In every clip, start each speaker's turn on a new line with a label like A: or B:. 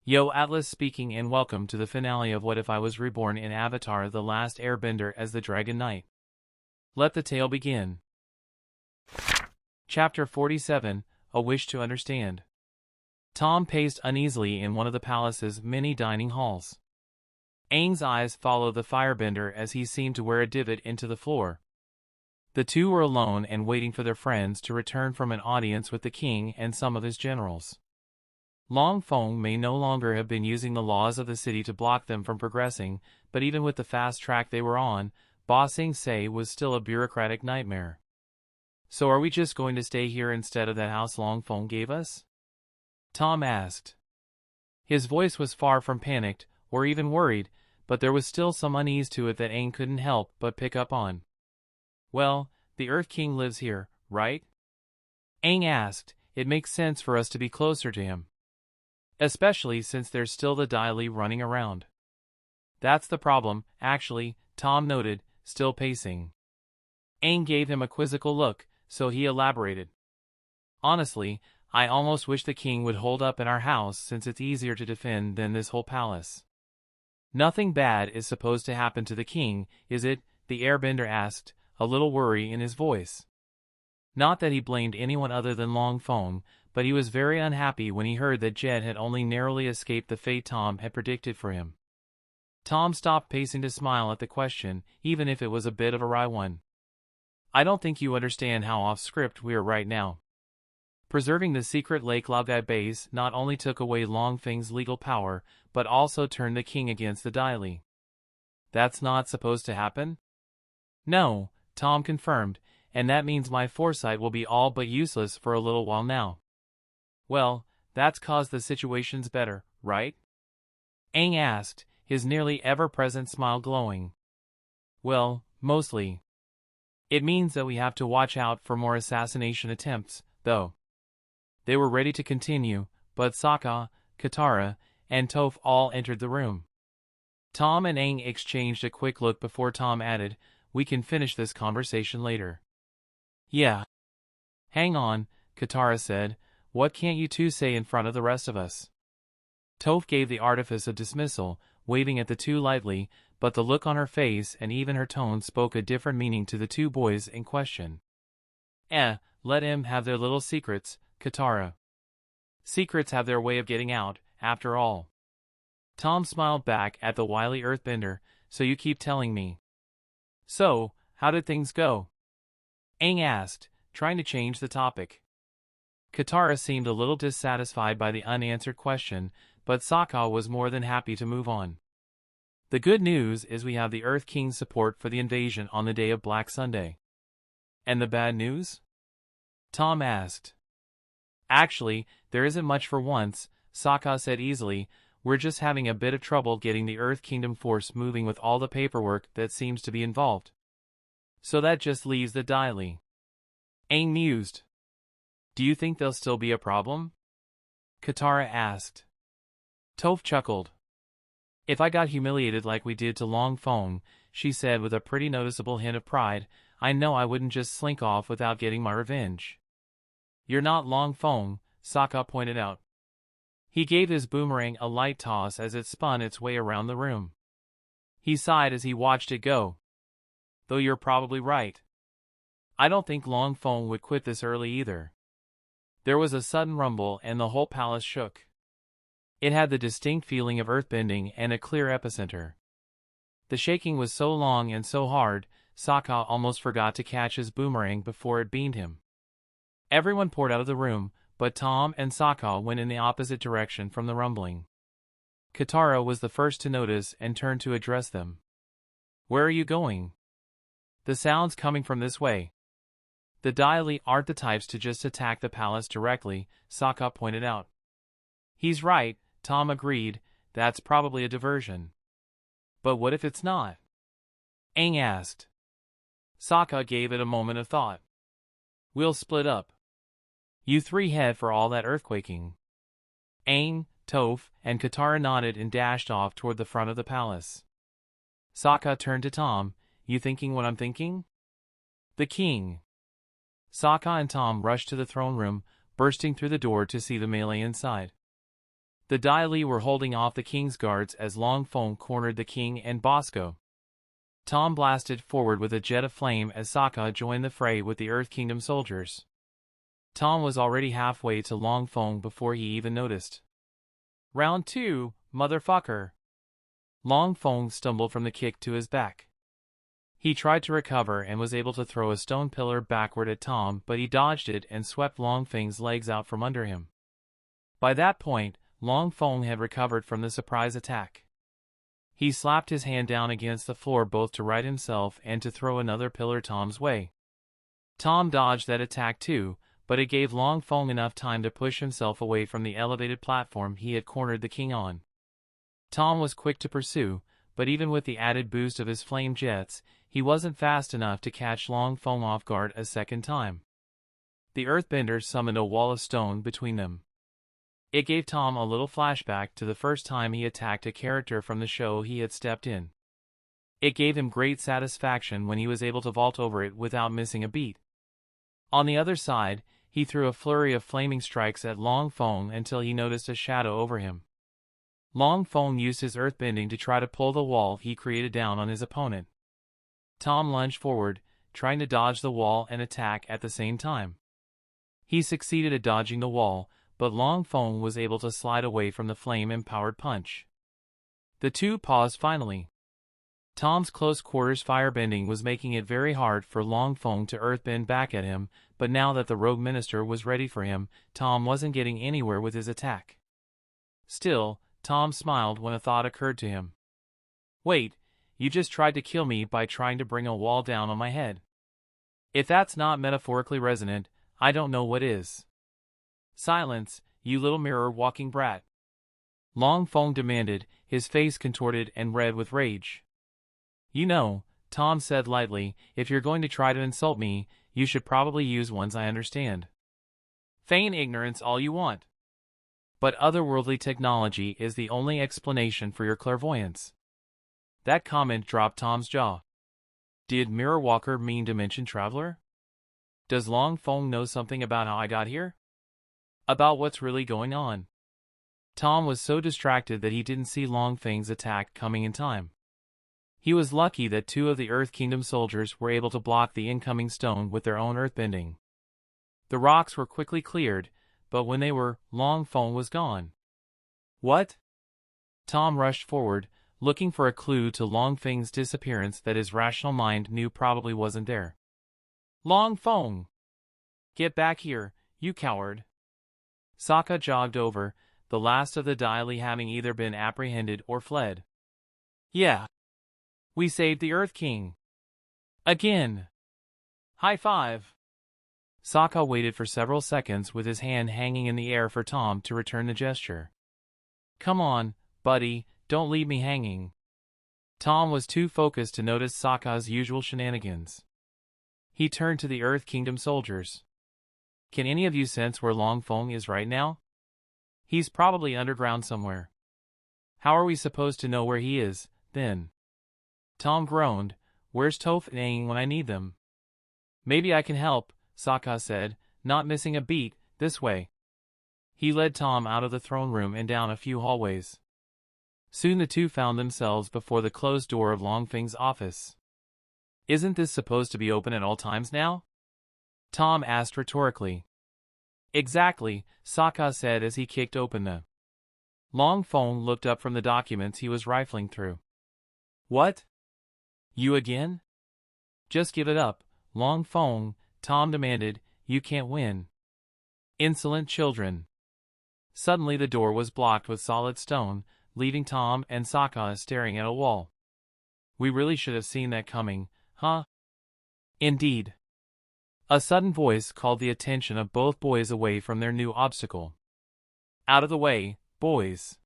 A: Yo, Atlas speaking, and welcome to the finale of What If I Was Reborn in Avatar: The Last Airbender as the Dragon Knight. Let the tale begin. Chapter 47, A Wish to Understand. Tom paced uneasily in one of the palace's many dining halls. Aang's eyes followed the firebender as he seemed to wear a divot into the floor. The two were alone and waiting for their friends to return from an audience with the king and some of his generals. Long Feng may no longer have been using the laws of the city to block them from progressing, but even with the fast track they were on, bossing Say was still a bureaucratic nightmare. So are we just going to stay here instead of that house Long Feng gave us? Tom asked. His voice was far from panicked, or even worried, but there was still some unease to it that Aang couldn't help but pick up on. Well, the Earth King lives here, right? Aang asked. It makes sense for us to be closer to him. Especially since there's still the Daily running around. That's the problem, actually, Tom noted, still pacing. Aang gave him a quizzical look, so he elaborated. Honestly, I almost wish the king would hold up in our house since it's easier to defend than this whole palace. Nothing bad is supposed to happen to the king, is it? The airbender asked, a little worry in his voice. Not that he blamed anyone other than Long Feng, but he was very unhappy when he heard that Jet had only narrowly escaped the fate Tom had predicted for him. Tom stopped pacing to smile at the question, even if it was a bit of a wry one. I don't think you understand how off-script we are right now. Preserving the secret Lake Laogai base not only took away Long Feng's legal power, but also turned the king against the Daily. That's not supposed to happen? No, Tom confirmed, and that means my foresight will be all but useless for a little while now. Well, that's caused the situation's better, right? Aang asked, his nearly ever-present smile glowing. Well, mostly. It means that we have to watch out for more assassination attempts, though. They were ready to continue, but Sokka, Katara, and Toph all entered the room. Tom and Aang exchanged a quick look before Tom added, we can finish this conversation later. Yeah. Hang on, Katara said. What can't you two say in front of the rest of us? Toph gave the artifice of dismissal, waving at the two lightly, but the look on her face and even her tone spoke a different meaning to the two boys in question. Let him have their little secrets, Katara. Secrets have their way of getting out, after all. Tom smiled back at the wily earthbender, so you keep telling me. So, how did things go? Aang asked, trying to change the topic. Katara seemed a little dissatisfied by the unanswered question, but Sokka was more than happy to move on. The good news is we have the Earth King's support for the invasion on the day of Black Sunday. And the bad news? Tom asked. Actually, there isn't much for once, Sokka said easily. We're just having a bit of trouble getting the Earth Kingdom force moving with all the paperwork that seems to be involved. So that just leaves the Daily. Aang mused. Do you think there'll still be a problem? Katara asked. Toph chuckled. If I got humiliated like we did to Long Feng, she said with a pretty noticeable hint of pride, I know I wouldn't just slink off without getting my revenge. You're not Long Feng, Sokka pointed out. He gave his boomerang a light toss as it spun its way around the room. He sighed as he watched it go. Though you're probably right. I don't think Long Feng would quit this early either. There was a sudden rumble and the whole palace shook. It had the distinct feeling of earthbending and a clear epicenter. The shaking was so long and so hard, Sokka almost forgot to catch his boomerang before it beamed him. Everyone poured out of the room, but Tom and Sokka went in the opposite direction from the rumbling. Katara was the first to notice and turned to address them. Where are you going? The sound's coming from this way. The Daily aren't the types to just attack the palace directly, Sokka pointed out. He's right, Tom agreed, that's probably a diversion. But what if it's not? Aang asked. Sokka gave it a moment of thought. We'll split up. You three head for all that earthquaking. Aang, Toph, and Katara nodded and dashed off toward the front of the palace. Sokka turned to Tom, you thinking what I'm thinking? The king. Sokka and Tom rushed to the throne room, bursting through the door to see the melee inside. The Dai Li were holding off the king's guards as Long Feng cornered the king and Bosco. Tom blasted forward with a jet of flame as Sokka joined the fray with the Earth Kingdom soldiers. Tom was already halfway to Long Feng before he even noticed. Round 2, motherfucker. Long Feng stumbled from the kick to his back. He tried to recover and was able to throw a stone pillar backward at Tom, but he dodged it and swept Long Feng's legs out from under him. By that point, Long Feng had recovered from the surprise attack. He slapped his hand down against the floor both to right himself and to throw another pillar Tom's way. Tom dodged that attack too, but it gave Long Feng enough time to push himself away from the elevated platform he had cornered the king on. Tom was quick to pursue, but even with the added boost of his flame jets, he wasn't fast enough to catch Long Feng off guard a second time. The Earthbender summoned a wall of stone between them. It gave Tom a little flashback to the first time he attacked a character from the show he had stepped in. It gave him great satisfaction when he was able to vault over it without missing a beat. On the other side, he threw a flurry of flaming strikes at Long Feng until he noticed a shadow over him. Long Feng used his earthbending to try to pull the wall he created down on his opponent. Tom lunged forward, trying to dodge the wall and attack at the same time. He succeeded at dodging the wall, but Long Feng was able to slide away from the flame-empowered punch. The two paused finally. Tom's close-quarters firebending was making it very hard for Long Feng to earthbend back at him, but now that the rogue minister was ready for him, Tom wasn't getting anywhere with his attack. Still, Tom smiled when a thought occurred to him. Wait, you just tried to kill me by trying to bring a wall down on my head. If that's not metaphorically resonant, I don't know what is. Silence, you little mirror-walking brat. Long Feng demanded, his face contorted and red with rage. You know, Tom said lightly, if you're going to try to insult me, you should probably use ones I understand. Feign ignorance all you want. But otherworldly technology is the only explanation for your clairvoyance. That comment dropped Tom's jaw. Did Mirror Walker mean Dimension Traveler? Does Long Feng know something about how I got here? About what's really going on? Tom was so distracted that he didn't see Long Feng's attack coming in time. He was lucky that two of the Earth Kingdom soldiers were able to block the incoming stone with their own earthbending. The rocks were quickly cleared, but when they were, Long Feng was gone. What? Tom rushed forward, looking for a clue to Long Feng's disappearance that his rational mind knew probably wasn't there. Long Feng! Get back here, you coward! Sokka jogged over, the last of the Dai Li having either been apprehended or fled. Yeah. We saved the Earth King. Again. High five. Sokka waited for several seconds with his hand hanging in the air for Tom to return the gesture. Come on, buddy, don't leave me hanging. Tom was too focused to notice Sokka's usual shenanigans. He turned to the Earth Kingdom soldiers. Can any of you sense where Long Feng is right now? He's probably underground somewhere. How are we supposed to know where he is, then? Tom groaned. Where's Toph and Aang when I need them? Maybe I can help, Sokka said, not missing a beat, this way. He led Tom out of the throne room and down a few hallways. Soon the two found themselves before the closed door of Long Feng's office. Isn't this supposed to be open at all times now? Tom asked rhetorically. Exactly, Sokka said as he kicked open the. Long Feng looked up from the documents he was rifling through. What? You again? Just give it up, Long Feng, Tom demanded, you can't win. Insolent children. Suddenly the door was blocked with solid stone, leaving Tom and Sokka staring at a wall. We really should have seen that coming, huh? Indeed. A sudden voice called the attention of both boys away from their new obstacle. Out of the way, boys.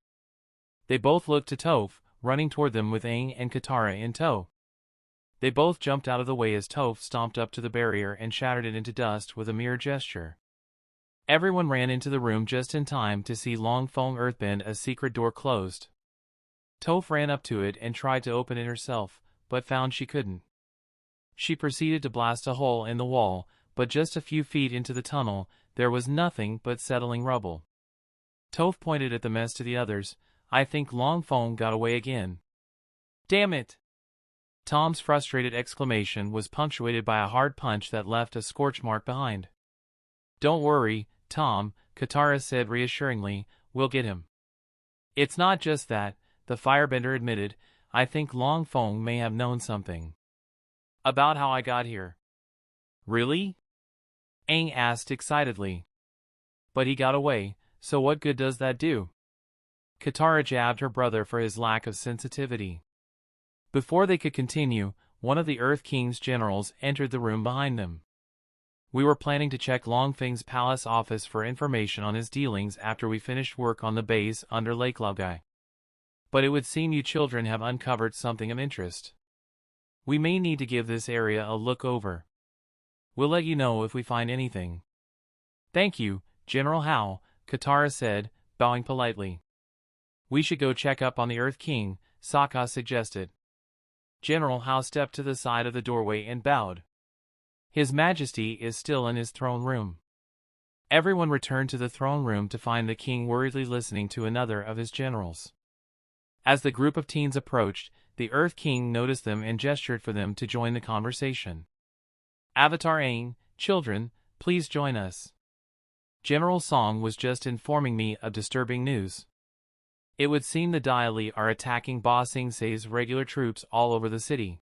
A: They both looked to Toph, running toward them with Aang and Katara in tow. They both jumped out of the way as Toph stomped up to the barrier and shattered it into dust with a mere gesture. Everyone ran into the room just in time to see Long Feng earthbend a secret door closed. Toph ran up to it and tried to open it herself, but found she couldn't. She proceeded to blast a hole in the wall, but just a few feet into the tunnel, there was nothing but settling rubble. Toph pointed at the mess to the others. I think Long Feng got away again. Damn it! Tom's frustrated exclamation was punctuated by a hard punch that left a scorch mark behind. Don't worry, Tom, Katara said reassuringly, we'll get him. It's not just that, the firebender admitted, I think Long Feng may have known something. About how I got here. Really? Aang asked excitedly. But he got away, so what good does that do? Katara jabbed her brother for his lack of sensitivity. Before they could continue, one of the Earth King's generals entered the room behind them. We were planning to check Long Feng's palace office for information on his dealings after we finished work on the base under Lake Laogai. But it would seem you children have uncovered something of interest. We may need to give this area a look over. We'll let you know if we find anything. Thank you, General Hao, Katara said, bowing politely. We should go check up on the Earth King, Sokka suggested. General Hao stepped to the side of the doorway and bowed. His Majesty is still in his throne room. Everyone returned to the throne room to find the king worriedly listening to another of his generals. As the group of teens approached, the Earth King noticed them and gestured for them to join the conversation. Avatar Aang, children, please join us. General Song was just informing me of disturbing news. It would seem the Dai Li are attacking Ba Sing Se's regular troops all over the city.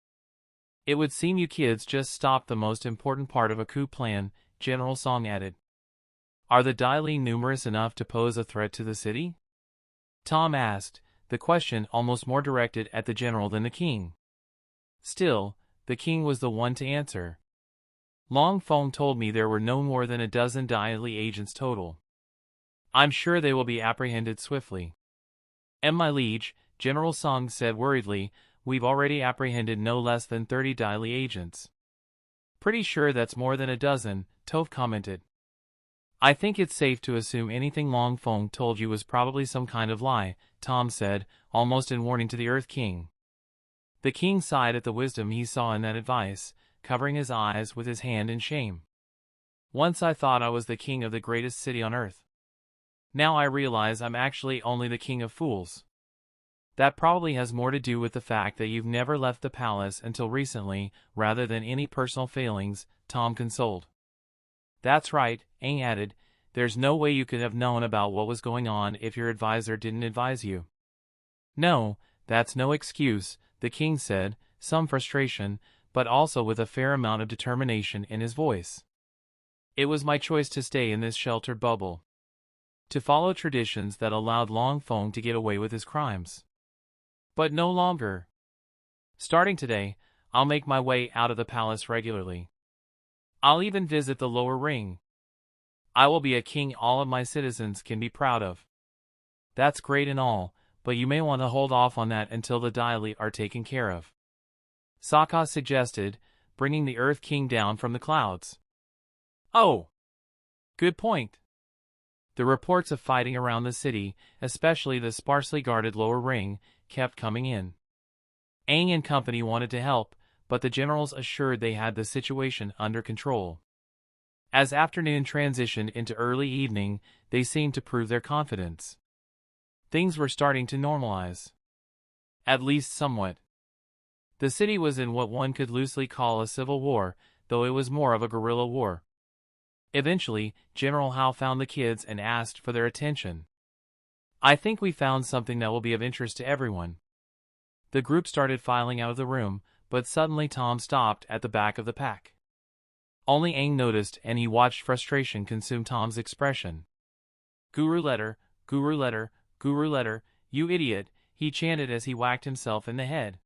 A: It would seem you kids just stopped the most important part of a coup plan, General Song added. Are the Dai Li numerous enough to pose a threat to the city? Tom asked, the question almost more directed at the general than the king. Still, the king was the one to answer. Long Feng told me there were no more than a dozen Dai Li agents total. I'm sure they will be apprehended swiftly. And my liege, General Song said worriedly, we've already apprehended no less than 30 Dai Li agents. Pretty sure that's more than a dozen, Toph commented. I think it's safe to assume anything Long Feng told you was probably some kind of lie, Tom said, almost in warning to the Earth King. The king sighed at the wisdom he saw in that advice, covering his eyes with his hand in shame. Once I thought I was the king of the greatest city on earth. Now I realize I'm actually only the king of fools. That probably has more to do with the fact that you've never left the palace until recently, rather than any personal failings, Tom consoled. That's right, Aang added, there's no way you could have known about what was going on if your advisor didn't advise you. No, that's no excuse, the king said, some frustration, but also with a fair amount of determination in his voice. It was my choice to stay in this sheltered bubble. To follow traditions that allowed Long Feng to get away with his crimes. But no longer. Starting today, I'll make my way out of the palace regularly. I'll even visit the lower ring. I will be a king all of my citizens can be proud of. That's great and all, but you may want to hold off on that until the Dai Li are taken care of. Sokka suggested, bringing the Earth King down from the clouds. Oh! Good point. The reports of fighting around the city, especially the sparsely guarded lower ring, kept coming in. Aang and company wanted to help, but the generals assured they had the situation under control. As afternoon transitioned into early evening, they seemed to prove their confidence. Things were starting to normalize. At least somewhat. The city was in what one could loosely call a civil war, though it was more of a guerrilla war. Eventually, General Hao found the kids and asked for their attention. I think we found something that will be of interest to everyone. The group started filing out of the room, but suddenly Tom stopped at the back of the pack. Only Aang noticed, and he watched frustration consume Tom's expression. Guru letter, Guru letter, Guru letter, you idiot, he chanted as he whacked himself in the head.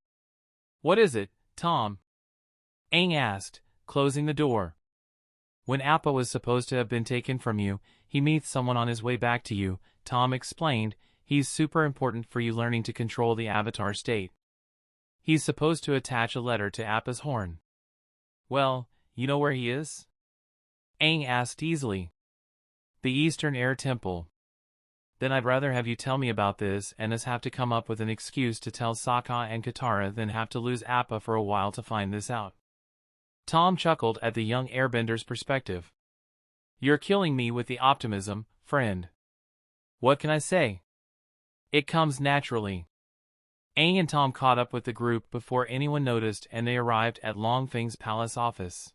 A: What is it, Tom? Aang asked, closing the door. When Appa was supposed to have been taken from you, he meets someone on his way back to you, Tom explained. He's super important for you learning to control the avatar state. He's supposed to attach a letter to Appa's horn. Well, you know where he is? Aang asked easily. The Eastern Air Temple. Then I'd rather have you tell me about this and us have to come up with an excuse to tell Sokka and Katara than have to lose Appa for a while to find this out. Tom chuckled at the young airbender's perspective. You're killing me with the optimism, friend. What can I say? It comes naturally. Aang and Tom caught up with the group before anyone noticed, and they arrived at Long Feng's palace office.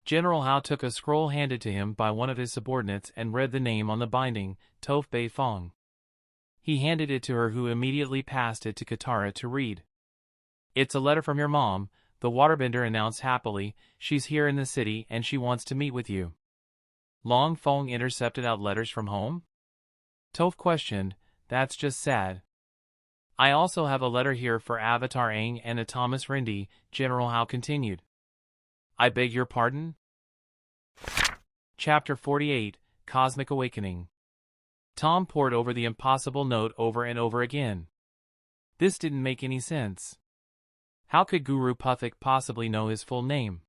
A: General Hao took a scroll handed to him by one of his subordinates and read the name on the binding, Toph Bei Fong. He handed it to her, who immediately passed it to Katara to read. "It's a letter from your mom," the waterbender announced happily. "She's here in the city and she wants to meet with you." Long Feng intercepted out letters from home? Toph questioned. "That's just sad." "I also have a letter here for Avatar Aang and a Thomas Rindy," General Hao continued. "I beg your pardon?" Chapter 48, Cosmic Awakening. Tom pored over the impossible note over and over again. This didn't make any sense. How could Guru Puthik possibly know his full name?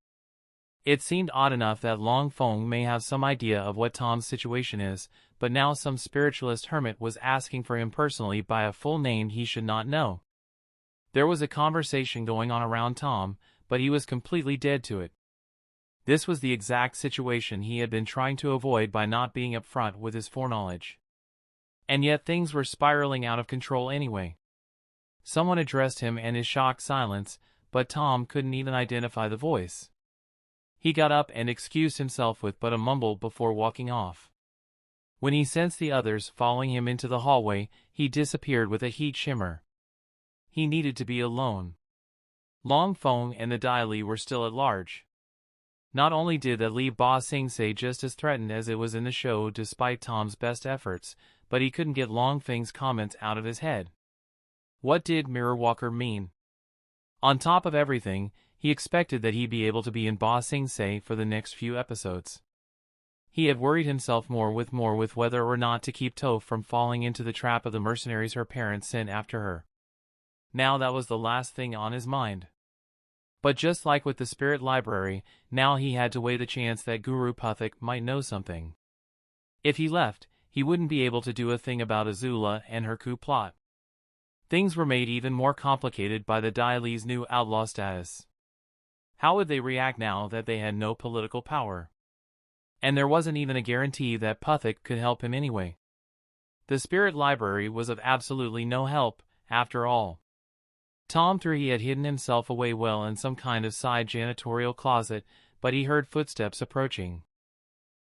A: It seemed odd enough that Long Feng may have some idea of what Tom's situation is, but now some spiritualist hermit was asking for him personally by a full name he should not know. There was a conversation going on around Tom, but he was completely dead to it. This was the exact situation he had been trying to avoid by not being upfront with his foreknowledge. And yet things were spiraling out of control anyway. Someone addressed him in his shocked silence, but Tom couldn't even identify the voice. He got up and excused himself with but a mumble before walking off. When he sensed the others following him into the hallway, he disappeared with a heat shimmer. He needed to be alone. Long Feng and the Dai Li were still at large. Not only did the Li Ba Sing say just as threatened as it was in the show despite Tom's best efforts, but he couldn't get Long Feng's comments out of his head. What did Mirror Walker mean? On top of everything, he expected that he'd be able to be in Ba Sing Se for the next few episodes. He had worried himself more with whether or not to keep Toph from falling into the trap of the mercenaries her parents sent after her. Now that was the last thing on his mind. But just like with the spirit library, now he had to weigh the chance that Guru Puthik might know something. If he left, he wouldn't be able to do a thing about Azula and her coup plot. Things were made even more complicated by the Dai Li's new outlaw status. How would they react now that they had no political power? And there wasn't even a guarantee that Puthik could help him anyway. The spirit library was of absolutely no help, after all. Tom thought he had hidden himself away well in some kind of side janitorial closet, but he heard footsteps approaching.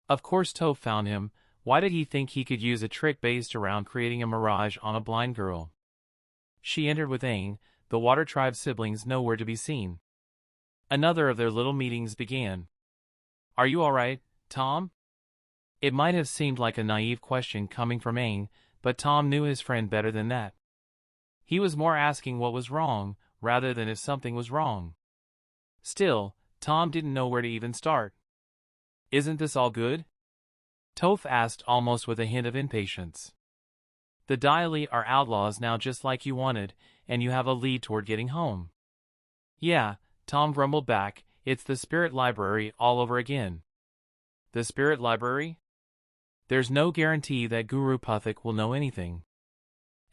A: Of course Toph found him. Why did he think he could use a trick based around creating a mirage on a blind girl? She entered with Aang, the Water Tribe siblings nowhere to be seen. Another of their little meetings began. "Are you alright, Tom?" It might have seemed like a naive question coming from Aang, but Tom knew his friend better than that. He was more asking what was wrong, rather than if something was wrong. Still, Tom didn't know where to even start. "Isn't this all good?" Toph asked almost with a hint of impatience. "The Dai Li are outlaws now just like you wanted, and you have a lead toward getting home." "Yeah," Tom grumbled back, "it's the spirit library all over again." "The spirit library? There's no guarantee that Guru Puthik will know anything.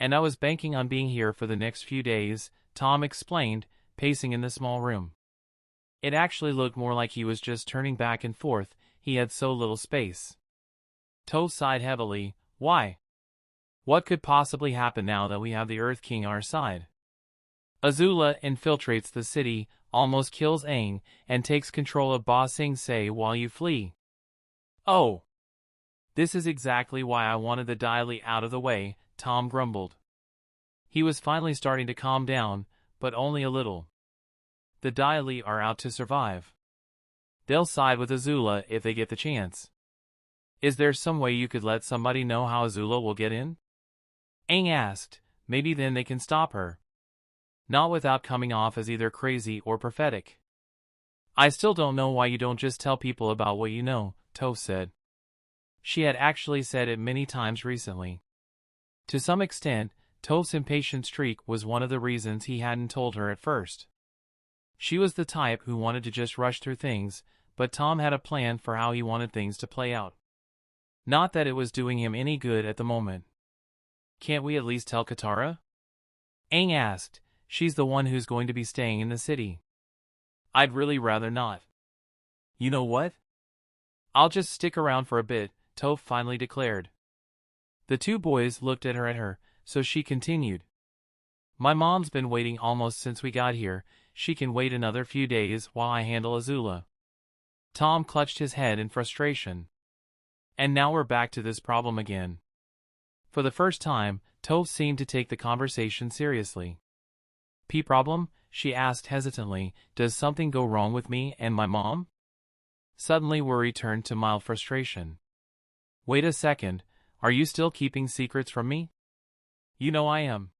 A: And I was banking on being here for the next few days," Tom explained, pacing in the small room. It actually looked more like he was just turning back and forth, he had so little space. Toph sighed heavily. "Why? What could possibly happen now that we have the Earth King on our side?" "Azula infiltrates the city, almost kills Aang, and takes control of Ba Sing Se while you flee." "Oh! This is exactly why I wanted the Dai Li out of the way," Tom grumbled. He was finally starting to calm down, but only a little. "The Dai Li are out to survive. They'll side with Azula if they get the chance. Is there some way you could let somebody know how Azula will get in?" Aang asked. "Maybe then they can stop her. Not without coming off as either crazy or prophetic." "I still don't know why you don't just tell people about what you know," Toph said. She had actually said it many times recently. To some extent, Toph's impatient streak was one of the reasons he hadn't told her at first. She was the type who wanted to just rush through things, but Tom had a plan for how he wanted things to play out. Not that it was doing him any good at the moment. "Can't we at least tell Katara?" Aang asked. "She's the one who's going to be staying in the city." "I'd really rather not." "You know what? I'll just stick around for a bit," Toph finally declared. The two boys looked at her, so she continued. My mom's been waiting almost since we got here. She can wait another few days while I handle Azula. Tom clutched his head in frustration. And now we're back to this problem again. For the first time, Toph seemed to take the conversation seriously. Problem? She asked hesitantly. Does something go wrong with me and my mom? Suddenly worry turned to mild frustration. Wait a second, are you still keeping secrets from me? You know I am.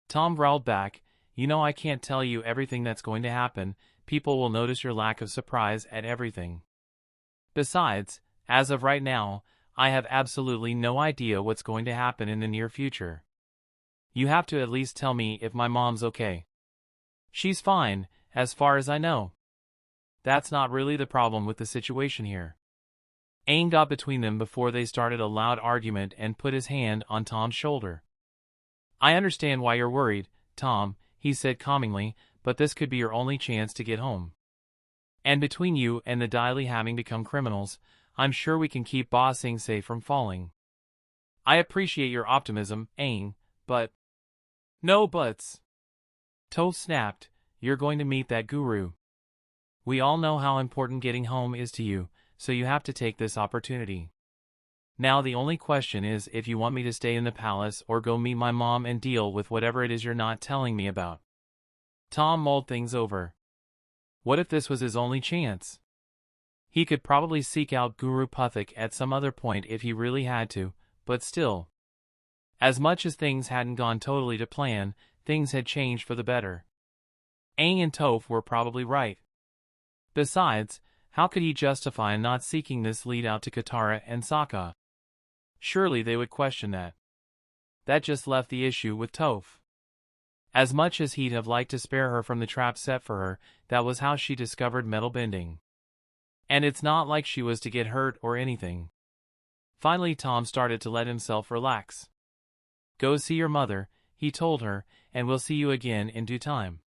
A: Tom growled back, you know I can't tell you everything that's going to happen. People will notice your lack of surprise at everything. Besides, as of right now, I have absolutely no idea what's going to happen in the near future. You have to at least tell me if my mom's okay. She's fine, as far as I know. That's not really the problem with the situation here. Aang got between them before they started a loud argument and put his hand on Tom's shoulder. I understand why you're worried, Tom, he said calmingly, but this could be your only chance to get home. And between you and the Daily having become criminals, I'm sure we can keep Bossing safe from falling. I appreciate your optimism, Aang, but... No buts. Toph snapped, you're going to meet that guru. We all know how important getting home is to you, so you have to take this opportunity. Now the only question is if you want me to stay in the palace or go meet my mom and deal with whatever it is you're not telling me about. Tom mulled things over. What if this was his only chance? He could probably seek out Guru Puthik at some other point if he really had to, but still. As much as things hadn't gone totally to plan, things had changed for the better. Aang and Toph were probably right. Besides, how could he justify not seeking this lead out to Katara and Sokka? Surely they would question that. That just left the issue with Toph. As much as he'd have liked to spare her from the trap set for her, that was how she discovered metal bending. And it's not like she was to get hurt or anything. Finally Tom started to let himself relax. Go see your mother, he told her, and we'll see you again in due time.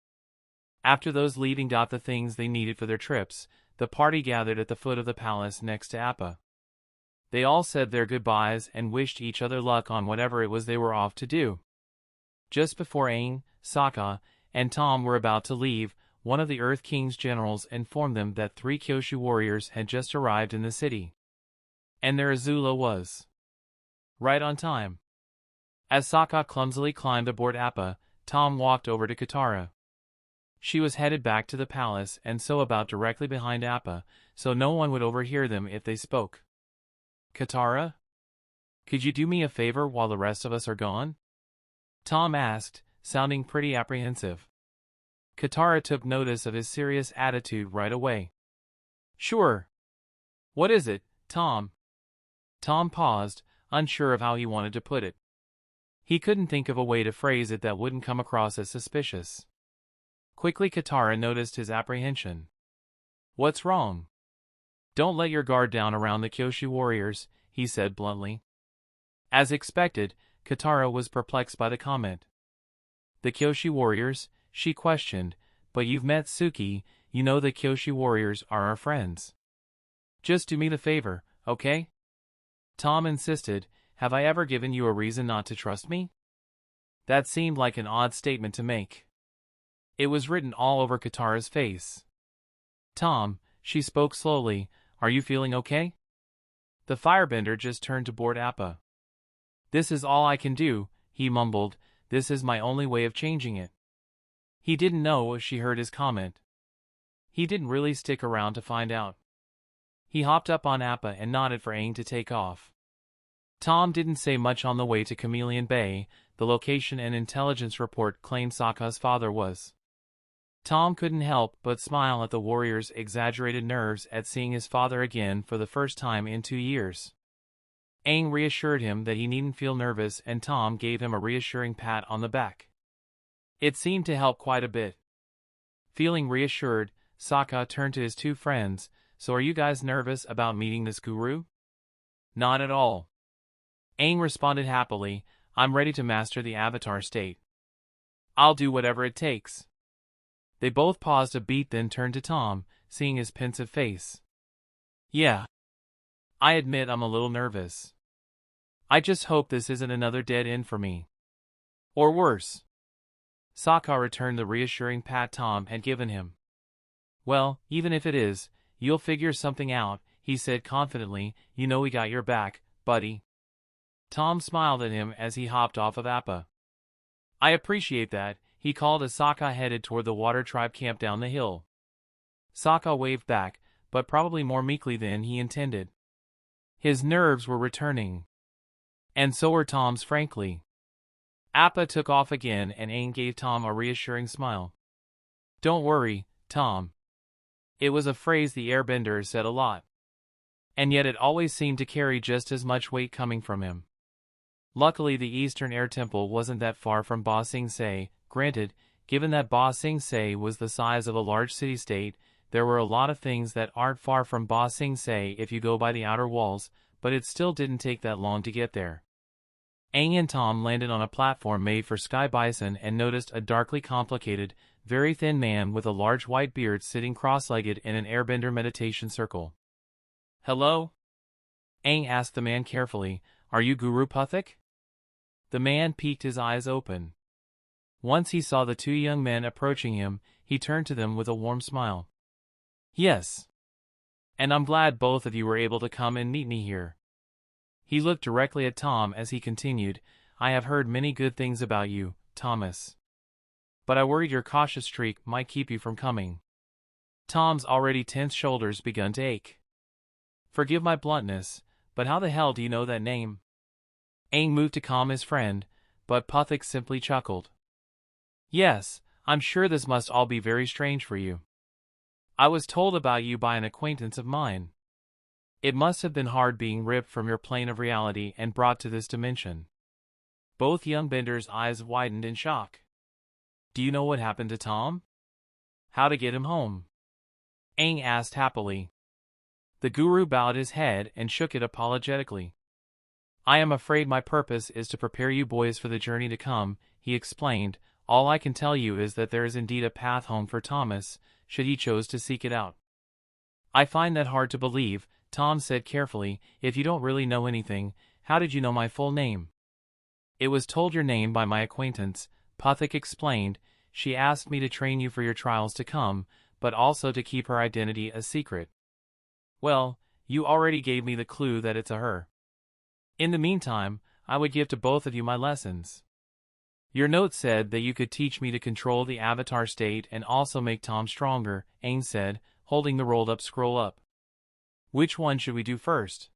A: After those leaving the things they needed for their trips, the party gathered at the foot of the palace next to Appa. They all said their goodbyes and wished each other luck on whatever it was they were off to do. Just before Aang, Sokka, and Tom were about to leave, one of the Earth King's generals informed them that 3 Kyoshu warriors had just arrived in the city. And their Azula was right on time. As Sokka clumsily climbed aboard Appa, Tom walked over to Katara. She was headed back to the palace and so about directly behind Appa, so no one would overhear them if they spoke. Katara? Could you do me a favor while the rest of us are gone? Tom asked, sounding pretty apprehensive. Katara took notice of his serious attitude right away. Sure. What is it, Tom? Tom paused, unsure of how he wanted to put it. He couldn't think of a way to phrase it that wouldn't come across as suspicious. Quickly Katara noticed his apprehension. What's wrong? Don't let your guard down around the Kyoshu warriors, he said bluntly. As expected, Katara was perplexed by the comment. The Kyoshu warriors, she questioned, but you've met Suki, you know the Kyoshu warriors are our friends. Just do me the favor, okay? Tom insisted, have I ever given you a reason not to trust me? That seemed like an odd statement to make. It was written all over Katara's face. Tom, she spoke slowly, are you feeling okay? The firebender just turned to board Appa. This is all I can do, he mumbled, this is my only way of changing it. He didn't know if she heard his comment. He didn't really stick around to find out. He hopped up on Appa and nodded for Aang to take off. Tom didn't say much on the way to Chameleon Bay, the location and intelligence report claimed Sokka's father was. Tom couldn't help but smile at the warrior's exaggerated nerves at seeing his father again for the first time in 2 years. Aang reassured him that he needn't feel nervous and Tom gave him a reassuring pat on the back. It seemed to help quite a bit. Feeling reassured, Sokka turned to his 2 friends, so are you guys nervous about meeting this guru? Not at all. Aang responded happily, I'm ready to master the avatar state. I'll do whatever it takes. They both paused a beat then turned to Tom, seeing his pensive face. Yeah. I admit I'm a little nervous. I just hope this isn't another dead end for me. Or worse. Sokka returned the reassuring pat Tom had given him. Well, even if it is, you'll figure something out, he said confidently. You know we got your back, buddy. Tom smiled at him as he hopped off of Appa. I appreciate that, he called as Sokka headed toward the water tribe camp down the hill. Sokka waved back, but probably more meekly than he intended. His nerves were returning. And so were Tom's, frankly. Appa took off again and Aang gave Tom a reassuring smile. Don't worry, Tom. It was a phrase the Airbender said a lot. And yet it always seemed to carry just as much weight coming from him. Luckily the Eastern Air Temple wasn't that far from Ba Sing Se. Granted, given that Ba Sing Se was the size of a large city-state, there were a lot of things that aren't far from Ba Sing Se if you go by the outer walls, but it still didn't take that long to get there. Aang and Tom landed on a platform made for sky bison and noticed a darkly complicated, very thin man with a large white beard sitting cross-legged in an Airbender meditation circle. Hello? Aang asked the man carefully, Are you Guru Puthik? The man peeked his eyes open. Once he saw the two young men approaching him, he turned to them with a warm smile. Yes. And I'm glad both of you were able to come and meet me here. He looked directly at Tom as he continued, I have heard many good things about you, Thomas. But I worried your cautious streak might keep you from coming. Tom's already tense shoulders begun to ache. Forgive my bluntness, but how the hell do you know that name? Aang moved to calm his friend, but Puthik simply chuckled. Yes, I'm sure this must all be very strange for you. I was told about you by an acquaintance of mine. It must have been hard being ripped from your plane of reality and brought to this dimension. Both young Bender's eyes widened in shock. Do you know what happened to Tom? How to get him home? Aang asked happily. The Guru bowed his head and shook it apologetically. I am afraid my purpose is to prepare you boys for the journey to come, he explained. All I can tell you is that there is indeed a path home for Thomas, should he choose to seek it out. I find that hard to believe, Tom said carefully. If you don't really know anything, how did you know my full name? It was told your name by my acquaintance, Puthik explained. She asked me to train you for your trials to come, but also to keep her identity a secret. Well, you already gave me the clue that it's a her. In the meantime, I would give to both of you my lessons. Your note said that you could teach me to control the avatar state and also make Tom stronger, Aang said, holding the rolled-up scroll up. Which one should we do first?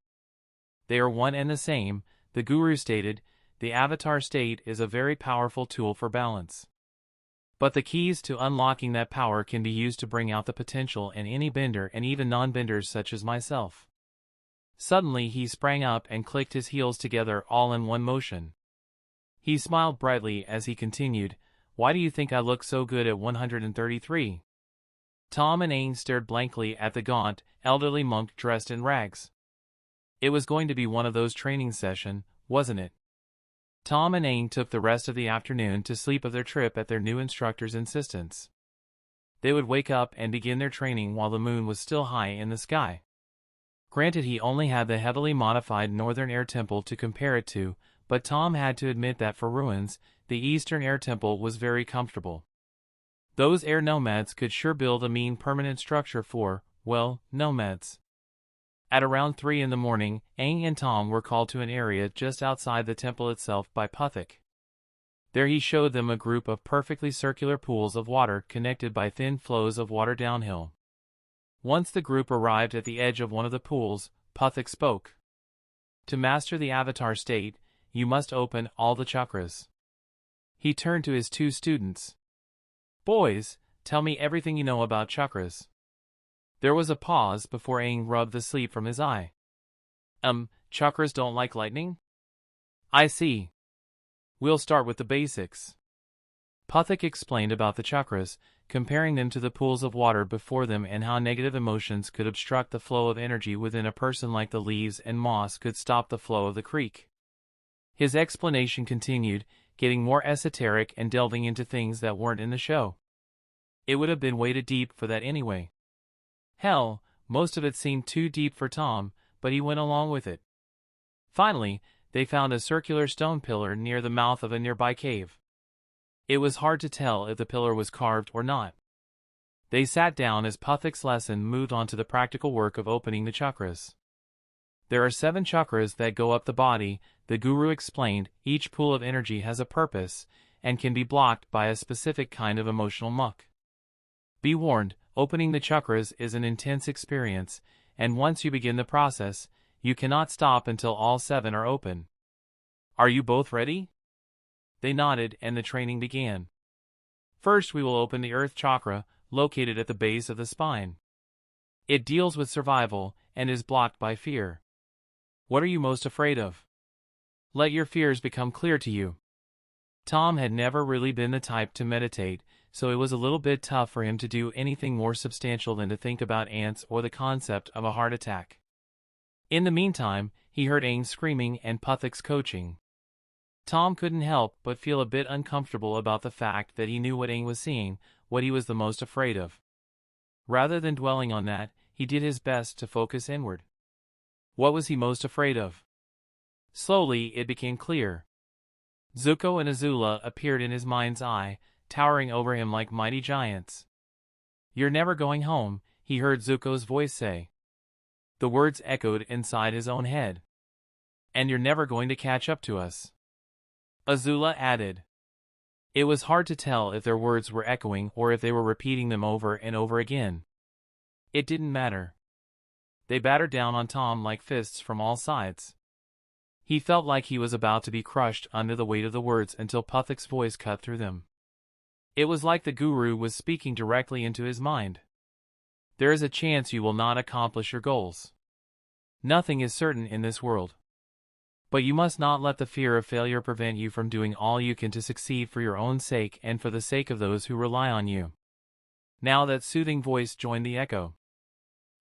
A: They are one and the same, the Guru stated. The avatar state is a very powerful tool for balance. But the keys to unlocking that power can be used to bring out the potential in any bender and even non-benders such as myself. Suddenly he sprang up and clicked his heels together all in one motion. He smiled brightly as he continued, Why do you think I look so good at 133? Tom and Aang stared blankly at the gaunt, elderly monk dressed in rags. It was going to be one of those training sessions, wasn't it? Tom and Aang took the rest of the afternoon to sleep of their trip at their new instructor's insistence. They would wake up and begin their training while the moon was still high in the sky. Granted, he only had the heavily modified Northern Air Temple to compare it to, but Tom had to admit that for ruins, the Eastern Air Temple was very comfortable. Those air nomads could sure build a mean permanent structure for, well, nomads. At around 3 in the morning, Aang and Tom were called to an area just outside the temple itself by Puthik. There he showed them a group of perfectly circular pools of water connected by thin flows of water downhill. Once the group arrived at the edge of one of the pools, Puthik spoke. To master the avatar state, you must open all the chakras. He turned to his two students. Boys, tell me everything you know about chakras. There was a pause before Aang rubbed the sleep from his eye. Chakras don't like lightning? I see. We'll start with the basics. Puthik explained about the chakras, comparing them to the pools of water before them and how negative emotions could obstruct the flow of energy within a person like the leaves and moss could stop the flow of the creek. His explanation continued, getting more esoteric and delving into things that weren't in the show. It would have been way too deep for that anyway. Hell, most of it seemed too deep for Tom, but he went along with it. Finally, they found a circular stone pillar near the mouth of a nearby cave. It was hard to tell if the pillar was carved or not. They sat down as Puthik's lesson moved on to the practical work of opening the chakras. There are 7 chakras that go up the body, the guru explained. Each pool of energy has a purpose, and can be blocked by a specific kind of emotional muck. Be warned, opening the chakras is an intense experience, and once you begin the process, you cannot stop until all 7 are open. Are you both ready? They nodded and the training began. First we will open the Earth Chakra, located at the base of the spine. It deals with survival, and is blocked by fear. What are you most afraid of? Let your fears become clear to you. Tom had never really been the type to meditate, so it was a little bit tough for him to do anything more substantial than to think about ants or the concept of a heart attack. In the meantime, he heard Aang screaming and Puthik's coaching. Tom couldn't help but feel a bit uncomfortable about the fact that he knew what Aang was seeing, what he was the most afraid of. Rather than dwelling on that, he did his best to focus inward. What was he most afraid of? Slowly, it became clear. Zuko and Azula appeared in his mind's eye, towering over him like mighty giants. "You're never going home," he heard Zuko's voice say. The words echoed inside his own head. "And you're never going to catch up to us," Azula added. It was hard to tell if their words were echoing or if they were repeating them over and over again. It didn't matter. They battered down on Tom like fists from all sides. He felt like he was about to be crushed under the weight of the words until Puthik's voice cut through them. It was like the guru was speaking directly into his mind. There is a chance you will not accomplish your goals. Nothing is certain in this world. But you must not let the fear of failure prevent you from doing all you can to succeed for your own sake and for the sake of those who rely on you. Now that soothing voice joined the echo.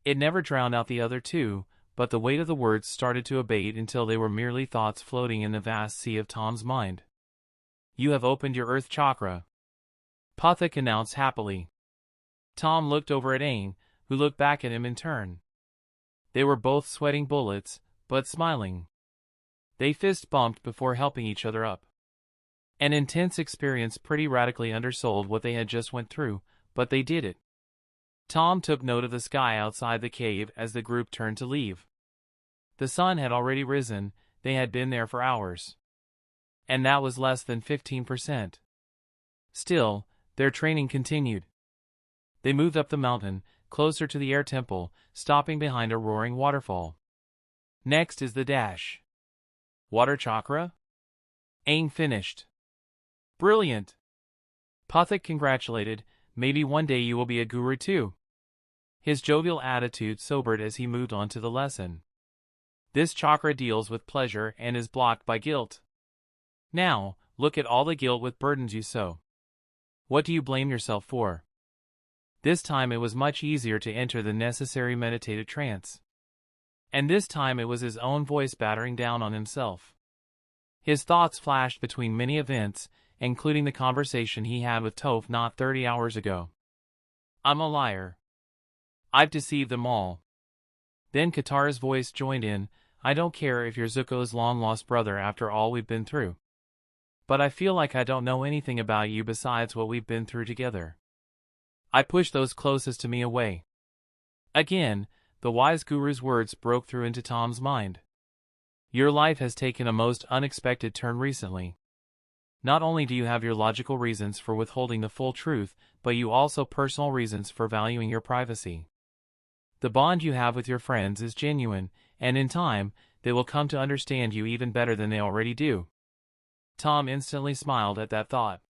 A: It never drowned out the other 2, but the weight of the words started to abate until they were merely thoughts floating in the vast sea of Tom's mind. "You have opened your Earth Chakra," Puthik announced happily. Tom looked over at Aang, who looked back at him in turn. They were both sweating bullets, but smiling. They fist bumped before helping each other up. An intense experience pretty radically undersold what they had just went through, but they did it. Tom took note of the sky outside the cave as the group turned to leave. The sun had already risen, they had been there for hours. And that was less than 15%. Still, their training continued. They moved up the mountain, closer to the air temple, stopping behind a roaring waterfall. Next is the dash. Water chakra? Aang finished. Brilliant! Puthik congratulated. Maybe one day you will be a guru too. His jovial attitude sobered as he moved on to the lesson. This chakra deals with pleasure and is blocked by guilt. Now, look at all the guilt with burdens you sow. What do you blame yourself for? This time it was much easier to enter the necessary meditative trance. And this time it was his own voice battering down on himself. His thoughts flashed between many events, including the conversation he had with Toph not 30 hours ago. I'm a liar. I've deceived them all. Then Katara's voice joined in. I don't care if you're Zuko's long-lost brother after all we've been through. But I feel like I don't know anything about you besides what we've been through together. I pushed those closest to me away. Again, the wise guru's words broke through into Tom's mind. Your life has taken a most unexpected turn recently. Not only do you have your logical reasons for withholding the full truth, but you also personal reasons for valuing your privacy. The bond you have with your friends is genuine, and in time, they will come to understand you even better than they already do. Tom instantly smiled at that thought.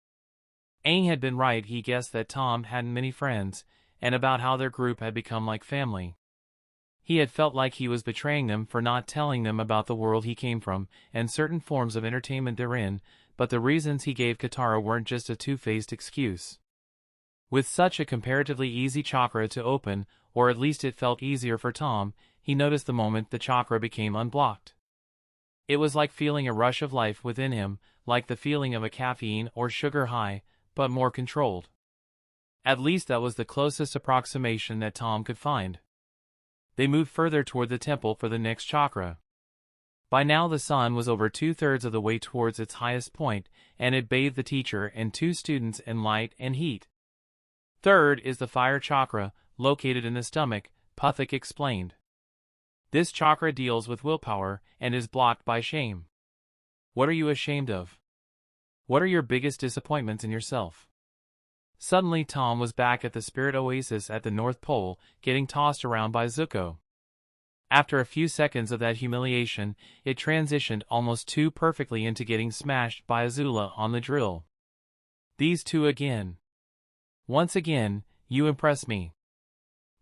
A: Aang had been right. He guessed that Tom hadn't many friends, and about how their group had become like family. He had felt like he was betraying them for not telling them about the world he came from, and certain forms of entertainment therein, but the reasons he gave Katara weren't just a two-faced excuse. With such a comparatively easy chakra to open, or at least it felt easier for Tom, he noticed the moment the chakra became unblocked. It was like feeling a rush of life within him, like the feeling of a caffeine or sugar high, but more controlled. At least that was the closest approximation that Tom could find. They moved further toward the temple for the next chakra. By now the sun was over 2/3 of the way towards its highest point, and it bathed the teacher and 2 students in light and heat. Third is the fire chakra, located in the stomach, Puthik explained. This chakra deals with willpower and is blocked by shame. What are you ashamed of? What are your biggest disappointments in yourself? Suddenly Tom was back at the spirit oasis at the North Pole, getting tossed around by Zuko. After a few seconds of that humiliation, it transitioned almost too perfectly into getting smashed by Azula on the drill. These two again. Once again, you impress me.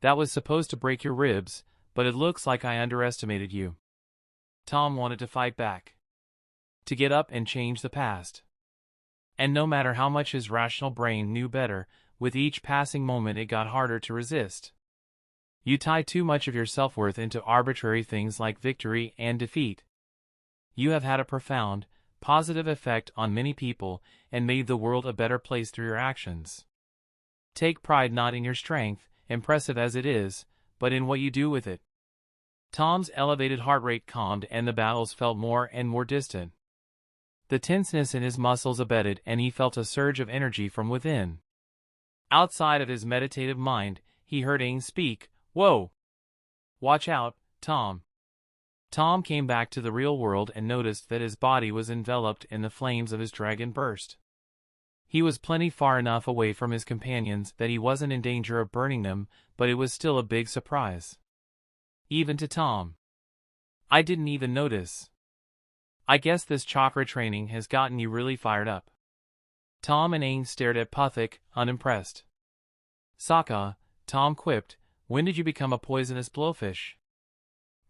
A: That was supposed to break your ribs, but it looks like I underestimated you. Tom wanted to fight back. To get up and change the past. And no matter how much his rational brain knew better, with each passing moment it got harder to resist. You tie too much of your self-worth into arbitrary things like victory and defeat. You have had a profound, positive effect on many people and made the world a better place through your actions. Take pride not in your strength, impressive as it is, but in what you do with it. Tom's elevated heart rate calmed and the battles felt more and more distant. The tenseness in his muscles abated and he felt a surge of energy from within. Outside of his meditative mind, he heard Aang speak. Whoa! Watch out, Tom. Tom came back to the real world and noticed that his body was enveloped in the flames of his dragon burst. He was plenty far enough away from his companions that he wasn't in danger of burning them, but it was still a big surprise. Even to Tom. I didn't even notice. I guess this chakra training has gotten you really fired up. Tom and Aang stared at Puthik, unimpressed. Sokka, Tom quipped, when did you become a poisonous blowfish?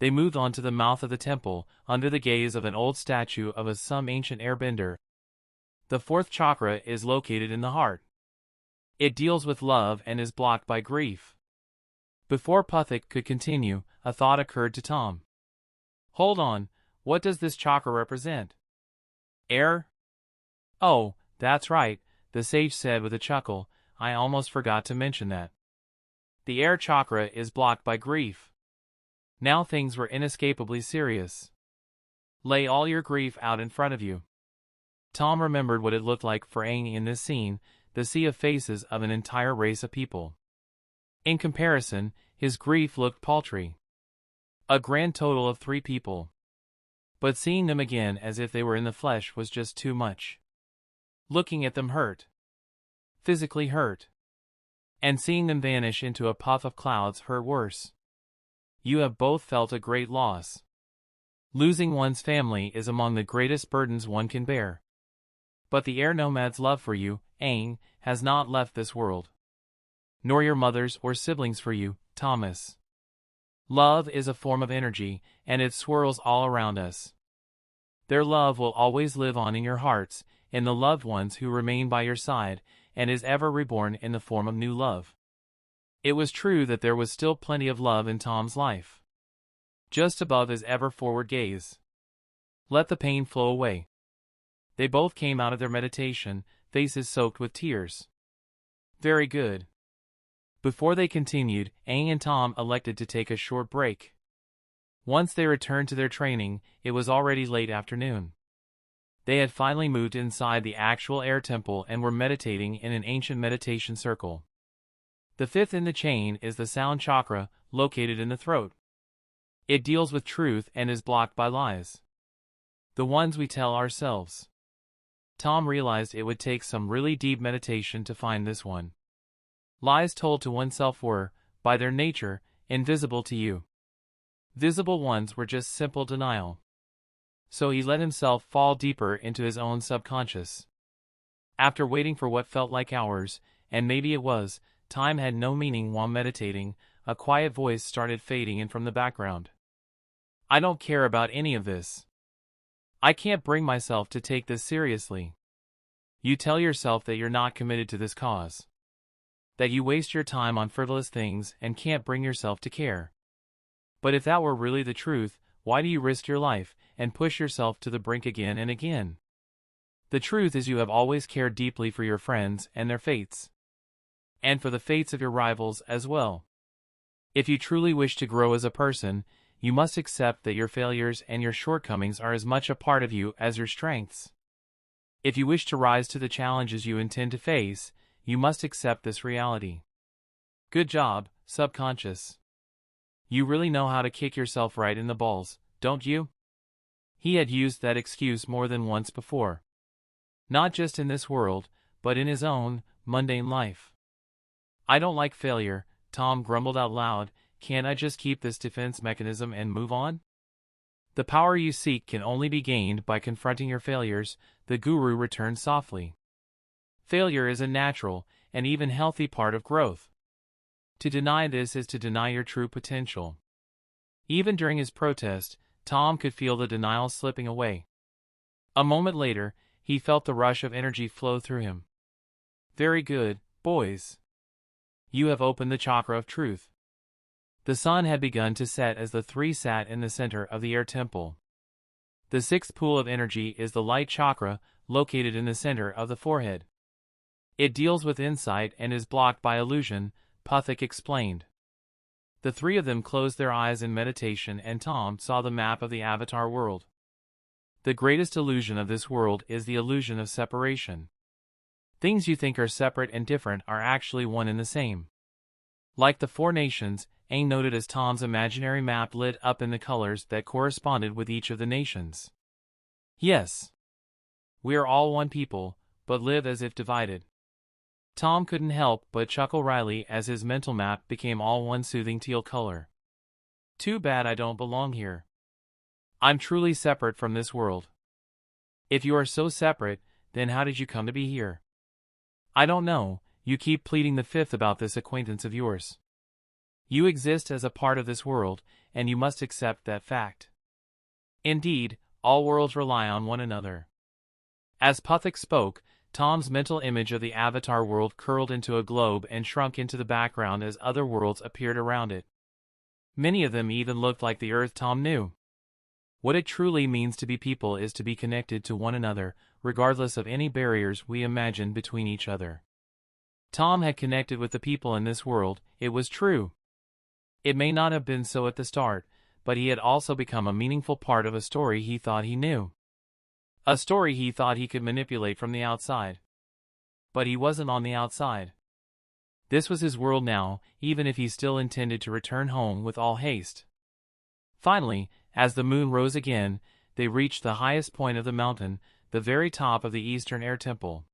A: They moved on to the mouth of the temple, under the gaze of an old statue of some ancient airbender. The 4th chakra is located in the heart. It deals with love and is blocked by grief. Before Puthik could continue, a thought occurred to Tom. Hold on, what does this chakra represent? Air? Oh, that's right, the sage said with a chuckle, I almost forgot to mention that. The air chakra is blocked by grief. Now things were inescapably serious. Lay all your grief out in front of you. Tom remembered what it looked like for Aang in this scene, the sea of faces of an entire race of people. In comparison, his grief looked paltry. A grand total of 3 people. But seeing them again as if they were in the flesh was just too much. Looking at them hurt. Physically hurt. And seeing them vanish into a puff of clouds hurt worse. You have both felt a great loss. Losing one's family is among the greatest burdens one can bear. But the air nomad's love for you, Aang, has not left this world. Nor your mother's or siblings for you, Thomas. Love is a form of energy, and it swirls all around us. Their love will always live on in your hearts, in the loved ones who remain by your side, and is ever reborn in the form of new love. It was true that there was still plenty of love in Tom's life. Just above his ever-forward gaze. Let the pain flow away. They both came out of their meditation, faces soaked with tears. Very good. Before they continued, Aang and Tom elected to take a short break. Once they returned to their training, it was already late afternoon. They had finally moved inside the actual air temple and were meditating in an ancient meditation circle. The 5th in the chain is the sound chakra, located in the throat. It deals with truth and is blocked by lies. The ones we tell ourselves. Tom realized it would take some really deep meditation to find this one. Lies told to oneself were, by their nature, invisible to you. Visible ones were just simple denial. So he let himself fall deeper into his own subconscious. After waiting for what felt like hours, and maybe it was, time had no meaning while meditating, a quiet voice started fading in from the background. I don't care about any of this. I can't bring myself to take this seriously. You tell yourself that you're not committed to this cause. That you waste your time on frivolous things and can't bring yourself to care. But if that were really the truth, why do you risk your life and push yourself to the brink again and again? The truth is you have always cared deeply for your friends and their fates. And for the fates of your rivals as well. If you truly wish to grow as a person, you must accept that your failures and your shortcomings are as much a part of you as your strengths. If you wish to rise to the challenges you intend to face, you must accept this reality. Good job, subconscious. You really know how to kick yourself right in the balls, don't you? He had used that excuse more than once before. Not just in this world, but in his own, mundane life. I don't like failure, Tom grumbled out loud. Can't I just keep this defense mechanism and move on? The power you seek can only be gained by confronting your failures, the guru returned softly. Failure is a natural, and even healthy part of growth. To deny this is to deny your true potential. Even during his protest, Tom could feel the denial slipping away. A moment later, he felt the rush of energy flow through him. Very good, boys. You have opened the chakra of truth. The sun had begun to set as the three sat in the center of the air temple. The sixth pool of energy is the light chakra, located in the center of the forehead. It deals with insight and is blocked by illusion, Puthik explained. The three of them closed their eyes in meditation and Tom saw the map of the Avatar world. The greatest illusion of this world is the illusion of separation. Things you think are separate and different are actually one and the same. Like the four nations, Aang noted as Tom's imaginary map lit up in the colors that corresponded with each of the nations. Yes. We are all one people, but live as if divided. Tom couldn't help but chuckle wryly as his mental map became all one soothing teal color. Too bad I don't belong here. I'm truly separate from this world. If you are so separate, then how did you come to be here? I don't know, you keep pleading the fifth about this acquaintance of yours. You exist as a part of this world, and you must accept that fact. Indeed, all worlds rely on one another. As Puthik spoke, Tom's mental image of the Avatar world curled into a globe and shrunk into the background as other worlds appeared around it. Many of them even looked like the Earth Tom knew. What it truly means to be people is to be connected to one another, regardless of any barriers we imagine between each other. Tom had connected with the people in this world, it was true. It may not have been so at the start, but he had also become a meaningful part of a story he thought he knew. A story he thought he could manipulate from the outside. But he wasn't on the outside. This was his world now, even if he still intended to return home with all haste. Finally, as the moon rose again, they reached the highest point of the mountain, the very top of the eastern air temple.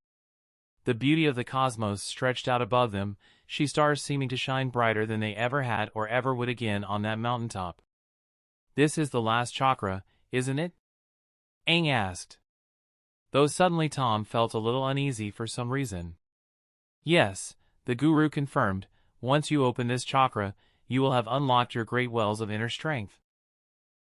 A: The beauty of the cosmos stretched out above them, stars seeming to shine brighter than they ever had or ever would again on that mountaintop. This is the last chakra, isn't it? Aang asked. Though suddenly Tom felt a little uneasy for some reason. Yes, the guru confirmed, once you open this chakra, you will have unlocked your great wells of inner strength.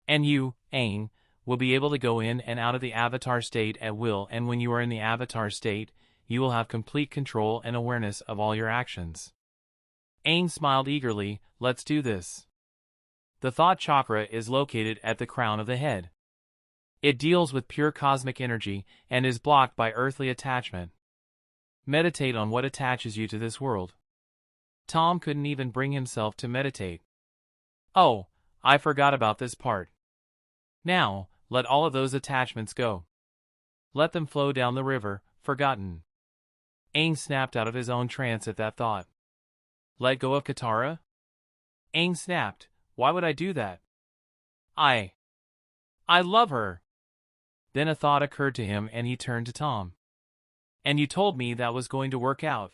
A: And you, Aang, will be able to go in and out of the avatar state at will, and when you are in the avatar state, you will have complete control and awareness of all your actions. Aang smiled eagerly, let's do this. The thought chakra is located at the crown of the head. It deals with pure cosmic energy and is blocked by earthly attachment. Meditate on what attaches you to this world. Tom couldn't even bring himself to meditate. Oh, I forgot about this part. Now, let all of those attachments go. Let them flow down the river, forgotten. Aang snapped out of his own trance at that thought. Let go of Katara? Aang snapped, why would I do that? I love her. Then a thought occurred to him and he turned to Tom. And you told me that was going to work out.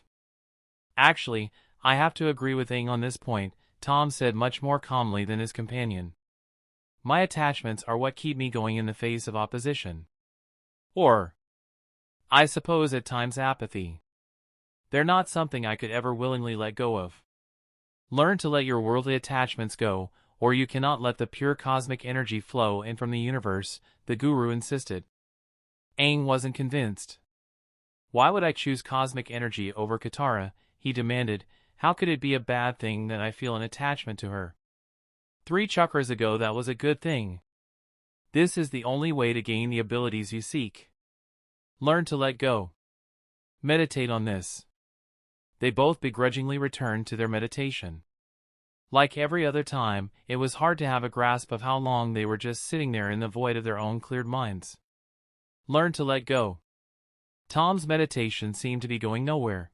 A: Actually, I have to agree with Aang on this point, Tom said much more calmly than his companion. My attachments are what keep me going in the face of opposition. Or, I suppose at times apathy. They're not something I could ever willingly let go of. Learn to let your worldly attachments go, or you cannot let the pure cosmic energy flow in from the universe, the guru insisted. Aang wasn't convinced. Why would I choose cosmic energy over Katara, he demanded. How could it be a bad thing that I feel an attachment to her? 3 chakras ago that was a good thing. This is the only way to gain the abilities you seek. Learn to let go. Meditate on this. They both begrudgingly returned to their meditation. Like every other time, it was hard to have a grasp of how long they were just sitting there in the void of their own cleared minds. Learn to let go. Tom's meditation seemed to be going nowhere.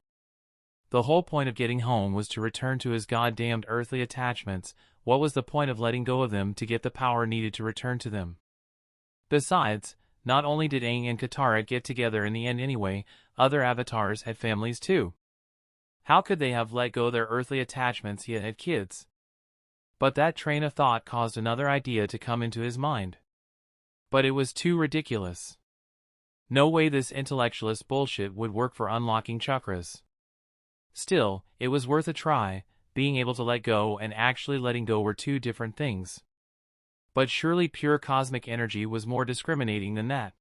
A: The whole point of getting home was to return to his goddamned earthly attachments. What was the point of letting go of them to get the power needed to return to them? Besides, not only did Aang and Katara get together in the end anyway, other avatars had families too. How could they have let go their earthly attachments yet had kids? But that train of thought caused another idea to come into his mind. But it was too ridiculous. No way this intellectualist bullshit would work for unlocking chakras. Still, it was worth a try. Being able to let go and actually letting go were two different things. But surely pure cosmic energy was more discriminating than that.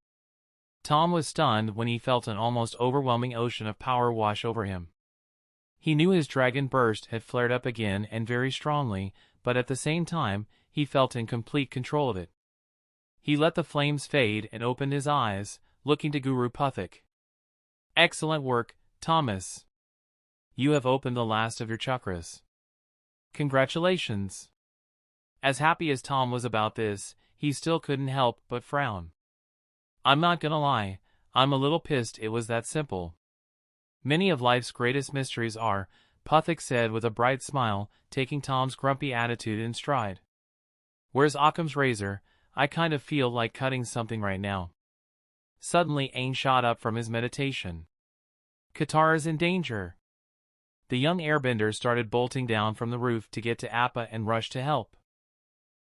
A: Tom was stunned when he felt an almost overwhelming ocean of power wash over him. He knew his dragon burst had flared up again and very strongly, but at the same time, he felt in complete control of it. He let the flames fade and opened his eyes, looking to Guru Puthik. Excellent work, Thomas. You have opened the last of your chakras. Congratulations. As happy as Tom was about this, he still couldn't help but frown. I'm not gonna lie, I'm a little pissed it was that simple. Many of life's greatest mysteries are, Puthik said with a bright smile, taking Tom's grumpy attitude in stride. Where's Occam's razor? I kind of feel like cutting something right now. Suddenly Aang shot up from his meditation. Katara's in danger. The young airbender started bolting down from the roof to get to Appa and rush to help.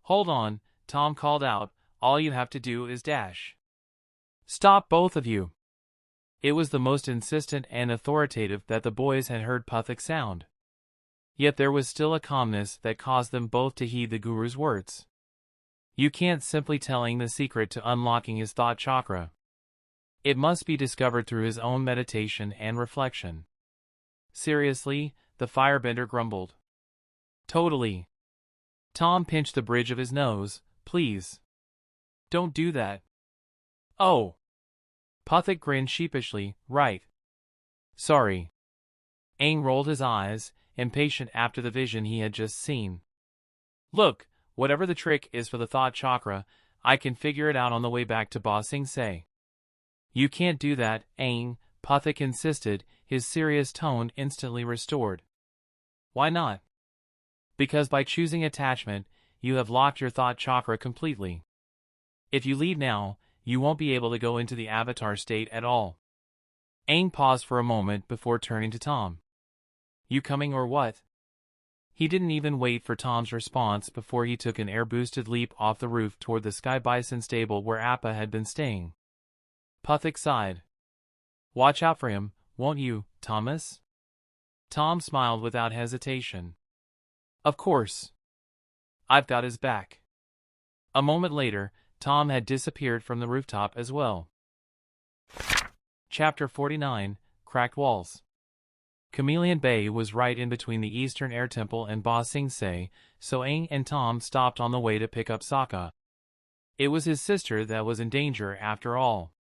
A: Hold on, Tom called out, all you have to do is dash. Stop both of you. It was the most insistent and authoritative that the boys had heard Puthik sound. Yet there was still a calmness that caused them both to heed the Guru's words. You can't simply tell Aang the secret to unlocking his thought chakra. It must be discovered through his own meditation and reflection. Seriously, the firebender grumbled. Totally. Tom pinched the bridge of his nose. Please. Don't do that. Oh. Puthik grinned sheepishly. Right. Sorry. Aang rolled his eyes, impatient after the vision he had just seen. Look, whatever the trick is for the thought chakra, I can figure it out on the way back to Ba Sing Se. You can't do that, Aang, Puthik insisted, his serious tone instantly restored. Why not? Because by choosing attachment, you have locked your thought chakra completely. If you leave now, you won't be able to go into the avatar state at all. Aang paused for a moment before turning to Tom. You coming or what? He didn't even wait for Tom's response before he took an air-boosted leap off the roof toward the Sky Bison stable where Appa had been staying. Puthik sighed. Watch out for him, won't you, Thomas? Tom smiled without hesitation. Of course. I've got his back. A moment later, Tom had disappeared from the rooftop as well. Chapter 49, Cracked Walls. Chameleon Bay was right in between the Eastern Air Temple and Ba Sing Se, so Aang and Tom stopped on the way to pick up Sokka. It was his sister that was in danger after all.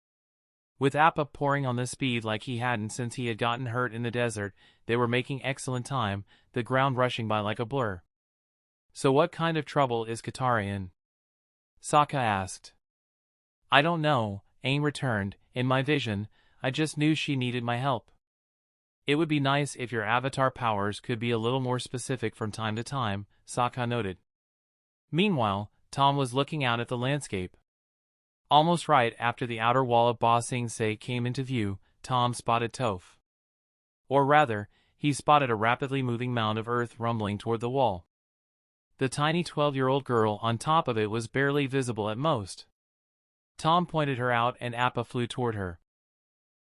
A: With Appa pouring on the speed like he hadn't since he had gotten hurt in the desert, they were making excellent time, the ground rushing by like a blur. So what kind of trouble is Katara in? Sokka asked. I don't know, Aang returned. In my vision, I just knew she needed my help. It would be nice if your avatar powers could be a little more specific from time to time, Sokka noted. Meanwhile, Tom was looking out at the landscape. Almost right after the outer wall of Ba Sing Se came into view, Tom spotted Toph. Or rather, he spotted a rapidly moving mound of earth rumbling toward the wall. The tiny 12-year-old girl on top of it was barely visible at most. Tom pointed her out and Appa flew toward her.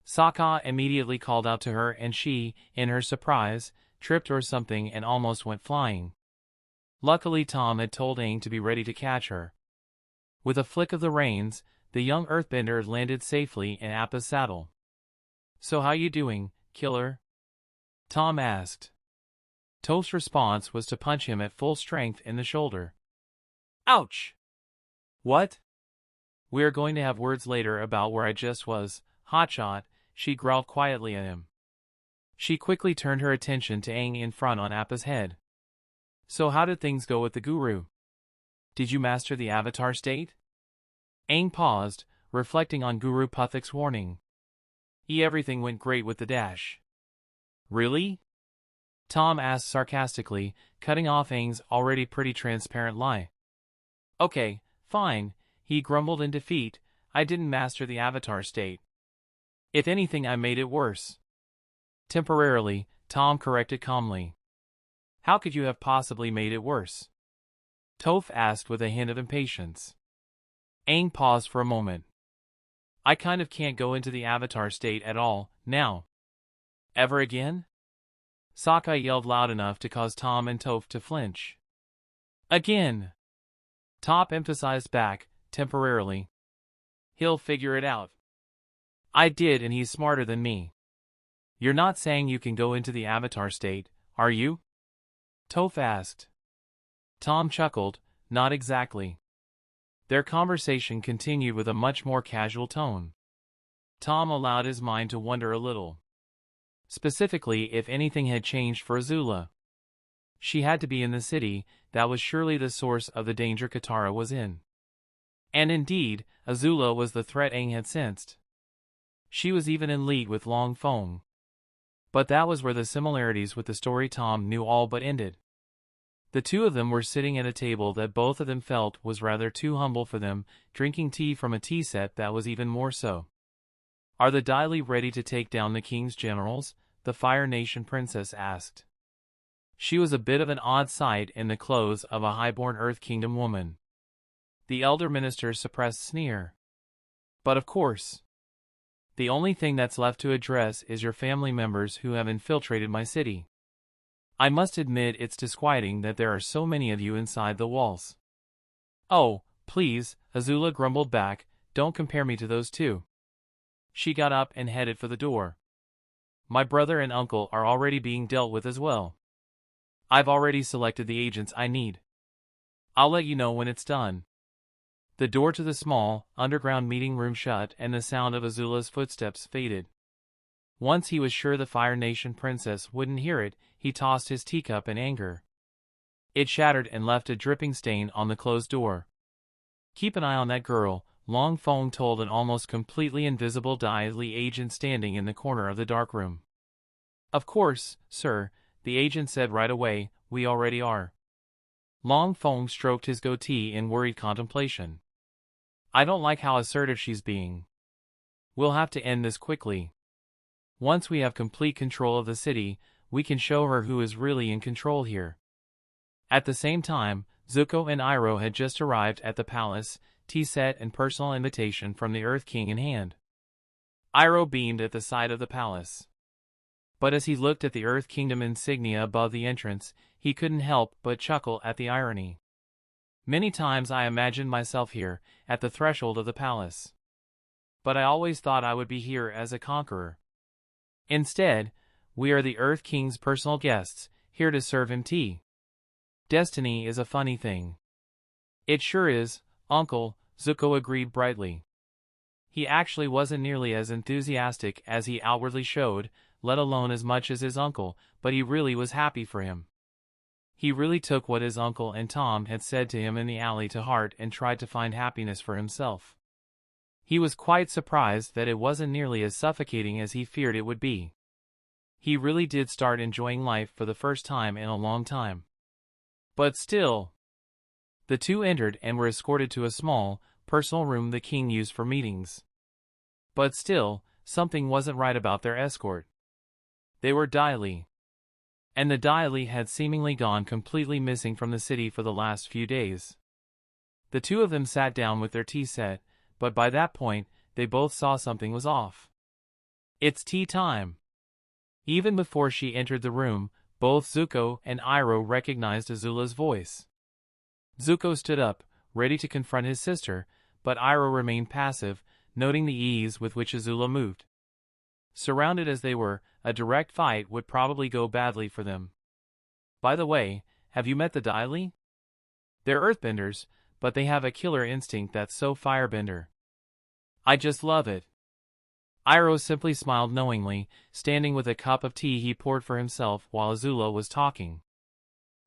A: Sokka immediately called out to her and she, in her surprise, tripped or something and almost went flying. Luckily Tom had told Aang to be ready to catch her. With a flick of the reins, the young earthbender landed safely in Appa's saddle. So how you doing, killer? Tom asked. Toph's response was to punch him at full strength in the shoulder. Ouch! What? We are going to have words later about where I just was, hotshot, she growled quietly at him. She quickly turned her attention to Aang in front on Appa's head. So how did things go with the guru? Did you master the avatar state? Aang paused, reflecting on Guru Puthik's warning. Everything went great with the dash. Really? Tom asked sarcastically, cutting off Aang's already pretty transparent lie. Okay, fine, he grumbled in defeat, I didn't master the avatar state. If anything, I made it worse. Temporarily, Tom corrected calmly. How could you have possibly made it worse? Toph asked with a hint of impatience. Aang paused for a moment. I kind of can't go into the avatar state at all, now. Ever again? Sokka yelled loud enough to cause Tom and Toph to flinch. Again! Toph emphasized back, temporarily. He'll figure it out. I did, and he's smarter than me. You're not saying you can go into the avatar state, are you? Toph asked. Tom chuckled, not exactly. Their conversation continued with a much more casual tone. Tom allowed his mind to wander a little. Specifically, if anything had changed for Azula. She had to be in the city, that was surely the source of the danger Katara was in. And indeed, Azula was the threat Aang had sensed. She was even in league with Long Feng. But that was where the similarities with the story Tom knew all but ended. The two of them were sitting at a table that both of them felt was rather too humble for them, drinking tea from a tea set that was even more so. Are the Dai Li ready to take down the king's generals? The Fire Nation princess asked. She was a bit of an odd sight in the clothes of a highborn Earth Kingdom woman. The elder minister suppressed a sneer. But of course. The only thing that's left to address is your family members who have infiltrated my city. I must admit it's disquieting that there are so many of you inside the walls. Oh, please, Azula grumbled back, don't compare me to those two. She got up and headed for the door. My brother and uncle are already being dealt with as well. I've already selected the agents I need. I'll let you know when it's done. The door to the small, underground meeting room shut and the sound of Azula's footsteps faded. Once he was sure the Fire Nation princess wouldn't hear it, he tossed his teacup in anger. It shattered and left a dripping stain on the closed door. Keep an eye on that girl, Long Feng told an almost completely invisible Dai Li agent standing in the corner of the darkroom. Of course, sir, the agent said right away, we already are. Long Feng stroked his goatee in worried contemplation. I don't like how assertive she's being. We'll have to end this quickly. Once we have complete control of the city, we can show her who is really in control here. At the same time, Zuko and Iroh had just arrived at the palace, tea set and personal invitation from the Earth King in hand. Iroh beamed at the sight of the palace. But as he looked at the Earth Kingdom insignia above the entrance, he couldn't help but chuckle at the irony. Many times I imagined myself here, at the threshold of the palace. But I always thought I would be here as a conqueror. Instead, we are the Earth King's personal guests, here to serve him tea. Destiny is a funny thing. It sure is, Uncle, Zuko agreed brightly. He actually wasn't nearly as enthusiastic as he outwardly showed, let alone as much as his uncle, but he really was happy for him. He really took what his uncle and Tom had said to him in the alley to heart and tried to find happiness for himself. He was quite surprised that it wasn't nearly as suffocating as he feared it would be. He really did start enjoying life for the first time in a long time. But still. The two entered and were escorted to a small, personal room the king used for meetings. But still, something wasn't right about their escort. They were Dai Li. And the Dai Li had seemingly gone completely missing from the city for the last few days. The two of them sat down with their tea set, but by that point, they both saw something was off. It's tea time. Even before she entered the room, both Zuko and Iroh recognized Azula's voice. Zuko stood up, ready to confront his sister, but Iroh remained passive, noting the ease with which Azula moved. Surrounded as they were, a direct fight would probably go badly for them. By the way, have you met the Dai Li? They're earthbenders, but they have a killer instinct that's so firebender. I just love it. Iroh simply smiled knowingly, standing with a cup of tea he poured for himself while Azula was talking.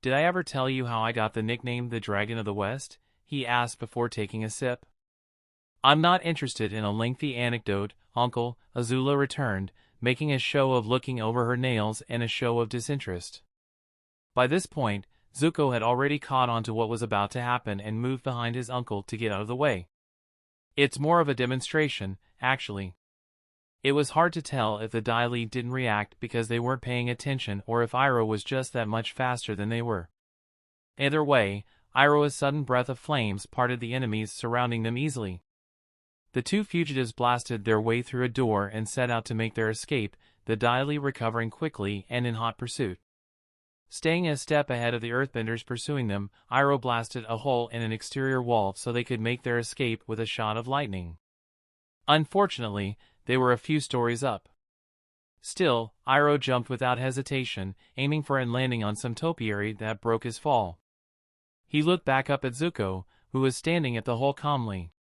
A: Did I ever tell you how I got the nickname the Dragon of the West? He asked before taking a sip. I'm not interested in a lengthy anecdote, Uncle, Azula returned, making a show of looking over her nails and a show of disinterest. By this point, Zuko had already caught on to what was about to happen and moved behind his uncle to get out of the way. It's more of a demonstration, actually. It was hard to tell if the Dai Li didn't react because they weren't paying attention or if Iroh was just that much faster than they were. Either way, Iroh's sudden breath of flames parted the enemies surrounding them easily. The two fugitives blasted their way through a door and set out to make their escape, the Dai Li recovering quickly and in hot pursuit. Staying a step ahead of the earthbenders pursuing them, Iroh blasted a hole in an exterior wall so they could make their escape with a shot of lightning. Unfortunately, they were a few stories up. Still, Iroh jumped without hesitation, aiming for and landing on some topiary that broke his fall. He looked back up at Zuko, who was standing at the hole calmly.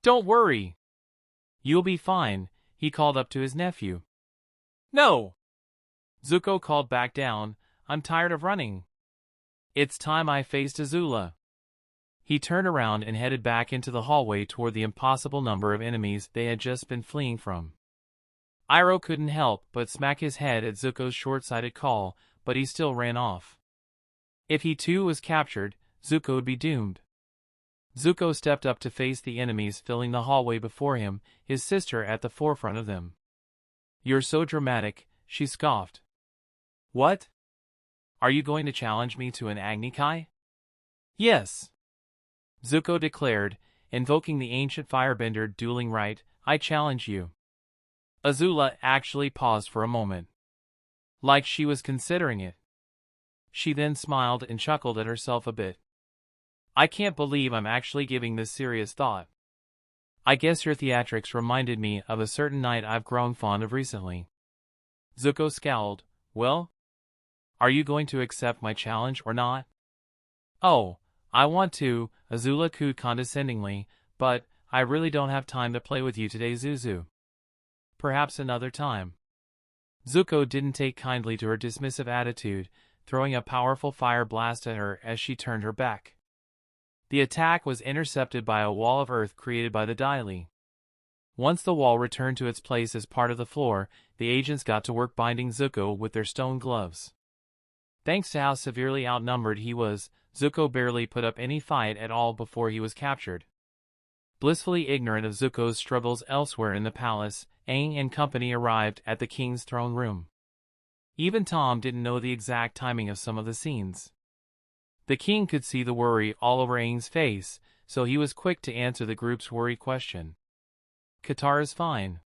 A: "Don't worry. You'll be fine," he called up to his nephew. "No!" Zuko called back down, "I'm tired of running. It's time I faced Azula." He turned around and headed back into the hallway toward the impossible number of enemies they had just been fleeing from. Iroh couldn't help but smack his head at Zuko's short-sighted call, but he still ran off. If he too was captured, Zuko would be doomed. Zuko stepped up to face the enemies filling the hallway before him, his sister at the forefront of them. "You're so dramatic," she scoffed. "What? Are you going to challenge me to an Agni Kai?" "Yes," Zuko declared, invoking the ancient firebender dueling right, "I challenge you." Azula actually paused for a moment. Like she was considering it. She then smiled and chuckled at herself a bit. "I can't believe I'm actually giving this serious thought. I guess your theatrics reminded me of a certain night I've grown fond of recently." Zuko scowled. "Well? Are you going to accept my challenge or not?" "Oh, I want to," Azula cooed condescendingly, "but I really don't have time to play with you today, Zuzu. Perhaps another time." Zuko didn't take kindly to her dismissive attitude, throwing a powerful fire blast at her as she turned her back. The attack was intercepted by a wall of earth created by the Dai Li. Once the wall returned to its place as part of the floor, the agents got to work binding Zuko with their stone gloves. Thanks to how severely outnumbered he was, Zuko barely put up any fight at all before he was captured. Blissfully ignorant of Zuko's struggles elsewhere in the palace, Aang and company arrived at the king's throne room. Even Tom didn't know the exact timing of some of the scenes. The king could see the worry all over Aang's face, so he was quick to answer the group's worried question. "Katara's fine.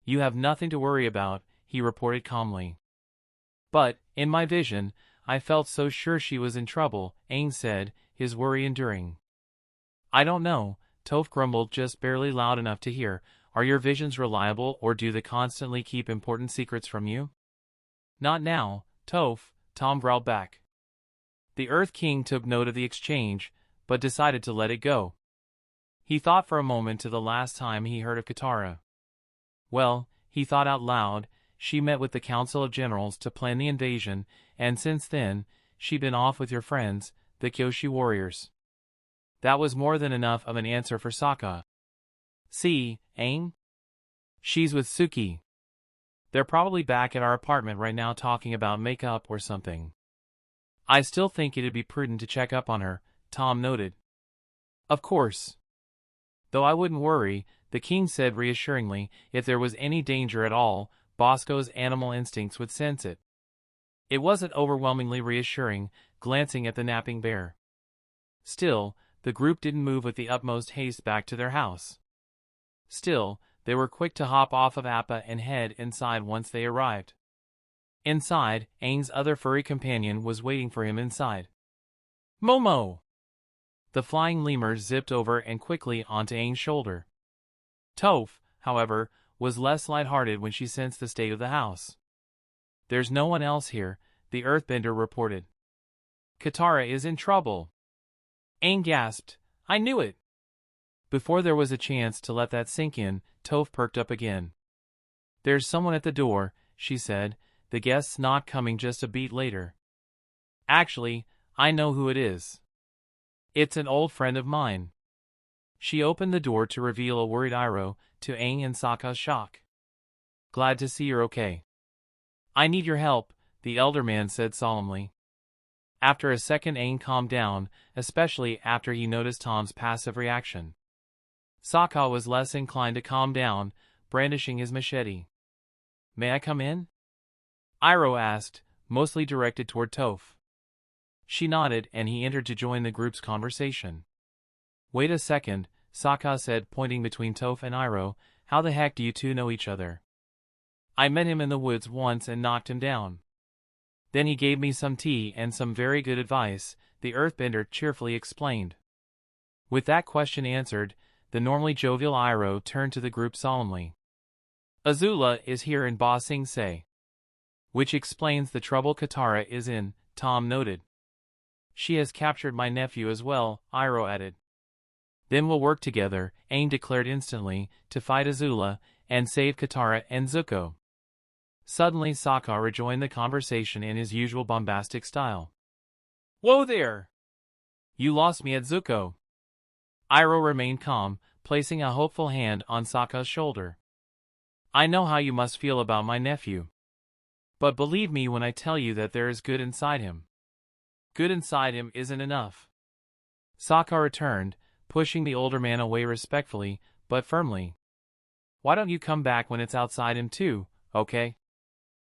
A: You have nothing to worry about," he reported calmly. "But, in my vision, I felt so sure she was in trouble," Aang said, his worry enduring. "I don't know," Toph grumbled just barely loud enough to hear. "Are your visions reliable or do they constantly keep important secrets from you?" "Not now, Toph," Tom growled back. The Earth King took note of the exchange, but decided to let it go. He thought for a moment to the last time he heard of Katara. Well, he thought out loud, she met with the Council of Generals to plan the invasion, and since then, she'd been off with your friends, the Kyoshi warriors. That was more than enough of an answer for Sokka. "See, Aang? She's with Suki. They're probably back at our apartment right now talking about makeup or something. I still think it'd be prudent to check up on her," Tom noted. "Of course. Though I wouldn't worry," the king said reassuringly. "If there was any danger at all, Bosco's animal instincts would sense it." It wasn't overwhelmingly reassuring, glancing at the napping bear. Still, the group didn't move with the utmost haste back to their house. Still, they were quick to hop off of Appa and head inside once they arrived. Inside, Aang's other furry companion was waiting for him inside. "Momo!" The flying lemur zipped over and quickly onto Aang's shoulder. Toph, however, was less lighthearted when she sensed the state of the house. "There's no one else here," the earthbender reported. "Katara is in trouble." Aang gasped. "I knew it!" Before there was a chance to let that sink in, Toph perked up again. "There's someone at the door," she said, "the guest's not coming just a beat later." Actually, I know who it is. It's an old friend of mine. She opened the door to reveal a worried Iroh, to Aang and Sokka's shock. Glad to see you're okay. I need your help, the elder man said solemnly. After a second, Aang calmed down, especially after he noticed Tom's passive reaction. Sokka was less inclined to calm down, brandishing his machete. May I come in? Iroh asked, mostly directed toward Toph. She nodded and he entered to join the group's conversation. Wait a second, Sokka said, pointing between Toph and Iroh. How the heck do you two know each other? I met him in the woods once and knocked him down. Then he gave me some tea and some very good advice, the Earthbender cheerfully explained. With that question answered, the normally jovial Iroh turned to the group solemnly. Azula is here in Ba Sing Se. Which explains the trouble Katara is in, Tom noted. She has captured my nephew as well, Iroh added. Then we'll work together, Aang declared instantly, to fight Azula, and save Katara and Zuko. Suddenly Sokka rejoined the conversation in his usual bombastic style. Whoa there! You lost me at Zuko. Iroh remained calm, placing a hopeful hand on Sokka's shoulder. I know how you must feel about my nephew. But believe me when I tell you that there is good inside him. Good inside him isn't enough. Sokka returned, pushing the older man away respectfully, but firmly. Why don't you come back when it's outside him too, okay?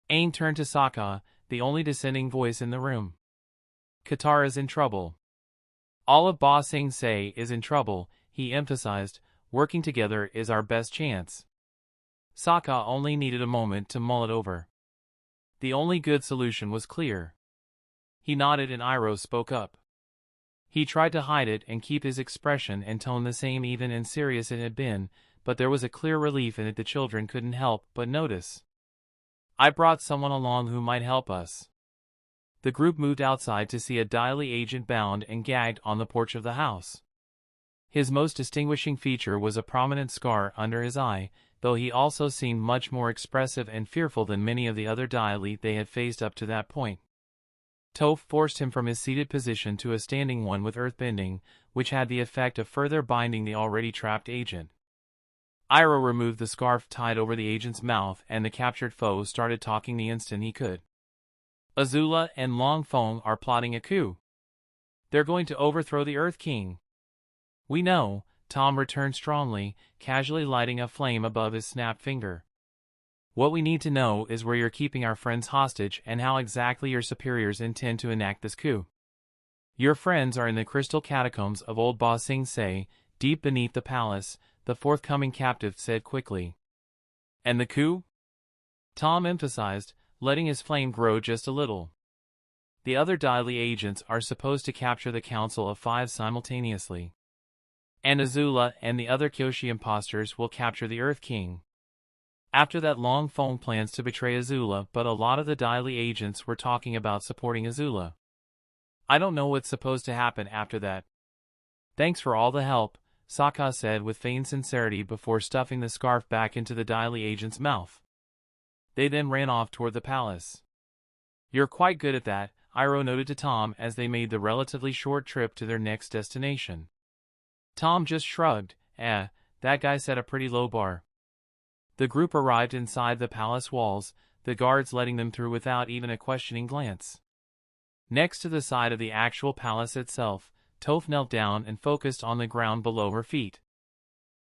A: Aang turned to Sokka, the only dissenting voice in the room. Katara's in trouble. All of Ba Sing Se is in trouble, he emphasized. Working together is our best chance. Sokka only needed a moment to mull it over. The only good solution was clear. He nodded and Iroh spoke up. He tried to hide it and keep his expression and tone the same even and serious it had been, but there was a clear relief in it the children couldn't help but notice. I brought someone along who might help us. The group moved outside to see a Daily agent bound and gagged on the porch of the house. His most distinguishing feature was a prominent scar under his eye, though he also seemed much more expressive and fearful than many of the other Daily they had faced up to that point. Toph forced him from his seated position to a standing one with earthbending, which had the effect of further binding the already trapped agent. Iroh removed the scarf tied over the agent's mouth and the captured foe started talking the instant he could. Azula and Long Feng are plotting a coup. They're going to overthrow the Earth King. We know, Tom returned strongly, casually lighting a flame above his snapped finger. What we need to know is where you're keeping our friends hostage and how exactly your superiors intend to enact this coup. Your friends are in the crystal catacombs of old Ba Sing Se, deep beneath the palace, the forthcoming captive said quickly. And the coup? Tom emphasized, letting his flame grow just a little. The other Daily agents are supposed to capture the Council of Five simultaneously. And Azula and the other Kyoshi imposters will capture the Earth King. After that, Long Feng plans to betray Azula, but a lot of the Daily agents were talking about supporting Azula. I don't know what's supposed to happen after that. Thanks for all the help, Sokka said with feigned sincerity before stuffing the scarf back into the Daily agent's mouth. They then ran off toward the palace. You're quite good at that, Iroh noted to Tom as they made the relatively short trip to their next destination. Tom just shrugged. That guy set a pretty low bar. The group arrived inside the palace walls, the guards letting them through without even a questioning glance. Next to the side of the actual palace itself, Toph knelt down and focused on the ground below her feet.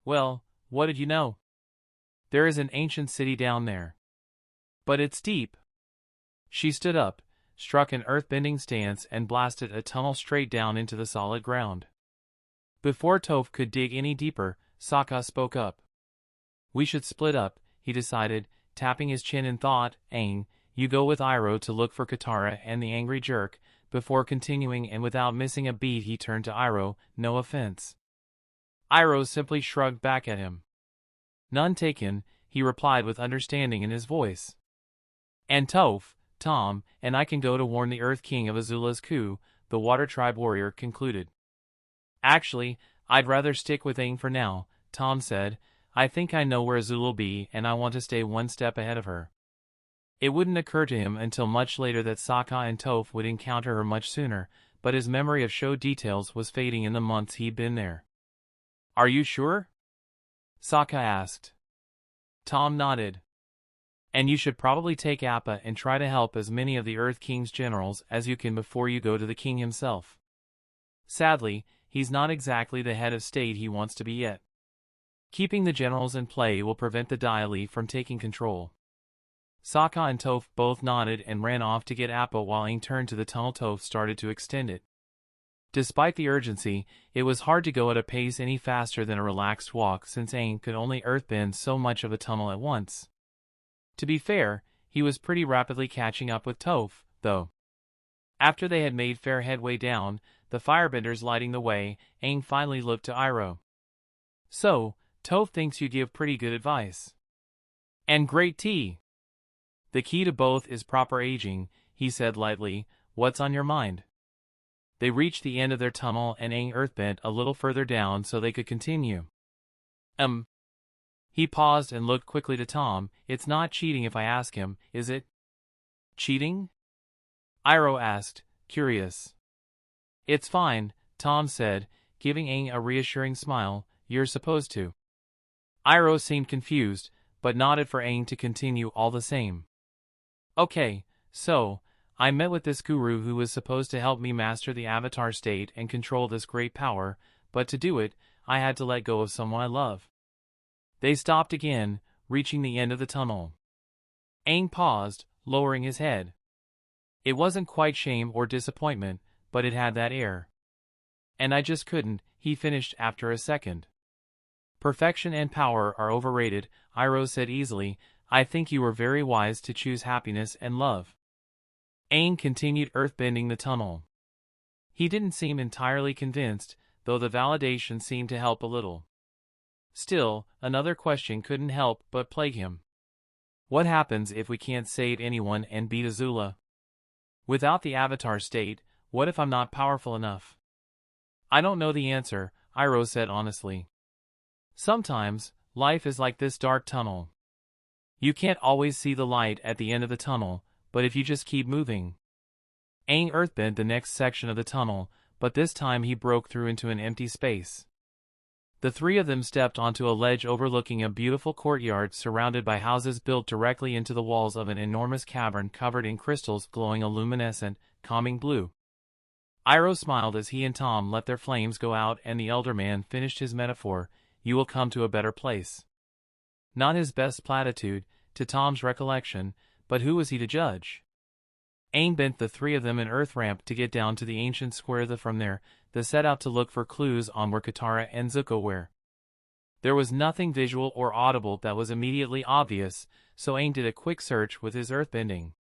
A: Well, what did you know? There is an ancient city down there. But it's deep. She stood up, struck an earth-bending stance and blasted a tunnel straight down into the solid ground. Before Toph could dig any deeper, Sokka spoke up. We should split up, he decided, tapping his chin in thought. Aang, you go with Iroh to look for Katara and the angry jerk. Before continuing and without missing a beat he turned to Iroh, no offense. Iroh simply shrugged back at him. None taken, he replied with understanding in his voice. And Toph, Tom, and I can go to warn the Earth King of Azula's coup, the Water Tribe warrior concluded. Actually, I'd rather stick with Aang for now, Tom said. I think I know where Azula'll be and I want to stay one step ahead of her. It wouldn't occur to him until much later that Sokka and Toph would encounter her much sooner, but his memory of show details was fading in the months he'd been there. "Are you sure?" Sokka asked. Tom nodded. "And you should probably take Appa and try to help as many of the Earth King's generals as you can before you go to the king himself. Sadly, he's not exactly the head of state he wants to be yet. Keeping the generals in play will prevent the Daily from taking control." Sokka and Toph both nodded and ran off to get Appa while Aang turned to the tunnel. Toph started to extend it. Despite the urgency, it was hard to go at a pace any faster than a relaxed walk since Aang could only earthbend so much of a tunnel at once. To be fair, he was pretty rapidly catching up with Toph, though. After they had made fair headway down, the firebenders lighting the way, Aang finally looked to Iroh. "So, Toph thinks you give pretty good advice. And great tea. The key to both is proper aging," he said lightly. "What's on your mind?" They reached the end of their tunnel and Aang earthbent a little further down so they could continue. He paused and looked quickly to Tom. "It's not cheating if I ask him, is it?" "Cheating?" Iroh asked, curious. "It's fine," Tom said, giving Aang a reassuring smile. "You're supposed to." Iroh seemed confused, but nodded for Aang to continue all the same. "Okay, so, I met with this guru who was supposed to help me master the avatar state and control this great power, but to do it, I had to let go of someone I love." They stopped again, reaching the end of the tunnel. Aang paused, lowering his head. It wasn't quite shame or disappointment, but it had that air. "And I just couldn't," he finished after a second. "Perfection and power are overrated," Iroh said easily. "I think you were very wise to choose happiness and love." Aang continued earthbending the tunnel. He didn't seem entirely convinced, though the validation seemed to help a little. Still, another question couldn't help but plague him. What happens if we can't save anyone and beat Azula? Without the avatar state, what if I'm not powerful enough? "I don't know the answer," Iroh said honestly. "Sometimes, life is like this dark tunnel. You can't always see the light at the end of the tunnel, but if you just keep moving." Aang earthbent the next section of the tunnel, but this time he broke through into an empty space. The three of them stepped onto a ledge overlooking a beautiful courtyard surrounded by houses built directly into the walls of an enormous cavern covered in crystals glowing a luminescent, calming blue. Iroh smiled as he and Tom let their flames go out and the elder man finished his metaphor. "You will come to a better place." Not his best platitude, to Tom's recollection, but who was he to judge? Aang bent the three of them an earth ramp to get down to the ancient square. From there, they set out to look for clues on where Katara and Zuko were. There was nothing visual or audible that was immediately obvious, so Aang did a quick search with his earthbending.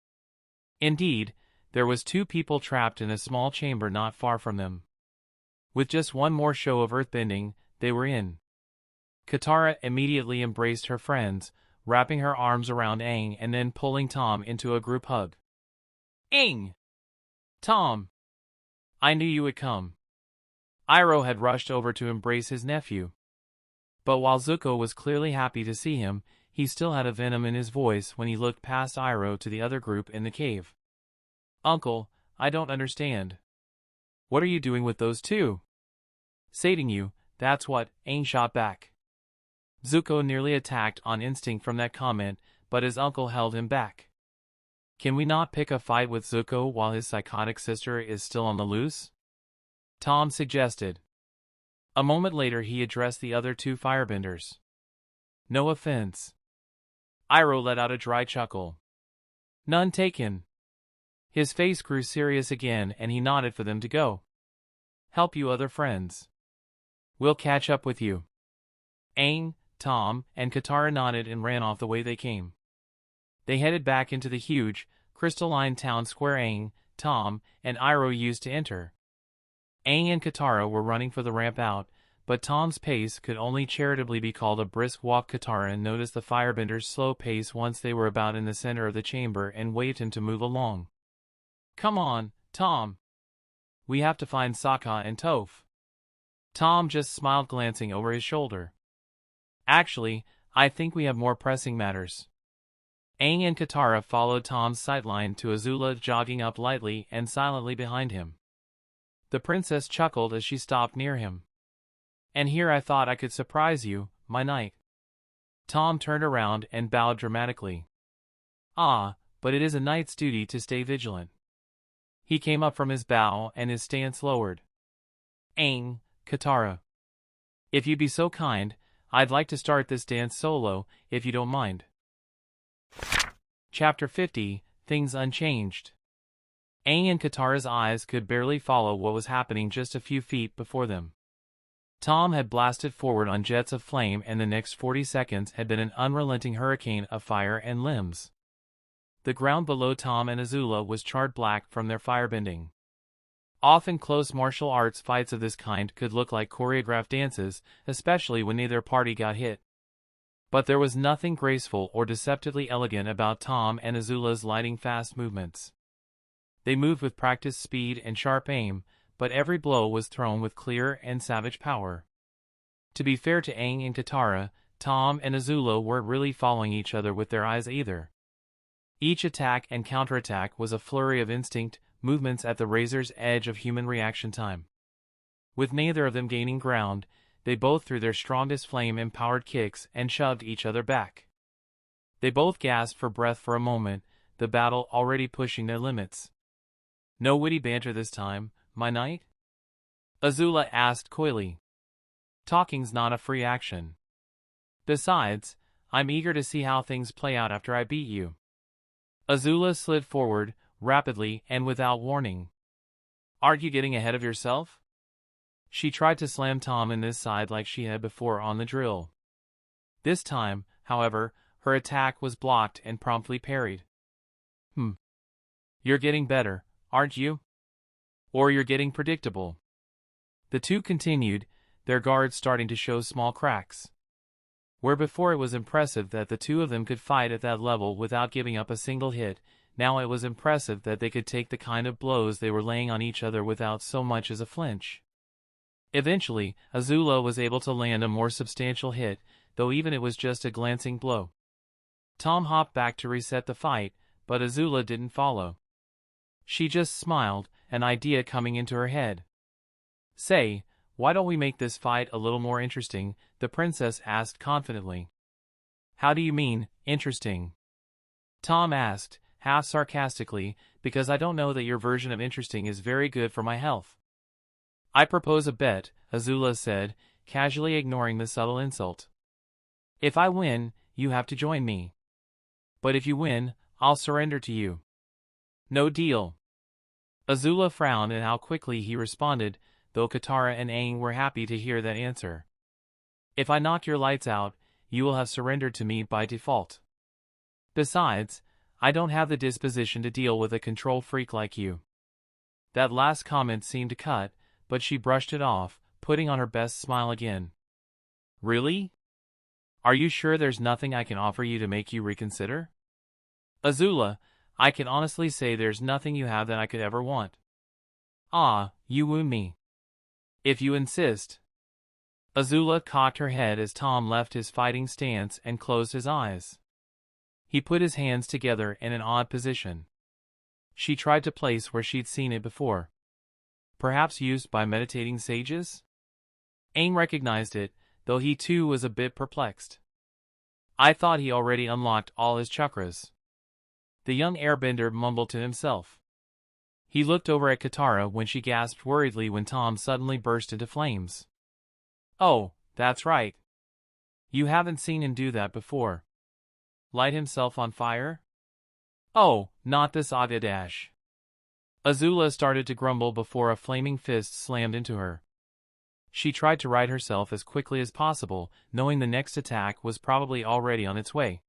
A: Indeed, there was two people trapped in a small chamber not far from them. With just one more show of earthbending, they were in. Katara immediately embraced her friends, wrapping her arms around Aang and then pulling Tom into a group hug. "Aang! Tom! I knew you would come." Iroh had rushed over to embrace his nephew. But while Zuko was clearly happy to see him, he still had a venom in his voice when he looked past Iroh to the other group in the cave. "Uncle, I don't understand. What are you doing with those two?" "Sating you, that's what," Aang shot back. Zuko nearly attacked on instinct from that comment, but his uncle held him back. "Can we not pick a fight with Zuko while his psychotic sister is still on the loose?" Tom suggested. A moment later he addressed the other two firebenders. "No offense." Iroh let out a dry chuckle. "None taken." His face grew serious again and he nodded for them to go. "Help you other friends. We'll catch up with you." Aang, Tom, and Katara nodded and ran off the way they came. They headed back into the huge, crystalline town square Aang, Tom, and Iroh used to enter. Aang and Katara were running for the ramp out, but Tom's pace could only charitably be called a brisk walk. Katara noticed the firebender's slow pace once they were about in the center of the chamber and waved him to move along. "Come on, Tom. We have to find Sokka and Toph." Tom just smiled, glancing over his shoulder. "Actually, I think we have more pressing matters." Aang and Katara followed Tom's sightline to Azula jogging up lightly and silently behind him. The princess chuckled as she stopped near him. "And here I thought I could surprise you, my knight." Tom turned around and bowed dramatically. "Ah, but it is a knight's duty to stay vigilant." He came up from his bow and his stance lowered. "Aang, Katara. If you'd be so kind, I'd like to start this dance solo, if you don't mind." Chapter 50, Things Unchanged. Aang and Katara's eyes could barely follow what was happening just a few feet before them. Tom had blasted forward on jets of flame, and the next 40 seconds had been an unrelenting hurricane of fire and limbs. The ground below Tom and Azula was charred black from their firebending. Often close martial arts fights of this kind could look like choreographed dances, especially when neither party got hit. But there was nothing graceful or deceptively elegant about Tom and Azula's lightning-fast movements. They moved with practiced speed and sharp aim, but every blow was thrown with clear and savage power. To be fair to Aang and Katara, Tom and Azula weren't really following each other with their eyes either. Each attack and counterattack was a flurry of instinct, movements at the razor's edge of human reaction time. With neither of them gaining ground, they both threw their strongest flame-empowered kicks and shoved each other back. They both gasped for breath for a moment, the battle already pushing their limits. "No witty banter this time, my knight?" Azula asked coyly. "Talking's not a free action. Besides, I'm eager to see how things play out after I beat you." Azula slid forward, rapidly and without warning. "Aren't you getting ahead of yourself?" She tried to slam Tom in this side like she had before on the drill. This time, however, her attack was blocked and promptly parried. You're getting better, aren't you? Or you're getting predictable." The two continued, their guards starting to show small cracks. Where before it was impressive that the two of them could fight at that level without giving up a single hit, now it was impressive that they could take the kind of blows they were laying on each other without so much as a flinch. Eventually, Azula was able to land a more substantial hit, though even it was just a glancing blow. Tom hopped back to reset the fight, but Azula didn't follow. She just smiled, an idea coming into her head. "Say, why don't we make this fight a little more interesting?" the princess asked confidently. "How do you mean, interesting?" Tom asked, half sarcastically, "Because I don't know that your version of interesting is very good for my health." "I propose a bet," Azula said, casually ignoring the subtle insult. "If I win, you have to join me. But if you win, I'll surrender to you." "No deal." Azula frowned at how quickly he responded, though Katara and Aang were happy to hear that answer. "If I knock your lights out, you will have surrendered to me by default. Besides, I don't have the disposition to deal with a control freak like you." That last comment seemed to cut, but she brushed it off, putting on her best smile again. "Really? Are you sure there's nothing I can offer you to make you reconsider?" "Azula, I can honestly say there's nothing you have that I could ever want." "Ah, you wound me. If you insist." Azula cocked her head as Tom left his fighting stance and closed his eyes. He put his hands together in an odd position. She tried to place where she'd seen it before. Perhaps used by meditating sages? Aang recognized it, though he too was a bit perplexed. "I thought he already unlocked all his chakras." The young airbender mumbled to himself. He looked over at Katara when she gasped worriedly when Tom suddenly burst into flames. "Oh, that's right. You haven't seen him do that before. Light himself on fire? Oh, not this Agadash." Azula started to grumble before a flaming fist slammed into her. She tried to right herself as quickly as possible, knowing the next attack was probably already on its way.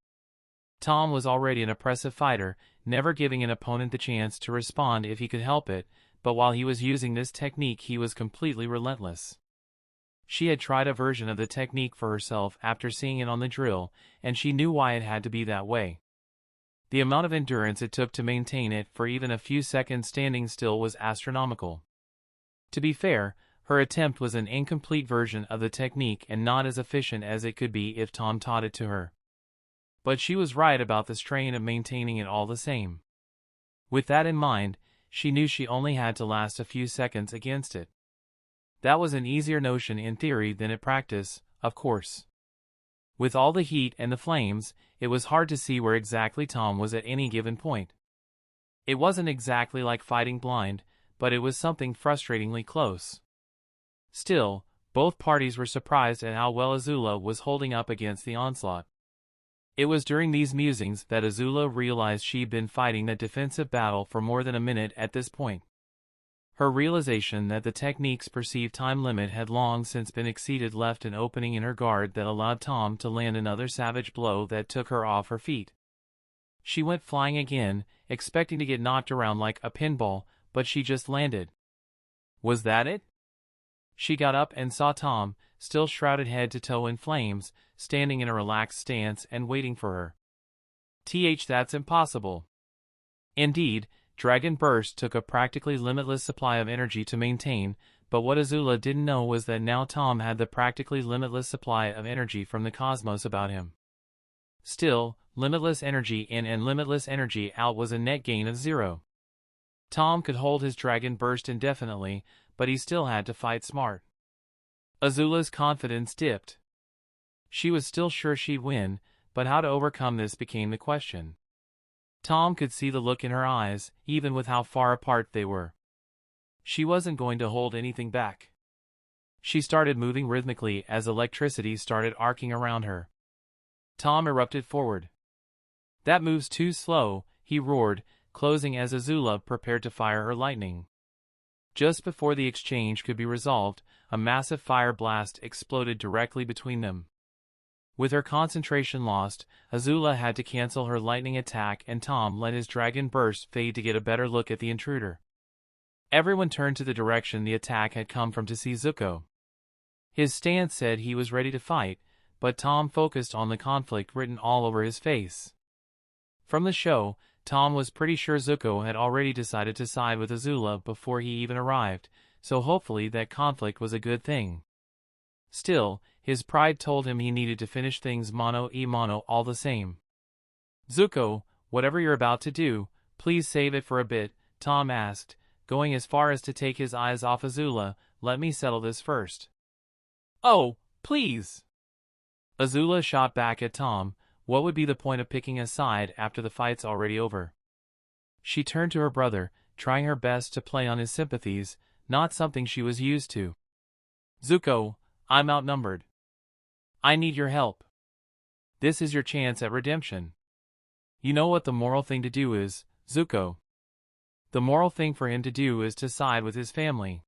A: Tom was already an oppressive fighter, never giving an opponent the chance to respond if he could help it, but while he was using this technique he was completely relentless. She had tried a version of the technique for herself after seeing it on the drill, and she knew why it had to be that way. The amount of endurance it took to maintain it for even a few seconds standing still was astronomical. To be fair, her attempt was an incomplete version of the technique and not as efficient as it could be if Tom taught it to her. But she was right about the strain of maintaining it all the same. With that in mind, she knew she only had to last a few seconds against it. That was an easier notion in theory than in practice, of course. With all the heat and the flames, it was hard to see where exactly Tom was at any given point. It wasn't exactly like fighting blind, but it was something frustratingly close. Still, both parties were surprised at how well Azula was holding up against the onslaught. It was during these musings that Azula realized she'd been fighting that defensive battle for more than a minute at this point. Her realization that the technique's perceived time limit had long since been exceeded left an opening in her guard that allowed Tom to land another savage blow that took her off her feet. She went flying again, expecting to get knocked around like a pinball, but she just landed. Was that it? She got up and saw Tom, still shrouded head to toe in flames, standing in a relaxed stance and waiting for her. That's impossible. Indeed, Dragon Burst took a practically limitless supply of energy to maintain, but what Azula didn't know was that now Tom had the practically limitless supply of energy from the cosmos about him. Still, limitless energy in and limitless energy out was a net gain of 0. Tom could hold his Dragon Burst indefinitely, but he still had to fight smart. Azula's confidence dipped. She was still sure she'd win, but how to overcome this became the question. Tom could see the look in her eyes, even with how far apart they were. She wasn't going to hold anything back. She started moving rhythmically as electricity started arcing around her. Tom erupted forward. "That move's too slow," he roared, closing as Azula prepared to fire her lightning. Just before the exchange could be resolved, a massive fire blast exploded directly between them. With her concentration lost, Azula had to cancel her lightning attack and Tom let his Dragon Burst fade to get a better look at the intruder. Everyone turned to the direction the attack had come from to see Zuko. His stance said he was ready to fight, but Tom focused on the conflict written all over his face. From the show, Tom was pretty sure Zuko had already decided to side with Azula before he even arrived, so hopefully that conflict was a good thing. Still, his pride told him he needed to finish things mano-a-mano all the same. "Zuko, whatever you're about to do, please save it for a bit," Tom asked, going as far as to take his eyes off Azula. "Let me settle this first." "Oh, please!" Azula shot back at Tom. What would be the point of picking a side after the fight's already over? She turned to her brother, trying her best to play on his sympathies, not something she was used to. "Zuko, I'm outnumbered. I need your help. This is your chance at redemption. You know what the moral thing to do is, Zuko. The moral thing for him to do is to side with his family,"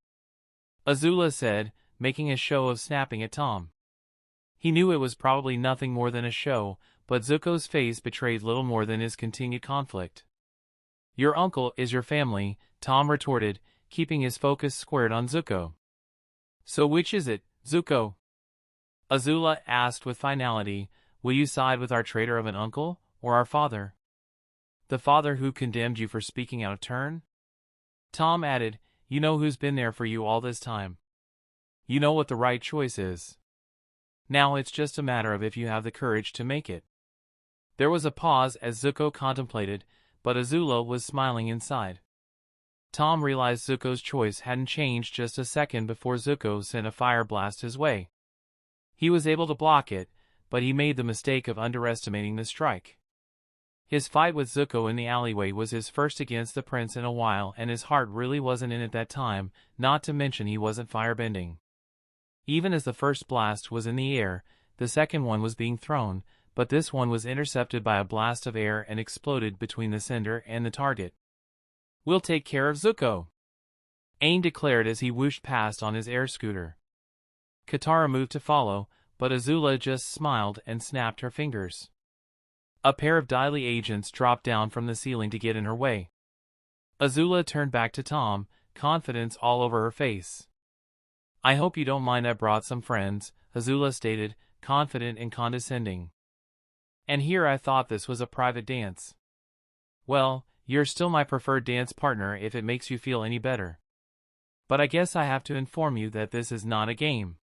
A: Azula said, making a show of snapping at Tom. He knew it was probably nothing more than a show, but Zuko's face betrayed little more than his continued conflict. "Your uncle is your family," Tom retorted, keeping his focus squared on Zuko. "So which is it, Zuko?" Azula asked with finality. "Will you side with our traitor of an uncle, or our father? The father who condemned you for speaking out of turn?" Tom added, "You know who's been there for you all this time. You know what the right choice is. Now it's just a matter of if you have the courage to make it." There was a pause as Zuko contemplated, but Azula was smiling inside. Tom realized Zuko's choice hadn't changed just a second before Zuko sent a fire blast his way. He was able to block it, but he made the mistake of underestimating the strike. His fight with Zuko in the alleyway was his first against the prince in a while, and his heart really wasn't in it that time, not to mention he wasn't firebending. Even as the first blast was in the air, the second one was being thrown, but this one was intercepted by a blast of air and exploded between the sender and the target. "We'll take care of Zuko," Aang declared as he whooshed past on his air scooter. Katara moved to follow, but Azula just smiled and snapped her fingers. A pair of Daily agents dropped down from the ceiling to get in her way. Azula turned back to Tom, confidence all over her face. "I hope you don't mind I brought some friends," Azula stated, confident and condescending. "And here I thought this was a private dance." "Well, you're still my preferred dance partner if it makes you feel any better. But I guess I have to inform you that this is not a game."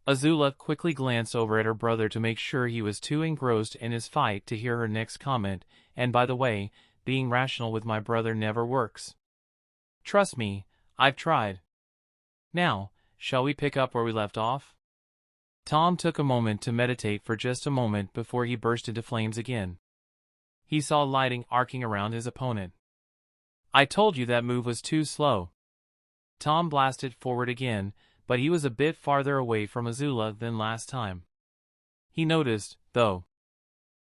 A: Azula quickly glanced over at her brother to make sure he was too engrossed in his fight to hear her next comment, and by the way, being rational with my brother never works. Trust me, I've tried. Now, shall we pick up where we left off? Tom took a moment to meditate for just a moment before he burst into flames again. He saw lightning arcing around his opponent. I told you that move was too slow. Tom blasted forward again, but he was a bit farther away from Azula than last time. He noticed, though.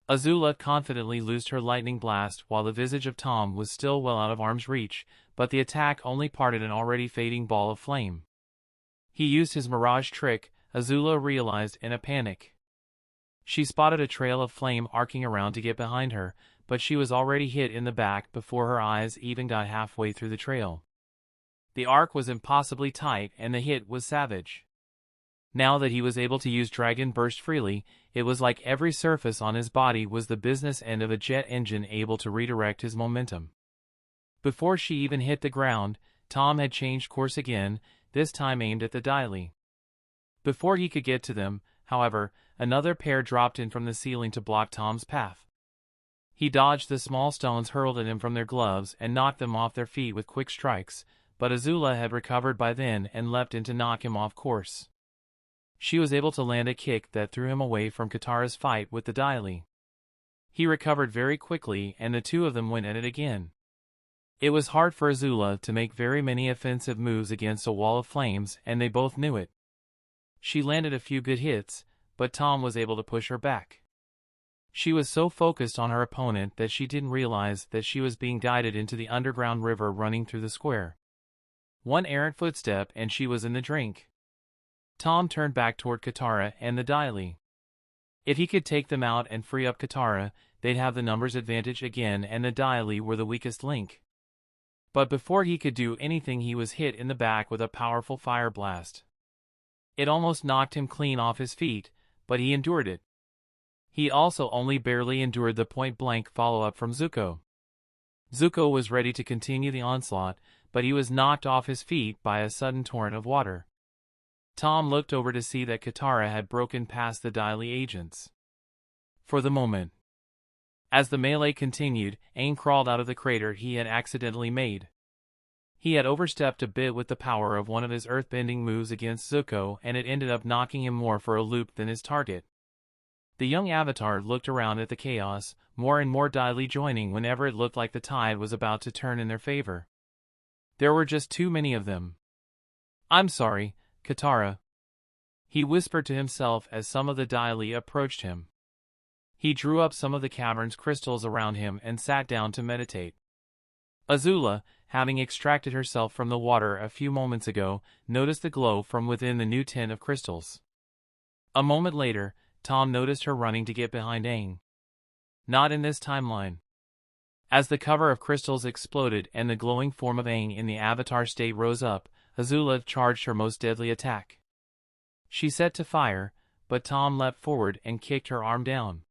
A: Azula confidently loosed her lightning blast while the visage of Tom was still well out of arm's reach, but the attack only parted an already fading ball of flame. He used his mirage trick, Azula realized in a panic. She spotted a trail of flame arcing around to get behind her, but she was already hit in the back before her eyes even got halfway through the trail. The arc was impossibly tight and the hit was savage. Now that he was able to use Dragon Burst freely, it was like every surface on his body was the business end of a jet engine able to redirect his momentum. Before she even hit the ground, Tom had changed course again, this time aimed at the Daily. Before he could get to them, however, another pair dropped in from the ceiling to block Tom's path. He dodged the small stones hurled at him from their gloves and knocked them off their feet with quick strikes, but Azula had recovered by then and leapt in to knock him off course. She was able to land a kick that threw him away from Katara's fight with the Daily. He recovered very quickly and the two of them went at it again. It was hard for Azula to make very many offensive moves against a wall of flames, and they both knew it. She landed a few good hits, but Tom was able to push her back. She was so focused on her opponent that she didn't realize that she was being guided into the underground river running through the square. One errant footstep and she was in the drink. Tom turned back toward Katara and the Daily. If he could take them out and free up Katara, they'd have the numbers advantage again and the Daily were the weakest link. But before he could do anything he was hit in the back with a powerful fire blast. It almost knocked him clean off his feet, but he endured it. He also only barely endured the point-blank follow-up from Zuko. Zuko was ready to continue the onslaught, but he was knocked off his feet by a sudden torrent of water. Tom looked over to see that Katara had broken past the Daily agents. For the moment. As the melee continued, Aang crawled out of the crater he had accidentally made. He had overstepped a bit with the power of one of his earthbending moves against Zuko and it ended up knocking him more for a loop than his target. The young avatar looked around at the chaos, more and more Daily joining whenever it looked like the tide was about to turn in their favor. There were just too many of them. I'm sorry, Katara. He whispered to himself as some of the Daily approached him. He drew up some of the cavern's crystals around him and sat down to meditate. Azula, having extracted herself from the water a few moments ago, noticed the glow from within the new tin of crystals. A moment later, Tom noticed her running to get behind Aang. Not in this timeline. As the cover of crystals exploded and the glowing form of Aang in the avatar state rose up, Azula charged her most deadly attack. She set to fire, but Tom leapt forward and kicked her arm down.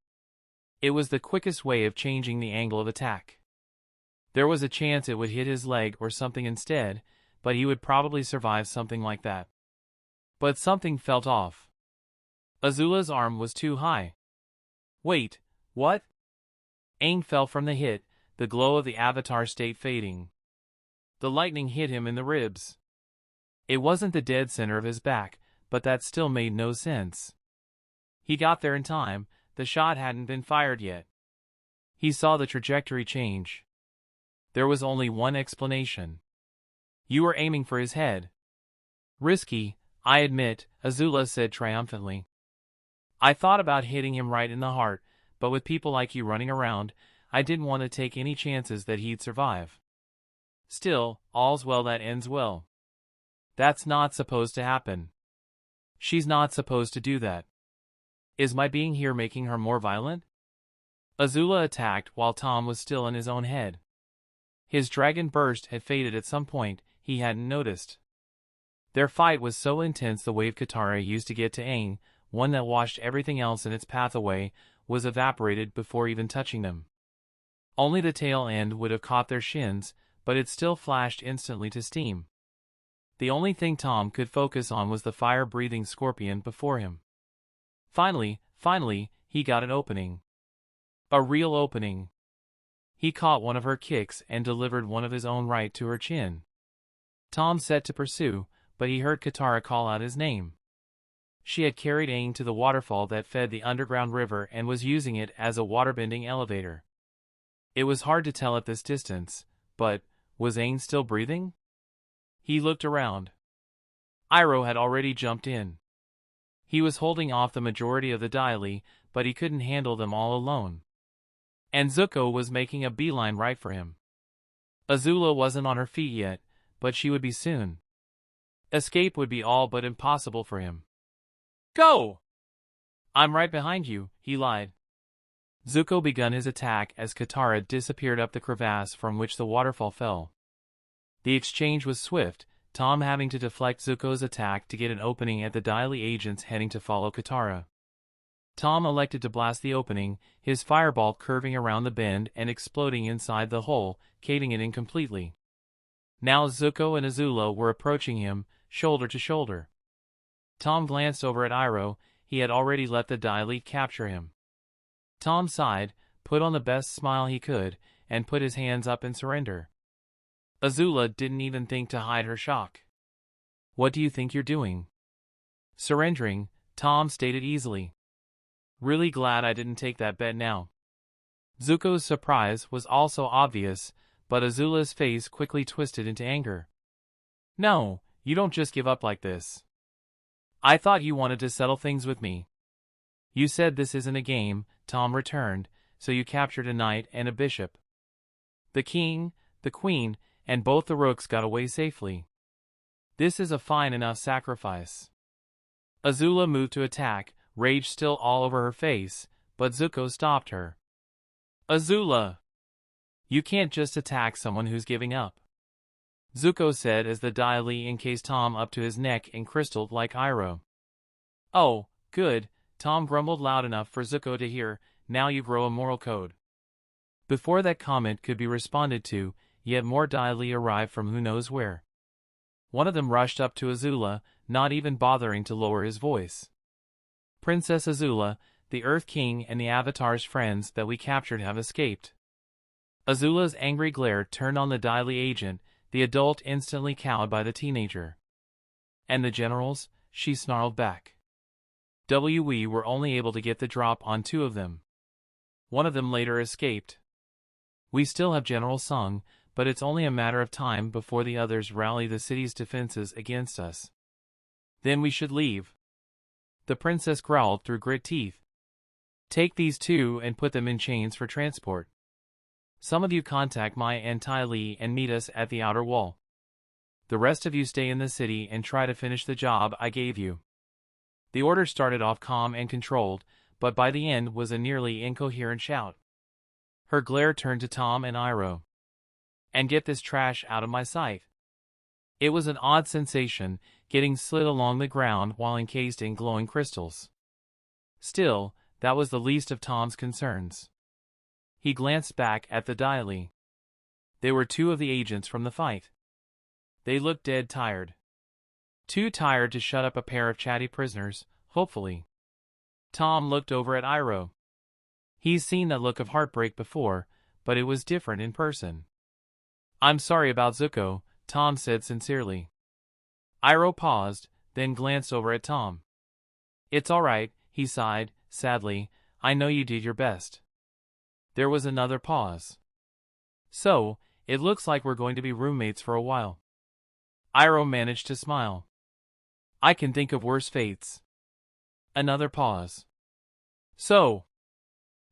A: It was the quickest way of changing the angle of attack. There was a chance it would hit his leg or something instead, but he would probably survive something like that. But something felt off. Azula's arm was too high. Wait, what? Aang fell from the hit, the glow of the avatar state fading. The lightning hit him in the ribs. It wasn't the dead center of his back, but that still made no sense. He got there in time, the shot hadn't been fired yet. He saw the trajectory change. There was only one explanation. You were aiming for his head. Risky, I admit, Azula said triumphantly. I thought about hitting him right in the heart, but with people like you running around, I didn't want to take any chances that he'd survive. Still, all's well that ends well. That's not supposed to happen. She's not supposed to do that. Is my being here making her more violent? Azula attacked while Tom was still in his own head. His dragon burst had faded at some point, he hadn't noticed. Their fight was so intense the wave Katara used to get to Aang, one that washed everything else in its path away, was evaporated before even touching them. Only the tail end would have caught their shins, but it still flashed instantly to steam. The only thing Tom could focus on was the fire-breathing scorpion before him. Finally, he got an opening. A real opening. He caught one of her kicks and delivered one of his own right to her chin. Tom set to pursue, but he heard Katara call out his name. She had carried Aang to the waterfall that fed the underground river and was using it as a waterbending elevator. It was hard to tell at this distance, but was Aang still breathing? He looked around. Iroh had already jumped in. He was holding off the majority of the Daily, but he couldn't handle them all alone. And Zuko was making a beeline right for him. Azula wasn't on her feet yet, but she would be soon. Escape would be all but impossible for him. Go! I'm right behind you, he lied. Zuko began his attack as Katara disappeared up the crevasse from which the waterfall fell. The exchange was swift, Tom having to deflect Zuko's attack to get an opening at the Daily agents heading to follow Katara. Tom elected to blast the opening, his fireball curving around the bend and exploding inside the hole, caving it in completely. Now Zuko and Azula were approaching him, shoulder to shoulder. Tom glanced over at Iroh, he had already let the Daily capture him. Tom sighed, put on the best smile he could, and put his hands up in surrender. Azula didn't even think to hide her shock. What do you think you're doing? Surrendering, Tom stated easily. Really glad I didn't take that bet now. Zuko's surprise was also obvious, but Azula's face quickly twisted into anger. No, you don't just give up like this. I thought you wanted to settle things with me. You said this isn't a game, Tom returned, so you captured a knight and a bishop. The king, the queen, and both the rooks got away safely. This is a fine enough sacrifice. Azula moved to attack, rage still all over her face, but Zuko stopped her. Azula! You can't just attack someone who's giving up. Zuko said as the Daily encased Tom up to his neck in crystal like Iroh. Oh, good, Tom grumbled loud enough for Zuko to hear, now you grow a moral code. Before that comment could be responded to, yet more Daily arrived from who knows where. One of them rushed up to Azula, not even bothering to lower his voice. Princess Azula, the Earth King and the Avatar's friends that we captured have escaped. Azula's angry glare turned on the Daily agent, the adult instantly cowed by the teenager. And the generals? She snarled back. We were only able to get the drop on 2 of them. One of them later escaped. We still have General Sung, but it's only a matter of time before the others rally the city's defenses against us. Then we should leave. The princess growled through grit teeth. Take these 2 and put them in chains for transport. Some of you contact Mai and Tai Li and meet us at the outer wall. The rest of you stay in the city and try to finish the job I gave you. The order started off calm and controlled, but by the end was a nearly incoherent shout. Her glare turned to Tom and Iroh. And get this trash out of my sight. It was an odd sensation, getting slid along the ground while encased in glowing crystals. Still, that was the least of Tom's concerns. He glanced back at the Daily. They were 2 of the agents from the fight. They looked dead tired. Too tired to shut up a pair of chatty prisoners, hopefully. Tom looked over at Iroh. He's seen that look of heartbreak before, but it was different in person. I'm sorry about Zuko, Tom said sincerely. Iroh paused, then glanced over at Tom. It's all right, he sighed, sadly, I know you did your best. There was another pause. So, it looks like we're going to be roommates for a while. Iroh managed to smile. I can think of worse fates. Another pause. So,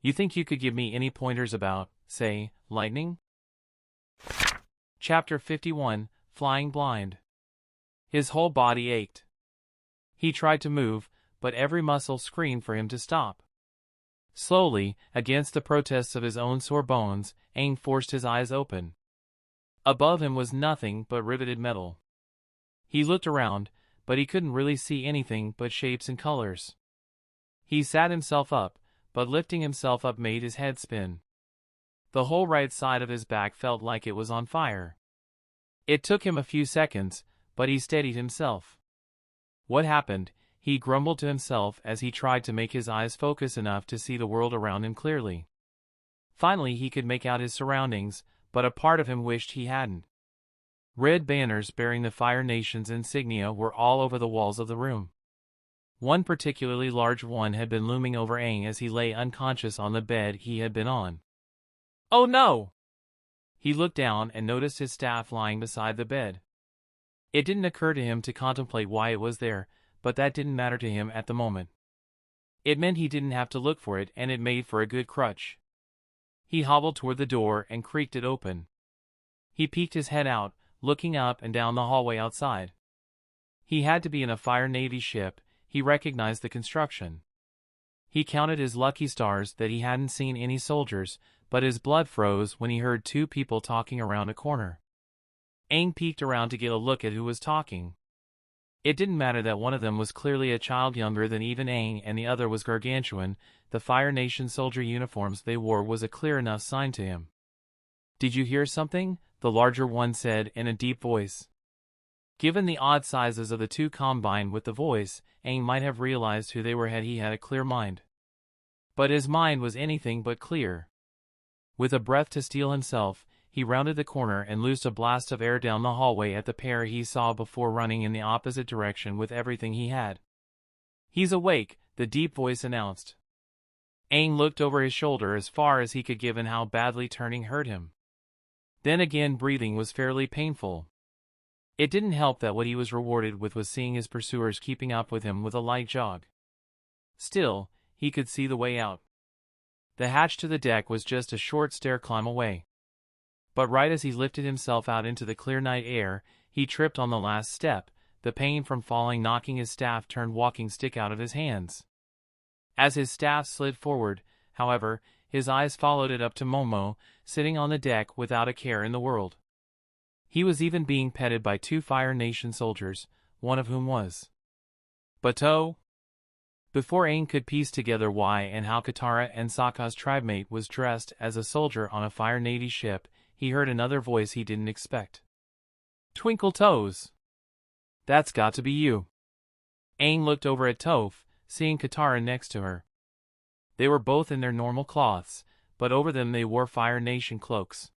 A: you think you could give me any pointers about, say, lightning? Chapter 51, Flying Blind. His whole body ached. He tried to move, but every muscle screamed for him to stop. Slowly, against the protests of his own sore bones, Aang forced his eyes open. Above him was nothing but riveted metal. He looked around, but he couldn't really see anything but shapes and colors. He sat himself up, but lifting himself up made his head spin. The whole right side of his back felt like it was on fire. It took him a few seconds, but he steadied himself. What happened? He grumbled to himself as he tried to make his eyes focus enough to see the world around him clearly. Finally he could make out his surroundings, but a part of him wished he hadn't. Red banners bearing the Fire Nation's insignia were all over the walls of the room. One particularly large one had been looming over Aang as he lay unconscious on the bed he had been on. "Oh no!" He looked down and noticed his staff lying beside the bed. It didn't occur to him to contemplate why it was there, but that didn't matter to him at the moment. It meant he didn't have to look for it, and it made for a good crutch. He hobbled toward the door and creaked it open. He peeked his head out, looking up and down the hallway outside. He had to be in a Fire Navy ship. He recognized the construction. He counted his lucky stars that he hadn't seen any soldiers, but his blood froze when he heard two people talking around a corner. Aang peeked around to get a look at who was talking. It didn't matter that one of them was clearly a child younger than even Aang and the other was gargantuan. The Fire Nation soldier uniforms they wore was a clear enough sign to him. "Did you hear something?" the larger one said in a deep voice. Given the odd sizes of the two combined with the voice, Aang might have realized who they were had he had a clear mind. But his mind was anything but clear. With a breath to steel himself, he rounded the corner and loosed a blast of air down the hallway at the pair he saw before running in the opposite direction with everything he had. "He's awake," the deep voice announced. Aang looked over his shoulder as far as he could given how badly turning hurt him. Then again breathing was fairly painful. It didn't help that what he was rewarded with was seeing his pursuers keeping up with him with a light jog. Still, he could see the way out. The hatch to the deck was just a short stair climb away. But right as he lifted himself out into the clear night air, he tripped on the last step, the pain from falling knocking his staff turned walking stick out of his hands. As his staff slid forward, however, his eyes followed it up to Momo, sitting on the deck without a care in the world. He was even being petted by two Fire Nation soldiers, one of whom was Bateau. Before Aang could piece together why and how Katara and Sokka's tribemate was dressed as a soldier on a Fire Navy ship, he heard another voice he didn't expect. "Twinkle Toes! That's got to be you." Aang looked over at Toph, seeing Katara next to her. They were both in their normal cloths, but over them they wore Fire Nation cloaks.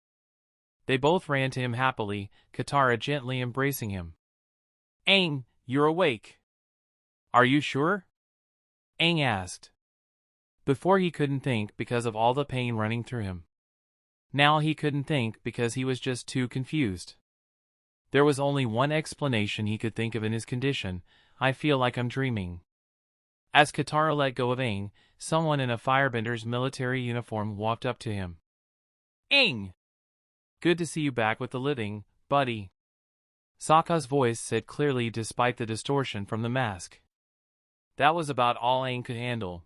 A: They both ran to him happily, Katara gently embracing him. "Aang, you're awake." "Are you sure?" Aang asked. Before he couldn't think because of all the pain running through him. Now he couldn't think because he was just too confused. There was only one explanation he could think of in his condition: "I feel like I'm dreaming." As Katara let go of Aang, someone in a firebender's military uniform walked up to him. "Aang! Good to see you back with the living, buddy." Sokka's voice said clearly despite the distortion from the mask. That was about all Aang could handle.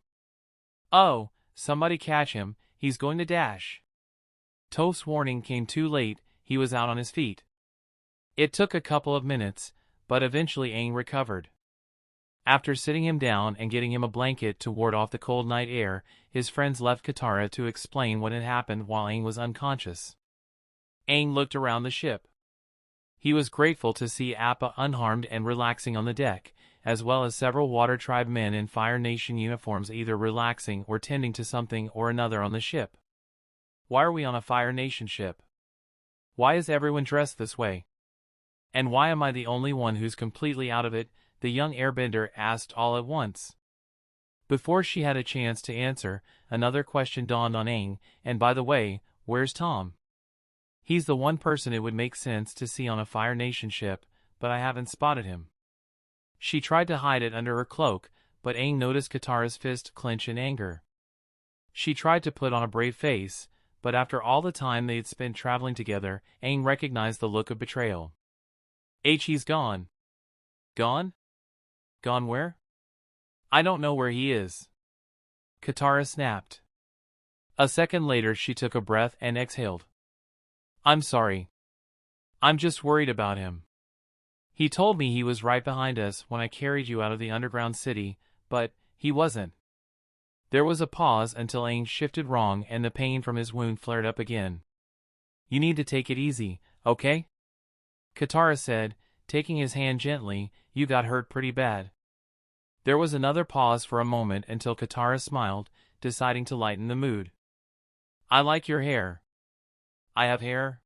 A: "Oh, somebody catch him, he's going to dash." Toph's warning came too late, he was out on his feet. It took a couple of minutes, but eventually Aang recovered. After sitting him down and getting him a blanket to ward off the cold night air, his friends left Katara to explain what had happened while Aang was unconscious. Aang looked around the ship. He was grateful to see Appa unharmed and relaxing on the deck, as well as several Water Tribe men in Fire Nation uniforms either relaxing or tending to something or another on the ship. Why are we on a Fire Nation ship? Why is everyone dressed this way? And why am I the only one who's completely out of it? The young airbender asked all at once. Before she had a chance to answer, another question dawned on Aang, and by the way, where's Tom? He's the one person it would make sense to see on a Fire Nation ship, but I haven't spotted him. She tried to hide it under her cloak, but Aang noticed Katara's fist clench in anger. She tried to put on a brave face, but after all the time they had spent traveling together, Aang recognized the look of betrayal. He's gone. Gone? Gone where? I don't know where he is. Katara snapped. A second later she took a breath and exhaled. I'm sorry. I'm just worried about him. He told me he was right behind us when I carried you out of the underground city, but he wasn't. There was a pause until Aang shifted wrong and the pain from his wound flared up again. You need to take it easy, okay? Katara said, taking his hand gently, "You got hurt pretty bad." There was another pause for a moment until Katara smiled, deciding to lighten the mood. "I like your hair." "I have hair?"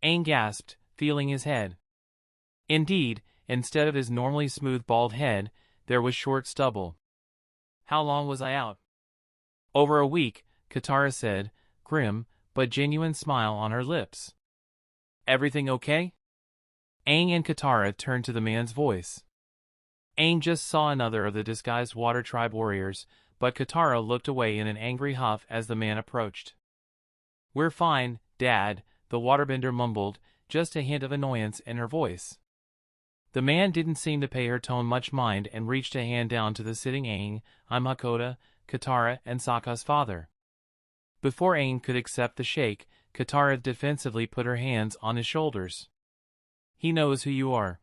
A: Aang gasped, feeling his head. Indeed, instead of his normally smooth bald head, there was short stubble. "How long was I out?" "Over a week," Katara said, grim, but genuine smile on her lips. "Everything okay?" Aang and Katara turned to the man's voice. Aang just saw another of the disguised Water Tribe warriors, but Katara looked away in an angry huff as the man approached. "We're fine, Dad," the waterbender mumbled, just a hint of annoyance in her voice. The man didn't seem to pay her tone much mind and reached a hand down to the sitting Aang. "I'm Hakoda, Katara and Sokka's father." Before Aang could accept the shake, Katara defensively put her hands on his shoulders. "He knows who you are."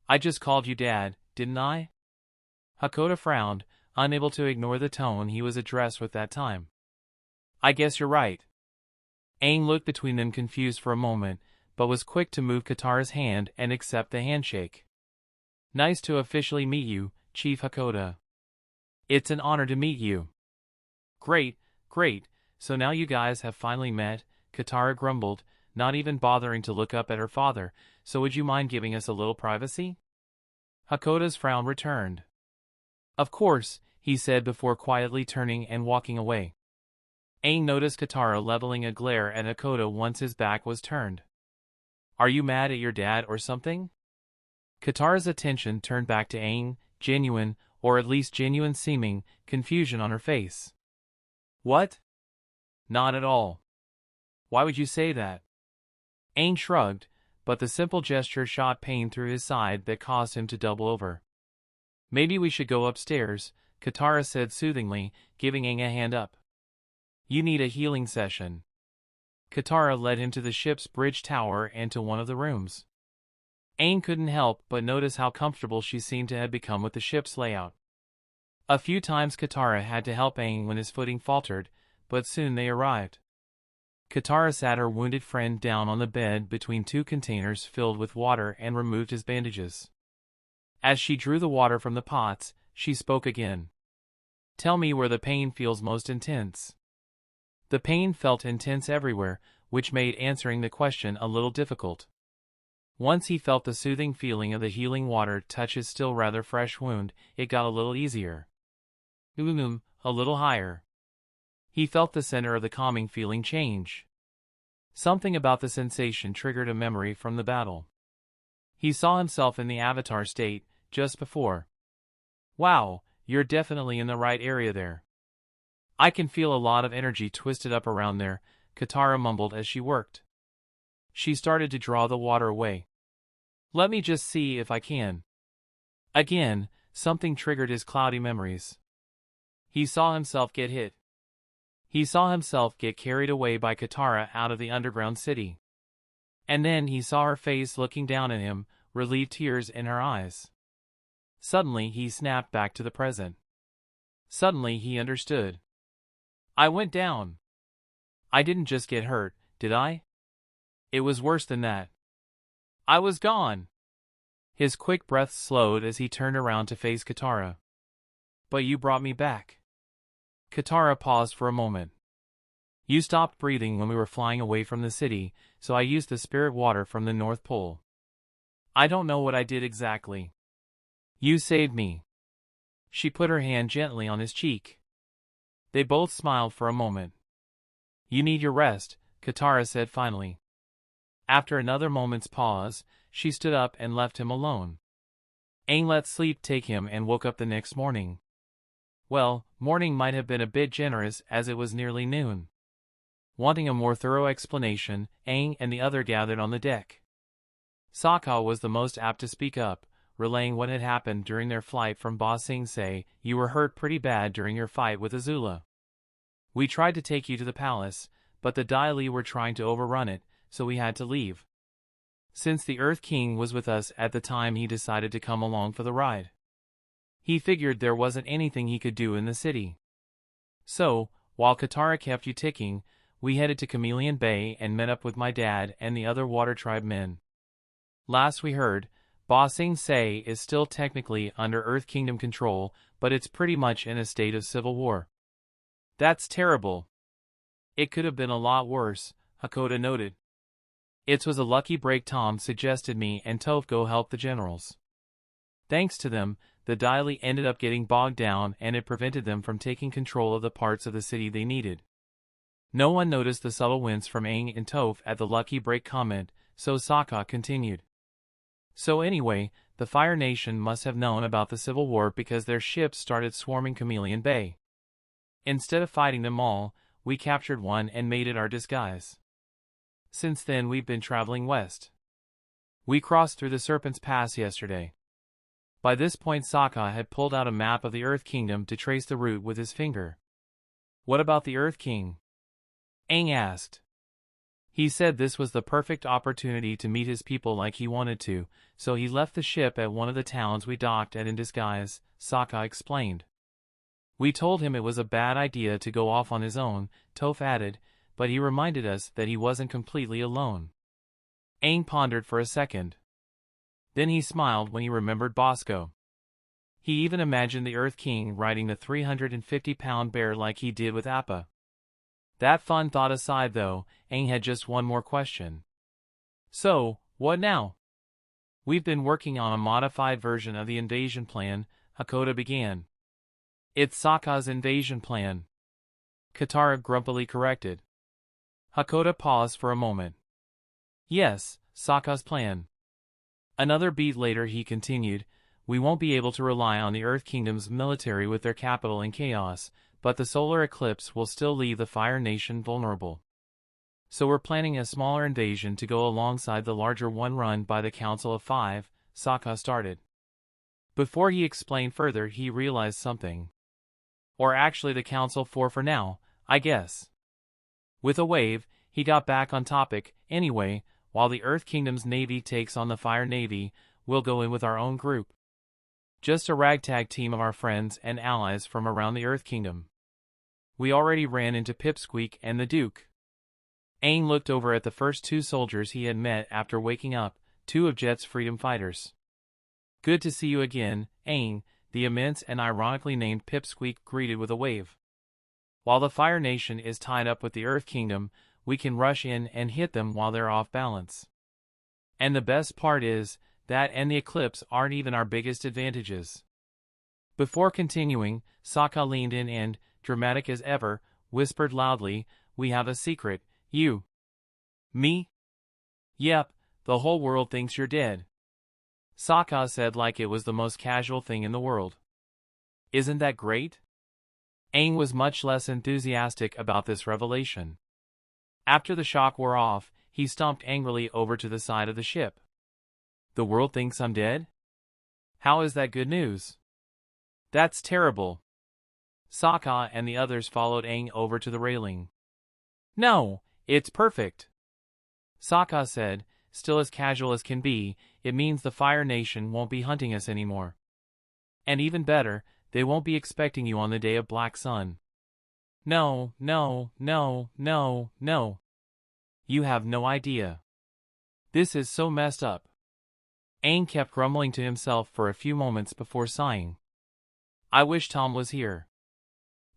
A: "I just called you Dad, didn't I?" Hakoda frowned, unable to ignore the tone he was addressed with that time. "I guess you're right." Aang looked between them confused for a moment, but was quick to move Katara's hand and accept the handshake. "Nice to officially meet you, Chief Hakoda." "It's an honor to meet you." Great, so now you guys have finally met," Katara grumbled, not even bothering to look up at her father. "So would you mind giving us a little privacy?" Hakoda's frown returned. "Of course," he said before quietly turning and walking away. Aang noticed Katara leveling a glare at Hakoda once his back was turned. "Are you mad at your dad or something?" Katara's attention turned back to Aang, genuine, or at least genuine seeming, confusion on her face. "What?" "Not at all." "Why would you say that?" Aang shrugged, but the simple gesture shot pain through his side that caused him to double over. "Maybe we should go upstairs," Katara said soothingly, giving Aang a hand up. "You need a healing session." Katara led him to the ship's bridge tower and to one of the rooms. Aang couldn't help but notice how comfortable she seemed to have become with the ship's layout. A few times Katara had to help Aang when his footing faltered, but soon they arrived. Katara sat her wounded friend down on the bed between two containers filled with water and removed his bandages. As she drew the water from the pots, she spoke again. "Tell me where the pain feels most intense." The pain felt intense everywhere, which made answering the question a little difficult. Once he felt the soothing feeling of the healing water touch his still rather fresh wound, it got a little easier. A little higher. He felt the center of the calming feeling change. Something about the sensation triggered a memory from the battle. He saw himself in the avatar state, just before. "Wow, you're definitely in the right area there." "I can feel a lot of energy twisted up around there," Katara mumbled as she worked. She started to draw the water away. "Let me just see if I can." Again, something triggered his cloudy memories. He saw himself get hit. He saw himself get carried away by Katara out of the underground city. And then he saw her face looking down at him, relieved tears in her eyes. Suddenly he snapped back to the present. Suddenly he understood. "I went down. I didn't just get hurt, did I? It was worse than that. I was gone." His quick breath slowed as he turned around to face Katara. "But you brought me back." Katara paused for a moment. "You stopped breathing when we were flying away from the city, so I used the spirit water from the North Pole. I don't know what I did exactly. You saved me." She put her hand gently on his cheek. They both smiled for a moment. "You need your rest," Katara said finally. After another moment's pause, she stood up and left him alone. Aang let sleep take him and woke up the next morning. Well, morning might have been a bit generous as it was nearly noon. Wanting a more thorough explanation, Aang and the other gathered on the deck. Sokka was the most apt to speak up, relaying what had happened during their flight from Ba Sing Se. "You were hurt pretty bad during your fight with Azula. We tried to take you to the palace, but the Dai Li were trying to overrun it, so we had to leave. Since the Earth King was with us at the time, he decided to come along for the ride. He figured there wasn't anything he could do in the city. So, while Katara kept you ticking, we headed to Chameleon Bay and met up with my dad and the other Water Tribe men. Last we heard, Ba Sing Se is still technically under Earth Kingdom control, but it's pretty much in a state of civil war. That's terrible. It could have been a lot worse, Hakoda noted. It was a lucky break Tom suggested me and Toph go help the generals. Thanks to them, the Dai Li ended up getting bogged down and it prevented them from taking control of the parts of the city they needed. No one noticed the subtle wince from Aang and Toph at the lucky break comment, so Sokka continued. So anyway, the Fire Nation must have known about the civil war because their ships started swarming Chameleon Bay. Instead of fighting them all, we captured one and made it our disguise. Since then we've been traveling west. We crossed through the Serpent's Pass yesterday. By this point Sokka had pulled out a map of the Earth Kingdom to trace the route with his finger. What about the Earth King? Aang asked. He said this was the perfect opportunity to meet his people like he wanted to, so he left the ship at one of the towns we docked at in disguise, Sokka explained. We told him it was a bad idea to go off on his own, Toph added, but he reminded us that he wasn't completely alone. Aang pondered for a second. Then he smiled when he remembered Bosco. He even imagined the Earth King riding the 350-pound bear like he did with Appa. That fun thought aside though, Aang had just one more question. So, what now? We've been working on a modified version of the invasion plan, Hakoda began. It's Sokka's invasion plan. Katara grumpily corrected. Hakoda paused for a moment. Yes, Sokka's plan. Another beat later he continued, we won't be able to rely on the Earth Kingdom's military with their capital in chaos, but the solar eclipse will still leave the Fire Nation vulnerable. So we're planning a smaller invasion to go alongside the larger one run by the Council of Five, Sokka started. Before he explained further he realized something. Or actually the Council Four for now, I guess. With a wave, he got back on topic. Anyway, while the Earth Kingdom's navy takes on the Fire Navy, we'll go in with our own group. Just a ragtag team of our friends and allies from around the Earth Kingdom. We already ran into Pipsqueak and the Duke. Aang looked over at the first two soldiers he had met after waking up, two of Jet's freedom fighters. Good to see you again, Aang, the immense and ironically named Pipsqueak greeted with a wave. While the Fire Nation is tied up with the Earth Kingdom, we can rush in and hit them while they're off balance. And the best part is, that and the eclipse aren't even our biggest advantages. Before continuing, Sokka leaned in and, dramatic as ever, whispered loudly, we have a secret, you. Me? Yep, the whole world thinks you're dead. Sokka said like it was the most casual thing in the world. Isn't that great? Aang was much less enthusiastic about this revelation. After the shock wore off, he stomped angrily over to the side of the ship. The world thinks I'm dead? How is that good news? That's terrible. Sokka and the others followed Aang over to the railing. No, it's perfect. Sokka said, still as casual as can be, it means the Fire Nation won't be hunting us anymore. And even better, they won't be expecting you on the day of Black Sun. No, no, no, no, no. You have no idea. This is so messed up. Aang kept grumbling to himself for a few moments before sighing. I wish Tom was here.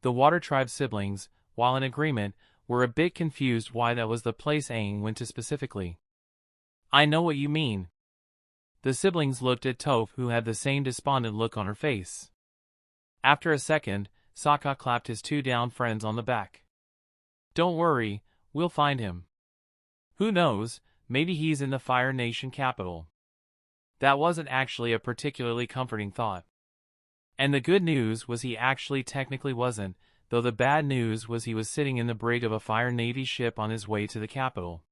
A: The Water Tribe siblings, while in agreement, were a bit confused why that was the place Aang went to specifically. I know what you mean. The siblings looked at Toph, who had the same despondent look on her face. After a second, Sokka clapped his two down friends on the back. Don't worry, we'll find him. Who knows, maybe he's in the Fire Nation capital. That wasn't actually a particularly comforting thought. And the good news was he actually technically wasn't, though the bad news was he was sitting in the brig of a Fire Navy ship on his way to the capital.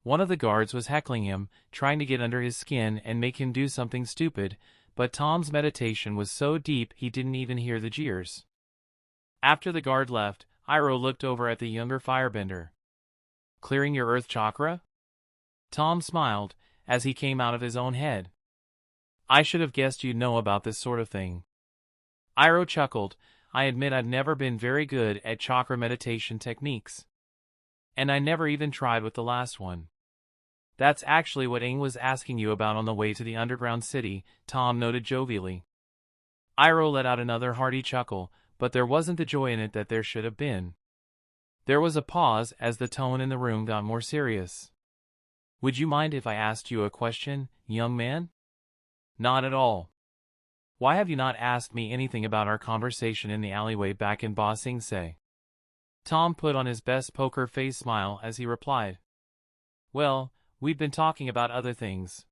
A: One of the guards was heckling him, trying to get under his skin and make him do something stupid, but Tom's meditation was so deep he didn't even hear the jeers. After the guard left, Iroh looked over at the younger firebender. Clearing your earth chakra? Tom smiled, as he came out of his own head. I should have guessed you'd know about this sort of thing. Iroh chuckled, I admit I've never been very good at chakra meditation techniques. And I never even tried with the last one. That's actually what Aang was asking you about on the way to the underground city, Tom noted jovially. Iroh let out another hearty chuckle, but there wasn't the joy in it that there should have been. There was a pause as the tone in the room got more serious. Would you mind if I asked you a question, young man? Not at all. Why have you not asked me anything about our conversation in the alleyway back in Ba Sing Se? Tom put on his best poker face smile as he replied. Well, we've been talking about other things.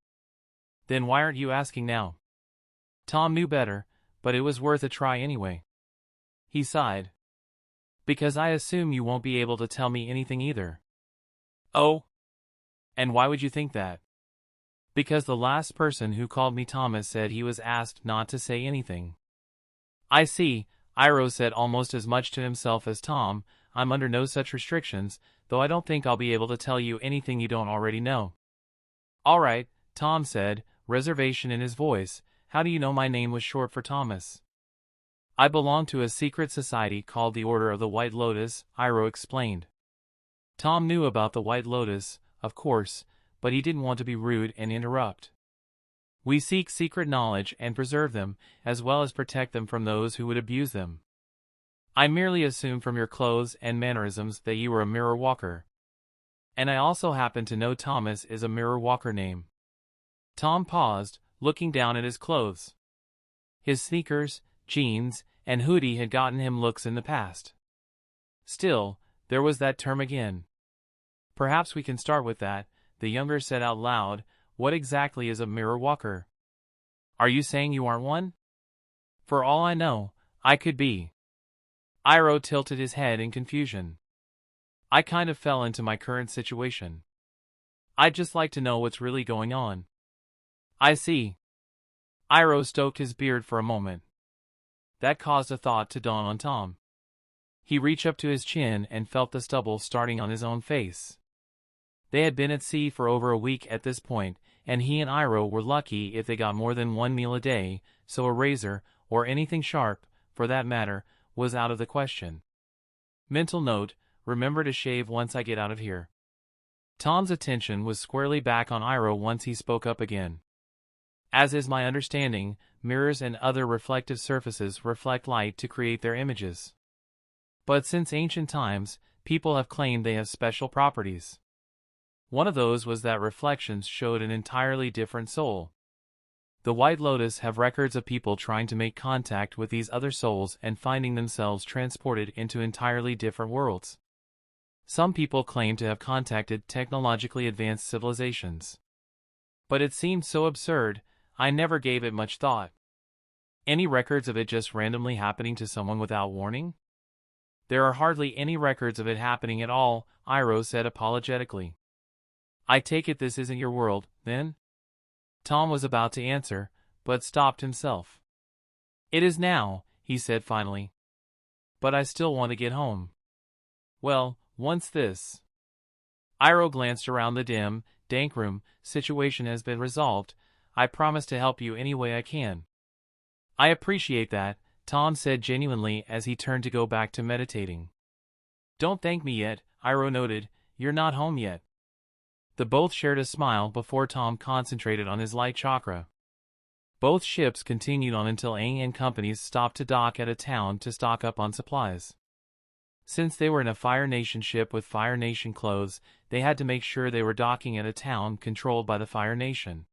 A: Then why aren't you asking now? Tom knew better, but it was worth a try anyway. He sighed. Because I assume you won't be able to tell me anything either. Oh? And why would you think that? Because the last person who called me Thomas said he was asked not to say anything. I see, Iroh said almost as much to himself as Tom. I'm under no such restrictions, though I don't think I'll be able to tell you anything you don't already know. All right, Tom said, reservation in his voice. How do you know my name was short for Thomas? I belong to a secret society called the Order of the White Lotus, Iroh explained. Tom knew about the White Lotus, of course, but he didn't want to be rude and interrupt. We seek secret knowledge and preserve them, as well as protect them from those who would abuse them. I merely assumed from your clothes and mannerisms that you were a mirror walker. And I also happen to know Thomas is a mirror walker name. Tom paused, looking down at his clothes. His sneakers, jeans, and hoodie had gotten him looks in the past. Still, there was that term again. Perhaps we can start with that, the younger said out loud. What exactly is a mirror walker? Are you saying you aren't one? For all I know, I could be. Iroh tilted his head in confusion. I kind of fell into my current situation. I'd just like to know what's really going on. I see. Iroh stroked his beard for a moment. That caused a thought to dawn on Tom. He reached up to his chin and felt the stubble starting on his own face. They had been at sea for over a week at this point, and he and Iroh were lucky if they got more than one meal a day, so a razor, or anything sharp, for that matter, was out of the question. Mental note, remember to shave once I get out of here. Tom's attention was squarely back on Iroh once he spoke up again. As is my understanding, mirrors and other reflective surfaces reflect light to create their images. But since ancient times, people have claimed they have special properties. One of those was that reflections showed an entirely different soul. The White Lotus have records of people trying to make contact with these other souls and finding themselves transported into entirely different worlds. Some people claim to have contacted technologically advanced civilizations. But it seemed so absurd, I never gave it much thought. Any records of it just randomly happening to someone without warning? There are hardly any records of it happening at all, Iroh said apologetically. I take it this isn't your world, then? Tom was about to answer, but stopped himself. It is now, he said finally. But I still want to get home. Well, once this. Iroh glanced around the dim, dank room. Situation has been resolved. I promise to help you any way I can. I appreciate that, Tom said genuinely as he turned to go back to meditating. Don't thank me yet, Iroh noted. You're not home yet. The both shared a smile before Tom concentrated on his light chakra. Both ships continued on until Aang and companies stopped to dock at a town to stock up on supplies. Since they were in a Fire Nation ship with Fire Nation clothes, they had to make sure they were docking at a town controlled by the Fire Nation.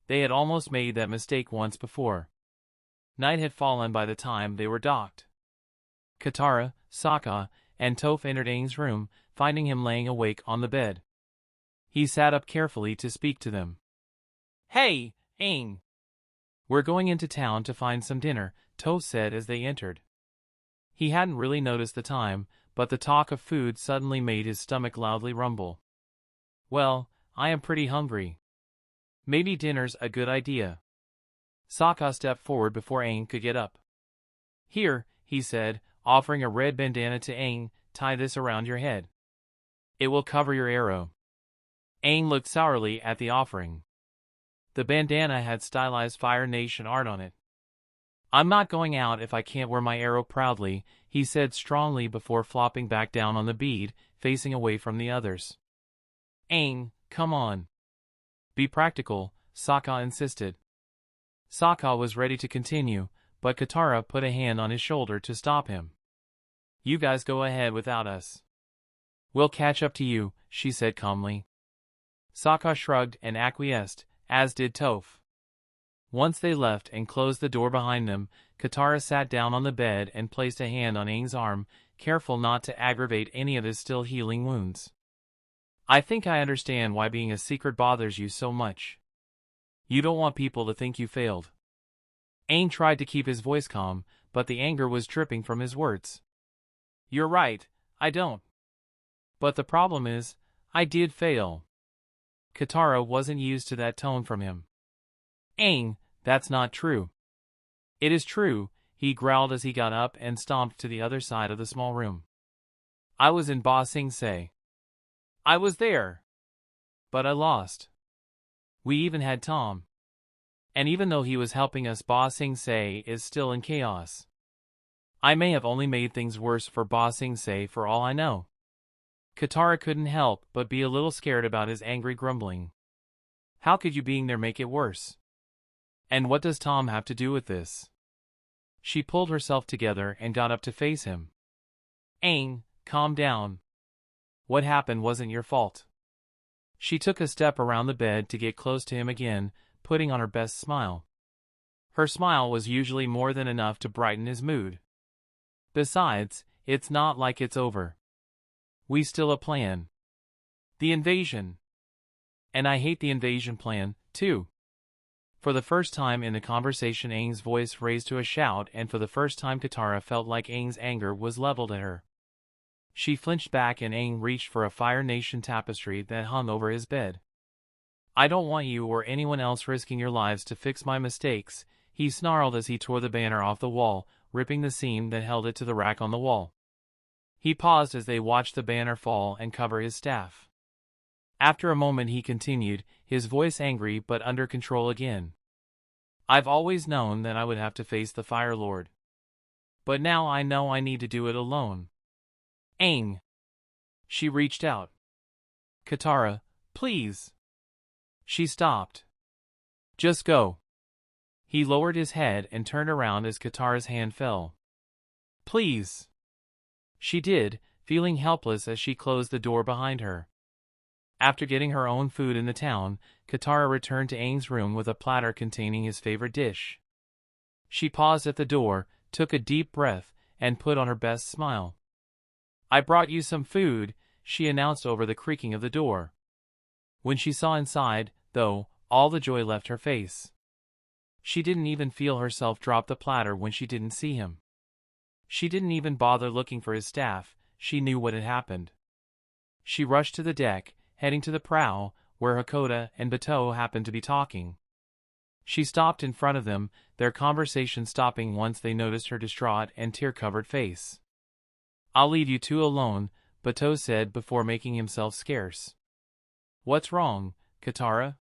A: They had almost made that mistake once before. Night had fallen by the time they were docked. Katara, Sokka, and Toph entered Aang's room, finding him laying awake on the bed. He sat up carefully to speak to them. Hey, Aang! We're going into town to find some dinner, Toph said as they entered. He hadn't really noticed the time, but the talk of food suddenly made his stomach loudly rumble. Well, I am pretty hungry. Maybe dinner's a good idea. Sokka stepped forward before Aang could get up. Here, he said, offering a red bandana to Aang, tie this around your head. It will cover your arrow. Aang looked sourly at the offering. The bandana had stylized Fire Nation art on it. I'm not going out if I can't wear my arrow proudly, he said strongly before flopping back down on the bead, facing away from the others. Aang, come on. Be practical, Sokka insisted. Sokka was ready to continue, but Katara put a hand on his shoulder to stop him. You guys go ahead without us. We'll catch up to you, she said calmly. Sokka shrugged and acquiesced, as did Toph. Once they left and closed the door behind them, Katara sat down on the bed and placed a hand on Aang's arm, careful not to aggravate any of his still healing wounds. I think I understand why being a secret bothers you so much. You don't want people to think you failed. Aang tried to keep his voice calm, but the anger was dripping from his words. You're right, I don't. But the problem is, I did fail. Katara wasn't used to that tone from him. Aang, that's not true. It is true, he growled as he got up and stomped to the other side of the small room. I was in Ba Sing Se. I was there. But I lost. We even had Tom. And even though he was helping us, Ba Sing Se is still in chaos. I may have only made things worse for Ba Sing Se for all I know. Katara couldn't help but be a little scared about his angry grumbling. How could you being there make it worse? And what does Tom have to do with this? She pulled herself together and got up to face him. Aang, calm down. What happened wasn't your fault. She took a step around the bed to get close to him again, putting on her best smile. Her smile was usually more than enough to brighten his mood. Besides, it's not like it's over. We still a plan. The invasion. And I hate the invasion plan, too. For the first time in the conversation, Aang's voice raised to a shout, and for the first time Katara felt like Aang's anger was leveled at her. She flinched back and Aang reached for a Fire Nation tapestry that hung over his bed. I don't want you or anyone else risking your lives to fix my mistakes, he snarled as he tore the banner off the wall, ripping the seam that held it to the rack on the wall. He paused as they watched the banner fall and cover his staff. After a moment he continued, his voice angry but under control again. I've always known that I would have to face the Fire Lord. But now I know I need to do it alone. Aang. She reached out. Katara, please. She stopped. Just go. He lowered his head and turned around as Katara's hand fell. Please. She did, feeling helpless as she closed the door behind her. After getting her own food in the town, Katara returned to Aang's room with a platter containing his favorite dish. She paused at the door, took a deep breath, and put on her best smile. I brought you some food, she announced over the creaking of the door. When she saw inside, though, all the joy left her face. She didn't even feel herself drop the platter when she didn't see him. She didn't even bother looking for his staff, she knew what had happened. She rushed to the deck, heading to the prow, where Hakoda and Bato happened to be talking. She stopped in front of them, their conversation stopping once they noticed her distraught and tear-covered face. I'll leave you two alone, Bato said before making himself scarce. What's wrong, Katara?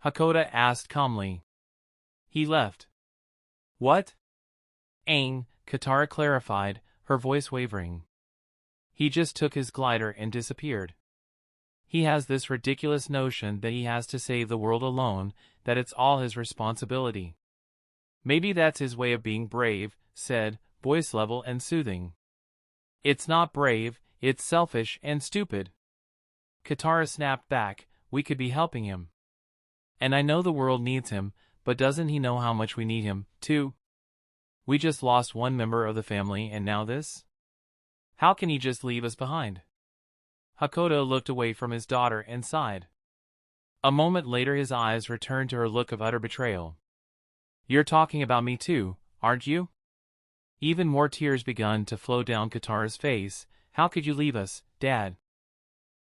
A: Hakoda asked calmly. He left. What? Aang, Katara clarified, her voice wavering. He just took his glider and disappeared. He has this ridiculous notion that he has to save the world alone, that it's all his responsibility. Maybe that's his way of being brave, said, voice level and soothing. It's not brave, it's selfish and stupid. Katara snapped back, we could be helping him. And I know the world needs him, but doesn't he know how much we need him, too? We just lost one member of the family and now this? How can he just leave us behind? Hakoda looked away from his daughter and sighed. A moment later his eyes returned to her look of utter betrayal. You're talking about me too, aren't you? Even more tears begun to flow down Katara's face. How could you leave us, Dad?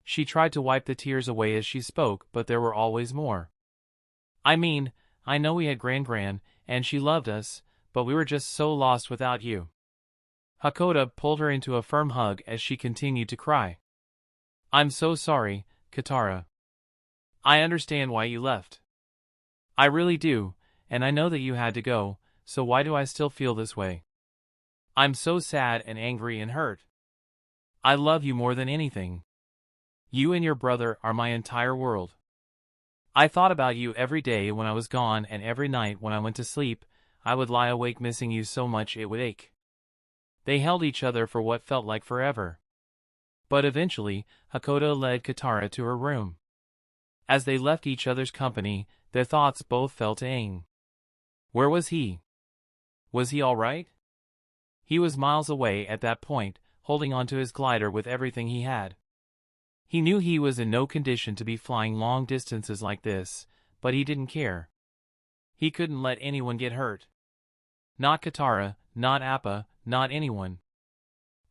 A: She tried to wipe the tears away as she spoke, but there were always more. I mean, I know we had Gran, and she loved us, but we were just so lost without you. Hakoda pulled her into a firm hug as she continued to cry. I'm so sorry, Katara. I understand why you left. I really do, and I know that you had to go, so why do I still feel this way? I'm so sad and angry and hurt. I love you more than anything. You and your brother are my entire world. I thought about you every day when I was gone, and every night when I went to sleep, I would lie awake missing you so much it would ache." They held each other for what felt like forever. But eventually, Hakoda led Katara to her room. As they left each other's company, their thoughts both fell to Aang. Where was he? Was he all right? He was miles away at that point, holding onto his glider with everything he had. He knew he was in no condition to be flying long distances like this, but he didn't care. He couldn't let anyone get hurt. Not Katara, not Appa, not anyone.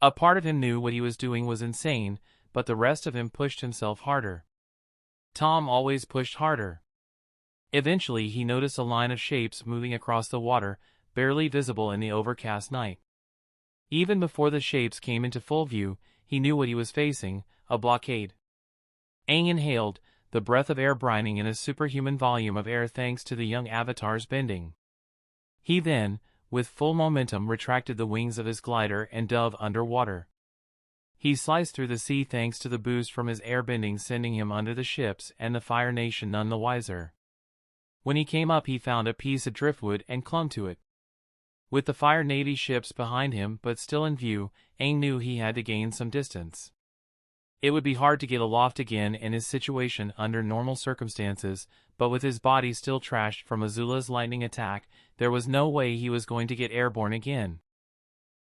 A: A part of him knew what he was doing was insane, but the rest of him pushed himself harder. Tom always pushed harder. Eventually he noticed a line of shapes moving across the water, barely visible in the overcast night. Even before the shapes came into full view, he knew what he was facing, a blockade. Aang inhaled, the breath of air brining in a superhuman volume of air thanks to the young avatar's bending. He then, with full momentum, retracted the wings of his glider and dove underwater. He sliced through the sea thanks to the boost from his airbending, sending him under the ships and the Fire Nation none the wiser. When he came up he found a piece of driftwood and clung to it. With the Fire Navy ships behind him but still in view, Aang knew he had to gain some distance. It would be hard to get aloft again in his situation under normal circumstances, but with his body still trashed from Azula's lightning attack, there was no way he was going to get airborne again.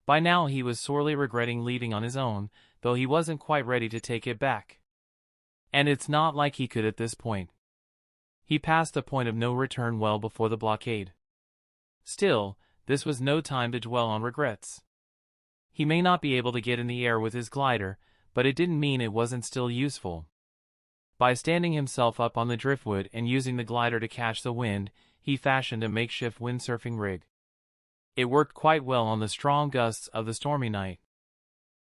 A: By now he was sorely regretting leaving on his own, though he wasn't quite ready to take it back. And it's not like he could at this point. He passed the point of no return well before the blockade. Still, this was no time to dwell on regrets. He may not be able to get in the air with his glider, but it didn't mean it wasn't still useful. By standing himself up on the driftwood and using the glider to catch the wind, he fashioned a makeshift windsurfing rig. It worked quite well on the strong gusts of the stormy night.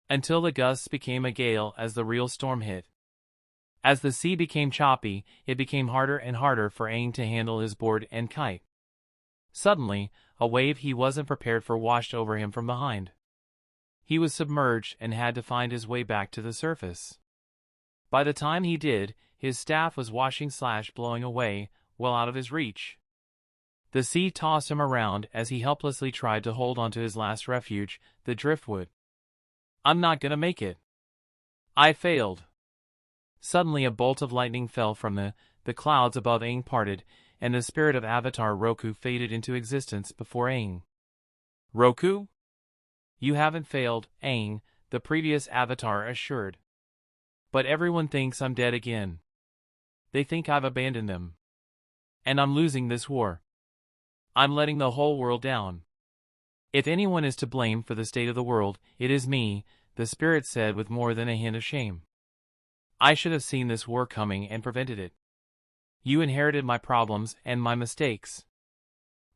A: Until the gusts became a gale as the real storm hit. As the sea became choppy, it became harder and harder for Aang to handle his board and kite. Suddenly, a wave he wasn't prepared for washed over him from behind. He was submerged and had to find his way back to the surface. By the time he did, his staff was washing/blowing away, well out of his reach. The sea tossed him around as he helplessly tried to hold onto his last refuge, the driftwood. "I'm not gonna make it. I failed." Suddenly a bolt of lightning fell from the clouds above Aang parted, and the spirit of Avatar Roku faded into existence before Aang. "Roku? You haven't failed, Aang," the previous Avatar assured. "But everyone thinks I'm dead again. They think I've abandoned them. And I'm losing this war. I'm letting the whole world down. If anyone is to blame for the state of the world, it is me," the spirit said with more than a hint of shame. "I should have seen this war coming and prevented it. You inherited my problems and my mistakes.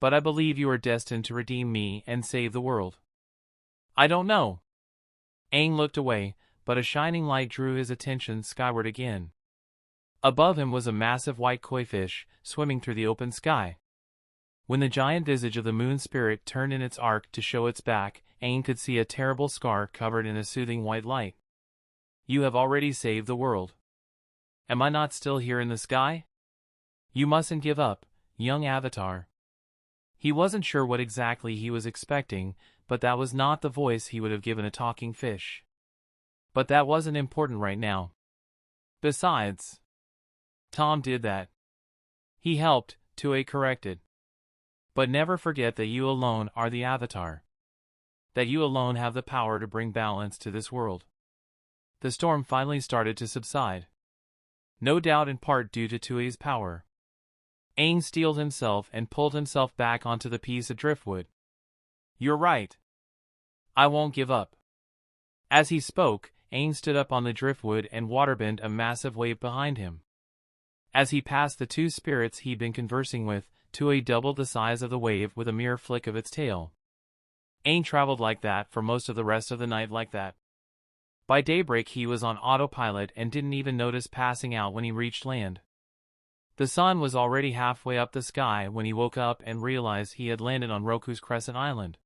A: But I believe you are destined to redeem me and save the world." "I don't know." Aang looked away, but a shining light drew his attention skyward again. Above him was a massive white koi fish, swimming through the open sky. When the giant visage of the moon spirit turned in its arc to show its back, Aang could see a terrible scar covered in a soothing white light. "You have already saved the world. Am I not still here in the sky? You mustn't give up, young Avatar." He wasn't sure what exactly he was expecting, but that was not the voice he would have given a talking fish. But that wasn't important right now. Besides, Tom did that. He helped, Tue corrected. But never forget that you alone are the Avatar. That you alone have the power to bring balance to this world. The storm finally started to subside. No doubt in part due to Tue's power. Aang steeled himself and pulled himself back onto the piece of driftwood. "You're right. I won't give up." As he spoke, Aang stood up on the driftwood and waterbend a massive wave behind him. As he passed the two spirits he'd been conversing with, Tue doubled the size of the wave with a mere flick of its tail. Aang traveled like that for most of the rest of the night like that. By daybreak he was on autopilot and didn't even notice passing out when he reached land. The sun was already halfway up the sky when he woke up and realized he had landed on Roku's crescent island.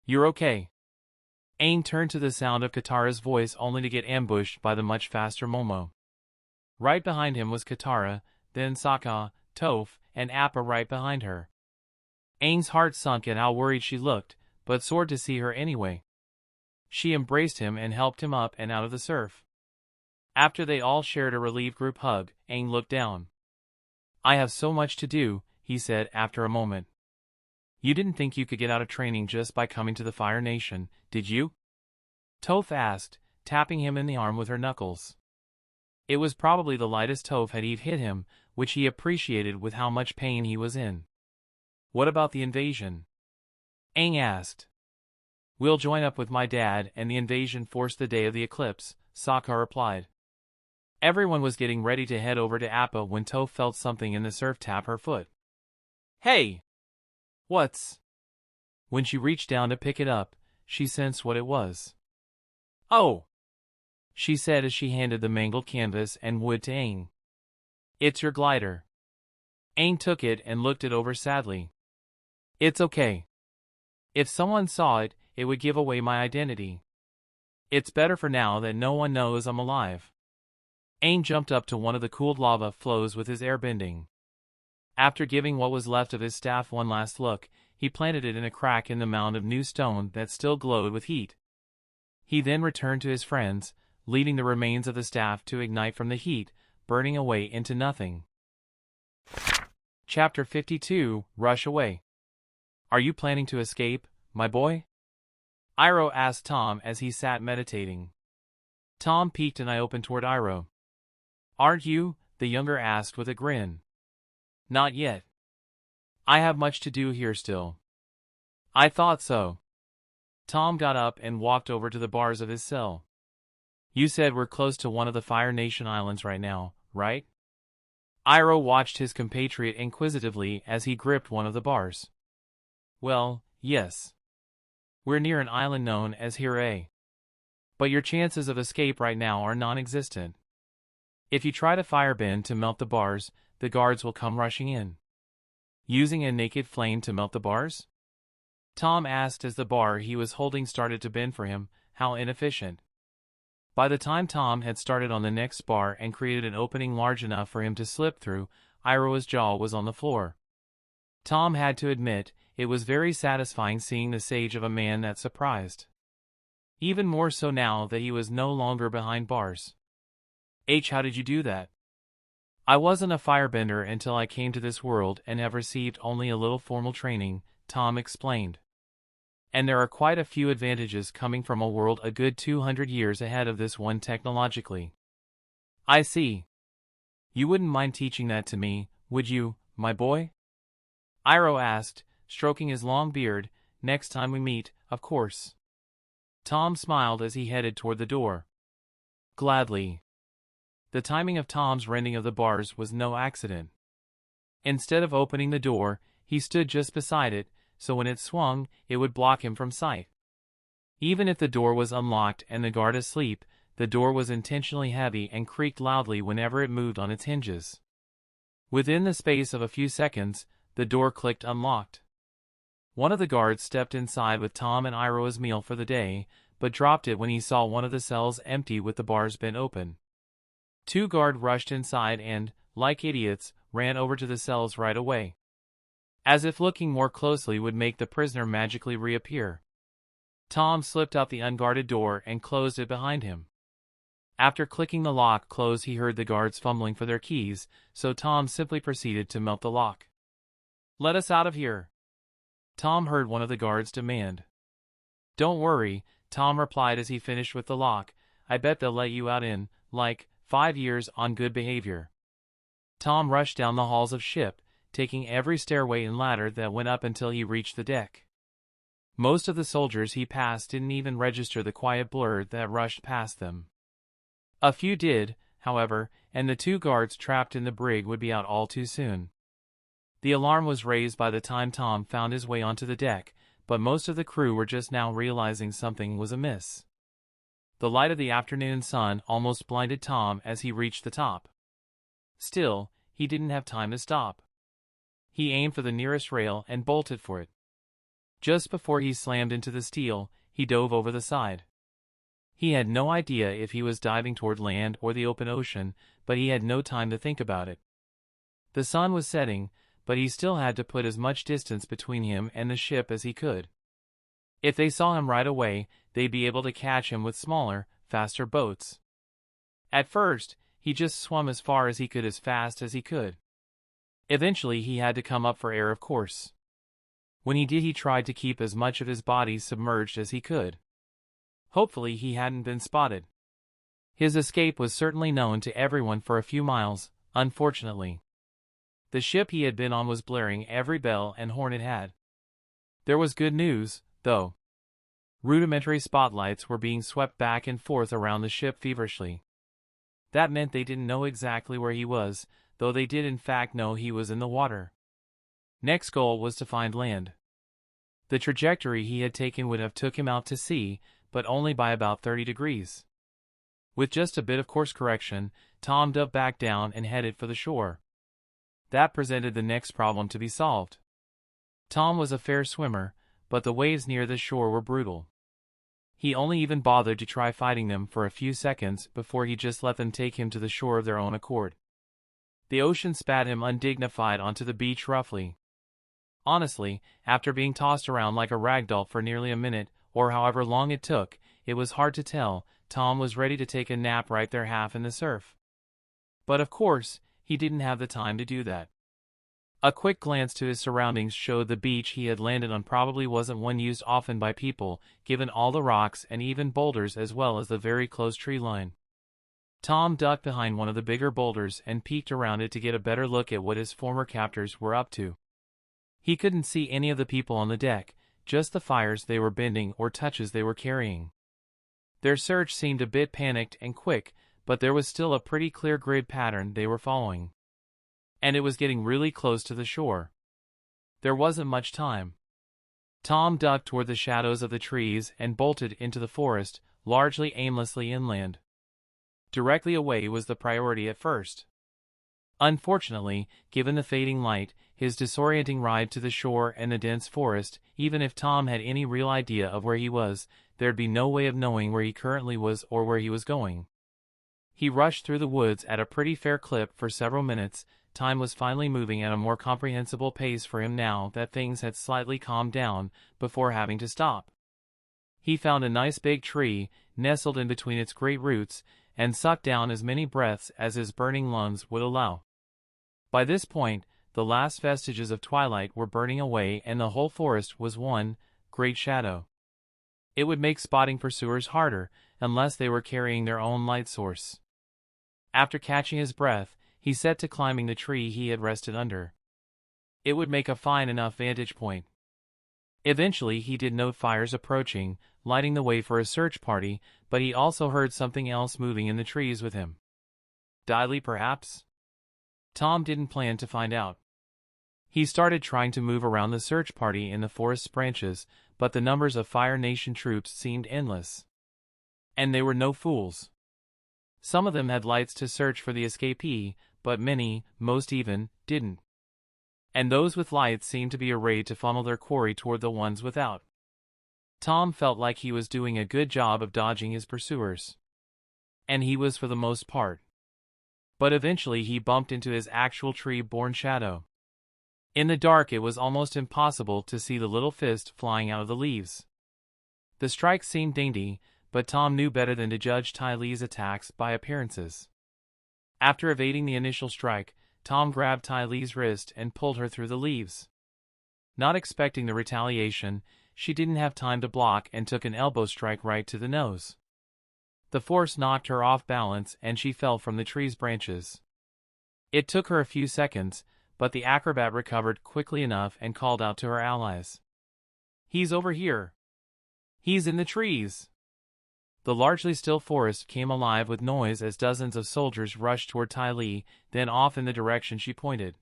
A: "You're okay." Aang turned to the sound of Katara's voice only to get ambushed by the much faster Momo. Right behind him was Katara, then Sokka, Toph, and Appa right behind her. Aang's heart sunk at how worried she looked, but soared to see her anyway. She embraced him and helped him up and out of the surf. After they all shared a relieved group hug, Aang looked down. "I have so much to do," he said after a moment. "You didn't think you could get out of training just by coming to the Fire Nation, did you?" Toph asked, tapping him in the arm with her knuckles. It was probably the lightest Toph had hit him, which he appreciated with how much pain he was in. "What about the invasion?" Aang asked. "We'll join up with my dad and the invasion force the day of the eclipse," Sokka replied. Everyone was getting ready to head over to Appa when Toph felt something in the surf tap her foot. "Hey! What's—" When she reached down to pick it up, she sensed what it was. "Oh!" she said as she handed the mangled canvas and wood to Aang. "It's your glider." Aang took it and looked it over sadly. "It's okay. If someone saw it, it would give away my identity. It's better for now that no one knows I'm alive." Aang jumped up to one of the cooled lava flows with his airbending. After giving what was left of his staff one last look, he planted it in a crack in the mound of new stone that still glowed with heat. He then returned to his friends, leaving the remains of the staff to ignite from the heat, burning away into nothing. Chapter 52, Rush Away. "Are you planning to escape, my boy?" Iroh asked Tom as he sat meditating. Tom peeked an eye open toward Iroh. "Aren't you?" the younger asked with a grin. "Not yet. I have much to do here still." "I thought so." Tom got up and walked over to the bars of his cell. "You said we're close to one of the Fire Nation islands right now, right?" Iroh watched his compatriot inquisitively as he gripped one of the bars. "Well, yes. We're near an island known as Hira. But your chances of escape right now are non-existent. If you try to firebend to melt the bars, the guards will come rushing in." "Using a naked flame to melt the bars?" Tom asked as the bar he was holding started to bend for him. How inefficient. By the time Tom had started on the next bar and created an opening large enough for him to slip through, Iroh's jaw was on the floor. Tom had to admit, it was very satisfying seeing the sage of a man that surprised. Even more so now that he was no longer behind bars. How did you do that?" "I wasn't a firebender until I came to this world and have received only a little formal training," Tom explained. "And there are quite a few advantages coming from a world a good 200 years ahead of this one technologically." "I see. You wouldn't mind teaching that to me, would you, my boy?" Iroh asked, stroking his long beard. "Next time we meet, of course." Tom smiled as he headed toward the door. "Gladly." The timing of Tom's rending of the bars was no accident. Instead of opening the door, he stood just beside it, so when it swung, it would block him from sight. Even if the door was unlocked and the guard asleep, the door was intentionally heavy and creaked loudly whenever it moved on its hinges. Within the space of a few seconds, the door clicked unlocked. One of the guards stepped inside with Tom and Iroh's meal for the day, but dropped it when he saw one of the cells empty with the bars bent open. Two guards rushed inside and, like idiots, ran over to the cells right away. As if looking more closely would make the prisoner magically reappear. Tom slipped out the unguarded door and closed it behind him. After clicking the lock closed, he heard the guards fumbling for their keys, so Tom simply proceeded to melt the lock. "Let us out of here," Tom heard one of the guards demand. "Don't worry," Tom replied as he finished with the lock. "I bet they'll let you out in, 5 years on good behavior." Tom rushed down the halls of ship, taking every stairway and ladder that went up until he reached the deck. Most of the soldiers he passed didn't even register the quiet blur that rushed past them. A few did, however, and the two guards trapped in the brig would be out all too soon. The alarm was raised by the time Tom found his way onto the deck, but most of the crew were just now realizing something was amiss. The light of the afternoon sun almost blinded Tom as he reached the top. Still, he didn't have time to stop. He aimed for the nearest rail and bolted for it. Just before he slammed into the steel, he dove over the side. He had no idea if he was diving toward land or the open ocean, but he had no time to think about it. The sun was setting, but he still had to put as much distance between him and the ship as he could. If they saw him right away, they'd be able to catch him with smaller, faster boats. At first, he just swam as far as he could as fast as he could. Eventually he had to come up for air, of course. When he did, he tried to keep as much of his body submerged as he could. Hopefully he hadn't been spotted. His escape was certainly known to everyone for a few miles, unfortunately. The ship he had been on was blaring every bell and horn it had. There was good news, though. Rudimentary spotlights were being swept back and forth around the ship feverishly. That meant they didn't know exactly where he was, though they did in fact know he was in the water. Next goal was to find land. The trajectory he had taken would have took him out to sea, but only by about 30 degrees. With just a bit of course correction, Tom dove back down and headed for the shore. That presented the next problem to be solved. Tom was a fair swimmer, but the waves near the shore were brutal. He only even bothered to try fighting them for a few seconds before he just let them take him to the shore of their own accord. The ocean spat him undignified onto the beach roughly. Honestly, after being tossed around like a ragdoll for nearly a minute, or however long it took, it was hard to tell. Tom was ready to take a nap right there half in the surf. But of course, he didn't have the time to do that. A quick glance to his surroundings showed the beach he had landed on probably wasn't one used often by people, given all the rocks and even boulders as well as the very close tree line. Tom ducked behind one of the bigger boulders and peeked around it to get a better look at what his former captors were up to. He couldn't see any of the people on the deck, just the fires they were bending or touches they were carrying. Their search seemed a bit panicked and quick, but there was still a pretty clear grid pattern they were following. And it was getting really close to the shore. There wasn't much time. Tom ducked toward the shadows of the trees and bolted into the forest, largely aimlessly inland. Directly away was the priority at first. Unfortunately, given the fading light, his disorienting ride to the shore and the dense forest, even if Tom had any real idea of where he was, there'd be no way of knowing where he currently was or where he was going. He rushed through the woods at a pretty fair clip for several minutes. Time was finally moving at a more comprehensible pace for him now that things had slightly calmed down, before having to stop. He found a nice big tree, nestled in between its great roots, and sucked down as many breaths as his burning lungs would allow. By this point, the last vestiges of twilight were burning away and the whole forest was one great shadow. It would make spotting pursuers harder, unless they were carrying their own light source. After catching his breath, he set to climbing the tree he had rested under. It would make a fine enough vantage point. Eventually he did note fires approaching, lighting the way for a search party, but he also heard something else moving in the trees with him. Diley, perhaps? Tom didn't plan to find out. He started trying to move around the search party in the forest's branches, but the numbers of Fire Nation troops seemed endless. And they were no fools. Some of them had lights to search for the escapee, but many, most even, didn't. And those with lights seemed to be arrayed to funnel their quarry toward the ones without. Tom felt like he was doing a good job of dodging his pursuers. And he was for the most part. But eventually he bumped into his actual tree-born shadow. In the dark it was almost impossible to see the little fist flying out of the leaves. The strike seemed dainty, but Tom knew better than to judge Ty Lee's attacks by appearances. After evading the initial strike, Tom grabbed Ty Lee's wrist and pulled her through the leaves. Not expecting the retaliation, she didn't have time to block and took an elbow strike right to the nose. The force knocked her off balance and she fell from the tree's branches. It took her a few seconds, but the acrobat recovered quickly enough and called out to her allies. "He's over here! He's in the trees!" The largely still forest came alive with noise as dozens of soldiers rushed toward Ty Lee, then off in the direction she pointed.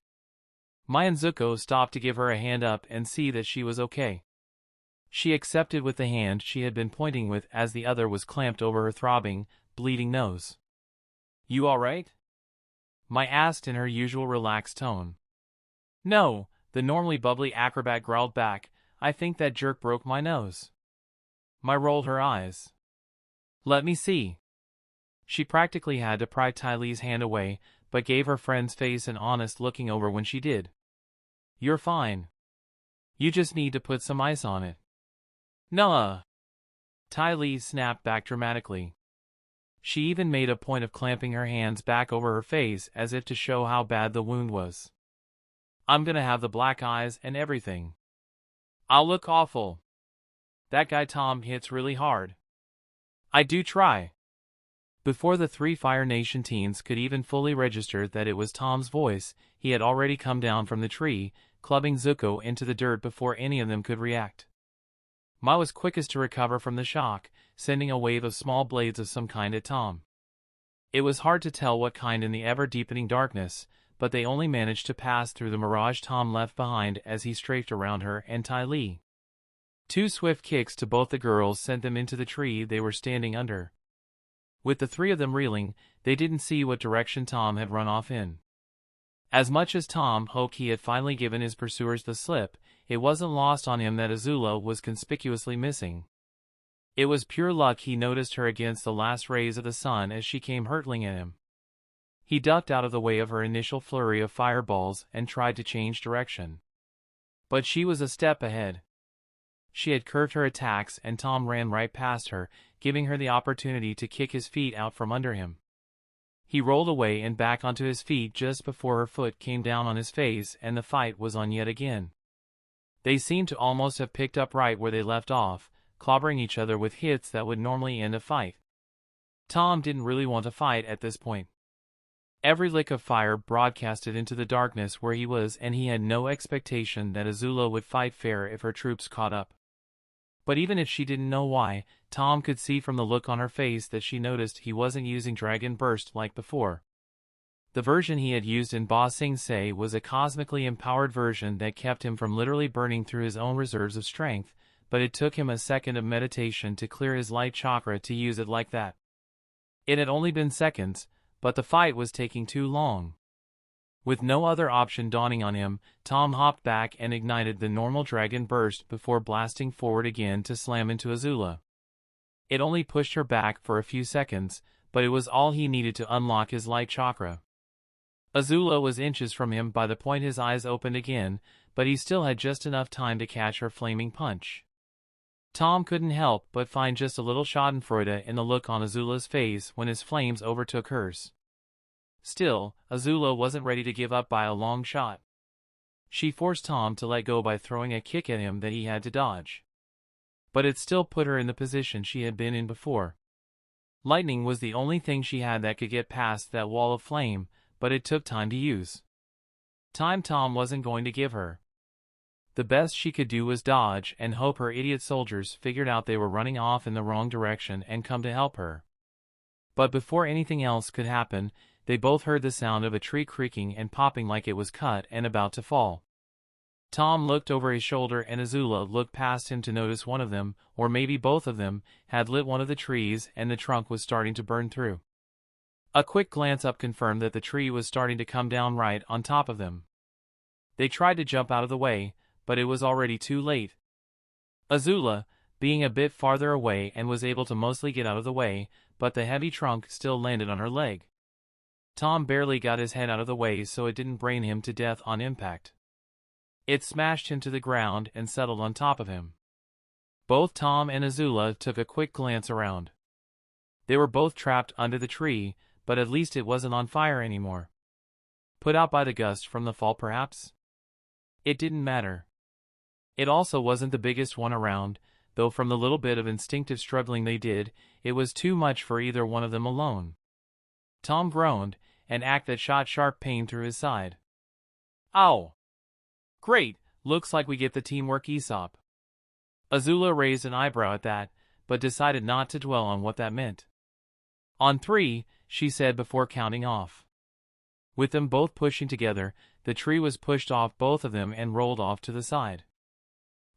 A: Mai and Zuko stopped to give her a hand up and see that she was okay. She accepted with the hand she had been pointing with as the other was clamped over her throbbing, bleeding nose. "You all right?" Mai asked in her usual relaxed tone. "No," the normally bubbly acrobat growled back, "I think that jerk broke my nose." Mai rolled her eyes. Let me see. She practically had to pry Ty Lee's hand away, but gave her friend's face an honest looking over when she did. You're fine. You just need to put some ice on it. Nuh-uh. Ty Lee snapped back dramatically. She even made a point of clamping her hands back over her face as if to show how bad the wound was. I'm gonna have the black eyes and everything. I'll look awful. That guy Tom hits really hard. I do try. Before the three Fire Nation teens could even fully register that it was Tom's voice, he had already come down from the tree, clubbing Zuko into the dirt before any of them could react. Ma was quickest to recover from the shock, sending a wave of small blades of some kind at Tom. It was hard to tell what kind in the ever-deepening darkness, but they only managed to pass through the mirage Tom left behind as he strafed around her and Ty Lee. Two swift kicks to both the girls sent them into the tree they were standing under. With the three of them reeling, they didn't see what direction Tom had run off in. As much as Tom hoped he had finally given his pursuers the slip, it wasn't lost on him that Azula was conspicuously missing. It was pure luck he noticed her against the last rays of the sun as she came hurtling at him. He ducked out of the way of her initial flurry of fireballs and tried to change direction. But she was a step ahead. She had curved her attacks and Tom ran right past her, giving her the opportunity to kick his feet out from under him. He rolled away and back onto his feet just before her foot came down on his face and the fight was on yet again. They seemed to almost have picked up right where they left off, clobbering each other with hits that would normally end a fight. Tom didn't really want to fight at this point. Every lick of fire broadcasted into the darkness where he was and he had no expectation that Azula would fight fair if her troops caught up. But even if she didn't know why, Tom could see from the look on her face that she noticed he wasn't using Dragon Burst like before. The version he had used in Ba Sing Se was a cosmically empowered version that kept him from literally burning through his own reserves of strength, but it took him a second of meditation to clear his light chakra to use it like that. It had only been seconds, but the fight was taking too long. With no other option dawning on him, Tom hopped back and ignited the normal Dragon Burst before blasting forward again to slam into Azula. It only pushed her back for a few seconds, but it was all he needed to unlock his light chakra. Azula was inches from him by the point his eyes opened again, but he still had just enough time to catch her flaming punch. Tom couldn't help but find just a little schadenfreude in the look on Azula's face when his flames overtook hers. Still, Azula wasn't ready to give up by a long shot. She forced Tom to let go by throwing a kick at him that he had to dodge. But it still put her in the position she had been in before. Lightning was the only thing she had that could get past that wall of flame, but it took time to use. Time Tom wasn't going to give her. The best she could do was dodge and hope her idiot soldiers figured out they were running off in the wrong direction and come to help her. But before anything else could happen, they both heard the sound of a tree creaking and popping like it was cut and about to fall. Tom looked over his shoulder and Azula looked past him to notice one of them, or maybe both of them, had lit one of the trees and the trunk was starting to burn through. A quick glance up confirmed that the tree was starting to come down right on top of them. They tried to jump out of the way, but it was already too late. Azula, being a bit farther away and was able to mostly get out of the way, but the heavy trunk still landed on her leg. Tom barely got his head out of the way so it didn't brain him to death on impact. It smashed him to the ground and settled on top of him. Both Tom and Azula took a quick glance around. They were both trapped under the tree, but at least it wasn't on fire anymore. Put out by the gust from the fall perhaps? It didn't matter. It also wasn't the biggest one around, though from the little bit of instinctive struggling they did, it was too much for either one of them alone. Tom groaned, an act that shot sharp pain through his side. Ow! Great, looks like we get the teamwork Aesop. Azula raised an eyebrow at that, but decided not to dwell on what that meant. On 3, she said before counting off. With them both pushing together, the tree was pushed off both of them and rolled off to the side.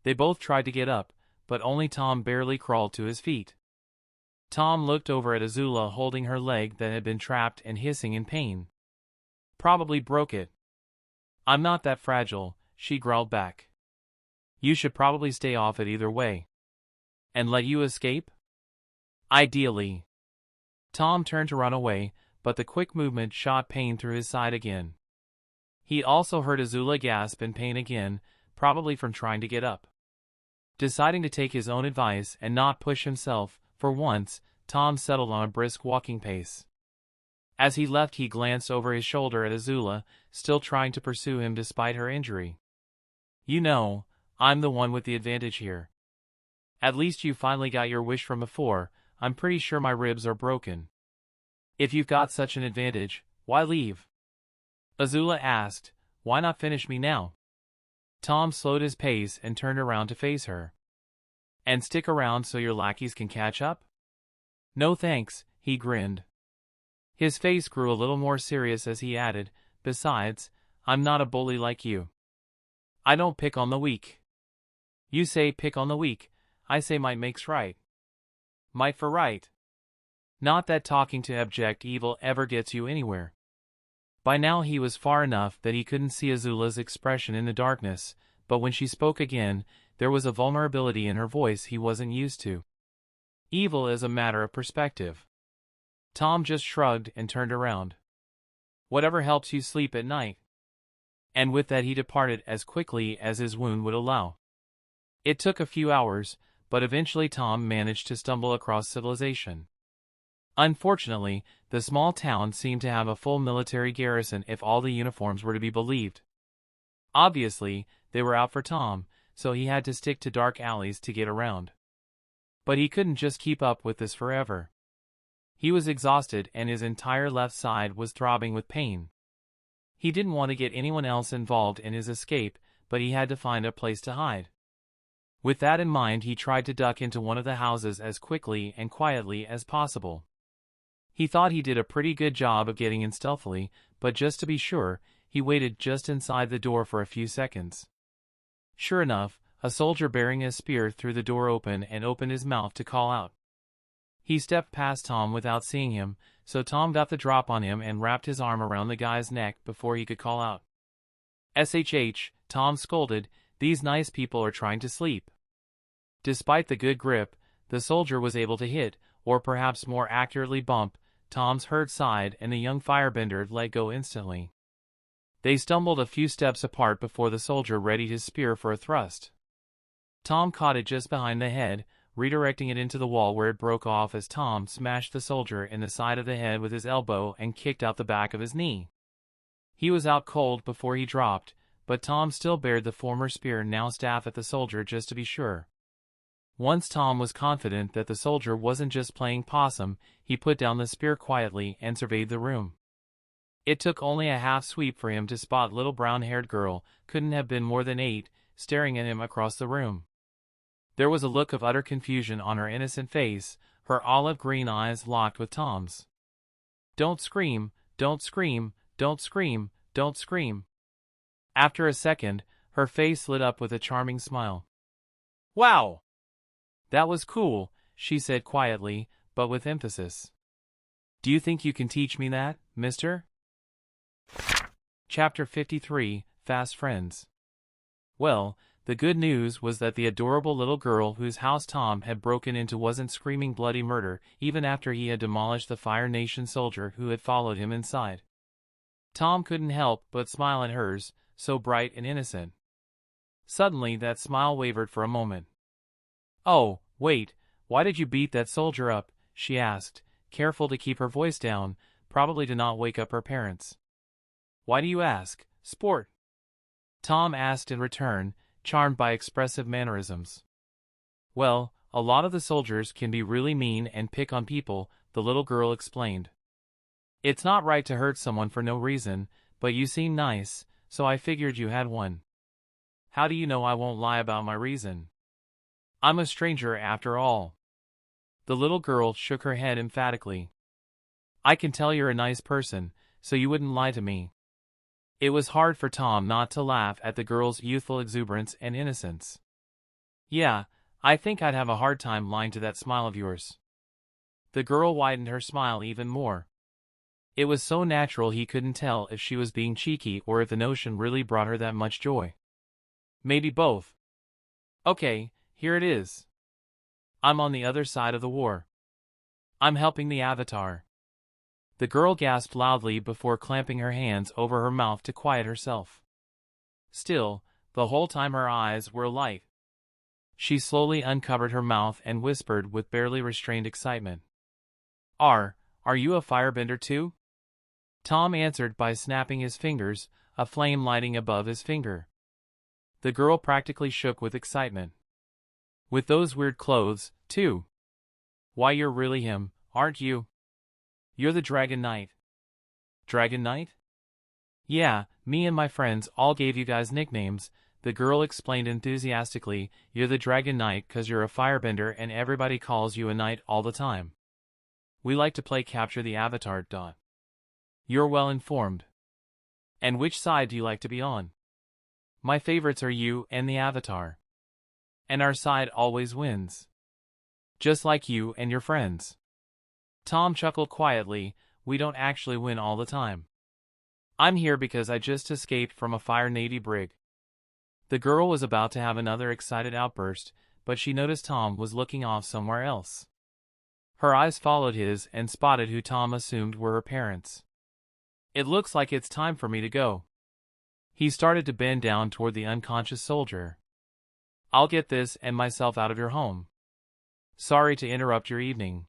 A: They both tried to get up, but only Tom barely crawled to his feet. Tom looked over at Azula holding her leg that had been trapped and hissing in pain. Probably broke it. I'm not that fragile, she growled back. You should probably stay off it either way. And let you escape? Ideally. Tom turned to run away, but the quick movement shot pain through his side again. He also heard Azula gasp in pain again, probably from trying to get up. Deciding to take his own advice and not push himself, for once, Tom settled on a brisk walking pace. As he left, he glanced over his shoulder at Azula, still trying to pursue him despite her injury. "You know, I'm the one with the advantage here. At least you finally got your wish from before. I'm pretty sure my ribs are broken. If you've got such an advantage, why leave?" Azula asked, "Why not finish me now?" Tom slowed his pace and turned around to face her. "And stick around so your lackeys can catch up?" "No thanks," he grinned. His face grew a little more serious as he added, "Besides, I'm not a bully like you. I don't pick on the weak." "You say pick on the weak, I say might makes right. Might for right. Not that talking to abject evil ever gets you anywhere." By now he was far enough that he couldn't see Azula's expression in the darkness, but when she spoke again, there was a vulnerability in her voice he wasn't used to. Evil is a matter of perspective. Tom just shrugged and turned around. "Whatever helps you sleep at night." And with that he departed as quickly as his wound would allow. It took a few hours, but eventually Tom managed to stumble across civilization. Unfortunately, the small town seemed to have a full military garrison if all the uniforms were to be believed. Obviously, they were out for Tom, so he had to stick to dark alleys to get around. But he couldn't just keep up with this forever. He was exhausted and his entire left side was throbbing with pain. He didn't want to get anyone else involved in his escape, but he had to find a place to hide. With that in mind, he tried to duck into one of the houses as quickly and quietly as possible. He thought he did a pretty good job of getting in stealthily, but just to be sure, he waited just inside the door for a few seconds. Sure enough, a soldier bearing a spear threw the door open and opened his mouth to call out. He stepped past Tom without seeing him, so Tom got the drop on him and wrapped his arm around the guy's neck before he could call out. "SHH, Tom scolded, these nice people are trying to sleep." Despite the good grip, the soldier was able to hit, or perhaps more accurately bump, Tom's hurt side and the young firebender let go instantly. They stumbled a few steps apart before the soldier readied his spear for a thrust. Tom caught it just behind the head, redirecting it into the wall where it broke off as Tom smashed the soldier in the side of the head with his elbow and kicked out the back of his knee. He was out cold before he dropped, but Tom still bared the former spear now staff at the soldier just to be sure. Once Tom was confident that the soldier wasn't just playing possum, he put down the spear quietly and surveyed the room. It took only a half sweep for him to spot little brown-haired girl, couldn't have been more than 8, staring at him across the room. There was a look of utter confusion on her innocent face, her olive-green eyes locked with Tom's. "Don't scream, don't scream, don't scream, don't scream." After a second, her face lit up with a charming smile. "Wow! That was cool," she said quietly, but with emphasis. "Do you think you can teach me that, mister?" Chapter 53, Fast Friends. Well, the good news was that the adorable little girl whose house Tom had broken into wasn't screaming bloody murder even after he had demolished the Fire Nation soldier who had followed him inside. Tom couldn't help but smile at hers, so bright and innocent. Suddenly that smile wavered for a moment. "Oh, wait, why did you beat that soldier up?" she asked, careful to keep her voice down, probably to not wake up her parents. "Why do you ask, sport?" Tom asked in return, charmed by expressive mannerisms. "Well, a lot of the soldiers can be really mean and pick on people," the little girl explained. "It's not right to hurt someone for no reason, but you seem nice, so I figured you had one. How do you know I won't lie about my reason? I'm a stranger after all." The little girl shook her head emphatically. "I can tell you're a nice person, so you wouldn't lie to me." It was hard for Tom not to laugh at the girl's youthful exuberance and innocence. "Yeah, I think I'd have a hard time lying to that smile of yours." The girl widened her smile even more. It was so natural he couldn't tell if she was being cheeky or if the notion really brought her that much joy. "Maybe both. Okay, here it is. I'm on the other side of the war. I'm helping the Avatar. The girl gasped loudly before clamping her hands over her mouth to quiet herself. Still, the whole time her eyes were alight. She slowly uncovered her mouth and whispered with barely restrained excitement. Are you a firebender too? Tom answered by snapping his fingers, a flame lighting above his finger. The girl practically shook with excitement. With those weird clothes, too. Why, you're really him, aren't you? You're the Dragon Knight. Dragon Knight? Yeah, me and my friends all gave you guys nicknames, the girl explained enthusiastically. You're the Dragon Knight 'cause you're a firebender and everybody calls you a knight all the time. We like to play capture the Avatar. You're well informed. And which side do you like to be on? My favorites are you and the Avatar. And our side always wins. Just like you and your friends. Tom chuckled quietly. We don't actually win all the time. I'm here because I just escaped from a Fire Navy brig. The girl was about to have another excited outburst, but she noticed Tom was looking off somewhere else. Her eyes followed his and spotted who Tom assumed were her parents. It looks like it's time for me to go. He started to bend down toward the unconscious soldier. I'll get this and myself out of your home. Sorry to interrupt your evening.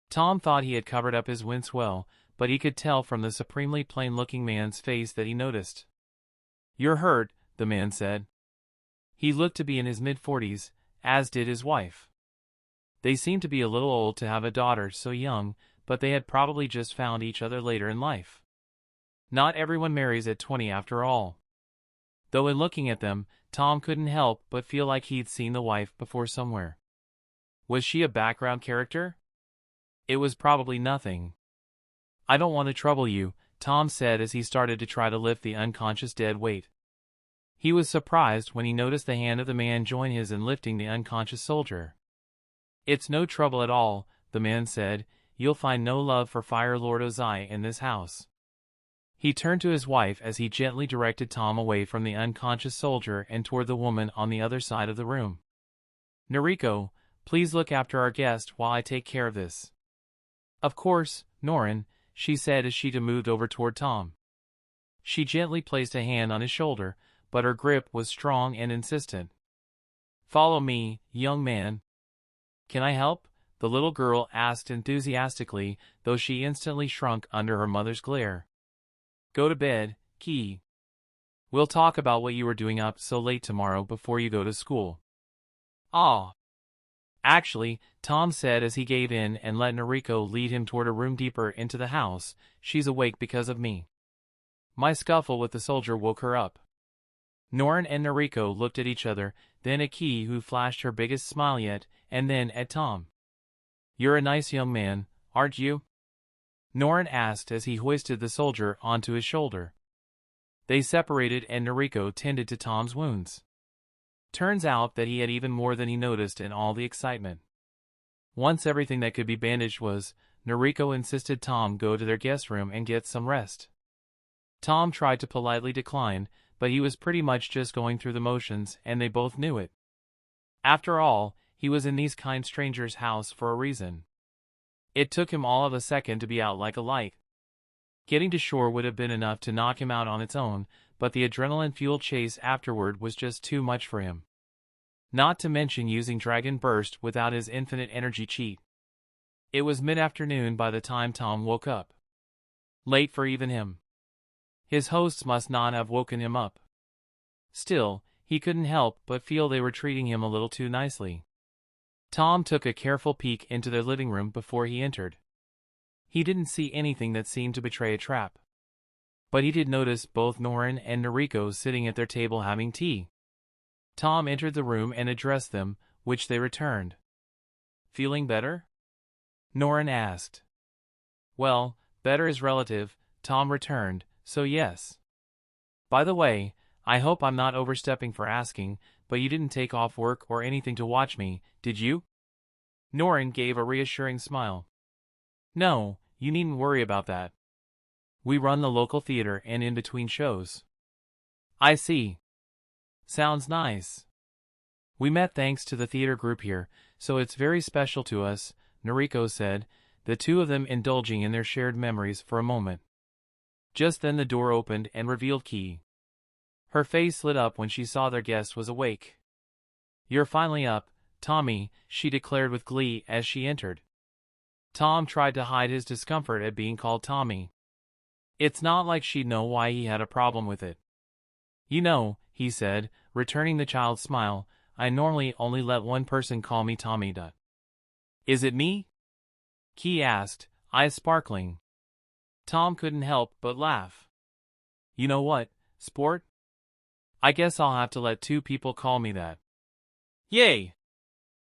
A: Tom thought he had covered up his wince well, but he could tell from the supremely plain-looking man's face that he noticed. You're hurt, the man said. He looked to be in his mid-40s, as did his wife. They seemed to be a little old to have a daughter so young, but they had probably just found each other later in life. Not everyone marries at 20 after all. Though in looking at them, Tom couldn't help but feel like he'd seen the wife before somewhere. Was she a background character? It was probably nothing. I don't want to trouble you, Tom said as he started to try to lift the unconscious dead weight. He was surprised when he noticed the hand of the man join his in lifting the unconscious soldier. It's no trouble at all, the man said. You'll find no love for Fire Lord Ozai in this house. He turned to his wife as he gently directed Tom away from the unconscious soldier and toward the woman on the other side of the room. Noriko, please look after our guest while I take care of this. Of course, Norin, she said as she moved over toward Tom. She gently placed a hand on his shoulder, but her grip was strong and insistent. Follow me, young man. Can I help? The little girl asked enthusiastically, though she instantly shrunk under her mother's glare. Go to bed, Ki. We'll talk about what you were doing up so late tomorrow before you go to school. Ah. Actually, Tom said as he gave in and let Noriko lead him toward a room deeper into the house, she's awake because of me. My scuffle with the soldier woke her up. Norin and Noriko looked at each other, then at Ki, who flashed her biggest smile yet, and then at Tom. You're a nice young man, aren't you? Norin asked as he hoisted the soldier onto his shoulder. They separated and Noriko tended to Tom's wounds. Turns out that he had even more than he noticed in all the excitement. Once everything that could be bandaged was, Noriko insisted Tom go to their guest room and get some rest. Tom tried to politely decline, but he was pretty much just going through the motions and they both knew it. After all, he was in these kind strangers' house for a reason. It took him all of a second to be out like a light. Getting to shore would have been enough to knock him out on its own, but the adrenaline-fueled chase afterward was just too much for him. Not to mention using Dragon Burst without his infinite energy cheat. It was mid-afternoon by the time Tom woke up. Late for even him. His hosts must not have woken him up. Still, he couldn't help but feel they were treating him a little too nicely. Tom took a careful peek into their living room before he entered. He didn't see anything that seemed to betray a trap. But he did notice both Norin and Noriko sitting at their table having tea. Tom entered the room and addressed them, which they returned. Feeling better? Norin asked. Well, better is relative, Tom returned, so yes. By the way, I hope I'm not overstepping for asking, but you didn't take off work or anything to watch me, did you? Norin gave a reassuring smile. No, you needn't worry about that. We run the local theater and in between shows. I see. Sounds nice. We met thanks to the theater group here, so it's very special to us, Noriko said, the two of them indulging in their shared memories for a moment. Just then the door opened and revealed Key. Her face lit up when she saw their guest was awake. "You're finally up, Tommy," she declared with glee as she entered. Tom tried to hide his discomfort at being called Tommy. It's not like she'd know why he had a problem with it. "You know," he said, returning the child's smile, "I normally only let one person call me Tommy. Is it me?" Key asked, eyes sparkling. Tom couldn't help but laugh. "You know what, sport? I guess I'll have to let two people call me that." "Yay!"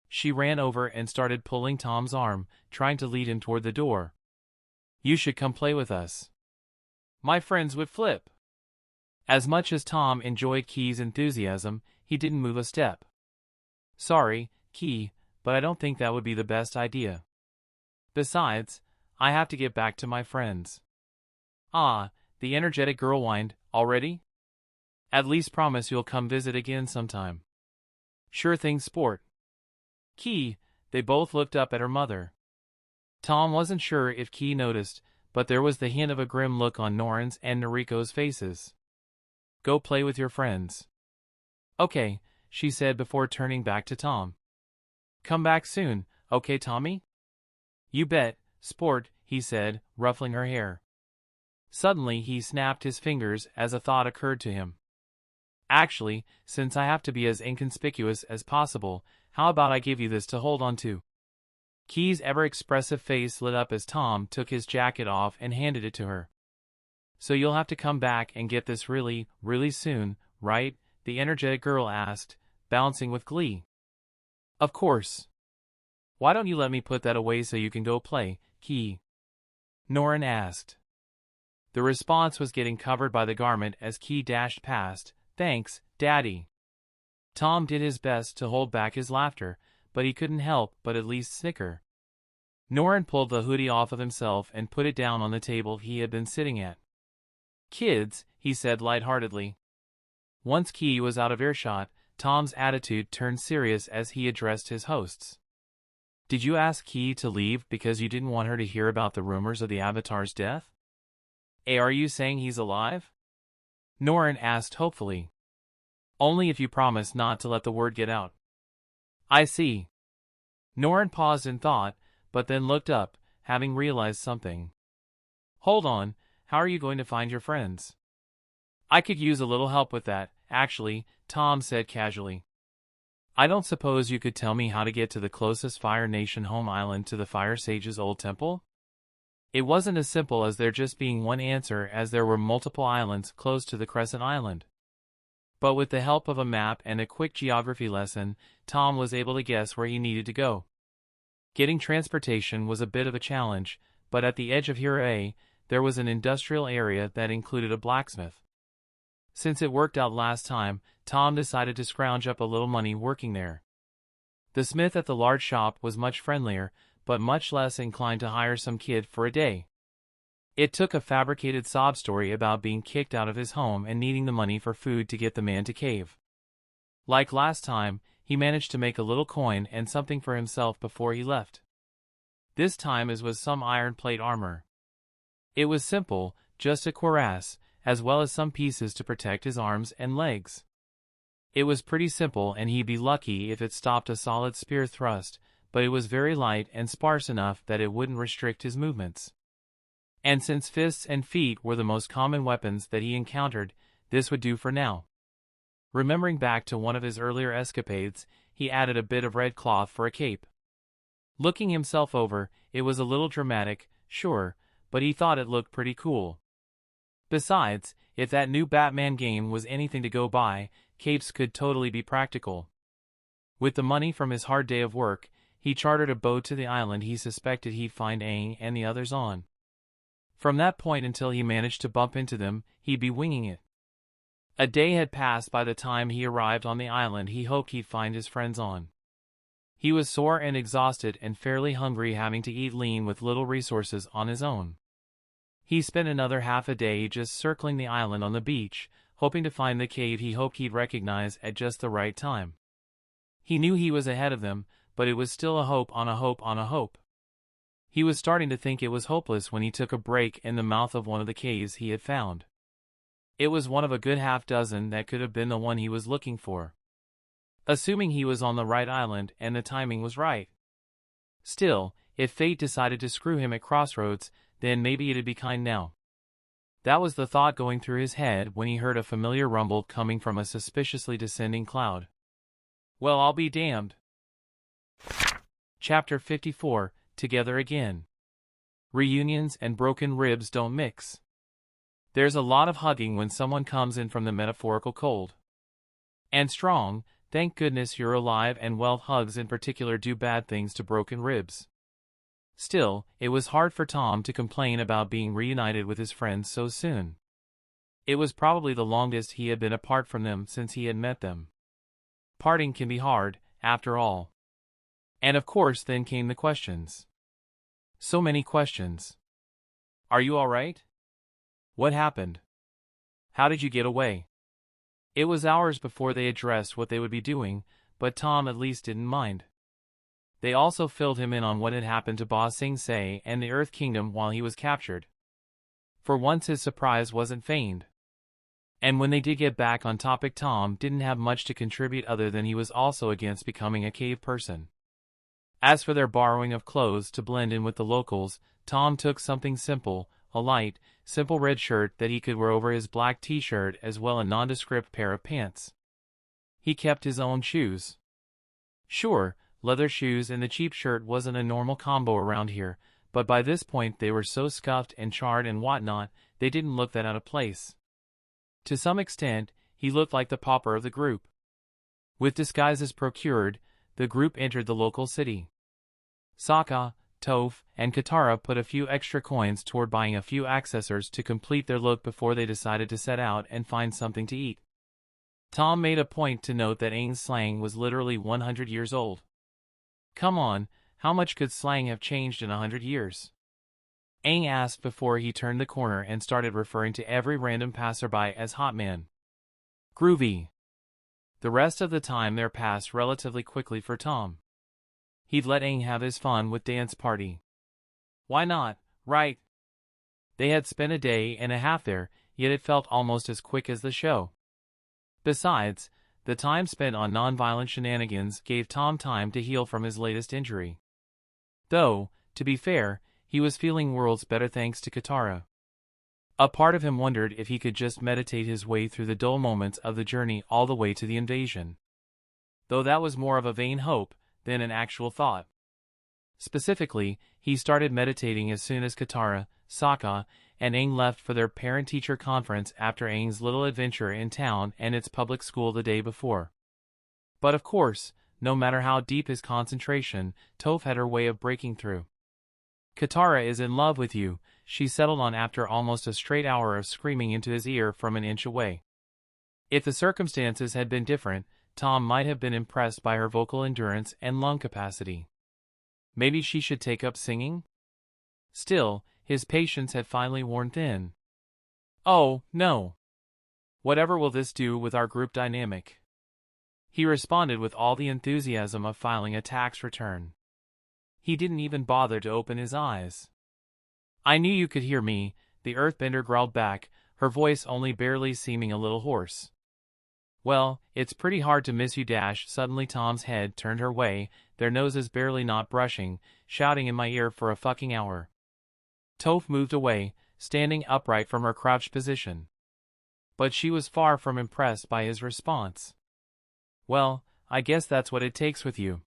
A: She ran over and started pulling Tom's arm, trying to lead him toward the door. "You should come play with us. My friends would flip." As much as Tom enjoyed Key's enthusiasm, he didn't move a step. "Sorry, Key, but I don't think that would be the best idea. Besides, I have to get back to my friends." "Ah," the energetic girl whined, "already? At least promise you'll come visit again sometime." "Sure thing, sport." "Key," they both looked up at her mother. Tom wasn't sure if Key noticed, but there was the hint of a grim look on Norin's and Noriko's faces. "Go play with your friends." "Okay," she said before turning back to Tom. "Come back soon, okay, Tommy?" "You bet, sport," he said, ruffling her hair. Suddenly he snapped his fingers as a thought occurred to him. "Actually, since I have to be as inconspicuous as possible, how about I give you this to hold on to?" Key's ever-expressive face lit up as Tom took his jacket off and handed it to her. "So you'll have to come back and get this really, really soon, right?" the energetic girl asked, bouncing with glee. "Of course. Why don't you let me put that away so you can go play, Key?" Norin asked. The response was getting covered by the garment as Key dashed past. "Thanks, Daddy." Tom did his best to hold back his laughter, but he couldn't help but at least snicker. Norin pulled the hoodie off of himself and put it down on the table he had been sitting at. "Kids," he said lightheartedly. Once Key was out of earshot, Tom's attitude turned serious as he addressed his hosts. "Did you ask Key to leave because you didn't want her to hear about the rumors of the Avatar's death? Are you saying he's alive?" Norin asked hopefully. "Only if you promise not to let the word get out." "I see." Norin paused in thought, but then looked up, having realized something. "Hold on, how are you going to find your friends?" "I could use a little help with that, actually," Tom said casually. "I don't suppose you could tell me how to get to the closest Fire Nation home island to the Fire Sage's old temple?" It wasn't as simple as there just being one answer, as there were multiple islands close to the Crescent Island. But with the help of a map and a quick geography lesson, Tom was able to guess where he needed to go. Getting transportation was a bit of a challenge, but at the edge of Hira, there was an industrial area that included a blacksmith. Since it worked out last time, Tom decided to scrounge up a little money working there. The smith at the large shop was much friendlier, but much less inclined to hire some kid for a day. It took a fabricated sob story about being kicked out of his home and needing the money for food to get the man to cave. Like last time, he managed to make a little coin and something for himself before he left. This time it was some iron plate armor. It was simple, just a cuirass, as well as some pieces to protect his arms and legs. It was pretty simple, and he'd be lucky if it stopped a solid spear thrust, but it was very light and sparse enough that it wouldn't restrict his movements. And since fists and feet were the most common weapons that he encountered, this would do for now. Remembering back to one of his earlier escapades, he added a bit of red cloth for a cape. Looking himself over, it was a little dramatic, sure, but he thought it looked pretty cool. Besides, if that new Batman game was anything to go by, capes could totally be practical. With the money from his hard day of work, he chartered a boat to the island he suspected he'd find Aang and the others on. From that point until he managed to bump into them, he'd be winging it. A day had passed by the time he arrived on the island he hoped he'd find his friends on. He was sore and exhausted and fairly hungry, having to eat lean with little resources on his own. He spent another half a day just circling the island on the beach, hoping to find the cave he hoped he'd recognize at just the right time. He knew he was ahead of them, but it was still a hope on a hope on a hope. He was starting to think it was hopeless when he took a break in the mouth of one of the caves he had found. It was one of a good half dozen that could have been the one he was looking for. Assuming he was on the right island and the timing was right. Still, if fate decided to screw him at crossroads, then maybe it'd be kind now. That was the thought going through his head when he heard a familiar rumble coming from a suspiciously descending cloud. Well, I'll be damned. Chapter 54, Together Again. Reunions and broken ribs don't mix. There's a lot of hugging when someone comes in from the metaphorical cold. And strong, thank goodness you're alive, and well, hugs in particular do bad things to broken ribs. Still, it was hard for Tom to complain about being reunited with his friends so soon. It was probably the longest he had been apart from them since he had met them. Parting can be hard, after all. And of course then came the questions. So many questions. Are you all right? What happened? How did you get away? It was hours before they addressed what they would be doing, but Tom at least didn't mind. They also filled him in on what had happened to Ba Sing Se and the Earth Kingdom while he was captured. For once his surprise wasn't feigned. And when they did get back on topic, Tom didn't have much to contribute other than he was also against becoming a cave person. As for their borrowing of clothes to blend in with the locals, Tom took something simple, a light, simple red shirt that he could wear over his black t-shirt, as well as a nondescript pair of pants. He kept his own shoes. Sure, leather shoes and the cheap shirt wasn't a normal combo around here, but by this point they were so scuffed and charred and whatnot, they didn't look that out of place. To some extent, he looked like the pauper of the group. With disguises procured, the group entered the local city. Sokka, Toph, and Katara put a few extra coins toward buying a few accessories to complete their look before they decided to set out and find something to eat. Tom made a point to note that Aang's slang was literally 100 years old. Come on, how much could slang have changed in 100 years? Aang asked before he turned the corner and started referring to every random passerby as hot man. Groovy. The rest of the time there passed relatively quickly for Tom. He'd let Aang have his fun with dance party. Why not, right? They had spent a day and a half there, yet it felt almost as quick as the show. Besides, the time spent on non-violent shenanigans gave Tom time to heal from his latest injury. Though, to be fair, he was feeling worlds better thanks to Katara. A part of him wondered if he could just meditate his way through the dull moments of the journey all the way to the invasion. Though that was more of a vain hope than an actual thought. Specifically, he started meditating as soon as Katara, Sokka, and Aang left for their parent-teacher conference after Aang's little adventure in town and its public school the day before. But of course, no matter how deep his concentration, Toph had her way of breaking through. Katara is in love with you, she settled on after almost a straight hour of screaming into his ear from an inch away. If the circumstances had been different, Tom might have been impressed by her vocal endurance and lung capacity. Maybe she should take up singing? Still, his patience had finally worn thin. Oh, no. Whatever will this do with our group dynamic? He responded with all the enthusiasm of filing a tax return. He didn't even bother to open his eyes. I knew you could hear me, the earthbender growled back, her voice only barely seeming a little hoarse. Well, it's pretty hard to miss you dash. Suddenly Tom's head turned her way, their noses barely not brushing, shouting in my ear for a fucking hour. Toph moved away, standing upright from her crouched position. But she was far from impressed by his response. Well, I guess that's what it takes with you.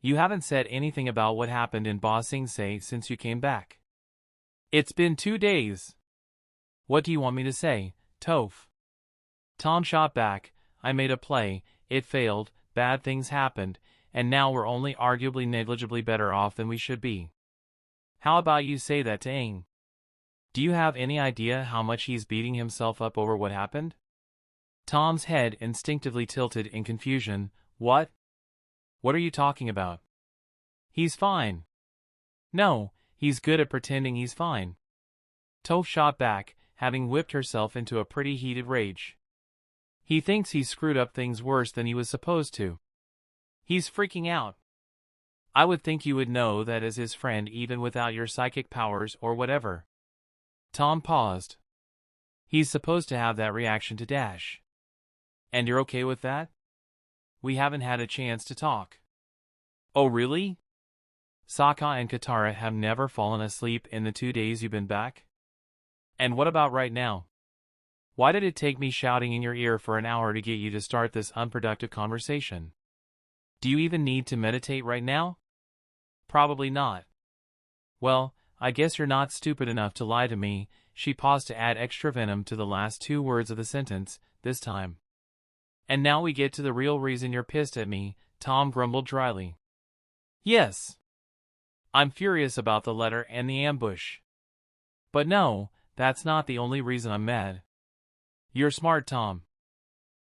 A: You haven't said anything about what happened in Ba Sing Se since you came back. It's been 2 days. What do you want me to say, Toph? Tom shot back, I made a play, it failed, bad things happened, and now we're only arguably negligibly better off than we should be. How about you say that to Aang? Do you have any idea how much he's beating himself up over what happened? Tom's head instinctively tilted in confusion. What? What are you talking about? He's fine. No, he's good at pretending he's fine. Toph shot back, having whipped herself into a pretty heated rage. He thinks he screwed up things worse than he was supposed to. He's freaking out. I would think you would know that as his friend even without your psychic powers or whatever. Tom paused. He's supposed to have that reaction to Dash. And you're okay with that? We haven't had a chance to talk. Oh really? Sokka and Katara have never fallen asleep in the 2 days you've been back? And what about right now? Why did it take me shouting in your ear for an hour to get you to start this unproductive conversation? Do you even need to meditate right now? Probably not. Well, I guess you're not stupid enough to lie to me. She paused to add extra venom to the last 2 words of the sentence, this time. And now we get to the real reason you're pissed at me, Tom grumbled dryly. Yes. I'm furious about the letter and the ambush. But no, that's not the only reason I'm mad. You're smart, Tom.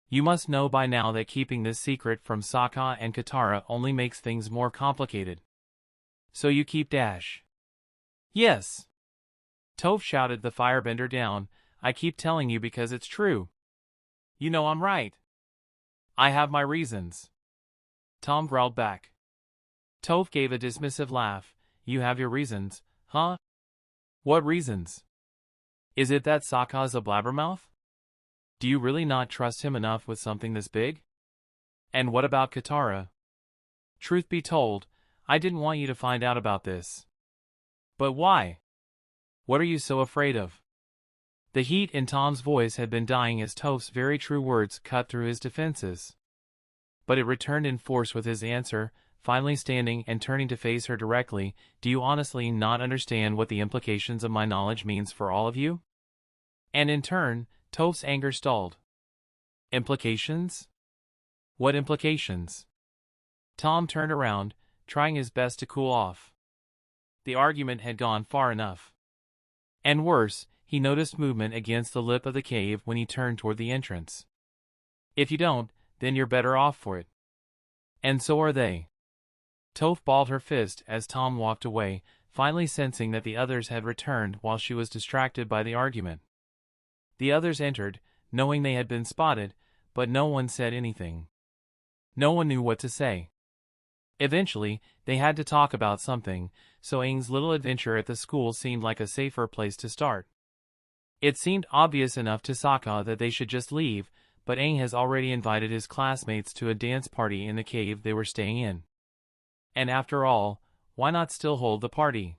A: You must know by now that keeping this secret from Sokka and Katara only makes things more complicated. So you keep Dash. Yes. Toph shouted the firebender down. I keep telling you because it's true. You know I'm right. I have my reasons. Tom growled back. Toph gave a dismissive laugh. You have your reasons, huh? What reasons? Is it that Sokka's a blabbermouth? Do you really not trust him enough with something this big? And what about Katara? Truth be told, I didn't want you to find out about this. But why? What are you so afraid of? The heat in Tom's voice had been dying as Toph's very true words cut through his defenses. But it returned in force with his answer, finally standing and turning to face her directly. Do you honestly not understand what the implications of my knowledge means for all of you? And in turn, Toph's anger stalled. Implications? What implications? Tom turned around, trying his best to cool off. The argument had gone far enough. And worse, he noticed movement against the lip of the cave when he turned toward the entrance. If you don't, then you're better off for it. And so are they. Toph balled her fist as Tom walked away, finally sensing that the others had returned while she was distracted by the argument. The others entered, knowing they had been spotted, but no one said anything. No one knew what to say. Eventually, they had to talk about something, so Aang's little adventure at the school seemed like a safer place to start. It seemed obvious enough to Sokka that they should just leave, but Aang has already invited his classmates to a dance party in the cave they were staying in. And after all, why not still hold the party?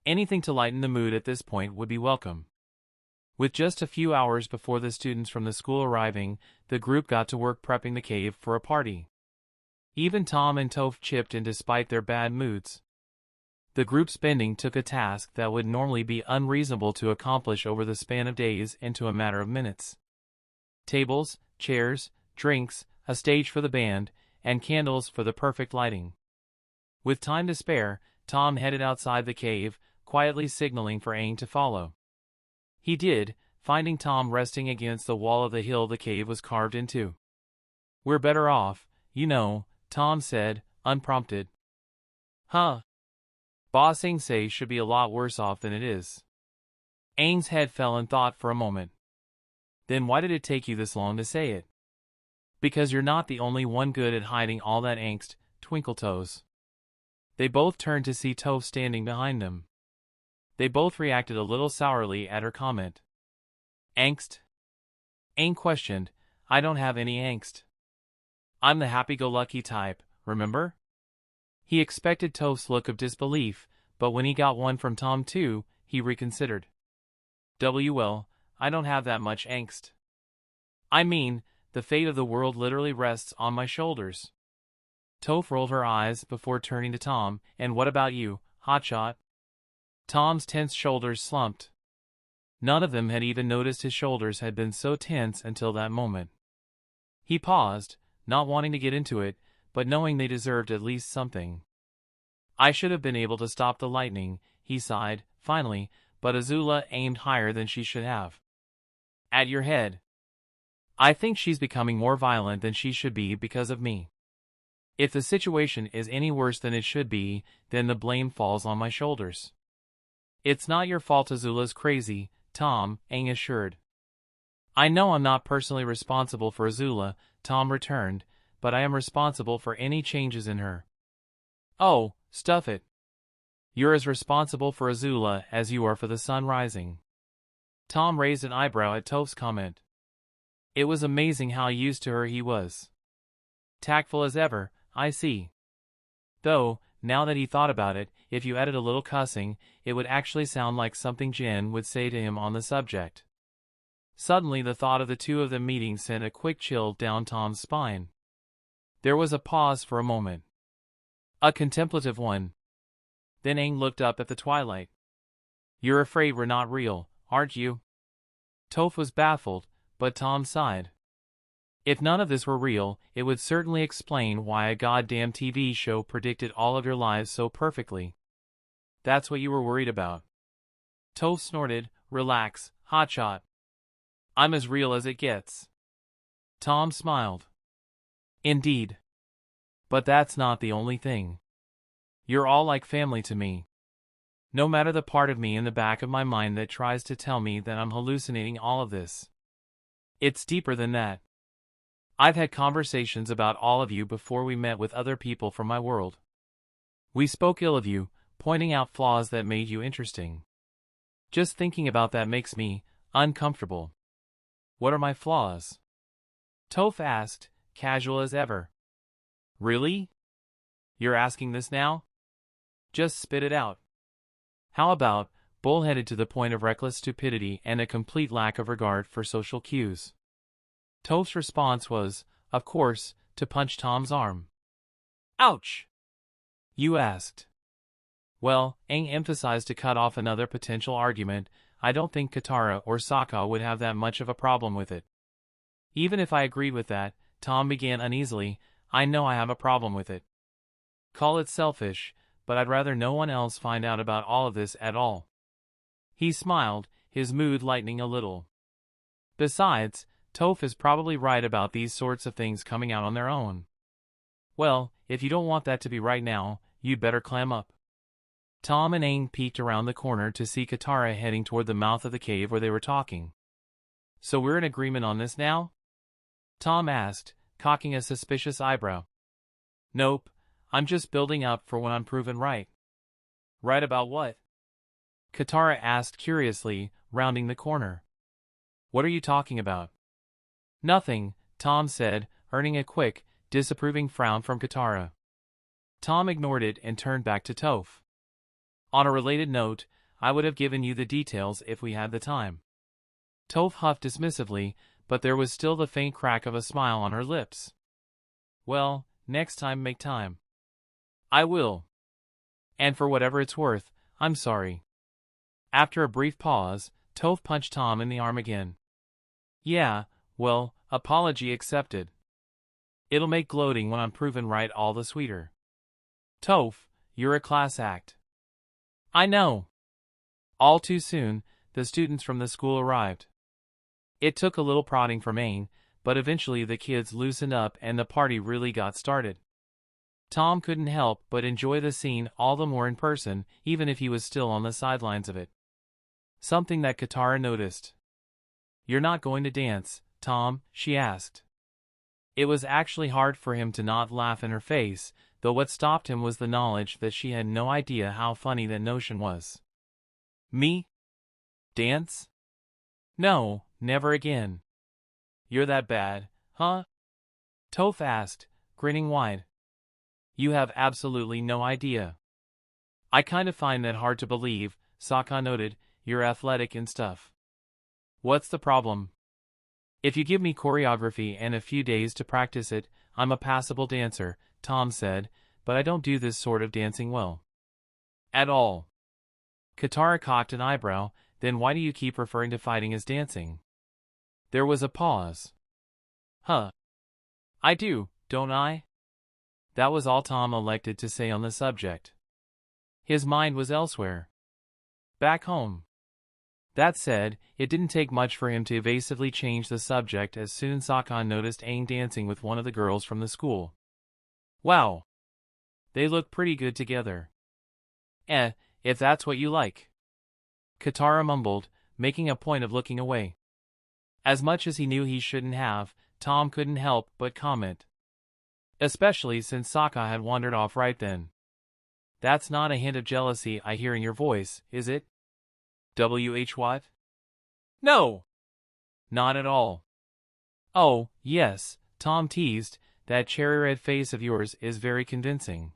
A: Anything to lighten the mood at this point would be welcome. With just a few hours before the students from the school arriving, the group got to work prepping the cave for a party. Even Tom and Toph chipped in despite their bad moods. The group spending took a task that would normally be unreasonable to accomplish over the span of days into a matter of minutes. Tables, chairs, drinks, a stage for the band, and candles for the perfect lighting. With time to spare, Tom headed outside the cave, quietly signaling for Aang to follow. He did, finding Tom resting against the wall of the hill the cave was carved into. We're better off, you know, Tom said, unprompted. Huh? Boss Aang say should be a lot worse off than it is. Aang's head fell in thought for a moment. Then why did it take you this long to say it? Because you're not the only one good at hiding all that angst, Twinkletoes. They both turned to see Toph standing behind them. They both reacted a little sourly at her comment. Angst? Aang questioned. I don't have any angst. I'm the happy-go-lucky type, remember? He expected Toph's look of disbelief, but when he got one from Tom too, he reconsidered. Well, I don't have that much angst. I mean, the fate of the world literally rests on my shoulders. Toph rolled her eyes before turning to Tom. And what about you, Hotshot? Tom's tense shoulders slumped. None of them had even noticed his shoulders had been so tense until that moment. He paused, not wanting to get into it, but knowing they deserved at least something. I should have been able to stop the lightning, he sighed, finally, but Azula aimed higher than she should have. At your head. I think she's becoming more violent than she should be because of me. If the situation is any worse than it should be, then the blame falls on my shoulders. It's not your fault Azula's crazy, Tom, Aang assured. I know I'm not personally responsible for Azula, Tom returned, but I am responsible for any changes in her. Oh, stuff it. You're as responsible for Azula as you are for the sun rising. Tom raised an eyebrow at Toph's comment. It was amazing how used to her he was. Tactful as ever, I see. Though, now that he thought about it, if you added a little cussing, it would actually sound like something Jen would say to him on the subject. Suddenly the thought of the two of them meeting sent a quick chill down Tom's spine. There was a pause for a moment. A contemplative one. Then Aang looked up at the twilight. You're afraid we're not real, aren't you? Toph was baffled, but Tom sighed. If none of this were real, it would certainly explain why a goddamn TV show predicted all of your lives so perfectly. That's what you were worried about. Toph snorted. Relax, hotshot. I'm as real as it gets. Tom smiled. Indeed. But that's not the only thing. You're all like family to me. No matter the part of me in the back of my mind that tries to tell me that I'm hallucinating all of this. It's deeper than that. I've had conversations about all of you before we met with other people from my world. We spoke ill of you, pointing out flaws that made you interesting. Just thinking about that makes me uncomfortable. What are my flaws? Toph asked, casual as ever. Really? You're asking this now? Just spit it out. How about bullheaded to the point of reckless stupidity and a complete lack of regard for social cues? Toph's response was, of course, to punch Tom's arm. Ouch! You asked. Well, Aang emphasized to cut off another potential argument. I don't think Katara or Sokka would have that much of a problem with it. Even if I agreed with that, Tom began uneasily, I know I have a problem with it. Call it selfish, but I'd rather no one else find out about all of this at all. He smiled, his mood lightening a little. Besides, Toph is probably right about these sorts of things coming out on their own. Well, if you don't want that to be right now, you'd better clam up. Tom and Aang peeked around the corner to see Katara heading toward the mouth of the cave where they were talking. So we're in agreement on this now? Tom asked, cocking a suspicious eyebrow. Nope, I'm just building up for when I'm proven right. Right about what? Katara asked curiously, rounding the corner. What are you talking about? Nothing, Tom said, earning a quick, disapproving frown from Katara. Tom ignored it and turned back to Toph. On a related note, I would have given you the details if we had the time. Toph huffed dismissively, but there was still the faint crack of a smile on her lips. Well, next time make time. I will. And for whatever it's worth, I'm sorry. After a brief pause, Toph punched Tom in the arm again. Yeah, well, apology accepted. It'll make gloating when I'm proven right all the sweeter. Toph, you're a class act. I know. All too soon, the students from the school arrived. It took a little prodding from Aang, but eventually the kids loosened up and the party really got started. Tom couldn't help but enjoy the scene all the more in person, even if he was still on the sidelines of it. Something that Katara noticed. You're not going to dance, Tom, she asked. It was actually hard for him to not laugh in her face, though what stopped him was the knowledge that she had no idea how funny that notion was. Me? Dance? No, never again. You're that bad, huh? Toph asked, grinning wide. You have absolutely no idea. I kind of find that hard to believe, Sokka noted. You're athletic and stuff. What's the problem? If you give me choreography and a few days to practice it, I'm a passable dancer, Tom said, but I don't do this sort of dancing well. At all. Katara cocked an eyebrow, then why do you keep referring to fighting as dancing? There was a pause. Huh. I do, don't I? That was all Tom elected to say on the subject. His mind was elsewhere. Back home. That said, it didn't take much for him to evasively change the subject as soon Sokka noticed Aang dancing with one of the girls from the school. Wow. They look pretty good together. If that's what you like. Katara mumbled, making a point of looking away. As much as he knew he shouldn't have, Tom couldn't help but comment. Especially since Sokka had wandered off right then. That's not a hint of jealousy I hear in your voice, is it? What? No! Not at all. Oh, yes, Tom teased, that cherry-red face of yours is very convincing.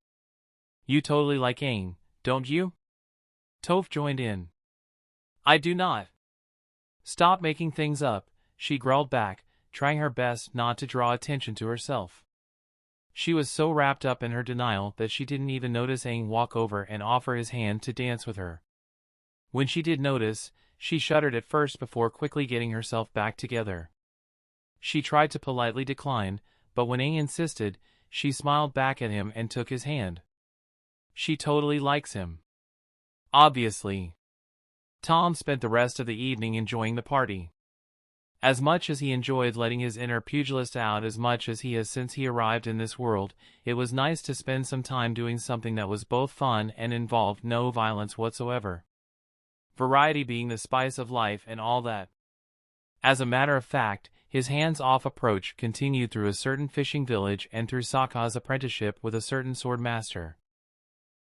A: You totally like Aang, don't you? Toph joined in. I do not. Stop making things up, she growled back, trying her best not to draw attention to herself. She was so wrapped up in her denial that she didn't even notice Aang walk over and offer his hand to dance with her. When she did notice, she shuddered at first before quickly getting herself back together. She tried to politely decline, but when Aang insisted, she smiled back at him and took his hand. She totally likes him. Obviously. Tom spent the rest of the evening enjoying the party. As much as he enjoyed letting his inner pugilist out as much as he has since he arrived in this world, it was nice to spend some time doing something that was both fun and involved no violence whatsoever. Variety being the spice of life and all that. As a matter of fact, his hands-off approach continued through a certain fishing village and through Sokka's apprenticeship with a certain sword master.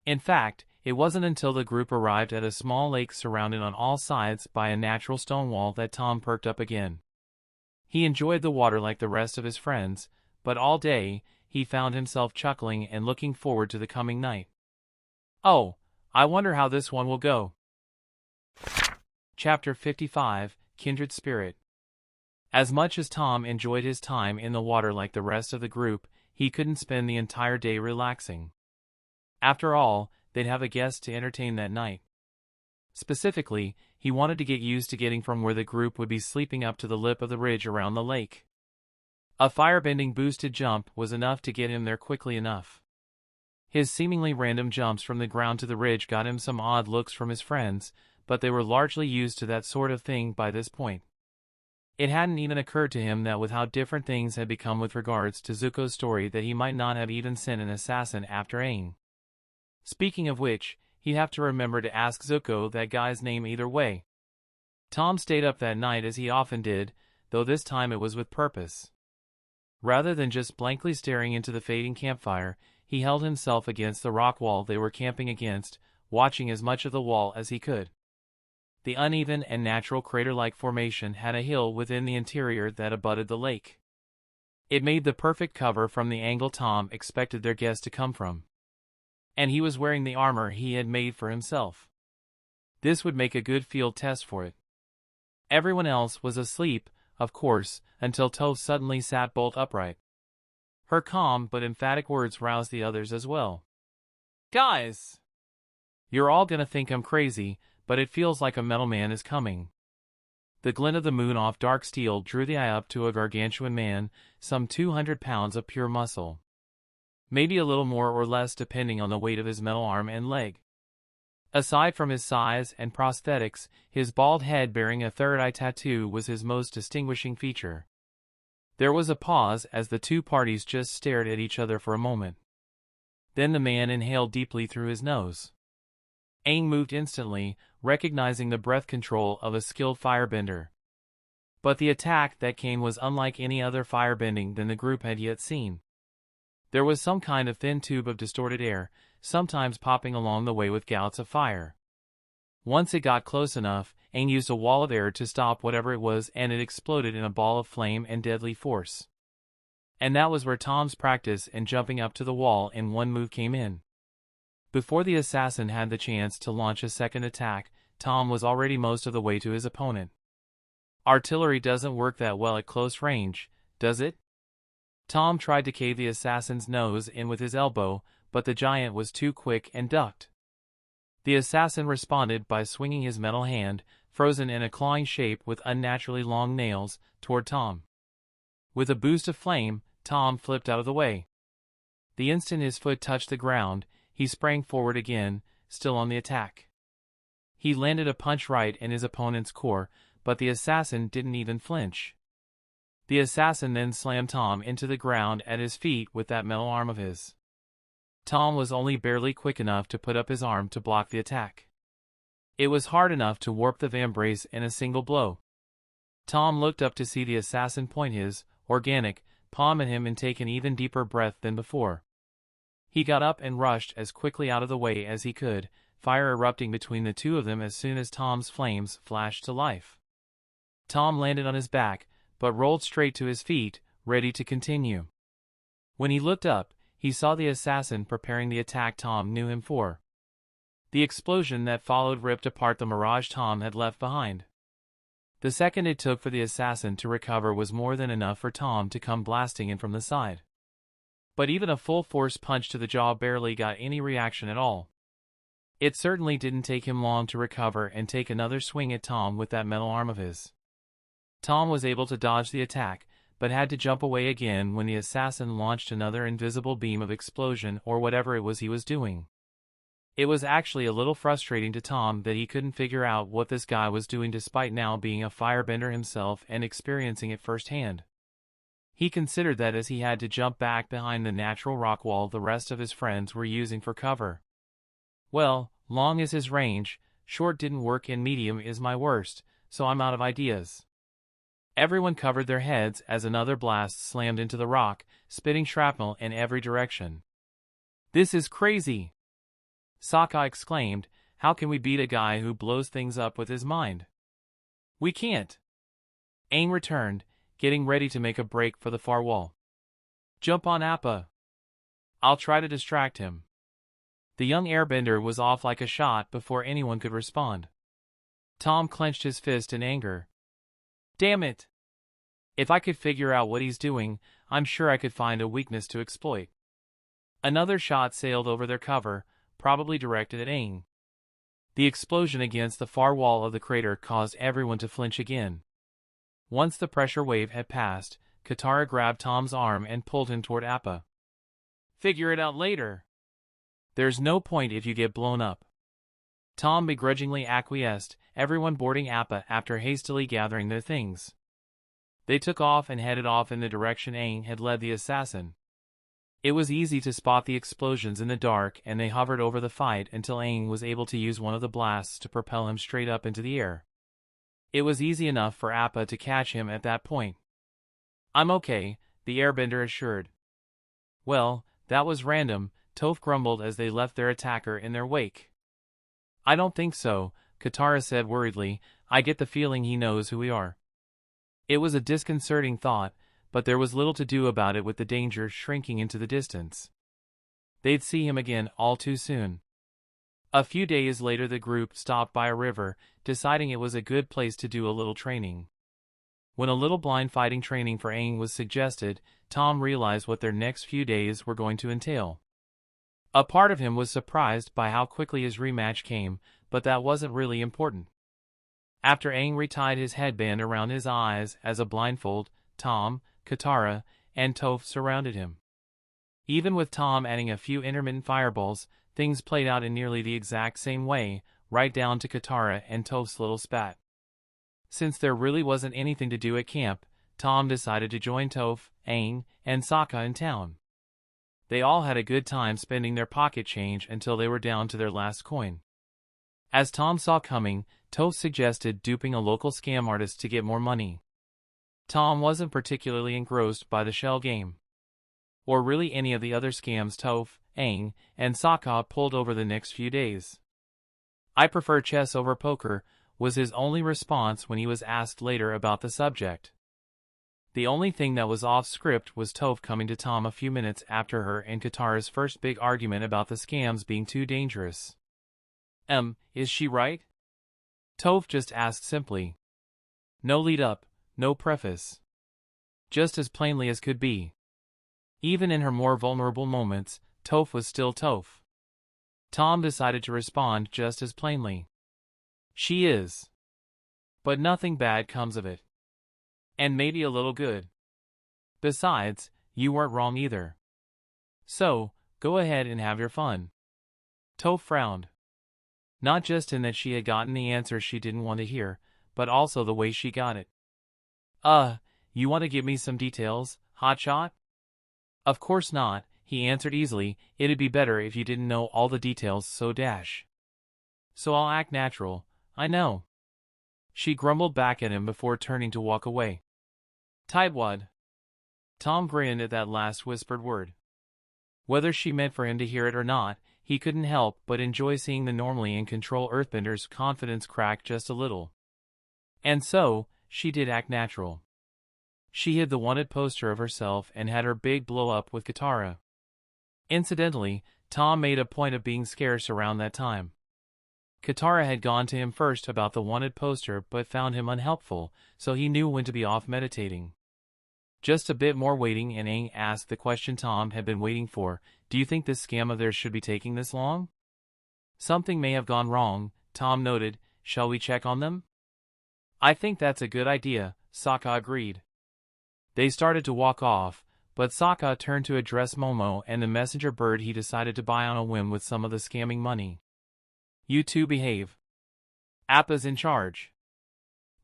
A: In fact, it wasn't until the group arrived at a small lake surrounded on all sides by a natural stone wall that Tom perked up again. He enjoyed the water like the rest of his friends, but all day, he found himself chuckling and looking forward to the coming night. Oh, I wonder how this one will go. Chapter 55, Kindred Spirit. As much as Tom enjoyed his time in the water like the rest of the group, he couldn't spend the entire day relaxing. After all, they'd have a guest to entertain that night. Specifically, he wanted to get used to getting from where the group would be sleeping up to the lip of the ridge around the lake. A firebending boosted jump was enough to get him there quickly enough. His seemingly random jumps from the ground to the ridge got him some odd looks from his friends, but they were largely used to that sort of thing by this point. It hadn't even occurred to him that with how different things had become with regards to Zuko's story that he might not have even sent an assassin after Aang. Speaking of which, he'd have to remember to ask Zuko that guy's name either way. Tom stayed up that night as he often did, though this time it was with purpose. Rather than just blankly staring into the fading campfire, he held himself against the rock wall they were camping against, watching as much of the wall as he could. The uneven and natural crater-like formation had a hill within the interior that abutted the lake. It made the perfect cover from the angle Tom expected their guest to come from. And he was wearing the armor he had made for himself. This would make a good field test for it. Everyone else was asleep, of course, until Toph suddenly sat bolt upright. Her calm but emphatic words roused the others as well. Guys! You're all gonna think I'm crazy, but it feels like a metal man is coming. The glint of the moon off dark steel drew the eye up to a gargantuan man, some 200 pounds of pure muscle. Maybe a little more or less depending on the weight of his metal arm and leg. Aside from his size and prosthetics, his bald head bearing a third eye tattoo was his most distinguishing feature. There was a pause as the two parties just stared at each other for a moment. Then the man inhaled deeply through his nose. Aang moved instantly, recognizing the breath control of a skilled firebender. But the attack that came was unlike any other firebending than the group had yet seen. There was some kind of thin tube of distorted air, sometimes popping along the way with gouts of fire. Once it got close enough, Aang used a wall of air to stop whatever it was and it exploded in a ball of flame and deadly force. And that was where Tom's practice in jumping up to the wall in one move came in. Before the assassin had the chance to launch a second attack, Tom was already most of the way to his opponent. Artillery doesn't work that well at close range, does it? Tom tried to cave the assassin's nose in with his elbow, but the giant was too quick and ducked. The assassin responded by swinging his metal hand, frozen in a clawing shape with unnaturally long nails, toward Tom. With a boost of flame, Tom flipped out of the way. The instant his foot touched the ground, he sprang forward again, still on the attack. He landed a punch right in his opponent's core, but the assassin didn't even flinch. The assassin then slammed Tom into the ground at his feet with that metal arm of his. Tom was only barely quick enough to put up his arm to block the attack. It was hard enough to warp the vambrace in a single blow. Tom looked up to see the assassin point his, organic, palm at him and take an even deeper breath than before. He got up and rushed as quickly out of the way as he could, fire erupting between the two of them as soon as Tom's flames flashed to life. Tom landed on his back, but rolled straight to his feet, ready to continue. When he looked up, he saw the assassin preparing the attack Tom knew him for. The explosion that followed ripped apart the mirage Tom had left behind. The second it took for the assassin to recover was more than enough for Tom to come blasting in from the side. But even a full-force punch to the jaw barely got any reaction at all. It certainly didn't take him long to recover and take another swing at Tom with that metal arm of his. Tom was able to dodge the attack, but had to jump away again when the assassin launched another invisible beam of explosion or whatever it was he was doing. It was actually a little frustrating to Tom that he couldn't figure out what this guy was doing despite now being a firebender himself and experiencing it firsthand. He considered that as he had to jump back behind the natural rock wall the rest of his friends were using for cover. Well, long is his range, short didn't work and medium is my worst, so I'm out of ideas. Everyone covered their heads as another blast slammed into the rock, spitting shrapnel in every direction. "This is crazy!" Sokka exclaimed, "How can we beat a guy who blows things up with his mind?" "We can't." Aang returned, getting ready to make a break for the far wall. "Jump on Appa. I'll try to distract him." The young airbender was off like a shot before anyone could respond. Tom clenched his fist in anger. "Damn it! If I could figure out what he's doing, I'm sure I could find a weakness to exploit." Another shot sailed over their cover, probably directed at Aang. The explosion against the far wall of the crater caused everyone to flinch again. Once the pressure wave had passed, Katara grabbed Tom's arm and pulled him toward Appa. "Figure it out later. There's no point if you get blown up." Tom begrudgingly acquiesced, everyone boarding Appa after hastily gathering their things. They took off and headed off in the direction Aang had led the assassin. It was easy to spot the explosions in the dark and they hovered over the fight until Aang was able to use one of the blasts to propel him straight up into the air. It was easy enough for Appa to catch him at that point. "I'm okay," the airbender assured. "Well, that was random," Toph grumbled as they left their attacker in their wake. "I don't think so," Katara said worriedly. "I get the feeling he knows who we are." It was a disconcerting thought, but there was little to do about it with the danger shrinking into the distance. They'd see him again all too soon. A few days later the group stopped by a river, deciding it was a good place to do a little training. When a little blind fighting training for Aang was suggested, Tom realized what their next few days were going to entail. A part of him was surprised by how quickly his rematch came, but that wasn't really important. After Aang retied his headband around his eyes as a blindfold, Tom, Katara, and Toph surrounded him. Even with Tom adding a few intermittent fireballs, things played out in nearly the exact same way, right down to Katara and Toph's little spat. Since there really wasn't anything to do at camp, Tom decided to join Toph, Aang, and Sokka in town. They all had a good time spending their pocket change until they were down to their last coin. As Tom saw coming, Toph suggested duping a local scam artist to get more money. Tom wasn't particularly engrossed by the shell game, or really any of the other scams Toph, Aang, and Sokka pulled over the next few days. "I prefer chess over poker," was his only response when he was asked later about the subject. The only thing that was off script was Toph coming to Tom a few minutes after her and Katara's first big argument about the scams being too dangerous. Is she right?" Toph just asked simply. No lead up, no preface. Just as plainly as could be. Even in her more vulnerable moments, Toph was still Toph. Tom decided to respond just as plainly. "She is. But nothing bad comes of it. And maybe a little good. Besides, you weren't wrong either. So, go ahead and have your fun." Toph frowned. Not just in that she had gotten the answer she didn't want to hear, but also the way she got it. You want to give me some details, hotshot?" "Of course not," he answered easily. "It'd be better if you didn't know all the details, so dash. So I'll act natural, I know." She grumbled back at him before turning to walk away. "Tightwad." Tom grinned at that last whispered word. Whether she meant for him to hear it or not, he couldn't help but enjoy seeing the normally in control earthbender's confidence crack just a little. And so, she did act natural. She hid the wanted poster of herself and had her big blow-up with Katara. Incidentally, Tom made a point of being scarce around that time. Katara had gone to him first about the wanted poster but found him unhelpful, so he knew when to be off meditating. Just a bit more waiting and Aang asked the question Tom had been waiting for, "Do you think this scam of theirs should be taking this long?" "Something may have gone wrong," Tom noted. "Shall we check on them?" "I think that's a good idea," Sokka agreed. They started to walk off, but Sokka turned to address Momo and the messenger bird he decided to buy on a whim with some of the scamming money. "You two behave. Appa's in charge."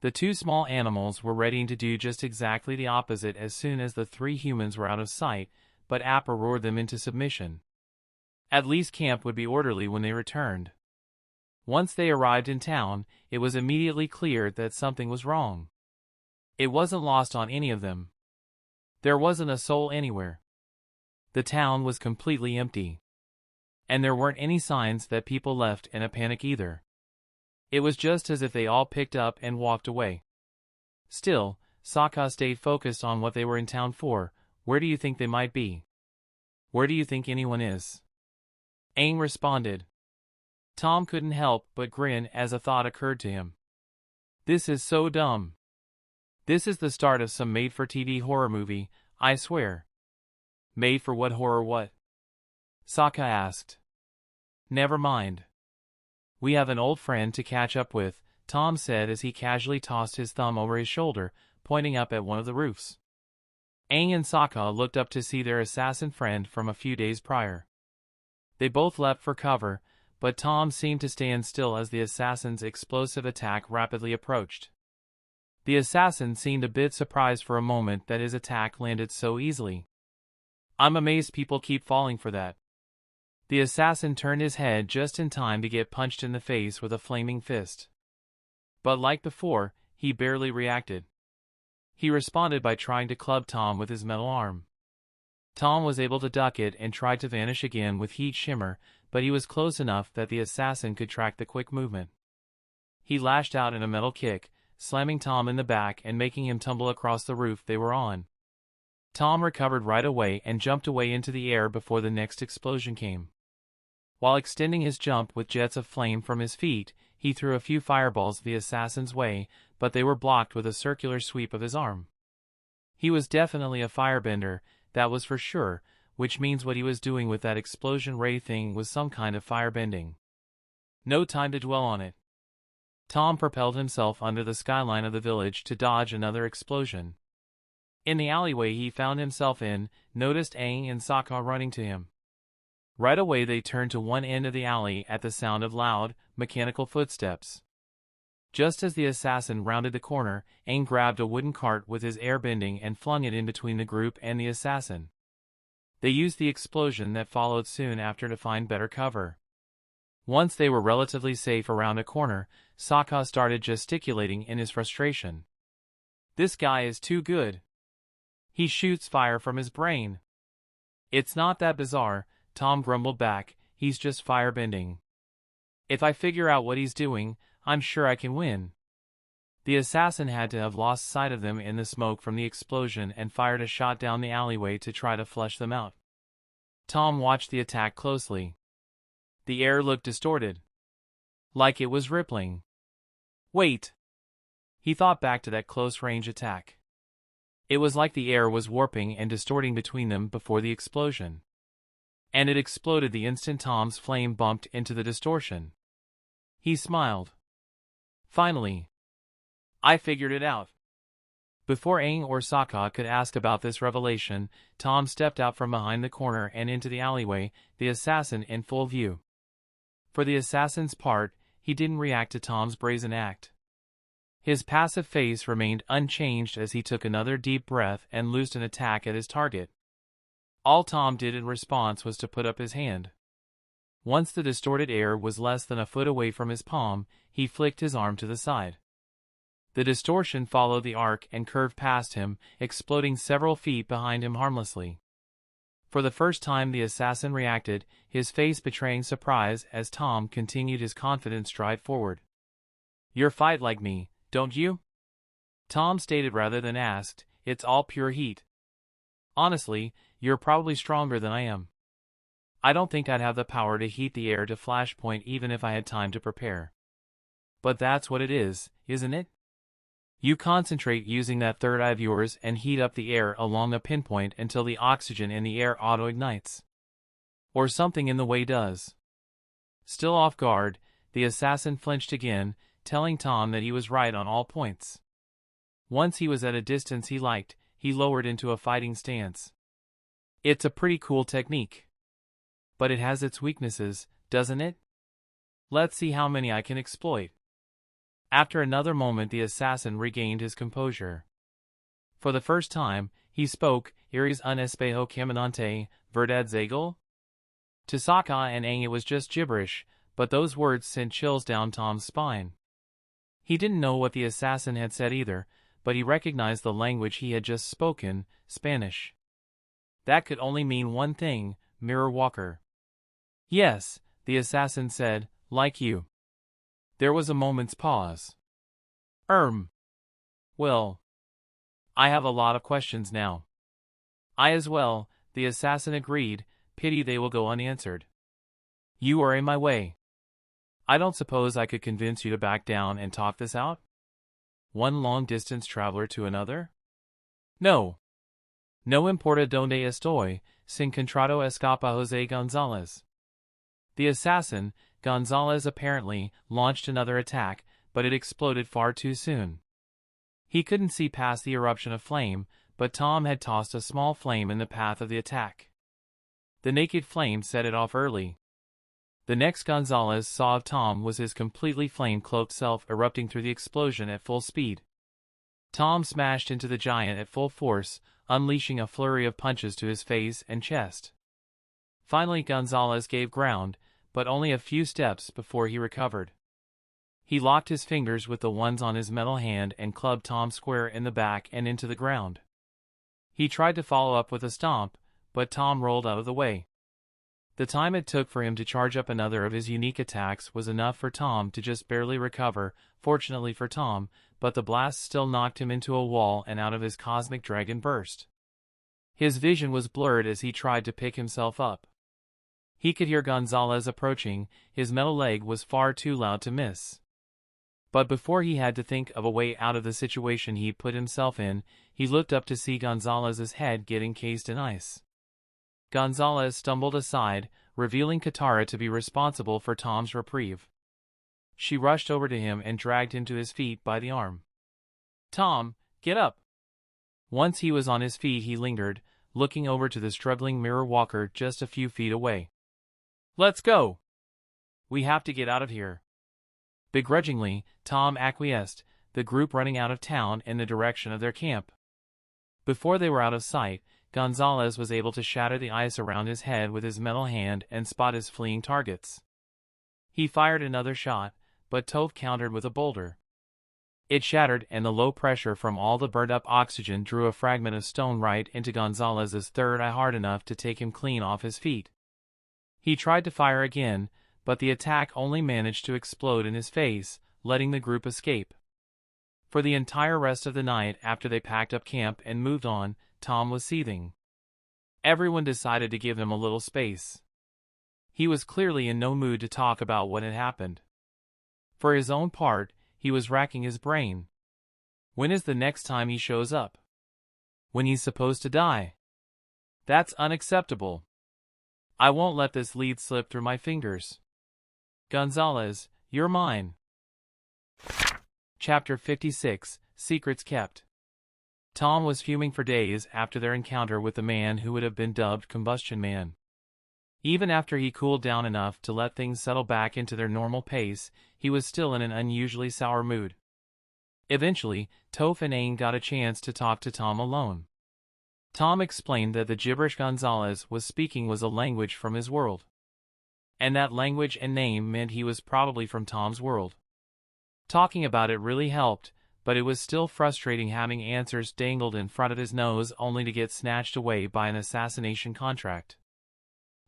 A: The two small animals were ready to do just exactly the opposite as soon as the three humans were out of sight, but Appa roared them into submission. At least camp would be orderly when they returned. Once they arrived in town, it was immediately clear that something was wrong. It wasn't lost on any of them. There wasn't a soul anywhere. The town was completely empty. And there weren't any signs that people left in a panic either. It was just as if they all picked up and walked away. Still, Sokka stayed focused on what they were in town for. "Where do you think they might be? Where do you think anyone is?" Aang responded. Tom couldn't help but grin as a thought occurred to him. "This is so dumb. This is the start of some made-for-TV horror movie, I swear." "Made for what horror what?" Sokka asked. "Never mind. We have an old friend to catch up with," Tom said as he casually tossed his thumb over his shoulder, pointing up at one of the roofs. Aang and Sokka looked up to see their assassin friend from a few days prior. They both leapt for cover, but Tom seemed to stand still as the assassin's explosive attack rapidly approached. The assassin seemed a bit surprised for a moment that his attack landed so easily. "I'm amazed people keep falling for that." The assassin turned his head just in time to get punched in the face with a flaming fist. But like before, he barely reacted. He responded by trying to club Tom with his metal arm. Tom was able to duck it and tried to vanish again with heat shimmer, but he was close enough that the assassin could track the quick movement. He lashed out in a metal kick, slamming Tom in the back and making him tumble across the roof they were on. Tom recovered right away and jumped away into the air before the next explosion came. While extending his jump with jets of flame from his feet, he threw a few fireballs the assassin's way, but they were blocked with a circular sweep of his arm. He was definitely a firebender, that was for sure, which means what he was doing with that explosion ray thing was some kind of firebending. No time to dwell on it. Tom propelled himself under the skyline of the village to dodge another explosion. In the alleyway he found himself in, noticed Aang and Sokka running to him. Right away they turned to one end of the alley at the sound of loud, mechanical footsteps. Just as the assassin rounded the corner, Aang grabbed a wooden cart with his airbending and flung it in between the group and the assassin. They used the explosion that followed soon after to find better cover. Once they were relatively safe around a corner, Sokka started gesticulating in his frustration. "This guy is too good. He shoots fire from his brain." "It's not that bizarre," Tom grumbled back, "he's just firebending. If I figure out what he's doing, I'm sure I can win." The assassin had to have lost sight of them in the smoke from the explosion and fired a shot down the alleyway to try to flush them out. Tom watched the attack closely. The air looked distorted. Like it was rippling. Wait. He thought back to that close-range attack. It was like the air was warping and distorting between them before the explosion. And it exploded the instant Tom's flame bumped into the distortion. He smiled. "Finally. I figured it out." Before Aang or Sokka could ask about this revelation, Tom stepped out from behind the corner and into the alleyway, the assassin in full view. For the assassin's part, he didn't react to Tom's brazen act. His passive face remained unchanged as he took another deep breath and loosed an attack at his target. All Tom did in response was to put up his hand. Once the distorted air was less than a foot away from his palm, he flicked his arm to the side. The distortion followed the arc and curved past him, exploding several feet behind him harmlessly. For the first time the assassin reacted, his face betraying surprise as Tom continued his confident stride forward. "You fight like me, don't you?" Tom stated rather than asked, "It's all pure heat. Honestly, you're probably stronger than I am. I don't think I'd have the power to heat the air to flashpoint even if I had time to prepare. But that's what it is, isn't it? You concentrate using that third eye of yours and heat up the air along a pinpoint until the oxygen in the air auto-ignites. Or something in the way does." Still off guard, the assassin flinched again, telling Tom that he was right on all points. Once he was at a distance he liked, he lowered into a fighting stance. "It's a pretty cool technique. But it has its weaknesses, doesn't it? Let's see how many I can exploit." After another moment the assassin regained his composure. For the first time, he spoke, "Eres un espejo caminante, verdad Zagel?" To Sokka and Aang it was just gibberish, but those words sent chills down Tom's spine. He didn't know what the assassin had said either, but he recognized the language he had just spoken, Spanish. That could only mean one thing, Mirror Walker. "Yes," the assassin said, "like you." There was a moment's pause. Well, I have a lot of questions now." "I as well," the assassin agreed, "pity they will go unanswered. You are in my way. I don't suppose I could convince you to back down and talk this out? One long-distance traveler to another? No. No importa donde estoy, sin contrato escapa Jose Gonzalez." The assassin, Gonzalez apparently, launched another attack, but it exploded far too soon. He couldn't see past the eruption of flame, but Tom had tossed a small flame in the path of the attack. The naked flame set it off early. The next Gonzalez saw of Tom was his completely flame-cloaked self erupting through the explosion at full speed. Tom smashed into the giant at full force, unleashing a flurry of punches to his face and chest. Finally Gonzalez gave ground, but only a few steps before he recovered. He locked his fingers with the ones on his metal hand and clubbed Tom square in the back and into the ground. He tried to follow up with a stomp, but Tom rolled out of the way. The time it took for him to charge up another of his unique attacks was enough for Tom to just barely recover, fortunately for Tom, but the blast still knocked him into a wall and out of his cosmic dragon burst. His vision was blurred as he tried to pick himself up. He could hear Gonzalez approaching, his metal leg was far too loud to miss. But before he had to think of a way out of the situation he put himself in, he looked up to see Gonzalez's head get encased in ice. Gonzalez stumbled aside, revealing Katara to be responsible for Tom's reprieve. She rushed over to him and dragged him to his feet by the arm. "Tom, get up!" Once he was on his feet he lingered, looking over to the struggling Mirror Walker just a few feet away. "Let's go! We have to get out of here." Begrudgingly, Tom acquiesced, the group running out of town in the direction of their camp. Before they were out of sight, Gonzalez was able to shatter the ice around his head with his metal hand and spot his fleeing targets. He fired another shot, but Toph countered with a boulder. It shattered and the low pressure from all the burnt-up oxygen drew a fragment of stone right into Gonzalez's third eye hard enough to take him clean off his feet. He tried to fire again, but the attack only managed to explode in his face, letting the group escape. For the entire rest of the night after they packed up camp and moved on, Tom was seething. Everyone decided to give him a little space. He was clearly in no mood to talk about what had happened. For his own part, he was racking his brain. When is the next time he shows up? When he's supposed to die? That's unacceptable. I won't let this lead slip through my fingers. Gonzalez, you're mine. Chapter 56, Secrets Kept. Tom was fuming for days after their encounter with the man who would have been dubbed Combustion Man. Even after he cooled down enough to let things settle back into their normal pace, he was still in an unusually sour mood. Eventually, Toph and Aang got a chance to talk to Tom alone. Tom explained that the gibberish Gonzalez was speaking was a language from his world. And that language and name meant he was probably from Tom's world. Talking about it really helped, but it was still frustrating having answers dangled in front of his nose only to get snatched away by an assassination contract.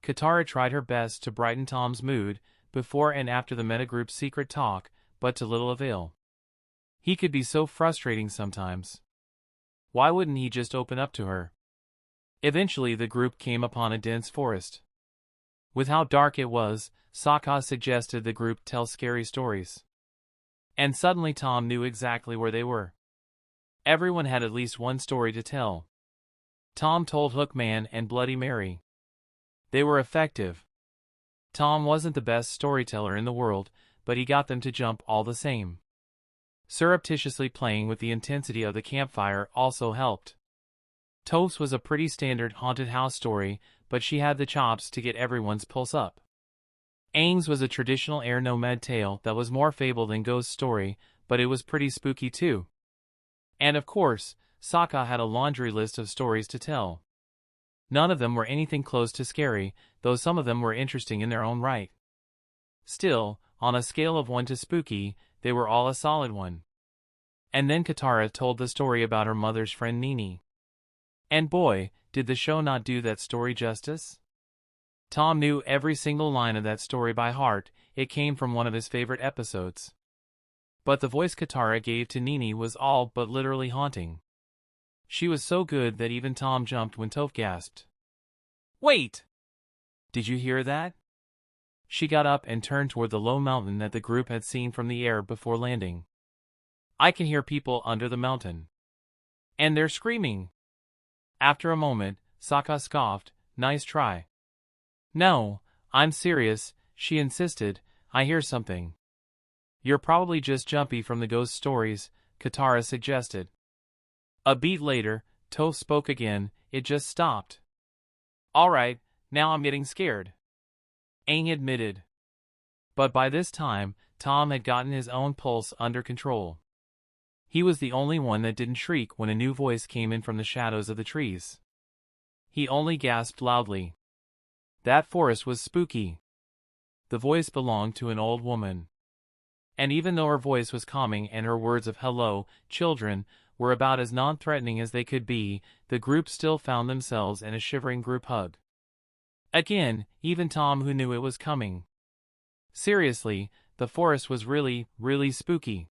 A: Katara tried her best to brighten Tom's mood before and after the metagroup's secret talk, but to little avail. He could be so frustrating sometimes. Why wouldn't he just open up to her? Eventually the group came upon a dense forest. With how dark it was, Sokka suggested the group tell scary stories. And suddenly Tom knew exactly where they were. Everyone had at least one story to tell. Tom told Hookman and Bloody Mary. They were effective. Tom wasn't the best storyteller in the world, but he got them to jump all the same. Surreptitiously playing with the intensity of the campfire also helped. Toph's was a pretty standard haunted house story, but she had the chops to get everyone's pulse up. Aang's was a traditional air nomad tale that was more fable than ghost story, but it was pretty spooky too. And of course, Sokka had a laundry list of stories to tell. None of them were anything close to scary, though some of them were interesting in their own right. Still, on a scale of 1 to spooky, they were all a solid 1. And then Katara told the story about her mother's friend Nini. And boy, did the show not do that story justice? Tom knew every single line of that story by heart. It came from one of his favorite episodes. But the voice Katara gave to Nini was all but literally haunting. She was so good that even Tom jumped when Toph gasped. "Wait! Did you hear that?" She got up and turned toward the low mountain that the group had seen from the air before landing. "I can hear people under the mountain. And they're screaming." After a moment, Sokka scoffed, "Nice try." "No, I'm serious," she insisted. "I hear something." "You're probably just jumpy from the ghost stories," Katara suggested. A beat later, Toph spoke again. "It just stopped." "Alright, now I'm getting scared," Aang admitted. But by this time, Tom had gotten his own pulse under control. He was the only one that didn't shriek when a new voice came in from the shadows of the trees. He only gasped loudly. That forest was spooky. The voice belonged to an old woman. And even though her voice was calming and her words of "hello, children," were about as non-threatening as they could be, the group still found themselves in a shivering group hug. Again, even Tom who knew it was coming. Seriously, the forest was really, really spooky.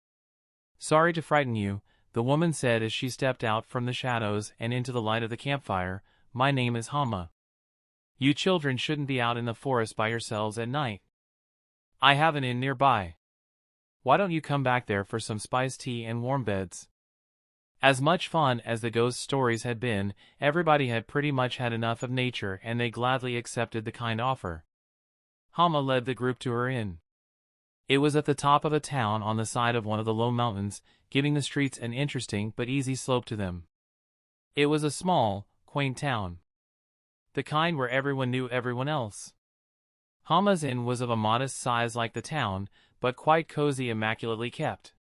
A: "Sorry to frighten you," the woman said as she stepped out from the shadows and into the light of the campfire. "My name is Hama. You children shouldn't be out in the forest by yourselves at night. I have an inn nearby. Why don't you come back there for some spiced tea and warm beds?" As much fun as the ghost stories had been, everybody had pretty much had enough of nature and they gladly accepted the kind offer. Hama led the group to her inn. It was at the top of a town on the side of one of the low mountains, giving the streets an interesting but easy slope to them. It was a small, quaint town. The kind where everyone knew everyone else. Hama's inn was of a modest size like the town, but quite cozy, immaculately kept.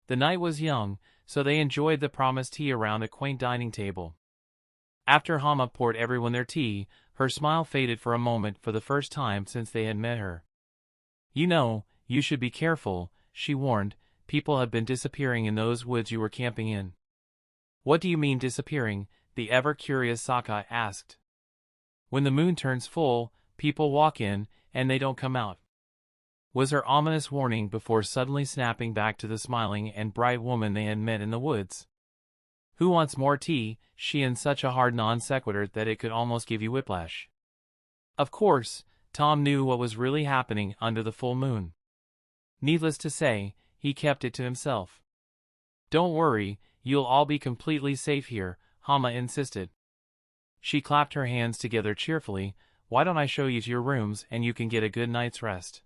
A: The night was young, so they enjoyed the promised tea around a quaint dining table. After Hama poured everyone their tea, her smile faded for a moment for the first time since they had met her. "You know, you should be careful," she warned. "People have been disappearing in those woods you were camping in." "What do you mean disappearing?" the ever-curious Sokka asked. "When the moon turns full, people walk in, and they don't come out," was her ominous warning before suddenly snapping back to the smiling and bright woman they had met in the woods. "Who wants more tea?" she in such a hard non-sequitur that it could almost give you whiplash. Of course, Tom knew what was really happening under the full moon. Needless to say, he kept it to himself. "Don't worry, you'll all be completely safe here," Hama insisted. She clapped her hands together cheerfully. "Why don't I show you to your rooms and you can get a good night's rest?"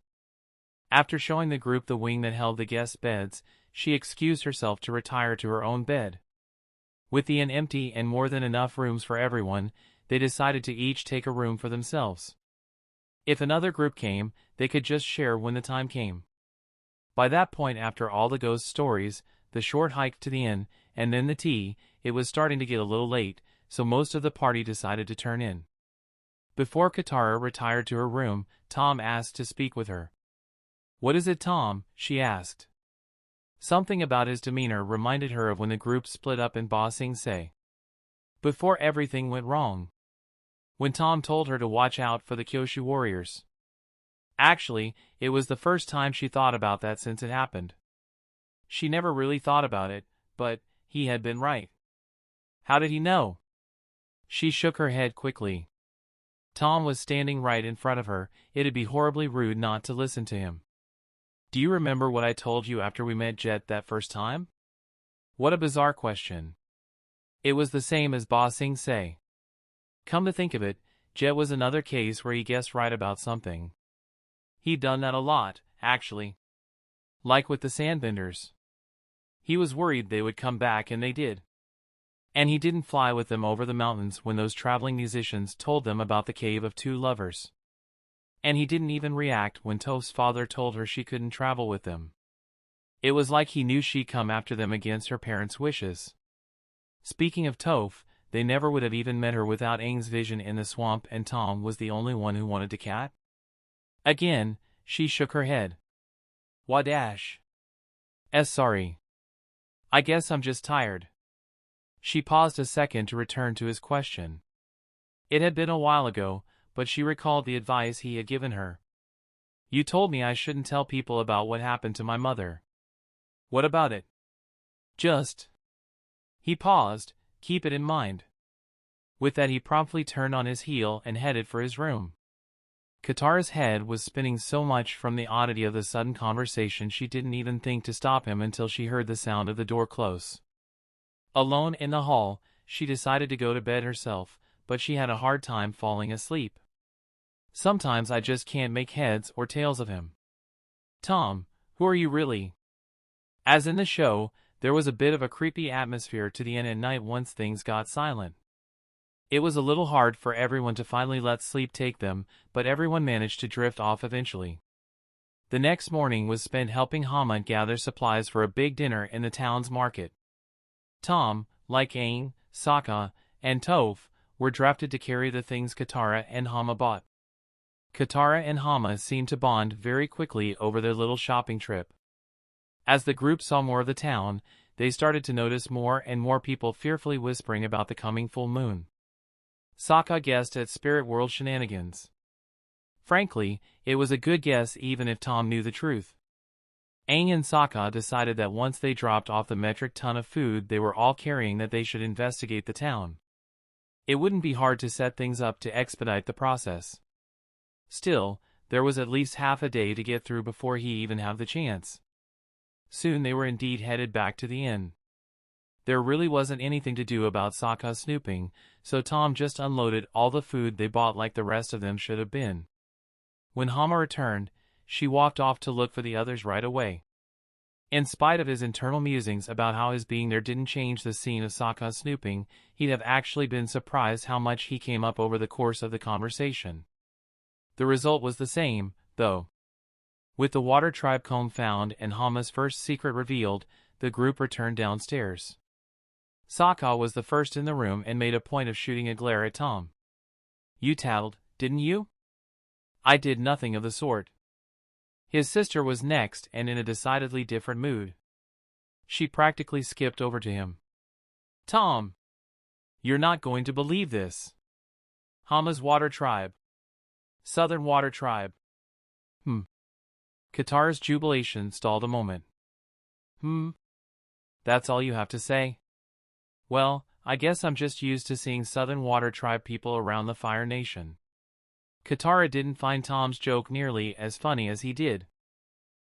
A: After showing the group the wing that held the guest beds, she excused herself to retire to her own bed. With the inn empty and more than enough rooms for everyone, they decided to each take a room for themselves. If another group came, they could just share when the time came. By that point, after all the ghost stories, the short hike to the inn, and then the tea, it was starting to get a little late, so most of the party decided to turn in. Before Katara retired to her room, Tom asked to speak with her. "What is it, Tom?" she asked. Something about his demeanor reminded her of when the group split up in Ba Sing Se. Before everything went wrong. When Tom told her to watch out for the Kyoshu warriors. Actually, it was the first time she thought about that since it happened. She never really thought about it, but he had been right. How did he know? She shook her head quickly. Tom was standing right in front of her. It'd be horribly rude not to listen to him. Do you remember what I told you after we met Jet that first time? What a bizarre question. It was the same as Ba Sing Se. Come to think of it, Jet was another case where he guessed right about something. He'd done that a lot, actually. Like with the sandbenders. He was worried they would come back, and they did. And he didn't fly with them over the mountains when those traveling musicians told them about the Cave of Two Lovers. And he didn't even react when Toph's father told her she couldn't travel with them. It was like he knew she'd come after them against her parents' wishes. Speaking of Toph, they never would have even met her without Aang's vision in the swamp, and Tom was the only one who wanted to cat. Again, she shook her head. Wadash. Sorry. I guess I'm just tired. She paused a second to return to his question. It had been a while ago, but she recalled the advice he had given her. You told me I shouldn't tell people about what happened to my mother. What about it? Just. He paused, keep it in mind. With that he promptly turned on his heel and headed for his room. Katara's head was spinning so much from the oddity of the sudden conversation she didn't even think to stop him until she heard the sound of the door close. Alone in the hall, she decided to go to bed herself, but she had a hard time falling asleep. Sometimes I just can't make heads or tails of him. Tom, who are you really? As in the show, there was a bit of a creepy atmosphere to the inn at night once things got silent. It was a little hard for everyone to finally let sleep take them, but everyone managed to drift off eventually. The next morning was spent helping Hama gather supplies for a big dinner in the town's market. Tom, like Aang, Sokka, and Toph, were drafted to carry the things Katara and Hama bought. Katara and Hama seemed to bond very quickly over their little shopping trip. As the group saw more of the town, they started to notice more and more people fearfully whispering about the coming full moon. Sokka guessed at Spirit World shenanigans. Frankly, it was a good guess even if Tom knew the truth. Aang and Sokka decided that once they dropped off the metric ton of food they were all carrying that they should investigate the town. It wouldn't be hard to set things up to expedite the process. Still, there was at least half a day to get through before he even had the chance. Soon they were indeed headed back to the inn. There really wasn't anything to do about Sokka snooping, so Tom just unloaded all the food they bought like the rest of them should have been. When Hama returned, she walked off to look for the others right away. In spite of his internal musings about how his being there didn't change the scene of Sokka snooping, he'd have actually been surprised how much he came up over the course of the conversation. The result was the same, though. With the water tribe comb found and Hama's first secret revealed, the group returned downstairs. Sokka was the first in the room and made a point of shooting a glare at Tom. You tattled, didn't you? I did nothing of the sort. His sister was next and in a decidedly different mood. She practically skipped over to him. Tom! You're not going to believe this. Hama's water tribe. Southern water tribe. Katara's jubilation stalled a moment. That's all you have to say? Well, I guess I'm just used to seeing Southern Water Tribe people around the Fire Nation. Katara didn't find Tom's joke nearly as funny as he did.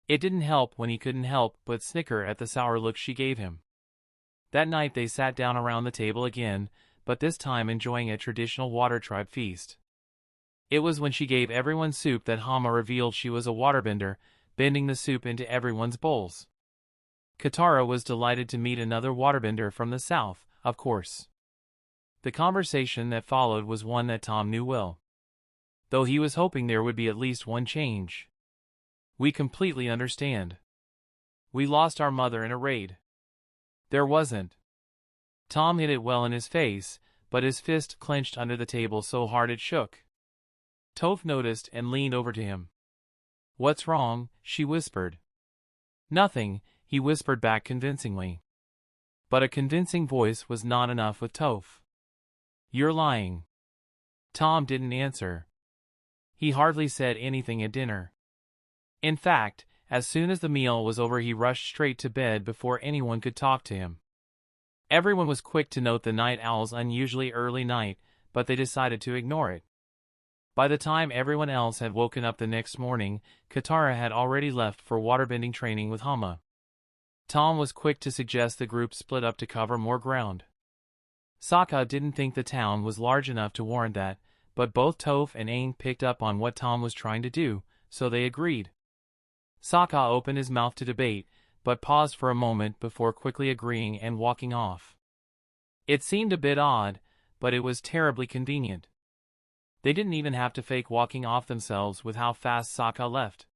A: It didn't help when he couldn't help but snicker at the sour look she gave him. That night they sat down around the table again, but this time enjoying a traditional Water Tribe feast. It was when she gave everyone soup that Hama revealed she was a waterbender, bending the soup into everyone's bowls. Katara was delighted to meet another waterbender from the south, of course. The conversation that followed was one that Tom knew well. Though he was hoping there would be at least one change. We completely understand. We lost our mother in a raid. There wasn't. Tom hit it well in his face, but his fist clenched under the table so hard it shook. Toph noticed and leaned over to him. What's wrong? She whispered. Nothing. he whispered back convincingly. But a convincing voice was not enough with Toph. "You're lying." Tom didn't answer. He hardly said anything at dinner. In fact, as soon as the meal was over he rushed straight to bed before anyone could talk to him. Everyone was quick to note the night owl's unusually early night, but they decided to ignore it. By the time everyone else had woken up the next morning, Katara had already left for waterbending training with Hama. Tom was quick to suggest the group split up to cover more ground. Sokka didn't think the town was large enough to warrant that, but both Toph and Aang picked up on what Tom was trying to do, so they agreed. Sokka opened his mouth to debate, but paused for a moment before quickly agreeing and walking off. It seemed a bit odd, but it was terribly convenient. They didn't even have to fake walking off themselves with how fast Sokka left.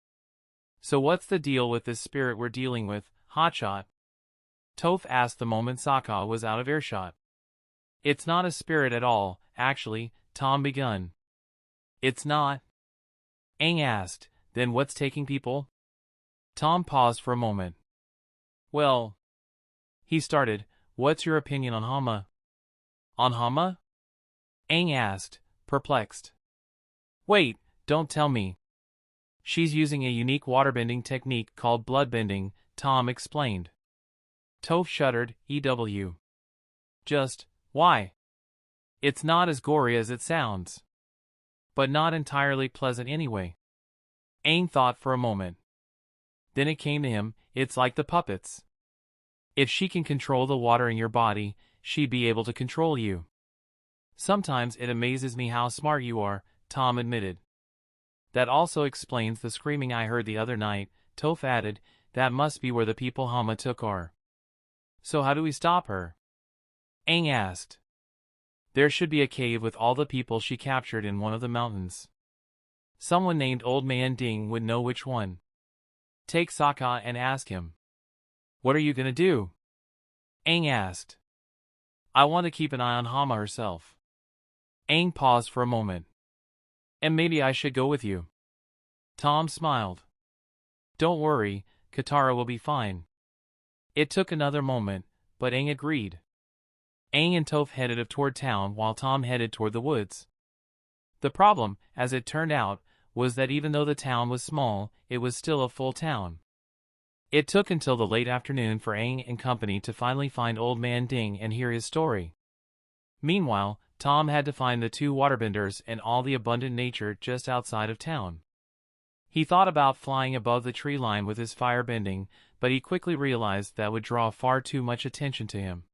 A: "So what's the deal with this spirit we're dealing with, Hotshot?" Toph asked the moment Sokka was out of earshot. "It's not a spirit at all, actually," Tom begun. "It's not?" Aang asked. "Then what's taking people?" Tom paused for a moment. "Well," he started, "what's your opinion on Hama?" "On Hama?" Aang asked, perplexed. "Wait, don't tell me." "She's using a unique waterbending technique called bloodbending," Tom explained. Toph shuddered, EW. "Just, why?" "It's not as gory as it sounds. But not entirely pleasant anyway." Aang thought for a moment. Then it came to him, it's like the puppets. If she can control the water in your body, she'd be able to control you. "Sometimes it amazes me how smart you are," Tom admitted. "That also explains the screaming I heard the other night," Toph added. "That must be where the people Hama took are." "So how do we stop her?" Aang asked. "There should be a cave with all the people she captured in one of the mountains. Someone named Old Man Ding would know which one. Take Sokka and ask him." "What are you gonna do?" Aang asked. "I want to keep an eye on Hama herself." Aang paused for a moment. "And maybe I should go with you." Tom smiled. "Don't worry, Katara will be fine." It took another moment, but Aang agreed. Aang and Toph headed up toward town while Tom headed toward the woods. The problem, as it turned out, was that even though the town was small, it was still a full town. It took until the late afternoon for Aang and company to finally find Old Man Ding and hear his story. Meanwhile, Tom had to find the two waterbenders and all the abundant nature just outside of town. He thought about flying above the tree line with his firebending, but he quickly realized that would draw far too much attention to him.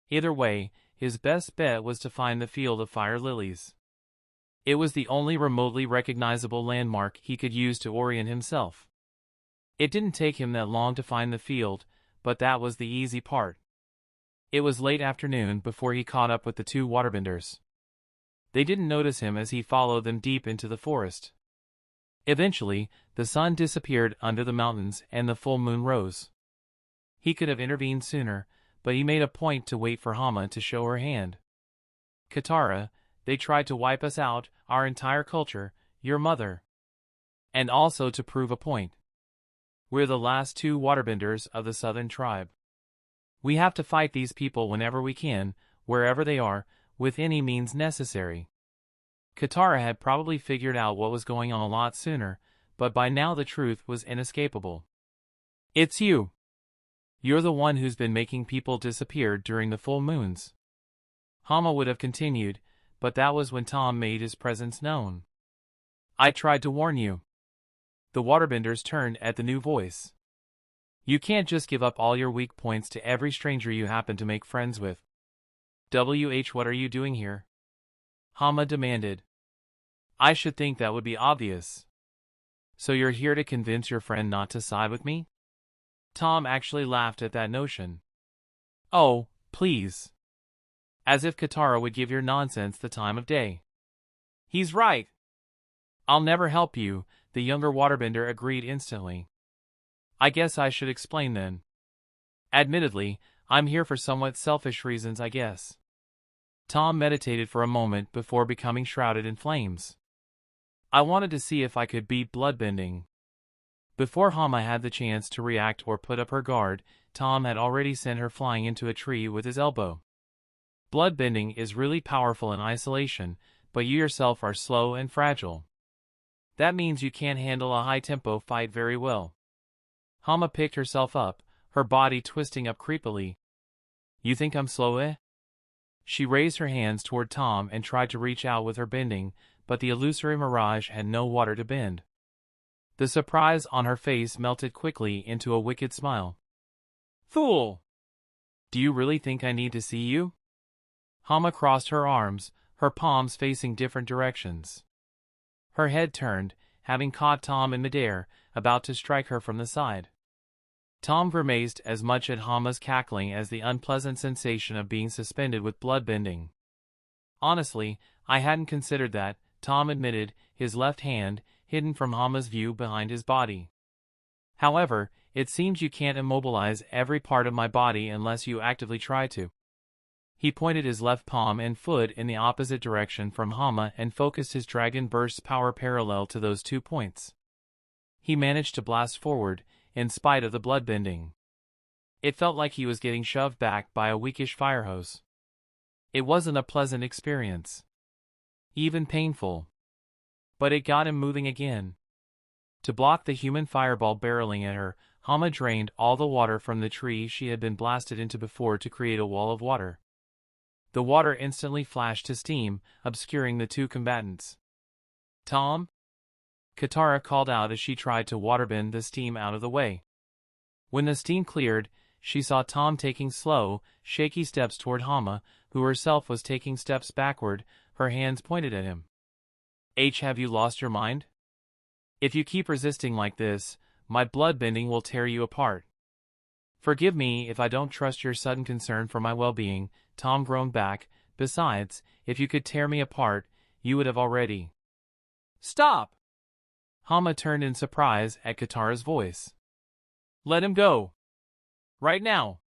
A: Either way, his best bet was to find the field of fire lilies. It was the only remotely recognizable landmark he could use to orient himself. It didn't take him that long to find the field, but that was the easy part. It was late afternoon before he caught up with the two waterbenders. They didn't notice him as he followed them deep into the forest. Eventually, the sun disappeared under the mountains and the full moon rose. He could have intervened sooner, but he made a point to wait for Hama to show her hand. "Katara, they tried to wipe us out, our entire culture, your mother. And also to prove a point. We're the last two waterbenders of the southern tribe. We have to fight these people whenever we can, wherever they are, with any means necessary." Katara had probably figured out what was going on a lot sooner, but by now the truth was inescapable. "It's you. You're the one who's been making people disappear during the full moons." Hama would have continued, but that was when Tom made his presence known. "I tried to warn you." The waterbenders turned at the new voice. "You can't just give up all your weak points to every stranger you happen to make friends with." What are you doing here?" Hama demanded. "I should think that would be obvious." "So you're here to convince your friend not to side with me?" Tom actually laughed at that notion. "Oh, please. As if Katara would give your nonsense the time of day." "He's right." "I'll never help you," the younger waterbender agreed instantly. "I guess I should explain then. Admittedly, I'm here for somewhat selfish reasons, I guess." Tom meditated for a moment before becoming shrouded in flames. "I wanted to see if I could beat bloodbending." Before Hama had the chance to react or put up her guard, Tom had already sent her flying into a tree with his elbow. Bloodbending is really powerful in isolation, but you yourself are slow and fragile. That means you can't handle a high-tempo fight very well. Hama picked herself up, her body twisting up creepily. You think I'm slow, eh? She raised her hands toward Tom and tried to reach out with her bending, but the illusory mirage had no water to bend. The surprise on her face melted quickly into a wicked smile. Fool! Do you really think I need to see you? Hama crossed her arms, her palms facing different directions. Her head turned, having caught Tom in midair, about to strike her from the side. Tom grimaced as much at Hama's cackling as the unpleasant sensation of being suspended with bloodbending. Honestly, I hadn't considered that, Tom admitted, his left hand, hidden from Hama's view behind his body. However, it seems you can't immobilize every part of my body unless you actively try to. He pointed his left palm and foot in the opposite direction from Hama and focused his dragon burst's power parallel to those 2 points. He managed to blast forward, in spite of the bloodbending. It felt like he was getting shoved back by a weakish fire hose. It wasn't a pleasant experience. Even painful. But it got him moving again. To block the human fireball barreling at her, Hama drained all the water from the tree she had been blasted into before to create a wall of water. The water instantly flashed to steam, obscuring the 2 combatants. Tom? Katara called out as she tried to waterbend the steam out of the way. When the steam cleared, she saw Tom taking slow, shaky steps toward Hama, who herself was taking steps backward, her hands pointed at him. Have you lost your mind? If you keep resisting like this, my bloodbending will tear you apart. Forgive me if I don't trust your sudden concern for my well-being, Tom groaned back. Besides, if you could tear me apart, you would have already. Stop! Hama turned in surprise at Katara's voice. Let him go. Right now.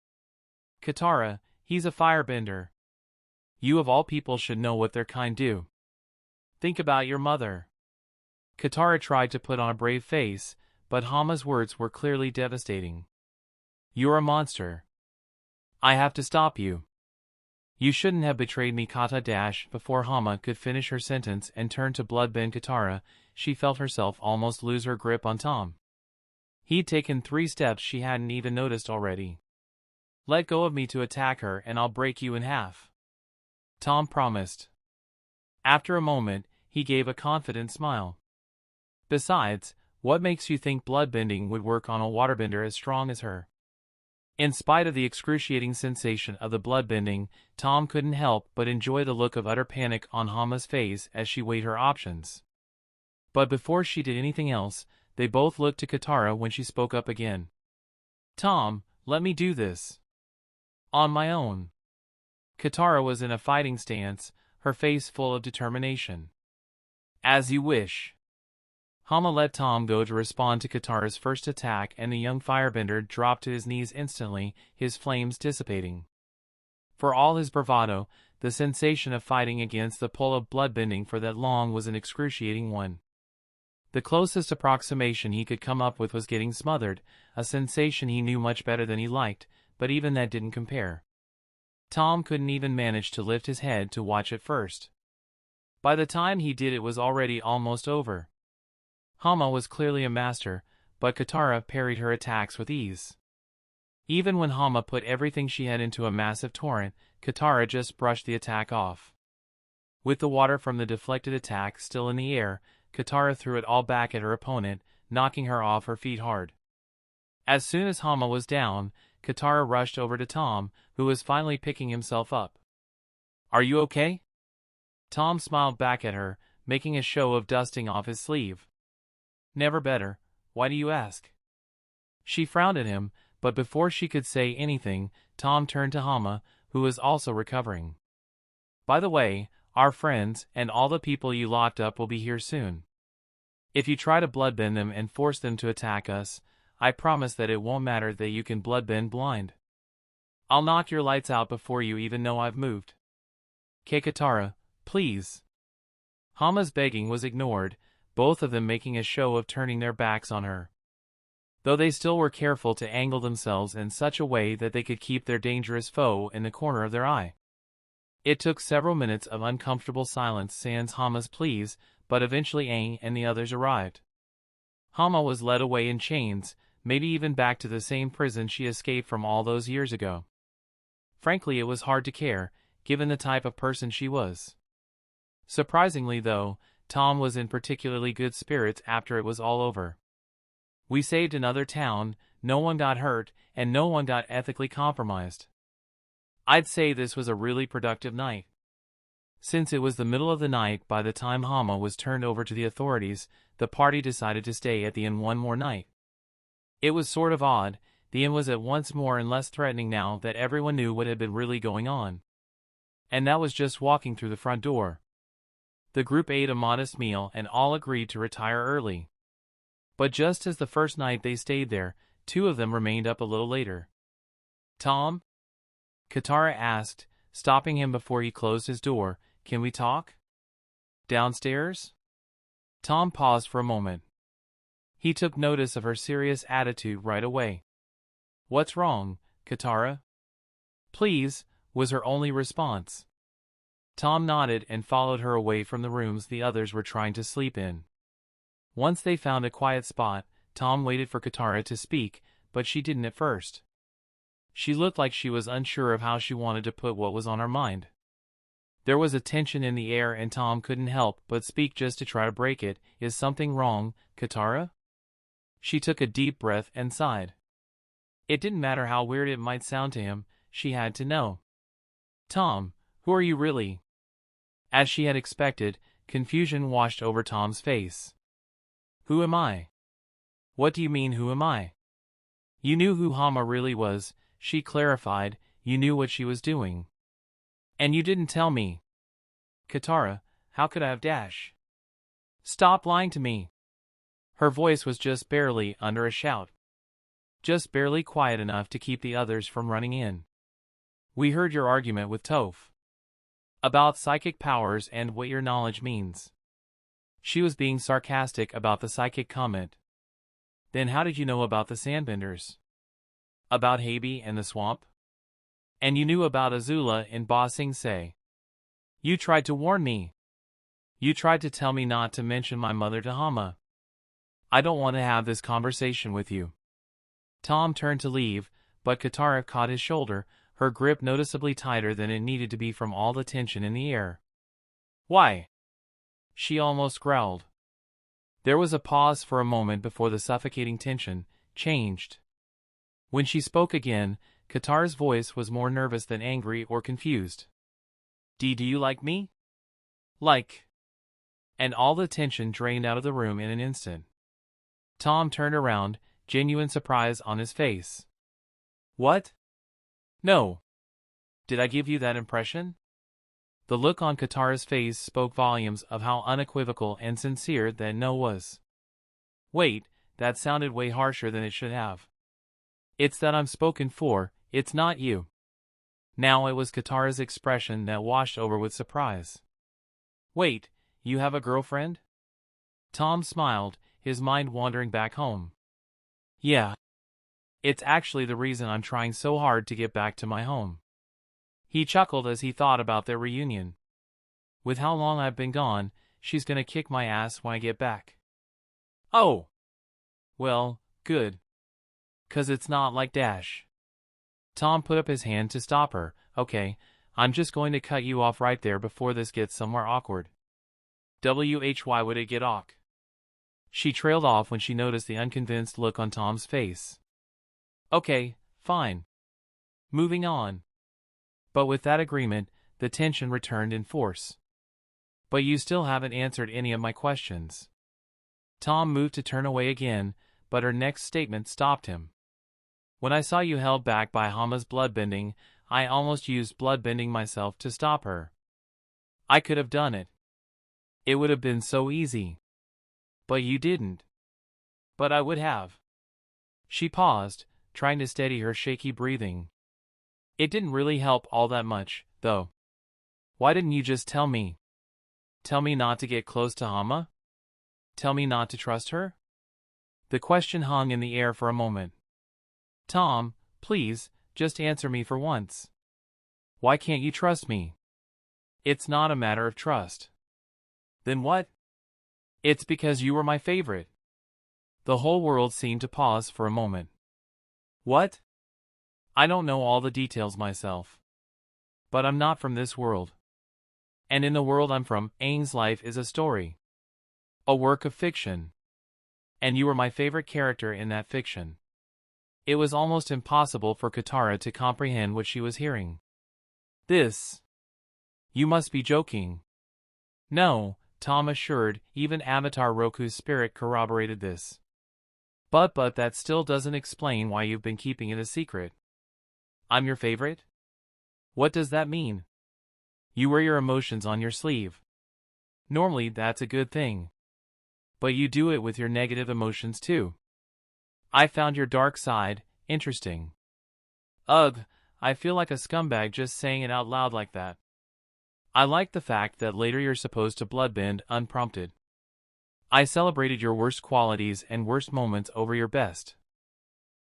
A: Katara, he's a firebender. You of all people should know what their kind do. Think about your mother. Katara tried to put on a brave face, but Hama's words were clearly devastating. You're a monster. I have to stop you. You shouldn't have betrayed me, Kata. Before Hama could finish her sentence and turn to bloodbend Katara, she felt herself almost lose her grip on Tom. He'd taken 3 steps she hadn't even noticed already. Let go of me to attack her and I'll break you in half. Tom promised. After a moment, he gave a confident smile. Besides, what makes you think bloodbending would work on a waterbender as strong as her? In spite of the excruciating sensation of the bloodbending, Tom couldn't help but enjoy the look of utter panic on Hama's face as she weighed her options. But before she did anything else, they both looked to Katara when she spoke up again. Tom, let me do this. On my own. Katara was in a fighting stance, her face full of determination. As you wish. Hama let Tom go to respond to Katara's first attack, and the young firebender dropped to his knees instantly, his flames dissipating. For all his bravado, the sensation of fighting against the pull of bloodbending for that long was an excruciating one. The closest approximation he could come up with was getting smothered, a sensation he knew much better than he liked, but even that didn't compare. Tom couldn't even manage to lift his head to watch it first. By the time he did, it was already almost over. Hama was clearly a master, but Katara parried her attacks with ease. Even when Hama put everything she had into a massive torrent, Katara just brushed the attack off. With the water from the deflected attack still in the air, Katara threw it all back at her opponent, knocking her off her feet hard. As soon as Hama was down, Katara rushed over to Tom, who was finally picking himself up. Are you okay? Tom smiled back at her, making a show of dusting off his sleeve. Never better. Why do you ask? She frowned at him, but before she could say anything, Tom turned to Hama, who was also recovering. By the way, our friends and all the people you locked up will be here soon. If you try to bloodbend them and force them to attack us, I promise that it won't matter that you can bloodbend blind. I'll knock your lights out before you even know I've moved. Katara, please. Hama's begging was ignored, both of them making a show of turning their backs on her. though they still were careful to angle themselves in such a way that they could keep their dangerous foe in the corner of their eye. It took several minutes of uncomfortable silence sans Hama's pleas, but eventually Aang and the others arrived. Hama was led away in chains, maybe even back to the same prison she escaped from all those years ago. Frankly, it was hard to care, given the type of person she was. Surprisingly, though, Tom was in particularly good spirits after it was all over. We saved another town, no one got hurt, and no one got ethically compromised. I'd say this was a really productive night. Since it was the middle of the night by the time Hama was turned over to the authorities, the party decided to stay at the inn one more night. It was sort of odd, the inn was at once more and less threatening now that everyone knew what had been really going on. And that was just walking through the front door. The group ate a modest meal and all agreed to retire early. But just as the first night they stayed there, two of them remained up a little later. "Tom?" Katara asked, stopping him before he closed his door. "Can we talk?" "Downstairs?" Tom paused for a moment. He took notice of her serious attitude right away. "What's wrong, Katara?" "Please," was her only response. Tom nodded and followed her away from the rooms the others were trying to sleep in. Once they found a quiet spot, Tom waited for Katara to speak, but she didn't at first. She looked like she was unsure of how she wanted to put what was on her mind. There was a tension in the air and Tom couldn't help but speak just to try to break it. "Is something wrong, Katara?" She took a deep breath and sighed. It didn't matter how weird it might sound to him, she had to know. "Tom, who are you really?" As she had expected, confusion washed over Tom's face. "Who am I?" "What do you mean, who am I?" "You knew who Hama really was," she clarified. "You knew what she was doing. And you didn't tell me." "Katara, how could I have dash?" "Stop lying to me." Her voice was just barely under a shout. Just barely quiet enough to keep the others from running in. "We heard your argument with Toph. About psychic powers and what your knowledge means." She was being sarcastic about the psychic comment. "Then how did you know about the sandbenders? About Habi and the swamp? And you knew about Azula in Ba Sing Se. You tried to warn me. You tried to tell me not to mention my mother to Hama. I don't want to have this conversation with you." Tom turned to leave, but Katara caught his shoulder, her grip noticeably tighter than it needed to be from all the tension in the air. "Why?" she almost growled. There was a pause for a moment before the suffocating tension changed. When she spoke again, Katara's voice was more nervous than angry or confused. Do you like me?" "Like?" And all the tension drained out of the room in an instant. Tom turned around, genuine surprise on his face. "What? No. Did I give you that impression?" The look on Katara's face spoke volumes of how unequivocal and sincere that no was. "Wait, that sounded way harsher than it should have. It's that I'm spoken for, it's not you." Now it was Katara's expression that washed over with surprise. "Wait, you have a girlfriend?" Tom smiled, his mind wandering back home. "Yeah. It's actually the reason I'm trying so hard to get back to my home." He chuckled as he thought about their reunion. "With how long I've been gone, she's gonna kick my ass when I get back." "Oh! Well, good. 'Cause it's not like Dash." Tom put up his hand to stop her. "Okay, I'm just going to cut you off right there before this gets somewhere awkward." "Why would it get awk?" She trailed off when she noticed the unconvinced look on Tom's face. "Okay, fine. Moving on." But with that agreement, the tension returned in force. "But you still haven't answered any of my questions." Tom moved to turn away again, but her next statement stopped him. "When I saw you held back by Hama's bloodbending, I almost used bloodbending myself to stop her. I could have done it. It would have been so easy. But you didn't." "But I would have." She paused, trying to steady her shaky breathing. "It didn't really help all that much, though. Why didn't you just tell me? Tell me not to get close to Hama? Tell me not to trust her?" The question hung in the air for a moment. Tom, please, just answer me for once. Why can't you trust me? It's not a matter of trust. Then what? It's because you were my favorite. The whole world seemed to pause for a moment. What? I don't know all the details myself. But I'm not from this world. And in the world I'm from, Aang's life is a story. A work of fiction. And you were my favorite character in that fiction. It was almost impossible for Katara to comprehend what she was hearing. This. You must be joking. No, Tom assured, even Avatar Roku's spirit corroborated this. But that still doesn't explain why you've been keeping it a secret. I'm your favorite? What does that mean? You wear your emotions on your sleeve. Normally that's a good thing. But you do it with your negative emotions too. I found your dark side interesting. Ugh, I feel like a scumbag just saying it out loud like that. I like the fact that later you're supposed to bloodbend unprompted. I celebrated your worst qualities and worst moments over your best.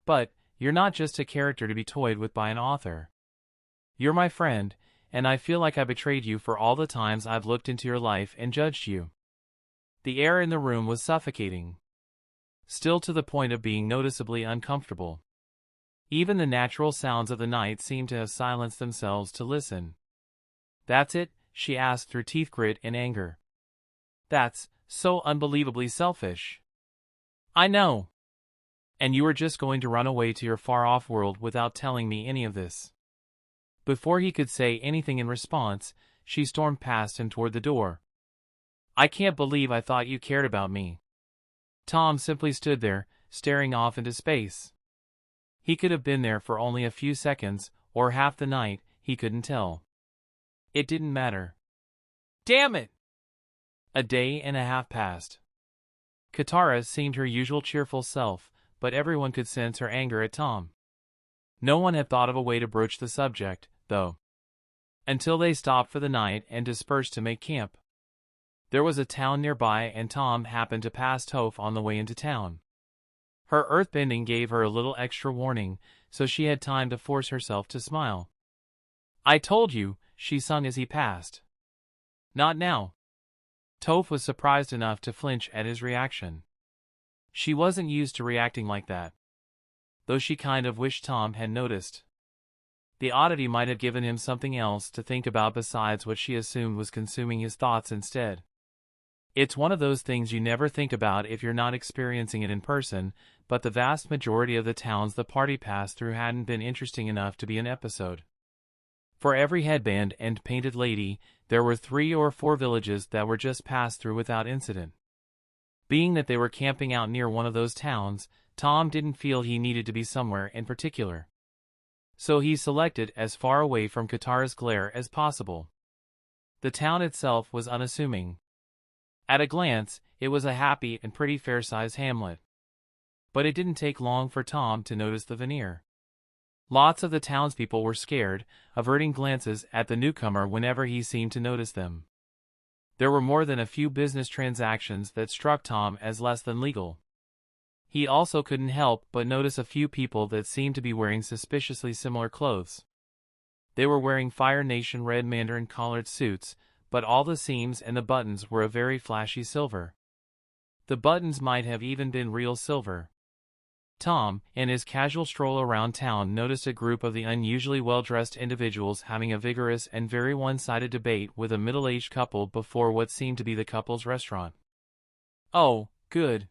A: But you're not just a character to be toyed with by an author. You're my friend, and I feel like I betrayed you for all the times I've looked into your life and judged you. The air in the room was suffocating. Still to the point of being noticeably uncomfortable. Even the natural sounds of the night seemed to have silenced themselves to listen. That's it? She asked through teeth grit and anger. That's so unbelievably selfish. I know. And you were just going to run away to your far-off world without telling me any of this. Before he could say anything in response, she stormed past him toward the door. I can't believe I thought you cared about me. Tom simply stood there, staring off into space. He could have been there for only a few seconds, or half the night, he couldn't tell. It didn't matter. Damn it! A day and a half passed. Katara seemed her usual cheerful self, but everyone could sense her anger at Tom. No one had thought of a way to broach the subject, though. Until they stopped for the night and dispersed to make camp. There was a town nearby and Tom happened to pass Toph on the way into town. Her earthbending gave her a little extra warning, so she had time to force herself to smile. I told you, she sung as he passed. Not now. Toph was surprised enough to flinch at his reaction. She wasn't used to reacting like that. Though she kind of wished Tom had noticed. The oddity might have given him something else to think about besides what she assumed was consuming his thoughts instead. It's one of those things you never think about if you're not experiencing it in person, but the vast majority of the towns the party passed through hadn't been interesting enough to be an episode. For every headband and painted lady, there were 3 or 4 villages that were just passed through without incident. Being that they were camping out near one of those towns, Tom didn't feel he needed to be somewhere in particular. So he selected as far away from Katara's glare as possible. The town itself was unassuming. At a glance, it was a happy and pretty fair-sized hamlet. But it didn't take long for Tom to notice the veneer. Lots of the townspeople were scared, averting glances at the newcomer whenever he seemed to notice them. There were more than a few business transactions that struck Tom as less than legal. He also couldn't help but notice a few people that seemed to be wearing suspiciously similar clothes. They were wearing Fire Nation red mandarin collared suits, but all the seams and the buttons were of very flashy silver. The buttons might have even been real silver. Tom, in his casual stroll around town, noticed a group of the unusually well-dressed individuals having a vigorous and very one-sided debate with a middle-aged couple before what seemed to be the couple's restaurant. Oh, good.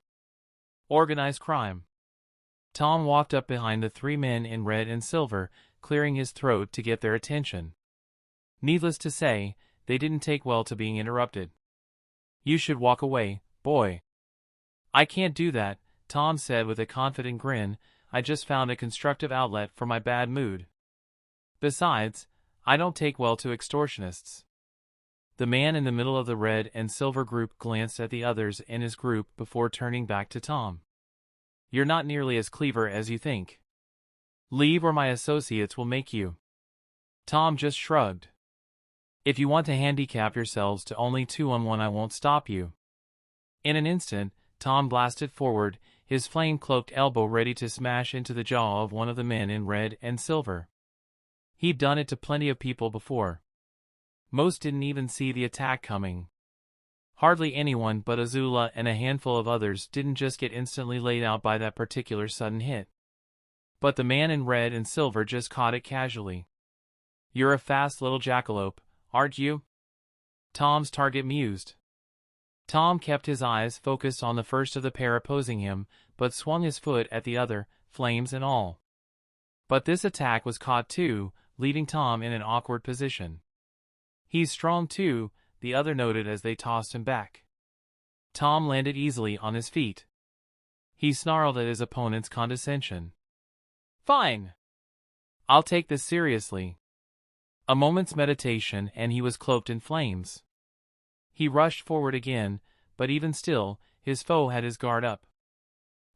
A: Organized crime. Tom walked up behind the 3 men in red and silver, clearing his throat to get their attention. Needless to say, they didn't take well to being interrupted. You should walk away, boy. I can't do that, Tom said with a confident grin. I just found a constructive outlet for my bad mood. Besides, I don't take well to extortionists. The man in the middle of the red and silver group glanced at the others in his group before turning back to Tom. You're not nearly as clever as you think. Leave or my associates will make you. Tom just shrugged. If you want to handicap yourselves to only 2-on-1, I won't stop you. In an instant, Tom blasted forward, his flame-cloaked elbow ready to smash into the jaw of one of the men in red and silver. He'd done it to plenty of people before. Most didn't even see the attack coming. Hardly anyone but Azula and a handful of others didn't just get instantly laid out by that particular sudden hit. But the man in red and silver just caught it casually. "You're a fast little jackalope, aren't you?" Tom's target mused. Tom kept his eyes focused on the first of the pair opposing him, but swung his foot at the other, flames and all. But this attack was caught too, leaving Tom in an awkward position. "He's strong too," the other noted as they tossed him back. Tom landed easily on his feet. He snarled at his opponent's condescension. "Fine. I'll take this seriously." A moment's meditation and he was cloaked in flames. He rushed forward again, but even still, his foe had his guard up.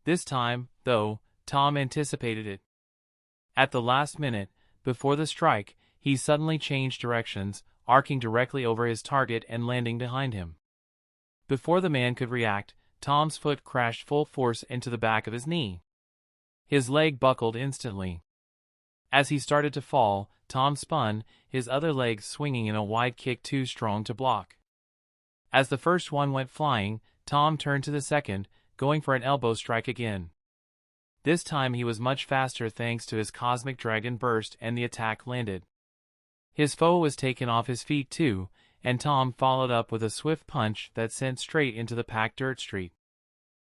A: This time, though, Tom anticipated it. At the last minute, before the strike, he suddenly changed directions, arcing directly over his target and landing behind him. Before the man could react, Tom's foot crashed full force into the back of his knee. His leg buckled instantly. As he started to fall, Tom spun, his other leg swinging in a wide kick too strong to block. As the first one went flying, Tom turned to the second, going for an elbow strike again. This time he was much faster thanks to his cosmic dragon burst and the attack landed. His foe was taken off his feet too, and Tom followed up with a swift punch that sent straight into the packed dirt street.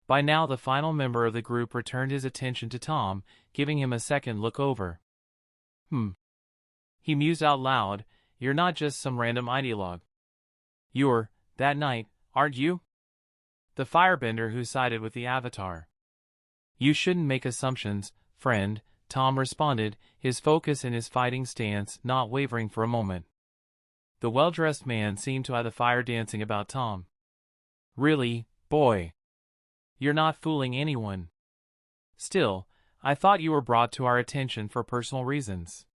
A: By now the final member of the group returned his attention to Tom, giving him a second look over. He mused out loud, "You're not just some random ideologue. You're that knight, aren't you? The firebender who sided with the Avatar." "You shouldn't make assumptions, friend," Tom responded, his focus and his fighting stance not wavering for a moment. The well-dressed man seemed to have the fire dancing about Tom. "Really, boy? You're not fooling anyone. Still, I thought you were brought to our attention for personal reasons.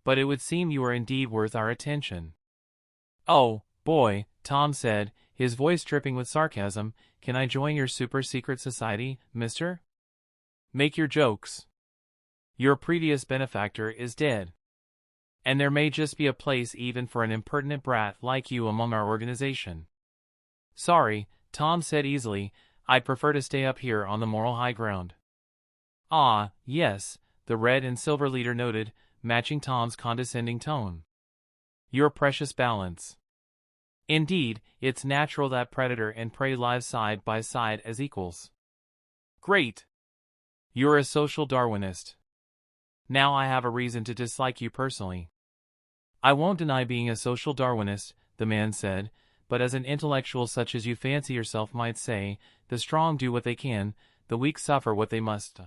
A: But it would seem you are indeed worth our attention." "Oh, boy," Tom said, his voice dripping with sarcasm, "can I join your super-secret society, mister?" "Make your jokes. Your previous benefactor is dead. And there may just be a place even for an impertinent brat like you among our organization." "Sorry," Tom said easily, "I'd prefer to stay up here on the moral high ground." "Ah, yes," the red and silver leader noted, matching Tom's condescending tone. "Your precious balance. Indeed, it's natural that predator and prey live side by side as equals." "Great. You're a social Darwinist. Now I have a reason to dislike you personally." "I won't deny being a social Darwinist," the man said, "but as an intellectual such as you fancy yourself might say, the strong do what they can, the weak suffer what they must.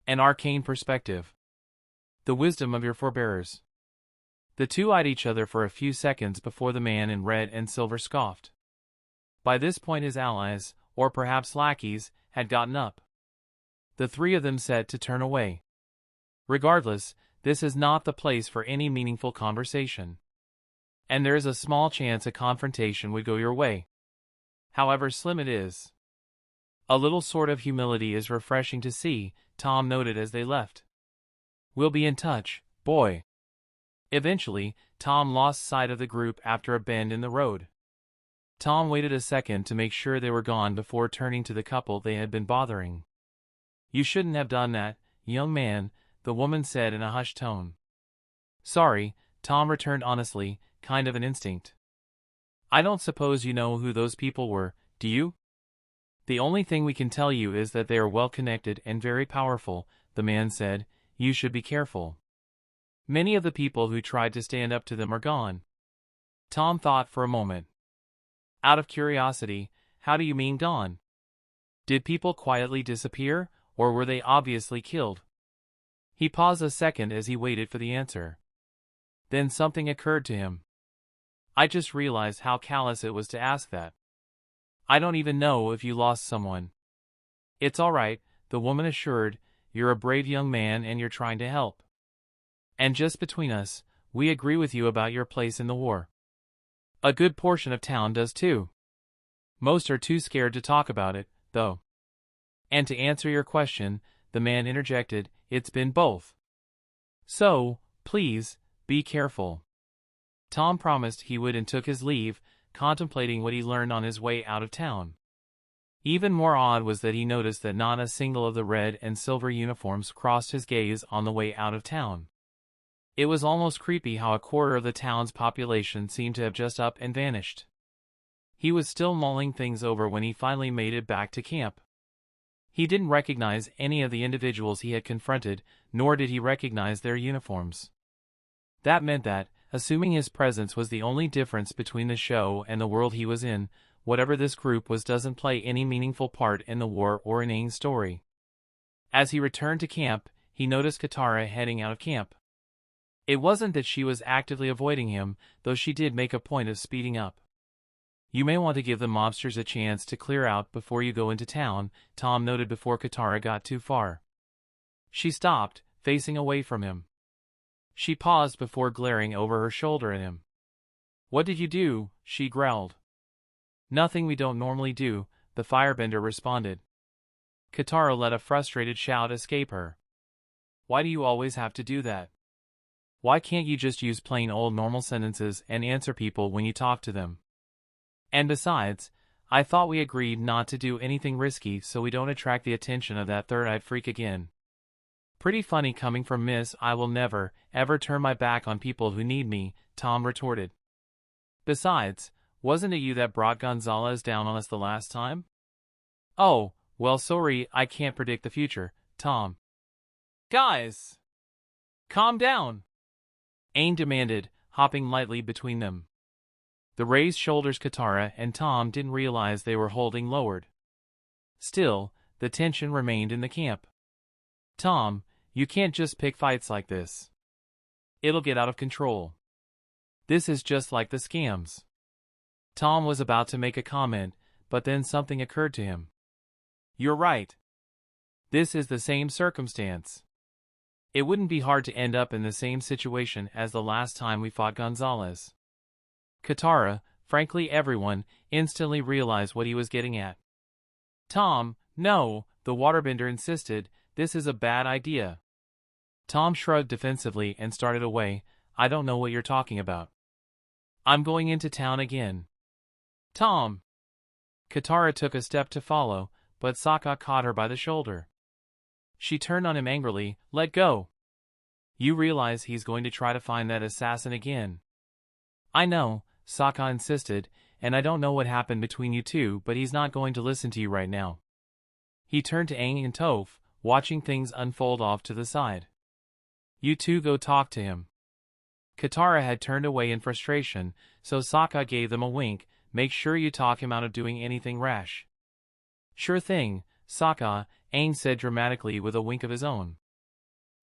A: An arcane perspective. The wisdom of your forebears." The two eyed each other for a few seconds before the man in red and silver scoffed. By this point his allies, or perhaps lackeys, had gotten up. The three of them said to turn away. "Regardless, this is not the place for any meaningful conversation. And there is a small chance a confrontation would go your way. However slim it is. A little sort of humility is refreshing to see," Tom noted as they left. "We'll be in touch, boy." Eventually, Tom lost sight of the group after a bend in the road. Tom waited a second to make sure they were gone before turning to the couple they had been bothering. "You shouldn't have done that, young man," the woman said in a hushed tone. "Sorry," Tom returned honestly, kind of an instinct. "I don't suppose you know who those people were, do you?" "The only thing we can tell you is that they are well connected and very powerful," the man said. "You should be careful. Many of the people who tried to stand up to them are gone." Tom thought for a moment. "Out of curiosity, how do you mean gone? Did people quietly disappear, or were they obviously killed?" He paused a second as he waited for the answer. Then something occurred to him. "I just realized how callous it was to ask that. I don't even know if you lost someone." "It's all right," the woman assured. "You're a brave young man and you're trying to help. And just between us, we agree with you about your place in the war. A good portion of town does too. Most are too scared to talk about it, though. And to answer your question, the man interjected, it's been both. So, please, be careful. Tom promised he would and took his leave, contemplating what he learned on his way out of town. Even more odd was that he noticed that not a single of the red and silver uniforms crossed his gaze on the way out of town. It was almost creepy how a quarter of the town's population seemed to have just up and vanished. He was still mulling things over when he finally made it back to camp. He didn't recognize any of the individuals he had confronted, nor did he recognize their uniforms. That meant that, assuming his presence was the only difference between the show and the world he was in, whatever this group was doesn't play any meaningful part in the war or in Aang's story. As he returned to camp, he noticed Katara heading out of camp. It wasn't that she was actively avoiding him, though she did make a point of speeding up. You may want to give the mobsters a chance to clear out before you go into town, Tom noted before Katara got too far. She stopped, facing away from him. She paused before glaring over her shoulder at him. What did you do? She growled. Nothing we don't normally do, the firebender responded. Katara let a frustrated shout escape her. Why do you always have to do that? Why can't you just use plain old normal sentences and answer people when you talk to them? And besides, I thought we agreed not to do anything risky so we don't attract the attention of that third-eyed freak again. Pretty funny coming from Miss I will never, ever turn my back on people who need me, Tom retorted. Besides, wasn't it you that brought Gonzalez down on us the last time? Oh, well sorry, I can't predict the future, Tom. Guys! Calm down! Aang demanded, hopping lightly between them. The raised shoulders Katara and Tom didn't realize they were holding lowered. Still, the tension remained in the camp. Tom, you can't just pick fights like this. It'll get out of control. This is just like the scams. Tom was about to make a comment, but then something occurred to him. You're right. This is the same circumstance. It wouldn't be hard to end up in the same situation as the last time we fought Gonzalez. Katara, frankly everyone, instantly realized what he was getting at. Tom, no, the waterbender insisted, this is a bad idea. Tom shrugged defensively and started away, I don't know what you're talking about. I'm going into town again. Tom! Katara took a step to follow, but Sokka caught her by the shoulder. She turned on him angrily, let go. You realize he's going to try to find that assassin again. I know, Sokka insisted, and I don't know what happened between you two, but he's not going to listen to you right now. He turned to Aang and Toph, watching things unfold off to the side. You two go talk to him. Katara had turned away in frustration, so Sokka gave them a wink, make sure you talk him out of doing anything rash. Sure thing, Sokka, Aang said dramatically with a wink of his own.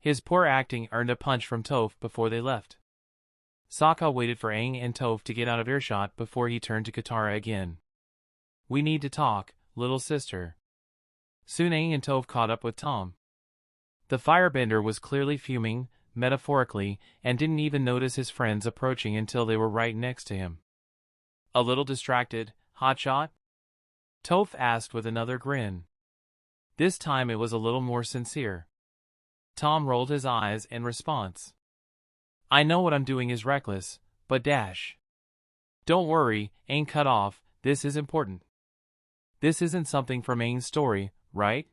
A: His poor acting earned a punch from Toph before they left. Sokka waited for Aang and Toph to get out of earshot before he turned to Katara again. We need to talk, little sister. Soon Aang and Toph caught up with Tom. The firebender was clearly fuming, metaphorically, and didn't even notice his friends approaching until they were right next to him. A little distracted, hotshot? Toph asked with another grin. This time it was a little more sincere. Tom rolled his eyes in response. I know what I'm doing is reckless, but dash. Don't worry, Aang cut off, this is important. This isn't something from Aang's story, right?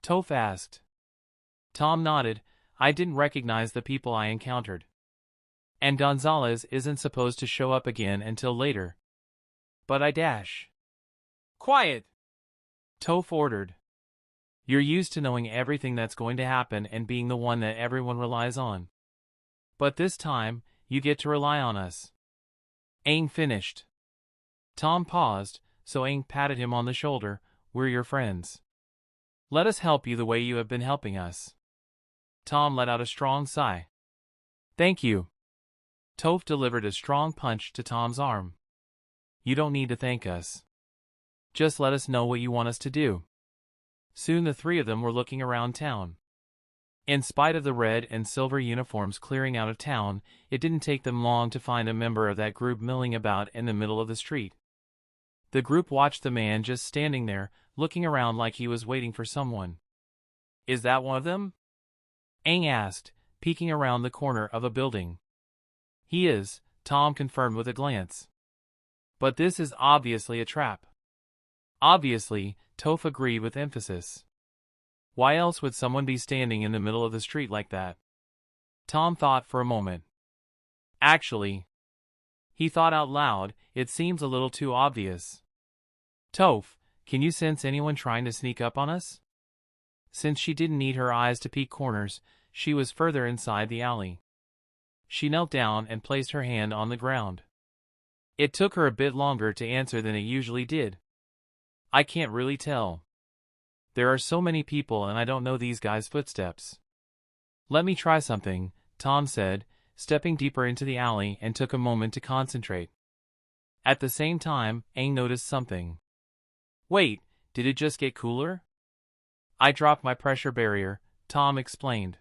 A: Toph asked. Tom nodded, I didn't recognize the people I encountered. And Gonzalez isn't supposed to show up again until later. But I dash. Quiet! Toph ordered. You're used to knowing everything that's going to happen and being the one that everyone relies on. But this time, you get to rely on us. Aang finished. Tom paused, so Aang patted him on the shoulder, we're your friends. Let us help you the way you have been helping us. Tom let out a strong sigh. Thank you. Toph delivered a strong punch to Tom's arm. You don't need to thank us. Just let us know what you want us to do. Soon the three of them were looking around town. In spite of the red and silver uniforms clearing out of town, it didn't take them long to find a member of that group milling about in the middle of the street. The group watched the man just standing there, looking around like he was waiting for someone. "Is that one of them?" Aang asked, peeking around the corner of a building. "He is," Tom confirmed with a glance. "But this is obviously a trap." "Obviously," Toph agreed with emphasis. "Why else would someone be standing in the middle of the street like that?" Tom thought for a moment. "Actually," he thought out loud, "it seems a little too obvious. Toph, can you sense anyone trying to sneak up on us?" Since she didn't need her eyes to peek corners, she was further inside the alley. She knelt down and placed her hand on the ground. It took her a bit longer to answer than it usually did. "I can't really tell. There are so many people and I don't know these guys' footsteps." "Let me try something," Tom said, stepping deeper into the alley and took a moment to concentrate. At the same time, Aang noticed something. "Wait, did it just get cooler?" "I dropped my pressure barrier," Tom explained.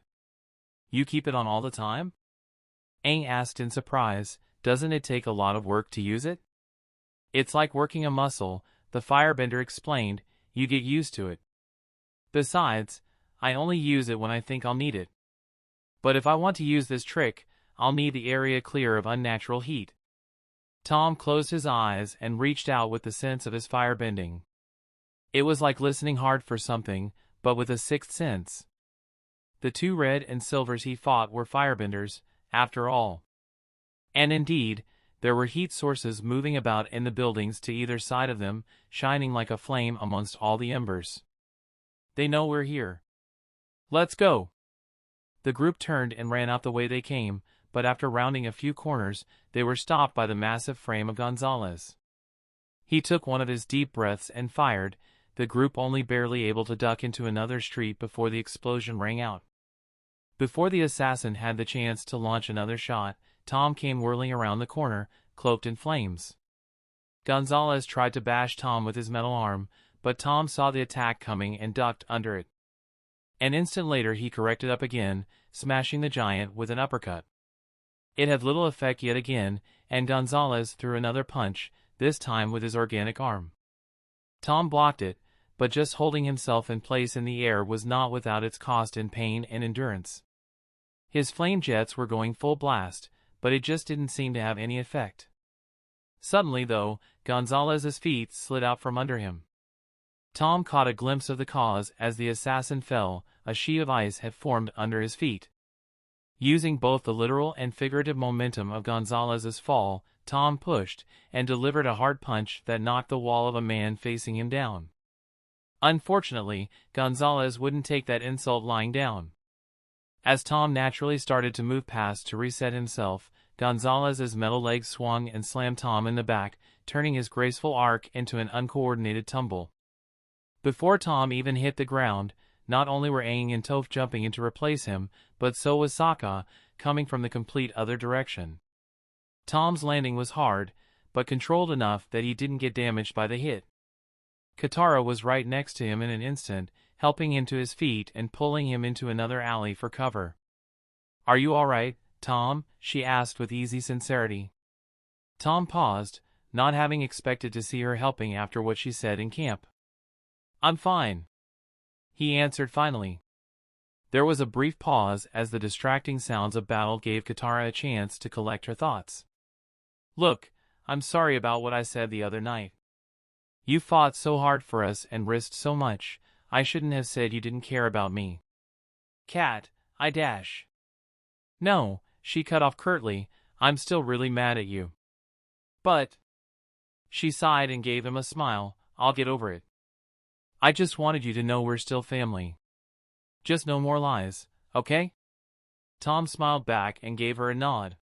A: "You keep it on all the time?" Aang asked in surprise. "Doesn't it take a lot of work to use it?" "It's like working a muscle," the firebender explained. "You get used to it. Besides, I only use it when I think I'll need it. But if I want to use this trick, I'll need the area clear of unnatural heat." Tom closed his eyes and reached out with the sense of his firebending. It was like listening hard for something, but with a sixth sense. The two red and silvers he fought were firebenders, after all. And indeed, there were heat sources moving about in the buildings to either side of them, shining like a flame amongst all the embers. "They know we're here. Let's go." The group turned and ran out the way they came, but after rounding a few corners, they were stopped by the massive frame of Gonzalez. He took one of his deep breaths and fired, the group only barely able to duck into another street before the explosion rang out. Before the assassin had the chance to launch another shot, Tom came whirling around the corner, cloaked in flames. Gonzalez tried to bash Tom with his metal arm, but Tom saw the attack coming and ducked under it. An instant later he corrected up again, smashing the giant with an uppercut. It had little effect yet again, and Gonzalez threw another punch, this time with his organic arm. Tom blocked it, but just holding himself in place in the air was not without its cost in pain and endurance. His flame jets were going full blast, but it just didn't seem to have any effect. Suddenly, though, Gonzalez's feet slid out from under him. Tom caught a glimpse of the cause as the assassin fell. A sheet of ice had formed under his feet. Using both the literal and figurative momentum of Gonzalez's fall, Tom pushed and delivered a hard punch that knocked the wall of a man facing him down. Unfortunately, Gonzalez wouldn't take that insult lying down. As Tom naturally started to move past to reset himself, Gonzalez's metal legs swung and slammed Tom in the back, turning his graceful arc into an uncoordinated tumble. Before Tom even hit the ground, not only were Aang and Toph jumping in to replace him, but so was Sokka, coming from the complete other direction. Tom's landing was hard, but controlled enough that he didn't get damaged by the hit. Katara was right next to him in an instant, helping him to his feet and pulling him into another alley for cover. "Are you all right, Tom?" she asked with easy sincerity. Tom paused, not having expected to see her helping after what she said in camp. "I'm fine," he answered finally. There was a brief pause as the distracting sounds of battle gave Katara a chance to collect her thoughts. "Look, I'm sorry about what I said the other night. You fought so hard for us and risked so much. I shouldn't have said you didn't care about me. Cat, I dash." "No," she cut off curtly, "I'm still really mad at you. But," she sighed and gave him a smile, "I'll get over it. I just wanted you to know we're still family. Just no more lies, okay?" Tom smiled back and gave her a nod.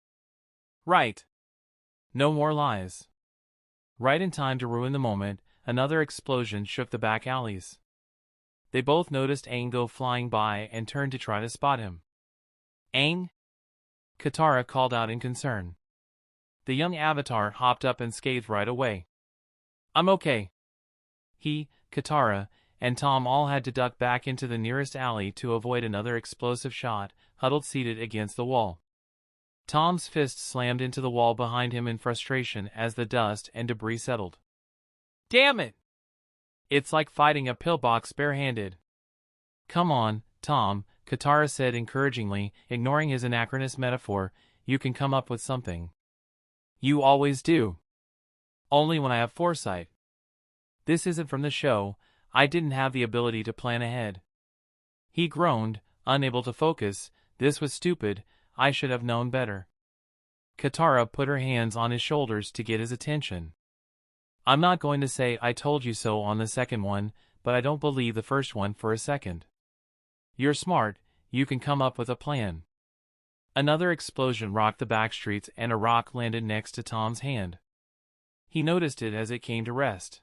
A: "Right. No more lies." Right in time to ruin the moment, another explosion shook the back alleys. They both noticed Aang go flying by and turned to try to spot him. "Aang?" Katara called out in concern. The young avatar hopped up and scathed right away. "I'm okay." He, Katara, and Tom all had to duck back into the nearest alley to avoid another explosive shot, huddled seated against the wall. Tom's fist slammed into the wall behind him in frustration as the dust and debris settled. Damn it! It's like fighting a pillbox barehanded. Come on, Tom, Katara said encouragingly, ignoring his anachronous metaphor. You can come up with something. You always do. Only when I have foresight. This isn't from the show. I didn't have the ability to plan ahead. He groaned, unable to focus. This was stupid. I should have known better. Katara put her hands on his shoulders to get his attention. I'm not going to say I told you so on the second one, but I don't believe the first one for a second. You're smart. You can come up with a plan. Another explosion rocked the backstreets and a rock landed next to Tom's hand. He noticed it as it came to rest.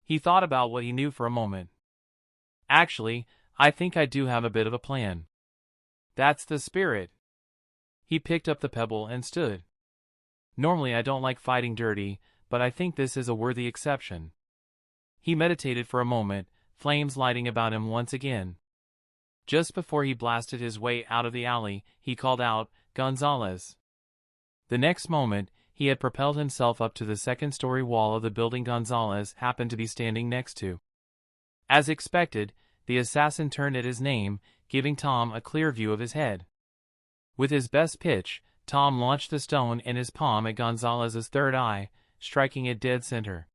A: He thought about what he knew for a moment. Actually, I think I do have a bit of a plan. That's the spirit. He picked up the pebble and stood. Normally I don't like fighting dirty, but I think this is a worthy exception. He meditated for a moment, flames lighting about him once again. Just before he blasted his way out of the alley, he called out, Gonzalez. The next moment, he had propelled himself up to the second-story wall of the building Gonzalez happened to be standing next to. As expected, the assassin turned at his name, giving Tom a clear view of his head. With his best pitch, Tom launched the stone in his palm at Gonzalez's third eye, striking it dead center.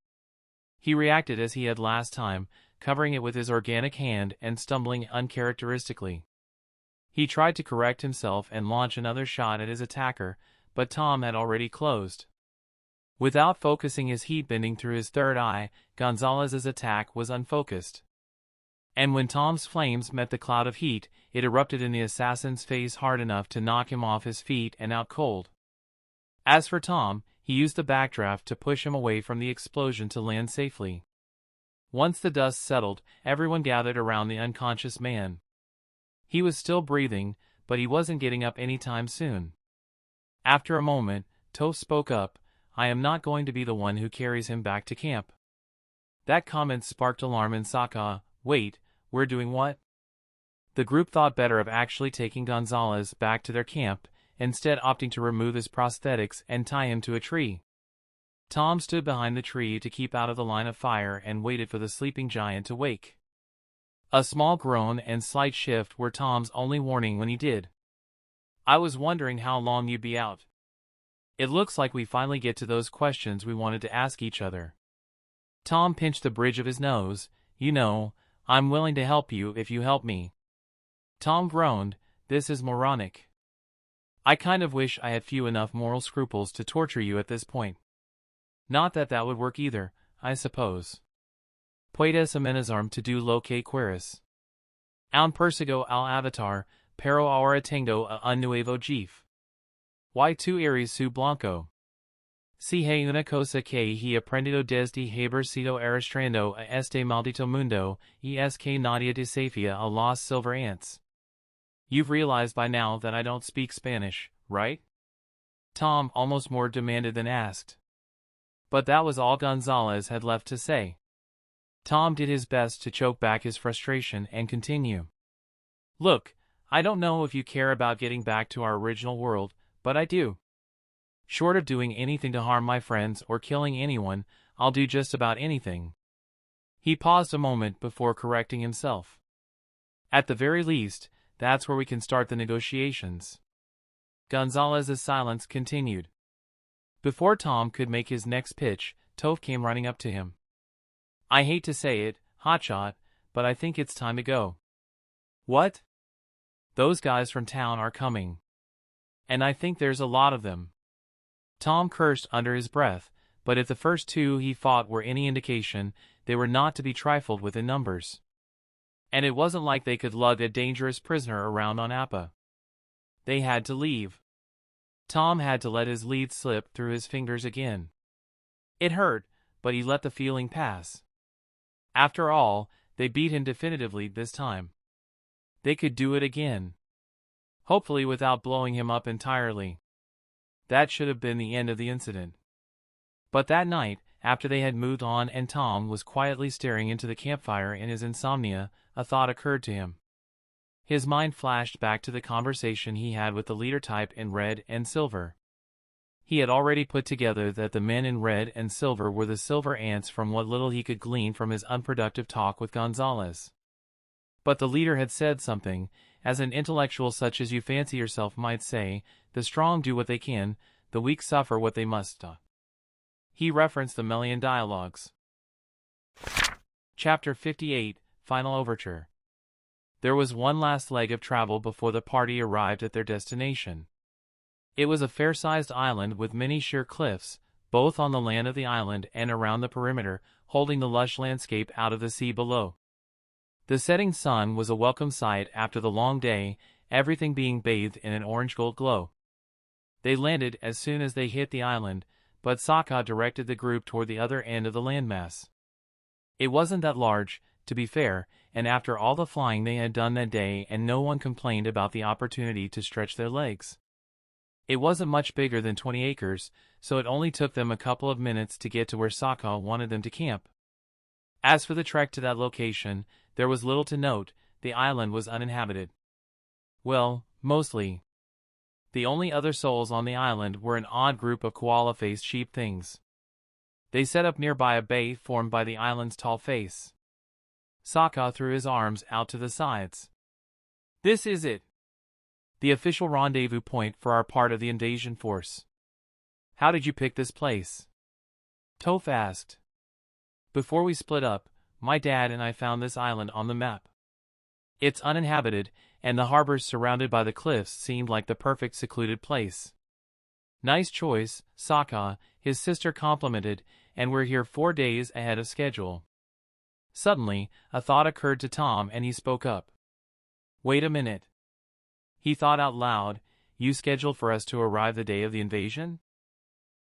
A: He reacted as he had last time, covering it with his organic hand and stumbling uncharacteristically. He tried to correct himself and launch another shot at his attacker, but Tom had already closed. Without focusing his heat bending through his third eye, Gonzalez's attack was unfocused. And when Tom's flames met the cloud of heat, it erupted in the assassin's face hard enough to knock him off his feet and out cold. As for Tom, he used the backdraft to push him away from the explosion to land safely. Once the dust settled, everyone gathered around the unconscious man. He was still breathing, but he wasn't getting up anytime soon. After a moment, Toph spoke up, I am not going to be the one who carries him back to camp. That comment sparked alarm in Sokka. Wait, we're doing what? The group thought better of actually taking Gonzalez back to their camp, instead opting to remove his prosthetics and tie him to a tree. Tom stood behind the tree to keep out of the line of fire and waited for the sleeping giant to wake. A small groan and slight shift were Tom's only warning when he did. I was wondering how long you'd be out. It looks like we finally get to those questions we wanted to ask each other. Tom pinched the bridge of his nose. You know, I'm willing to help you if you help me. Tom groaned, this is moronic. I kind of wish I had few enough moral scruples to torture you at this point. Not that that would work either, I suppose. Puedes amenazarme to do lo que quieras. Aun persigo al avatar, pero ahora tengo a un nuevo jefe. Y tú eres su blanco. Si hay una cosa que he aprendido desde haber sido arrastrando a este maldito mundo, y es que nadie desafía a los silver ants. You've realized by now that I don't speak Spanish, right? Tom almost more demanded than asked. But that was all Gonzalez had left to say. Tom did his best to choke back his frustration and continue. Look, I don't know if you care about getting back to our original world, but I do. Short of doing anything to harm my friends or killing anyone, I'll do just about anything. He paused a moment before correcting himself. At the very least, that's where we can start the negotiations. Gonzalez's silence continued. Before Tom could make his next pitch, Toph came running up to him. I hate to say it, Hotshot, but I think it's time to go. What? Those guys from town are coming. And I think there's a lot of them. Tom cursed under his breath, but if the first two he fought were any indication, they were not to be trifled with in numbers. And it wasn't like they could lug a dangerous prisoner around on Appa. They had to leave. Tom had to let his lead slip through his fingers again. It hurt, but he let the feeling pass. After all, they beat him definitively this time. They could do it again. Hopefully without blowing him up entirely. That should have been the end of the incident. But that night, after they had moved on and Tom was quietly staring into the campfire in his insomnia, a thought occurred to him. His mind flashed back to the conversation he had with the leader type in red and silver. He had already put together that the men in red and silver were the silver ants from what little he could glean from his unproductive talk with Gonzalez. But the leader had said something, as an intellectual such as you fancy yourself might say, the strong do what they can, the weak suffer what they must. He referenced the Melian dialogues. Chapter 58, Final Overture. There was one last leg of travel before the party arrived at their destination. It was a fair-sized island with many sheer cliffs, both on the land of the island and around the perimeter, holding the lush landscape out of the sea below. The setting sun was a welcome sight after the long day, everything being bathed in an orange-gold glow. They landed as soon as they hit the island, but Sokka directed the group toward the other end of the landmass. It wasn't that large, to be fair, and after all the flying they had done that day and no one complained about the opportunity to stretch their legs. It wasn't much bigger than 20 acres, so it only took them a couple of minutes to get to where Sokka wanted them to camp. As for the trek to that location, there was little to note. The island was uninhabited. Well, mostly. The only other souls on the island were an odd group of koala-faced sheep things. They set up nearby a bay formed by the island's tall face. Sokka threw his arms out to the sides. This is it. The official rendezvous point for our part of the invasion force. How did you pick this place? Toph asked. Before we split up, my dad and I found this island on the map. It's uninhabited, and the harbors surrounded by the cliffs seemed like the perfect secluded place. Nice choice, Sokka, his sister complimented, and we're here 4 days ahead of schedule. Suddenly, a thought occurred to Tom and he spoke up. Wait a minute. He thought out loud, you scheduled for us to arrive the day of the invasion?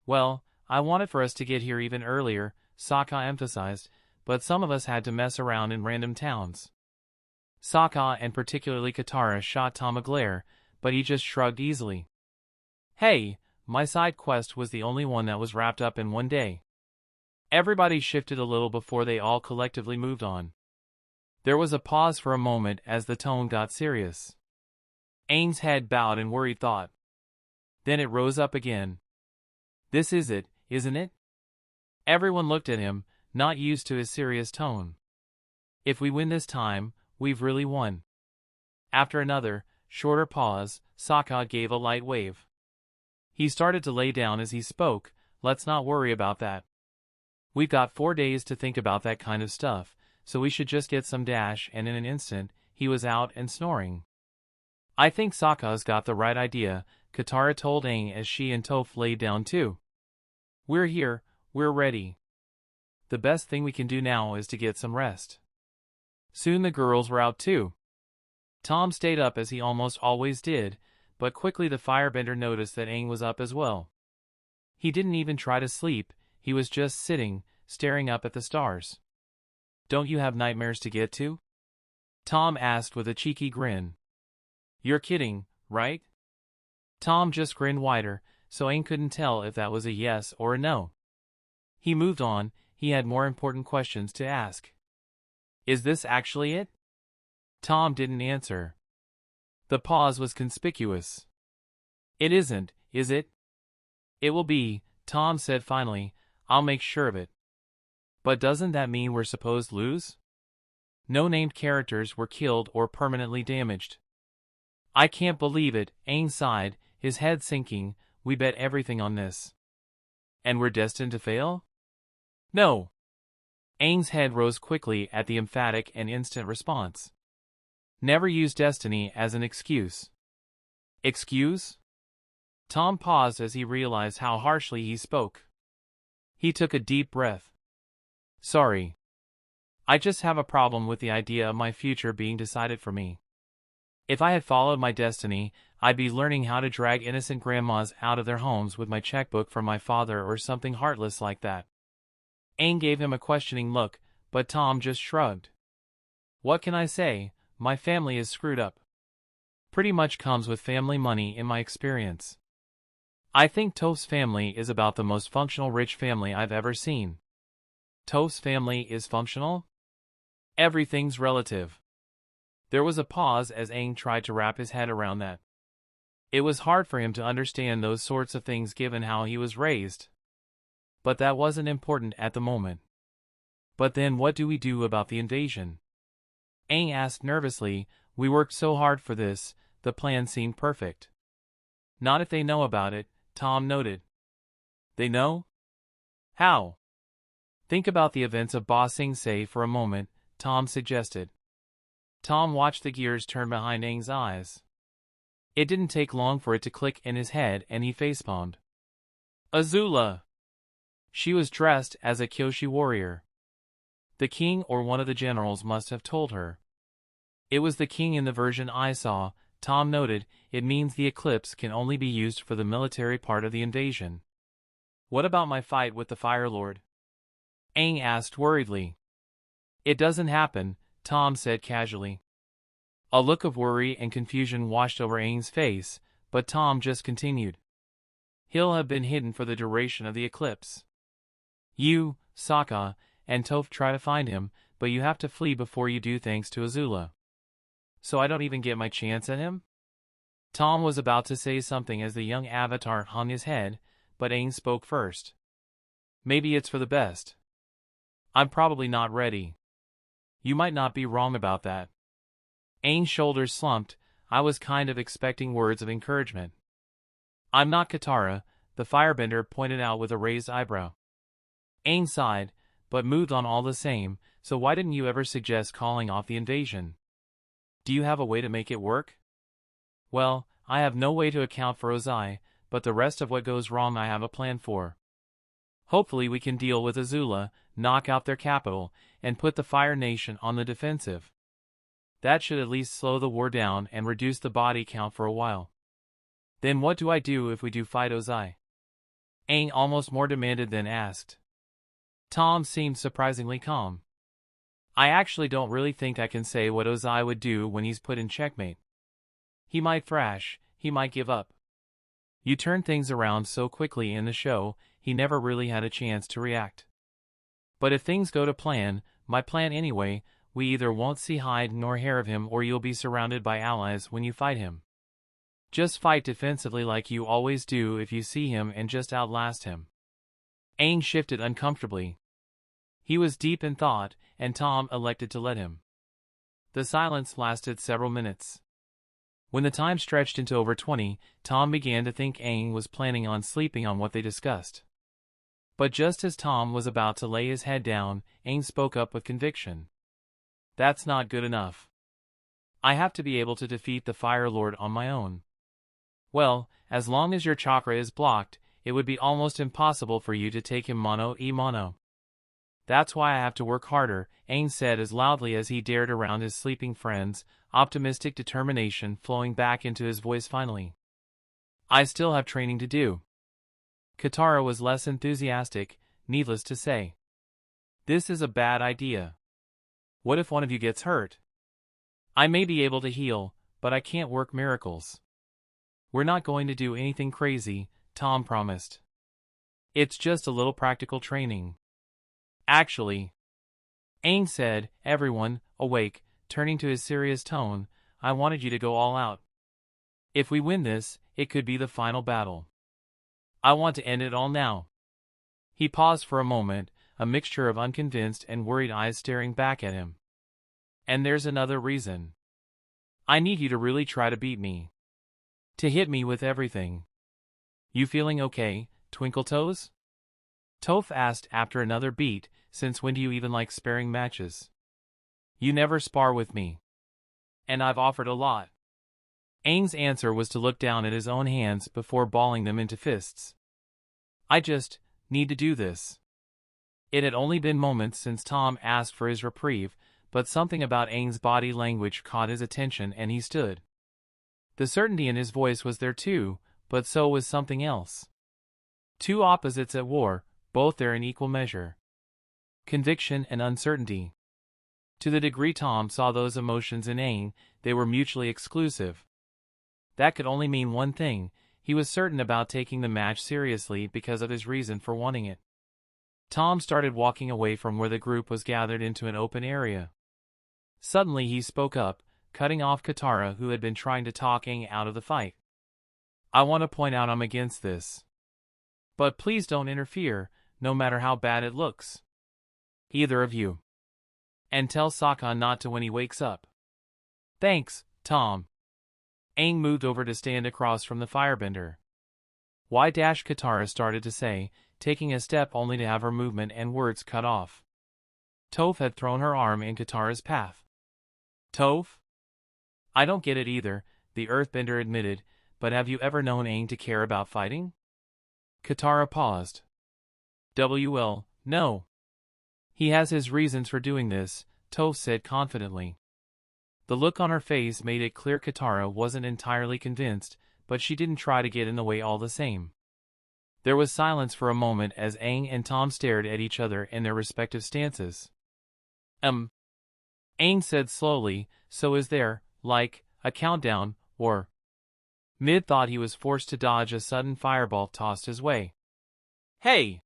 A: Well, I wanted for us to get here even earlier, Sokka emphasized, but some of us had to mess around in random towns. Sokka and particularly Katara shot Tom a glare, but he just shrugged easily. Hey, my side quest was the only one that was wrapped up in 1 day. Everybody shifted a little before they all collectively moved on. There was a pause for a moment as the tone got serious. Aang's head bowed in worried thought. Then it rose up again. This is it, isn't it? Everyone looked at him, not used to his serious tone. If we win this time, we've really won. After another, shorter pause, Sokka gave a light wave. He started to lay down as he spoke, let's not worry about that. We've got 4 days to think about that kind of stuff, so we should just get some dash, and in an instant, he was out and snoring. I think Sokka's got the right idea, Katara told Aang as she and Toph laid down too. We're here, we're ready. The best thing we can do now is to get some rest. Soon the girls were out too. Tom stayed up as he almost always did, but quickly the firebender noticed that Aang was up as well. He didn't even try to sleep, he was just sitting, staring up at the stars. Don't you have nightmares to get to? Tom asked with a cheeky grin. You're kidding, right? Tom just grinned wider, so Aang couldn't tell if that was a yes or a no. He moved on, he had more important questions to ask. Is this actually it? Tom didn't answer. The pause was conspicuous. It isn't, is it? It will be, Tom said finally, I'll make sure of it. But doesn't that mean we're supposed to lose? No named characters were killed or permanently damaged. I can't believe it, Aang sighed, his head sinking, we bet everything on this. And we're destined to fail? No. Aang's head rose quickly at the emphatic and instant response. Never use destiny as an excuse. Excuse? Tom paused as he realized how harshly he spoke. He took a deep breath. Sorry. I just have a problem with the idea of my future being decided for me. If I had followed my destiny, I'd be learning how to drag innocent grandmas out of their homes with my checkbook from my father or something heartless like that. Aang gave him a questioning look, but Tom just shrugged. What can I say? My family is screwed up. Pretty much comes with family money in my experience. I think Toph's family is about the most functional rich family I've ever seen. Toph's family is functional? Everything's relative. There was a pause as Aang tried to wrap his head around that. It was hard for him to understand those sorts of things given how he was raised. But that wasn't important at the moment. But then what do we do about the invasion? Aang asked nervously. We worked so hard for this, the plan seemed perfect. Not if they know about it, Tom noted. They know? How? Think about the events of Ba Sing Se for a moment, Tom suggested. Tom watched the gears turn behind Aang's eyes. It didn't take long for it to click in his head and he facepalmed. Azula! She was dressed as a Kyoshi warrior. The king or one of the generals must have told her. It was the king in the version I saw, Tom noted. It means the eclipse can only be used for the military part of the invasion. What about my fight with the Fire Lord? Aang asked worriedly. It doesn't happen, Tom said casually. A look of worry and confusion washed over Aang's face, but Tom just continued. He'll have been hidden for the duration of the eclipse. You, Sokka, and Toph try to find him, but you have to flee before you do thanks to Azula. So I don't even get my chance at him? Tom was about to say something as the young avatar hung his head, but Aang spoke first. Maybe it's for the best. I'm probably not ready. You might not be wrong about that. Aang's shoulders slumped. I was kind of expecting words of encouragement. I'm not Katara, the firebender pointed out with a raised eyebrow. Aang sighed, but moved on all the same. So why didn't you ever suggest calling off the invasion? Do you have a way to make it work? Well, I have no way to account for Ozai, but the rest of what goes wrong I have a plan for. Hopefully we can deal with Azula, knock out their capital, and put the Fire Nation on the defensive. That should at least slow the war down and reduce the body count for a while. Then what do I do if we do fight Ozai? Aang almost more demanded than asked. Tom seemed surprisingly calm. I actually don't really think I can say what Ozai would do when he's put in checkmate. He might thrash, he might give up. You turn things around so quickly in the show, he never really had a chance to react. But if things go to plan, my plan anyway, we either won't see hide nor hair of him or you'll be surrounded by allies when you fight him. Just fight defensively like you always do if you see him and just outlast him. Aang shifted uncomfortably. He was deep in thought, and Tom elected to let him. The silence lasted several minutes. When the time stretched into over 20, Tom began to think Aang was planning on sleeping on what they discussed. But just as Tom was about to lay his head down, Aang spoke up with conviction. That's not good enough. I have to be able to defeat the Fire Lord on my own. Well, as long as your chakra is blocked, it would be almost impossible for you to take him mano-a-mano. That's why I have to work harder, Aang said as loudly as he dared around his sleeping friends, optimistic determination flowing back into his voice finally. I still have training to do. Katara was less enthusiastic, needless to say. This is a bad idea. What if one of you gets hurt? I may be able to heal, but I can't work miracles. We're not going to do anything crazy, Tom promised. It's just a little practical training. Actually, Aang said, everyone, awake, turning to his serious tone, I wanted you to go all out. If we win this, it could be the final battle. I want to end it all now. He paused for a moment, a mixture of unconvinced and worried eyes staring back at him. And there's another reason. I need you to really try to beat me. To hit me with everything. You feeling okay, Twinkle Toes? Toph asked after another beat, since when do you even like sparring matches? You never spar with me. And I've offered a lot. Aang's answer was to look down at his own hands before balling them into fists. I just need to do this. It had only been moments since Tom asked for his reprieve, but something about Aang's body language caught his attention and he stood. The certainty in his voice was there too, but so was something else. Two opposites at war, both there in equal measure. Conviction and uncertainty. To the degree Tom saw those emotions in Aang, they were mutually exclusive. That could only mean one thing, he was certain about taking the match seriously because of his reason for wanting it. Tom started walking away from where the group was gathered into an open area. Suddenly he spoke up, cutting off Katara who had been trying to talk Aang out of the fight. I want to point out I'm against this. But please don't interfere, no matter how bad it looks. Either of you. And tell Sokka not to when he wakes up. Thanks, Tom. Aang moved over to stand across from the firebender. Why? Katara started to say, taking a step only to have her movement and words cut off. Toph had thrown her arm in Katara's path. Toph? I don't get it either, the earthbender admitted, but have you ever known Aang to care about fighting? Katara paused. Well, no. He has his reasons for doing this, Toph said confidently. The look on her face made it clear Katara wasn't entirely convinced, but she didn't try to get in the way all the same. There was silence for a moment as Aang and Tom stared at each other in their respective stances. Aang said slowly, so is there, like, a countdown, or... Mid thought he was forced to dodge a sudden fireball tossed his way. Hey!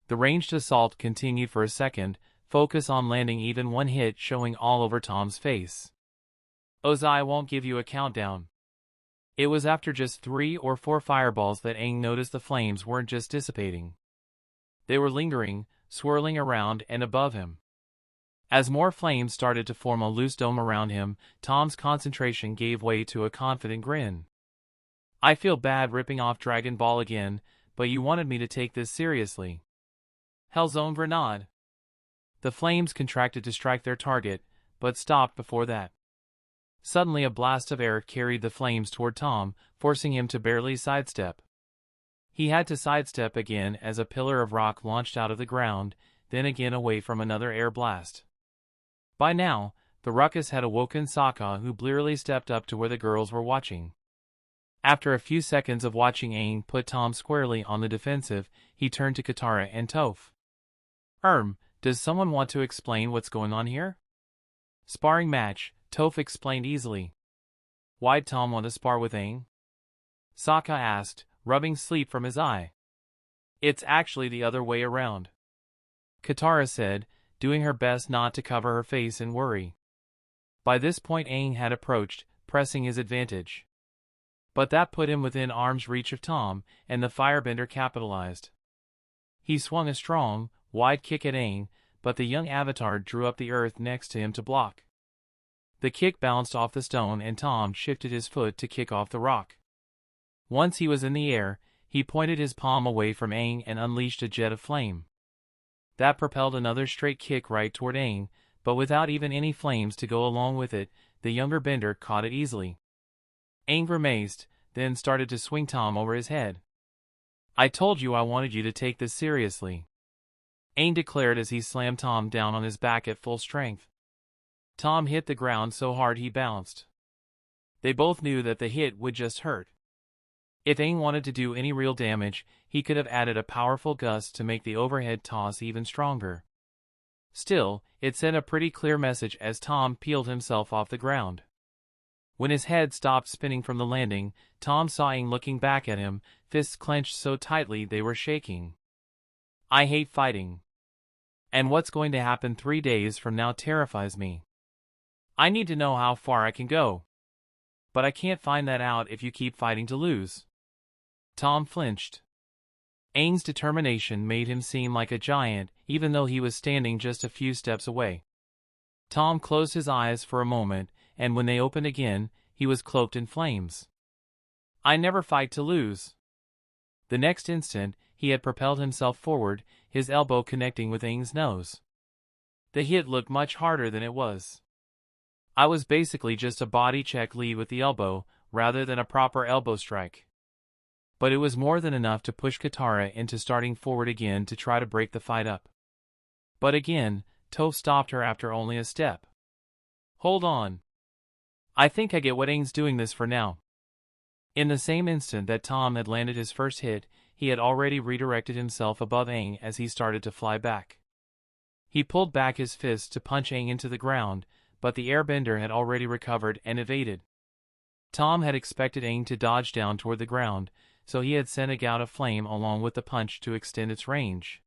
A: The ranged assault continued for a second, focus on landing even one hit showing all over Tom's face. Ozai won't give you a countdown. It was after just 3 or 4 fireballs that Aang noticed the flames weren't just dissipating. They were lingering, swirling around and above him. As more flames started to form a loose dome around him, Tom's concentration gave way to a confident grin. I feel bad ripping off Dragon Ball again, but you wanted me to take this seriously. Hellzone Grenade. The flames contracted to strike their target, but stopped before that. Suddenly a blast of air carried the flames toward Tom, forcing him to barely sidestep. He had to sidestep again as a pillar of rock launched out of the ground, then again away from another air blast. By now, the ruckus had awoken Sokka, who blearily stepped up to where the girls were watching. After a few seconds of watching Aang put Tom squarely on the defensive, he turned to Katara and Toph. Does someone want to explain what's going on here? Sparring match, Toph explained easily. Why'd Tom want to spar with Aang? Sokka asked, rubbing sleep from his eye. It's actually the other way around. Katara said, doing her best not to cover her face in worry. By this point Aang had approached, pressing his advantage. But that put him within arm's reach of Tom, and the firebender capitalized. He swung a strong, wide kick at Aang, but the young avatar drew up the earth next to him to block. The kick bounced off the stone and Tom shifted his foot to kick off the rock. Once he was in the air, he pointed his palm away from Aang and unleashed a jet of flame. That propelled another straight kick right toward Aang, but without even any flames to go along with it, the younger bender caught it easily. Aang grimaced, then started to swing Tom over his head. I told you I wanted you to take this seriously. Aang declared as he slammed Tom down on his back at full strength. Tom hit the ground so hard he bounced. They both knew that the hit would just hurt. If Aang wanted to do any real damage, he could have added a powerful gust to make the overhead toss even stronger. Still, it sent a pretty clear message as Tom peeled himself off the ground. When his head stopped spinning from the landing, Tom saw Aang looking back at him, fists clenched so tightly they were shaking. I hate fighting. And what's going to happen 3 days from now terrifies me. I need to know how far I can go. But I can't find that out if you keep fighting to lose. Tom flinched. Aang's determination made him seem like a giant, even though he was standing just a few steps away. Tom closed his eyes for a moment, and when they opened again, he was cloaked in flames. I never fight to lose. The next instant, he had propelled himself forward, his elbow connecting with Aang's nose. The hit looked much harder than it was. I was basically just a body check lead with the elbow, rather than a proper elbow strike. But it was more than enough to push Katara into starting forward again to try to break the fight up. But again, Toph stopped her after only a step. Hold on. I think I get what Aang's doing this for now. In the same instant that Tom had landed his first hit, he had already redirected himself above Aang as he started to fly back. He pulled back his fist to punch Aang into the ground, but the airbender had already recovered and evaded. Tom had expected Aang to dodge down toward the ground, so he had sent a gout of flame along with the punch to extend its range.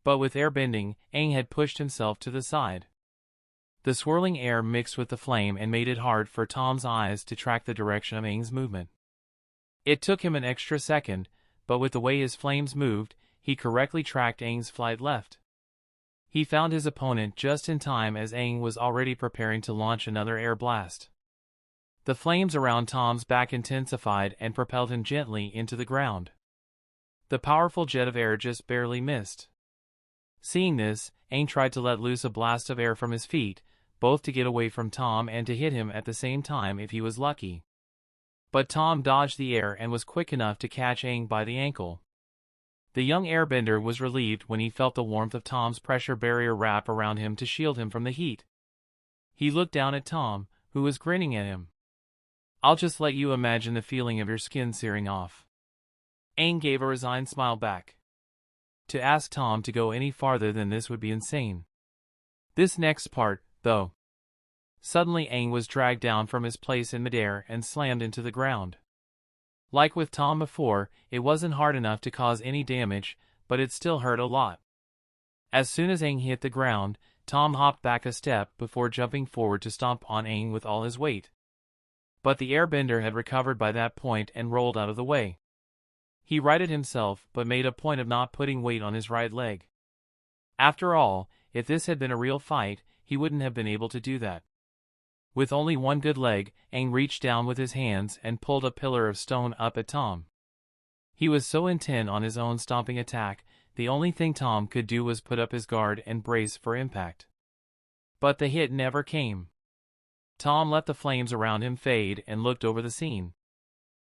A: But with airbending, Aang had pushed himself to the side. The swirling air mixed with the flame and made it hard for Tom's eyes to track the direction of Aang's movement. It took him an extra second, but with the way his flames moved, he correctly tracked Aang's flight left. He found his opponent just in time as Aang was already preparing to launch another air blast. The flames around Tom's back intensified and propelled him gently into the ground. The powerful jet of air just barely missed. Seeing this, Aang tried to let loose a blast of air from his feet, both to get away from Tom and to hit him at the same time if he was lucky. But Tom dodged the air and was quick enough to catch Aang by the ankle. The young airbender was relieved when he felt the warmth of Tom's pressure barrier wrap around him to shield him from the heat. He looked down at Tom, who was grinning at him. "I'll just let you imagine the feeling of your skin searing off." Aang gave a resigned smile back. To ask Tom to go any farther than this would be insane. This next part, though. Suddenly Aang was dragged down from his place in midair and slammed into the ground. Like with Tom before, it wasn't hard enough to cause any damage, but it still hurt a lot. As soon as Aang hit the ground, Tom hopped back a step before jumping forward to stomp on Aang with all his weight. But the airbender had recovered by that point and rolled out of the way. He righted himself but made a point of not putting weight on his right leg. After all, if this had been a real fight, he wouldn't have been able to do that. With only one good leg, Aang reached down with his hands and pulled a pillar of stone up at Tom. He was so intent on his own stomping attack, the only thing Tom could do was put up his guard and brace for impact. But the hit never came. Tom let the flames around him fade and looked over the scene.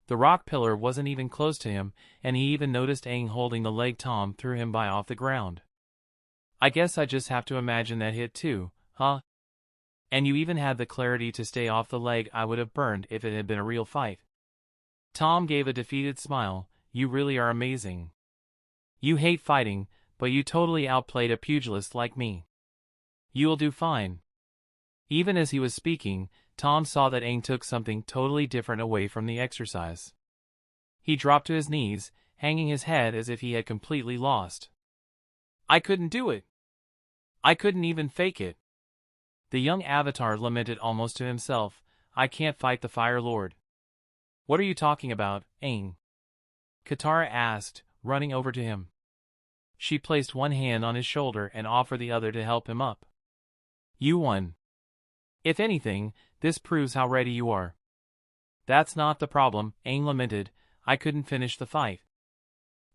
A: The rock pillar wasn't even close to him, and he even noticed Aang holding the leg Tom threw him by off the ground. "I guess I just have to imagine that hit too, huh? And you even had the clarity to stay off the leg I would have burned if it had been a real fight." Tom gave a defeated smile. "You really are amazing. You hate fighting, but you totally outplayed a pugilist like me. You'll do fine." Even as he was speaking, Tom saw that Aang took something totally different away from the exercise. He dropped to his knees, hanging his head as if he had completely lost. "I couldn't do it. I couldn't even fake it." The young avatar lamented almost to himself, "I can't fight the Fire Lord." "What are you talking about, Aang?" Katara asked, running over to him. She placed one hand on his shoulder and offered the other to help him up. "You won. If anything, this proves how ready you are." "That's not the problem," Aang lamented. "I couldn't finish the fight.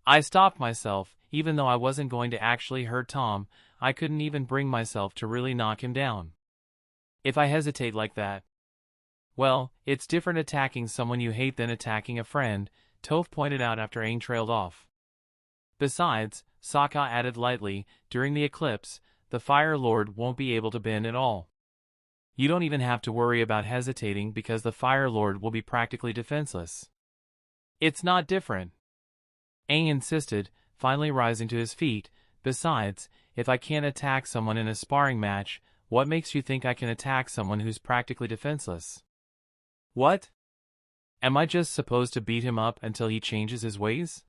A: I stopped myself, even though I wasn't going to actually hurt Tom. I couldn't even bring myself to really knock him down. If I hesitate like that..." "Well, it's different attacking someone you hate than attacking a friend," Toph pointed out after Aang trailed off. "Besides," Sokka added lightly, "during the eclipse, the Fire Lord won't be able to bend at all. You don't even have to worry about hesitating because the Fire Lord will be practically defenseless." "It's not different," Aang insisted, finally rising to his feet. "Besides, if I can't attack someone in a sparring match, what makes you think I can attack someone who's practically defenseless?" "What? Am I just supposed to beat him up until he changes his ways?"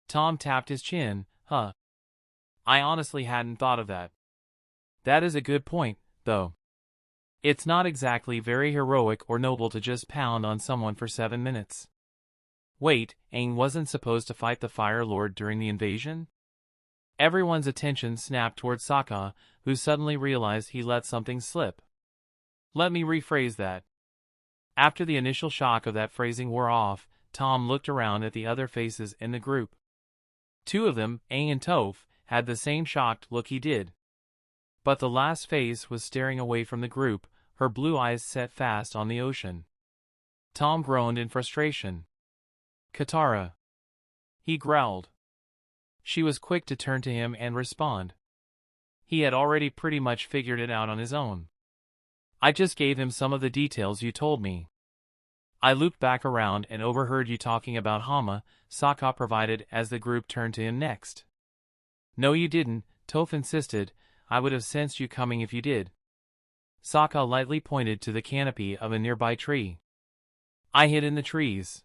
A: Tom tapped his chin. "Huh. I honestly hadn't thought of that. That is a good point, though. It's not exactly very heroic or noble to just pound on someone for 7 minutes. Wait, Aang wasn't supposed to fight the Fire Lord during the invasion?" Everyone's attention snapped toward Sokka, who suddenly realized he let something slip. "Let me rephrase that." After the initial shock of that phrasing wore off, Tom looked around at the other faces in the group. 2 of them, Aang and Toph, had the same shocked look he did. But the last face was staring away from the group, her blue eyes set fast on the ocean. Tom groaned in frustration. "Katara," he growled. She was quick to turn to him and respond. He had already pretty much figured it out on his own. "I just gave him some of the details you told me. I looped back around and overheard you talking about Hama," Sokka provided as the group turned to him next. "No you didn't," Toph insisted. "I would have sensed you coming if you did." Sokka lightly pointed to the canopy of a nearby tree. "I hid in the trees.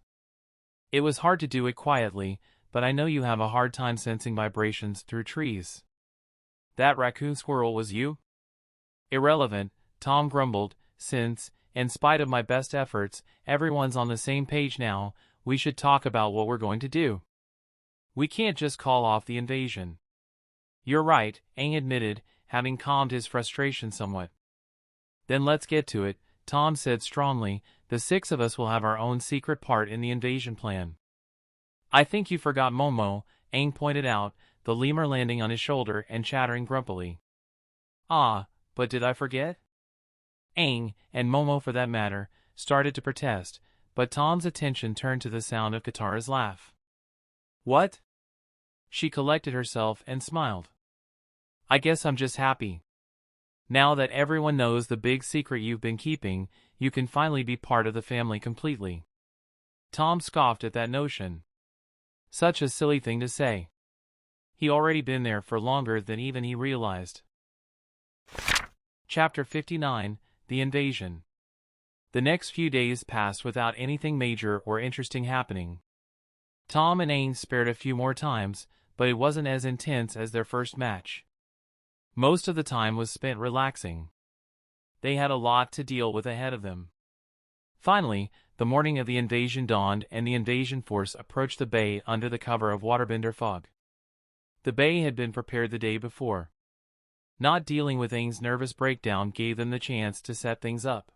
A: It was hard to do it quietly, but I know you have a hard time sensing vibrations through trees." "That raccoon squirrel was you?" "Irrelevant," Tom grumbled, "since, in spite of my best efforts, everyone's on the same page now. we should talk about what we're going to do. We can't just call off the invasion. You're right, Aang admitted, having calmed his frustration somewhat. Then let's get to it, Tom said strongly. The 6 of us will have our own secret part in the invasion plan. I think you forgot Momo, Aang pointed out, the lemur landing on his shoulder and chattering grumpily. Ah, but did I forget? Aang, and Momo for that matter, started to protest, but Tom's attention turned to the sound of Katara's laugh. What? She collected herself and smiled. I guess I'm just happy. Now that everyone knows the big secret you've been keeping, you can finally be part of the family completely. Tom scoffed at that notion. Such a silly thing to say. He already been there for longer than even he realized. Chapter 59, The Invasion. The next few days passed without anything major or interesting happening. Tom and Aang spared a few more times, but it wasn't as intense as their first match. Most of the time was spent relaxing. They had a lot to deal with ahead of them. Finally, the morning of the invasion dawned and the invasion force approached the bay under the cover of waterbender fog. The bay had been prepared the day before. Not dealing with Aang's nervous breakdown gave them the chance to set things up.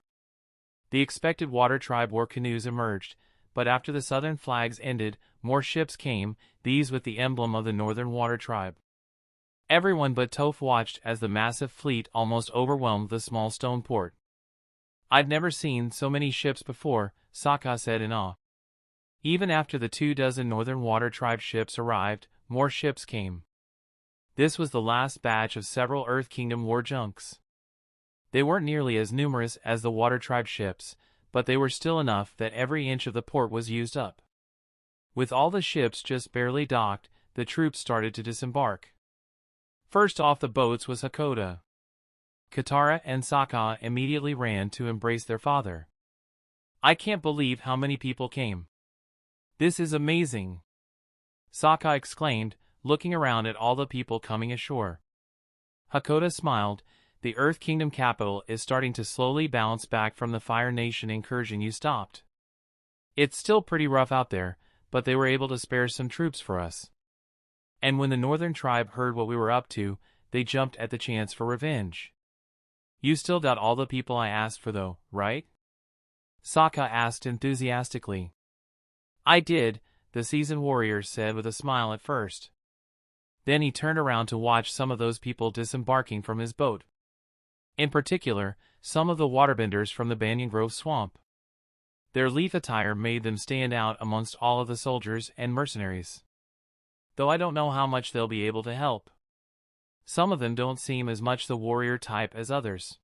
A: The expected water tribe war canoes emerged, but after the southern flags ended, more ships came, these with the emblem of the northern water tribe. Everyone but Toph watched as the massive fleet almost overwhelmed the small stone port. I'd never seen so many ships before, Sokka said in awe. Even after the 24 northern water tribe ships arrived, more ships came. This was the last batch of several Earth Kingdom war junks. They weren't nearly as numerous as the water tribe ships, but they were still enough that every inch of the port was used up. With all the ships just barely docked, the troops started to disembark. First off the boats was Hakoda. Katara and Sokka immediately ran to embrace their father. I can't believe how many people came. This is amazing, Sokka exclaimed, looking around at all the people coming ashore. Hakoda smiled. The Earth Kingdom capital is starting to slowly bounce back from the Fire Nation incursion you stopped. It's still pretty rough out there, but they were able to spare some troops for us. And when the northern tribe heard what we were up to, they jumped at the chance for revenge. You still got all the people I asked for though, right? Sokka asked enthusiastically. I did, the seasoned warrior said with a smile at first. Then he turned around to watch some of those people disembarking from his boat. In particular, some of the waterbenders from the Banyan Grove swamp. Their leaf attire made them stand out amongst all of the soldiers and mercenaries. Though I don't know how much they'll be able to help. Some of them don't seem as much the warrior type as others.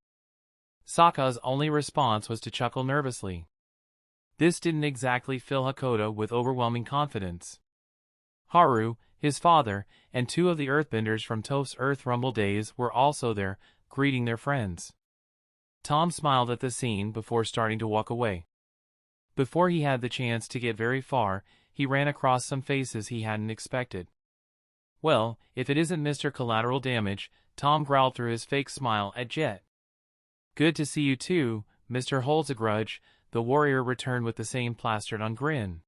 A: Sokka's only response was to chuckle nervously. This didn't exactly fill Hakoda with overwhelming confidence. Haru, his father, and 2 of the earthbenders from Toph's Earth Rumble days were also there, greeting their friends. Tom smiled at the scene before starting to walk away. Before he had the chance to get very far, he ran across some faces he hadn't expected. Well, if it isn't Mr. Collateral Damage, Tom growled through his fake smile at Jet. Good to see you too, Mr. Holds a Grudge, the warrior returned with the same plastered-on grin.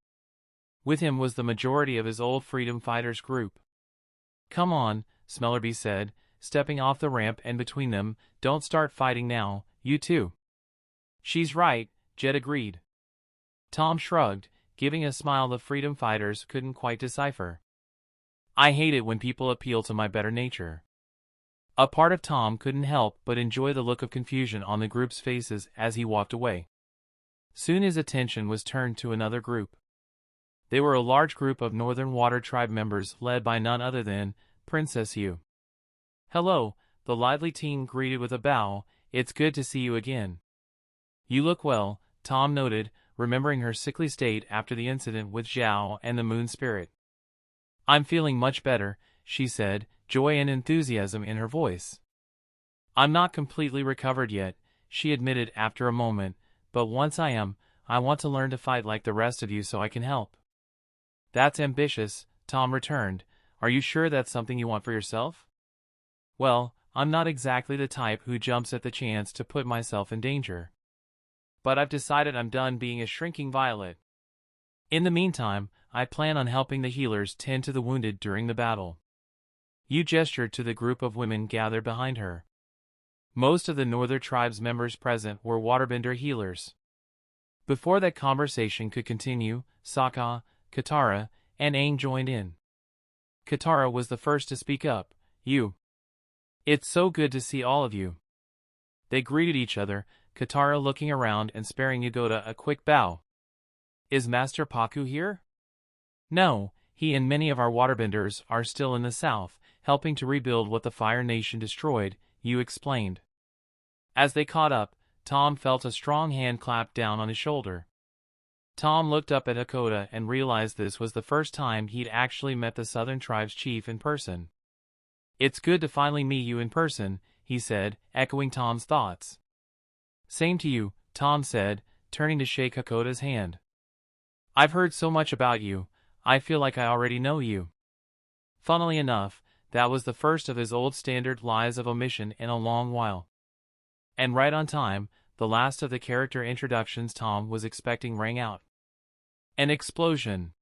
A: With him was the majority of his old freedom fighters group. Come on, Smellerby said, stepping off the ramp and between them, don't start fighting now, you two. She's right, Jet agreed. Tom shrugged, giving a smile the freedom fighters couldn't quite decipher. I hate it when people appeal to my better nature. A part of Tom couldn't help but enjoy the look of confusion on the group's faces as he walked away. Soon his attention was turned to another group. They were a large group of Northern Water Tribe members led by none other than Princess Yu. Hello, the lively team greeted with a bow. It's good to see you again. You look well, Tom noted, remembering her sickly state after the incident with Zhao and the Moon Spirit. I'm feeling much better, she said, joy and enthusiasm in her voice. I'm not completely recovered yet, she admitted after a moment, but once I am, I want to learn to fight like the rest of you so I can help. That's ambitious, Tom returned. Are you sure that's something you want for yourself? Well, I'm not exactly the type who jumps at the chance to put myself in danger. But I've decided I'm done being a shrinking violet. In the meantime, I plan on helping the healers tend to the wounded during the battle. You gestured to the group of women gathered behind her. Most of the Northern Tribe's members present were waterbender healers. Before that conversation could continue, Sokka, Katara, and Aang joined in. Katara was the first to speak up. It's so good to see all of you. They greeted each other, Katara looking around and sparing Yagoda a quick bow. Is Master Pakku here? No, he and many of our waterbenders are still in the south, helping to rebuild what the Fire Nation destroyed, Yu explained. As they caught up, Tom felt a strong hand clap down on his shoulder. Tom looked up at Hakoda and realized this was the first time he'd actually met the Southern Tribe's chief in person. It's good to finally meet you in person, he said, echoing Tom's thoughts. Same to you, Tom said, turning to shake Hakoda's hand. I've heard so much about you, I feel like I already know you. Funnily enough, that was the first of his old standard lies of omission in a long while. And right on time, the last of the character introductions Tom was expecting rang out. An explosion.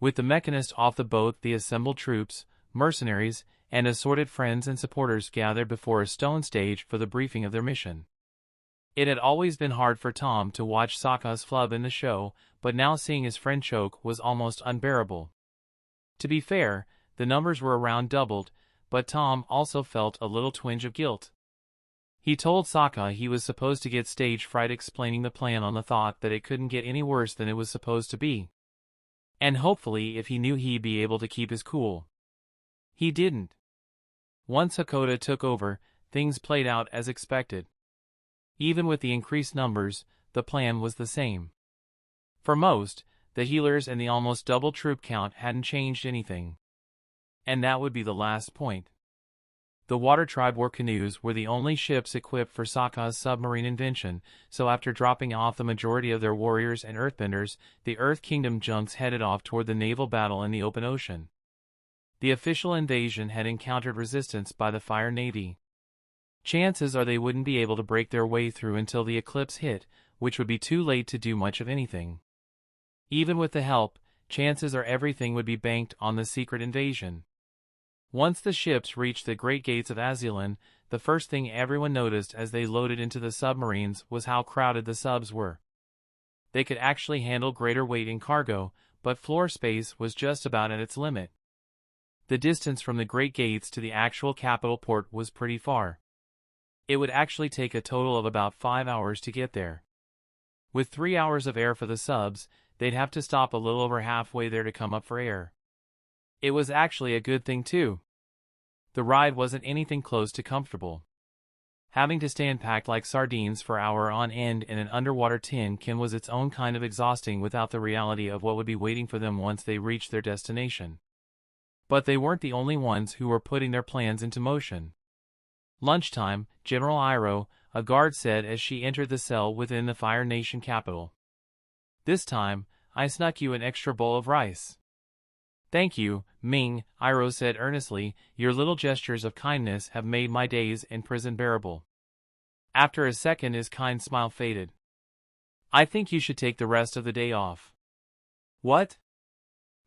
A: With the mechanist off the boat, the assembled troops, mercenaries, and assorted friends and supporters gathered before a stone stage for the briefing of their mission. It had always been hard for Tom to watch Sokka's flub in the show, but now seeing his friend choke was almost unbearable. To be fair, the numbers were around doubled, but Tom also felt a little twinge of guilt. He told Sokka he was supposed to get stage fright explaining the plan on the thought that it couldn't get any worse than it was supposed to be. And hopefully if he knew he'd be able to keep his cool. He didn't. Once Hakoda took over, things played out as expected. Even with the increased numbers, the plan was the same. For most, the healers and the almost double troop count hadn't changed anything. And that would be the last point. The Water Tribe war canoes were the only ships equipped for Sokka's submarine invention, so after dropping off the majority of their warriors and earthbenders, the Earth Kingdom junks headed off toward the naval battle in the open ocean. The official invasion had encountered resistance by the Fire Navy. Chances are they wouldn't be able to break their way through until the eclipse hit, which would be too late to do much of anything. Even with the help, chances are everything would be banked on the secret invasion. Once the ships reached the great gates of Azula, the first thing everyone noticed as they loaded into the submarines was how crowded the subs were. They could actually handle greater weight in cargo, but floor space was just about at its limit. The distance from the great gates to the actual capital port was pretty far. It would actually take a total of about 5 hours to get there. With 3 hours of air for the subs, they'd have to stop a little over halfway there to come up for air. It was actually a good thing too. The ride wasn't anything close to comfortable. Having to stand packed like sardines for hours on end in an underwater tin can was its own kind of exhausting without the reality of what would be waiting for them once they reached their destination. But they weren't the only ones who were putting their plans into motion. Lunchtime, General Iroh, a guard said as she entered the cell within the Fire Nation capital. This time, I snuck you an extra bowl of rice. Thank you, Ming, Iroh said earnestly, your little gestures of kindness have made my days in prison bearable. After a second his kind smile faded. I think you should take the rest of the day off. What?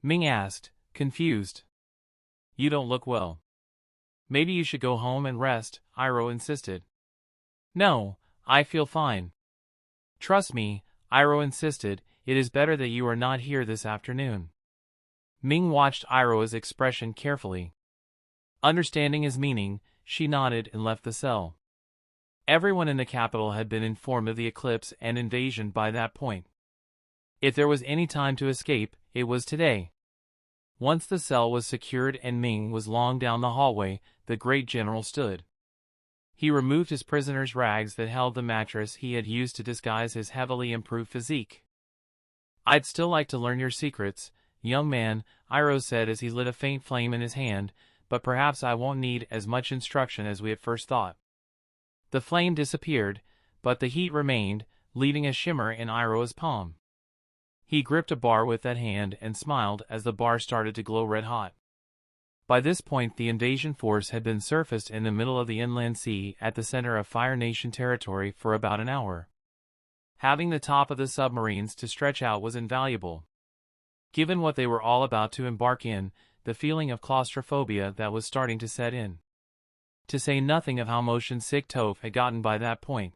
A: Ming asked, confused. You don't look well. Maybe you should go home and rest, Iroh insisted. No, I feel fine. Trust me, Iroh insisted, it is better that you are not here this afternoon. Ming watched Iroh's expression carefully. Understanding his meaning, she nodded and left the cell. Everyone in the capital had been informed of the eclipse and invasion by that point. If there was any time to escape, it was today. Once the cell was secured and Ming was long down the hallway, the great general stood. He removed his prisoner's rags that held the mattress he had used to disguise his heavily improved physique. I'd still like to learn your secrets, young man, Iroh said as he lit a faint flame in his hand, but perhaps I won't need as much instruction as we at first thought. The flame disappeared, but the heat remained, leaving a shimmer in Iroh's palm. He gripped a bar with that hand and smiled as the bar started to glow red-hot. By this point the invasion force had been surfaced in the middle of the inland sea at the center of Fire Nation territory for about an hour. Having the top of the submarines to stretch out was invaluable. Given what they were all about to embark in, the feeling of claustrophobia that was starting to set in. To say nothing of how motion-sick Toph had gotten by that point.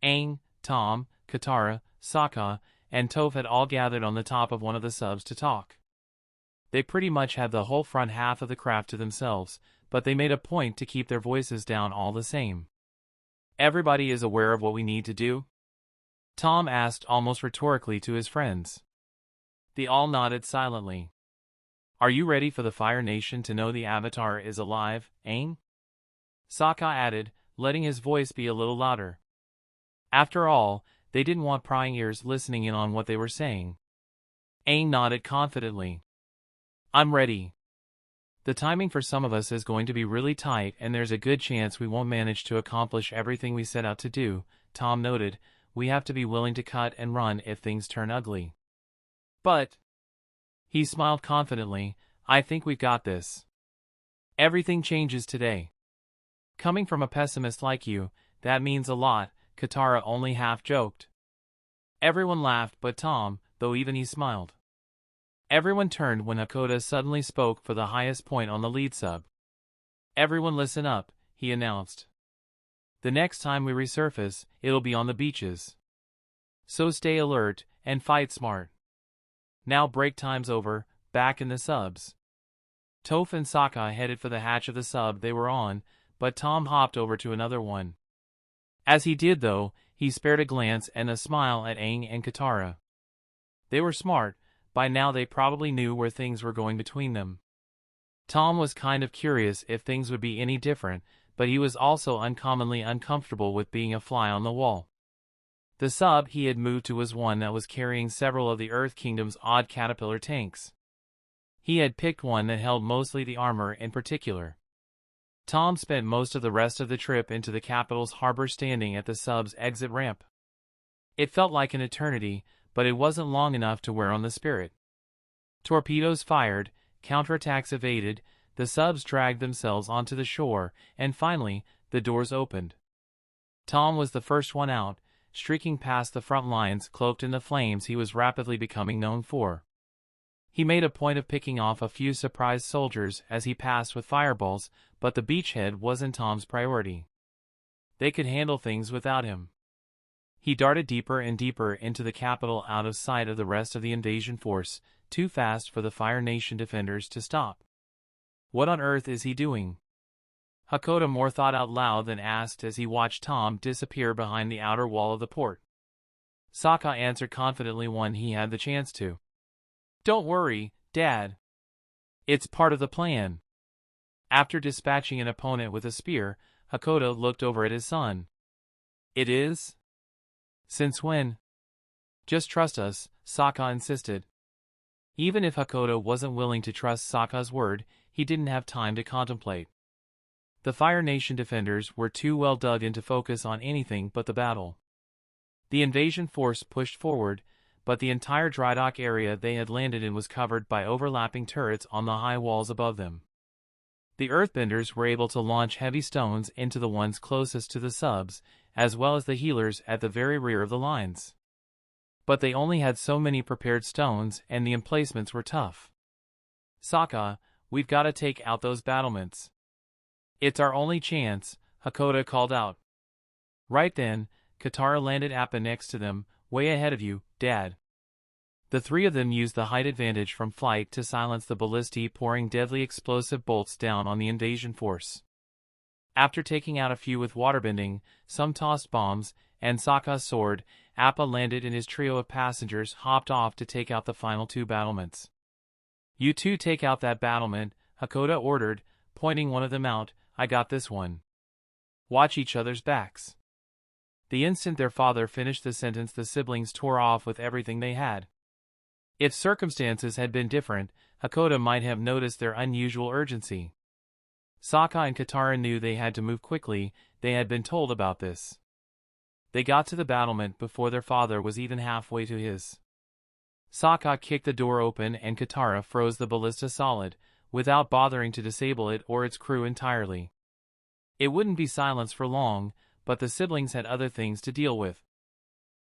A: Aang, Tom, Katara, Sokka, and Toph had all gathered on the top of one of the subs to talk. They pretty much had the whole front half of the craft to themselves, but they made a point to keep their voices down all the same. "Everybody is aware of what we need to do?" Tom asked almost rhetorically to his friends. They all nodded silently. "Are you ready for the Fire Nation to know the Avatar is alive, Aang?" Sokka added, letting his voice be a little louder. After all, they didn't want prying ears listening in on what they were saying. Aang nodded confidently. "I'm ready. The timing for some of us is going to be really tight and there's a good chance we won't manage to accomplish everything we set out to do," Tom noted. "We have to be willing to cut and run if things turn ugly." "But," he smiled confidently, "I think we've got this. Everything changes today." "Coming from a pessimist like you, that means a lot," Katara only half joked. Everyone laughed but Tom, though even he smiled. Everyone turned when Hakoda suddenly spoke for the highest point on the lead sub. "Everyone listen up," he announced. "The next time we resurface, it'll be on the beaches. So stay alert and fight smart. Now break time's over, back in the subs." Toph and Sokka headed for the hatch of the sub they were on, but Tom hopped over to another one. As he did though, he spared a glance and a smile at Aang and Katara. They were smart. By now they probably knew where things were going between them. Tom was kind of curious if things would be any different, but he was also uncommonly uncomfortable with being a fly on the wall. The sub he had moved to was one that was carrying several of the Earth Kingdom's odd caterpillar tanks. He had picked one that held mostly the armor in particular. Tom spent most of the rest of the trip into the capital's harbor standing at the sub's exit ramp. It felt like an eternity, but it wasn't long enough to wear on the spirit. Torpedoes fired, counterattacks evaded, the subs dragged themselves onto the shore, and finally, the doors opened. Tom was the first one out, streaking past the front lines cloaked in the flames he was rapidly becoming known for. He made a point of picking off a few surprised soldiers as he passed with fireballs, but the beachhead wasn't Tom's priority. They could handle things without him. He darted deeper and deeper into the capital out of sight of the rest of the invasion force, too fast for the Fire Nation defenders to stop. "What on earth is he doing?" Hakoda more thought out loud than asked as he watched Tom disappear behind the outer wall of the port. Sokka answered confidently when he had the chance to. "Don't worry, Dad. It's part of the plan." After dispatching an opponent with a spear, Hakoda looked over at his son. "It is? Since when?" "Just trust us," Sokka insisted. Even if Hakoda wasn't willing to trust Sokka's word, he didn't have time to contemplate. The Fire Nation defenders were too well dug in to focus on anything but the battle. The invasion force pushed forward, but the entire dry dock area they had landed in was covered by overlapping turrets on the high walls above them. The earthbenders were able to launch heavy stones into the ones closest to the subs, as well as the healers at the very rear of the lines. But they only had so many prepared stones and the emplacements were tough. "Sokka, we've got to take out those battlements. It's our only chance," Hakoda called out. Right then, Katara landed Appa next to them, "Way ahead of you, Dad." The three of them used the height advantage from flight to silence the ballistae pouring deadly explosive bolts down on the invasion force. After taking out a few with waterbending, some tossed bombs, and Sokka's sword, Appa landed and his trio of passengers hopped off to take out the final two battlements. "You two take out that battlement," Hakoda ordered, pointing one of them out. "I got this one. Watch each other's backs." The instant their father finished the sentence, the siblings tore off with everything they had. If circumstances had been different, Hakoda might have noticed their unusual urgency. Sokka and Katara knew they had to move quickly, they had been told about this. They got to the battlement before their father was even halfway to his. Sokka kicked the door open and Katara froze the ballista solid, without bothering to disable it or its crew entirely. It wouldn't be silenced for long, but the siblings had other things to deal with.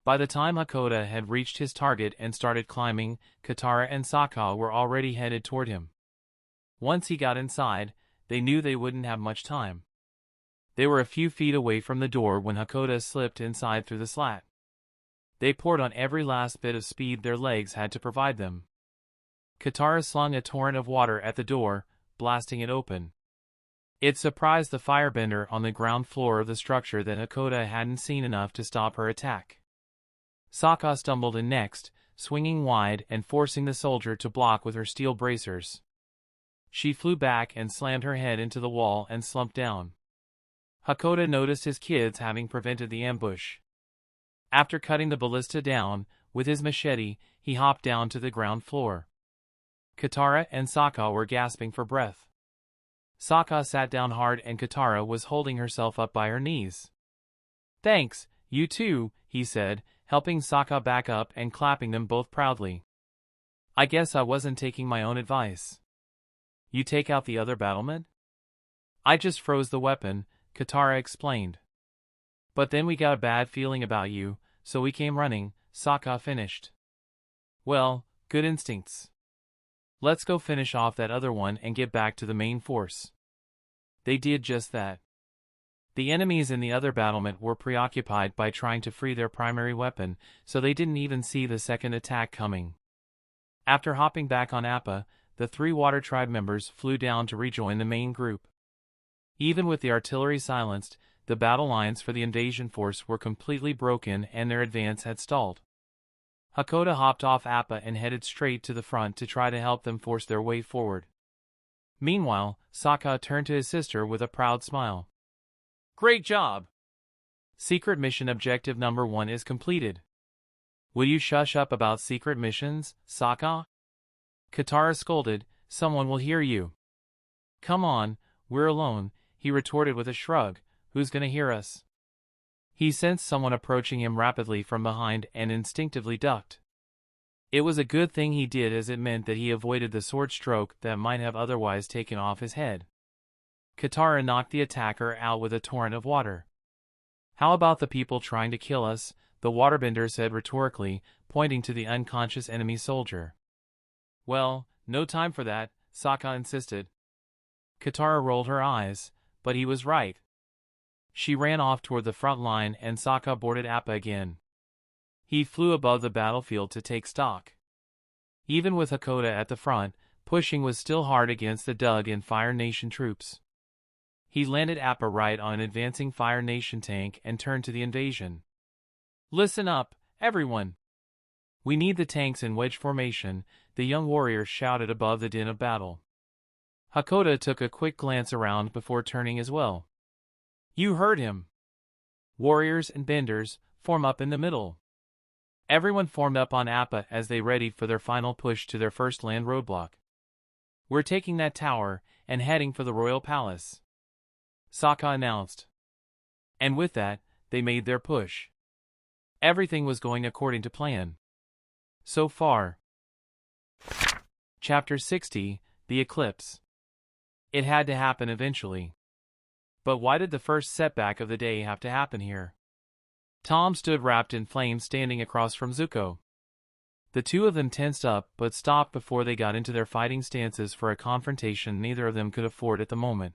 A: By the time Hakoda had reached his target and started climbing, Katara and Sokka were already headed toward him. Once he got inside, they knew they wouldn't have much time. They were a few feet away from the door when Hakoda slipped inside through the slat. They poured on every last bit of speed their legs had to provide them. Katara slung a torrent of water at the door, blasting it open. It surprised the firebender on the ground floor of the structure that Hakoda hadn't seen enough to stop her attack. Sokka stumbled in next, swinging wide and forcing the soldier to block with her steel bracers. She flew back and slammed her head into the wall and slumped down. Hakoda noticed his kids having prevented the ambush. After cutting the ballista down, with his machete, he hopped down to the ground floor. Katara and Sokka were gasping for breath. Sokka sat down hard and Katara was holding herself up by her knees. "Thanks, you too," he said, helping Sokka back up and clapping them both proudly. "I guess I wasn't taking my own advice." "You take out the other battlement?" "I just froze the weapon," Katara explained. "But then we got a bad feeling about you, so we came running," Sokka finished. "Well, good instincts. Let's go finish off that other one and get back to the main force." They did just that. The enemies in the other battlement were preoccupied by trying to free their primary weapon, so they didn't even see the second attack coming. After hopping back on Appa, the 3 Water Tribe members flew down to rejoin the main group. Even with the artillery silenced, the battle lines for the invasion force were completely broken and their advance had stalled. Hakoda hopped off Appa and headed straight to the front to try to help them force their way forward. Meanwhile, Sokka turned to his sister with a proud smile. "Great job! Secret mission objective number 1 is completed. Will you shush up about secret missions, Sokka?" Katara scolded, "Someone will hear you." "Come on, we're alone," he retorted with a shrug, "who's gonna hear us?" He sensed someone approaching him rapidly from behind and instinctively ducked. It was a good thing he did as it meant that he avoided the sword stroke that might have otherwise taken off his head. Katara knocked the attacker out with a torrent of water. "How about the people trying to kill us?" the waterbender said rhetorically, pointing to the unconscious enemy soldier. "Well, no time for that," Sokka insisted. Katara rolled her eyes, but he was right. She ran off toward the front line and Sokka boarded Appa again. He flew above the battlefield to take stock. Even with Hakoda at the front, pushing was still hard against the Dug and Fire Nation troops. He landed Appa right on an advancing Fire Nation tank and turned to the invasion. "Listen up, everyone! We need the tanks in wedge formation," the young warrior shouted above the din of battle. Hakoda took a quick glance around before turning as well. "You heard him. Warriors and benders, form up in the middle." Everyone formed up on Appa as they readied for their final push to their first land roadblock. "We're taking that tower and heading for the royal palace," Sokka announced. And with that, they made their push. Everything was going according to plan. So far. Chapter 60, The Eclipse. It had to happen eventually. But why did the first setback of the day have to happen here? Tom stood wrapped in flames standing across from Zuko. The two of them tensed up but stopped before they got into their fighting stances for a confrontation neither of them could afford at the moment.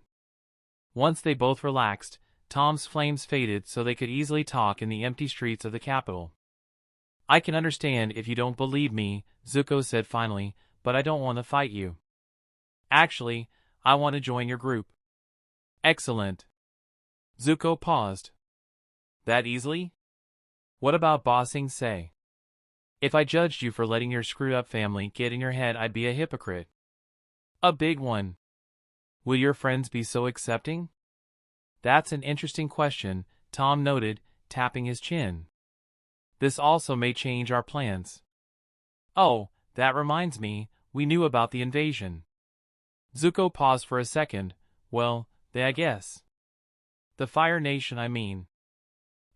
A: Once they both relaxed, Tom's flames faded so they could easily talk in the empty streets of the capital. "I can understand if you don't believe me," Zuko said finally, "but I don't want to fight you. Actually, I want to join your group." "Excellent." Zuko paused. "That easily? What about bossing, say? If I judged you for letting your screwed-up family get in your head, I'd be a hypocrite." "A big one. Will your friends be so accepting?" "That's an interesting question," Tom noted, tapping his chin. "This also may change our plans." "Oh, that reminds me, we knew about the invasion." Zuko paused for a second. "Well, I guess. The Fire Nation, I mean.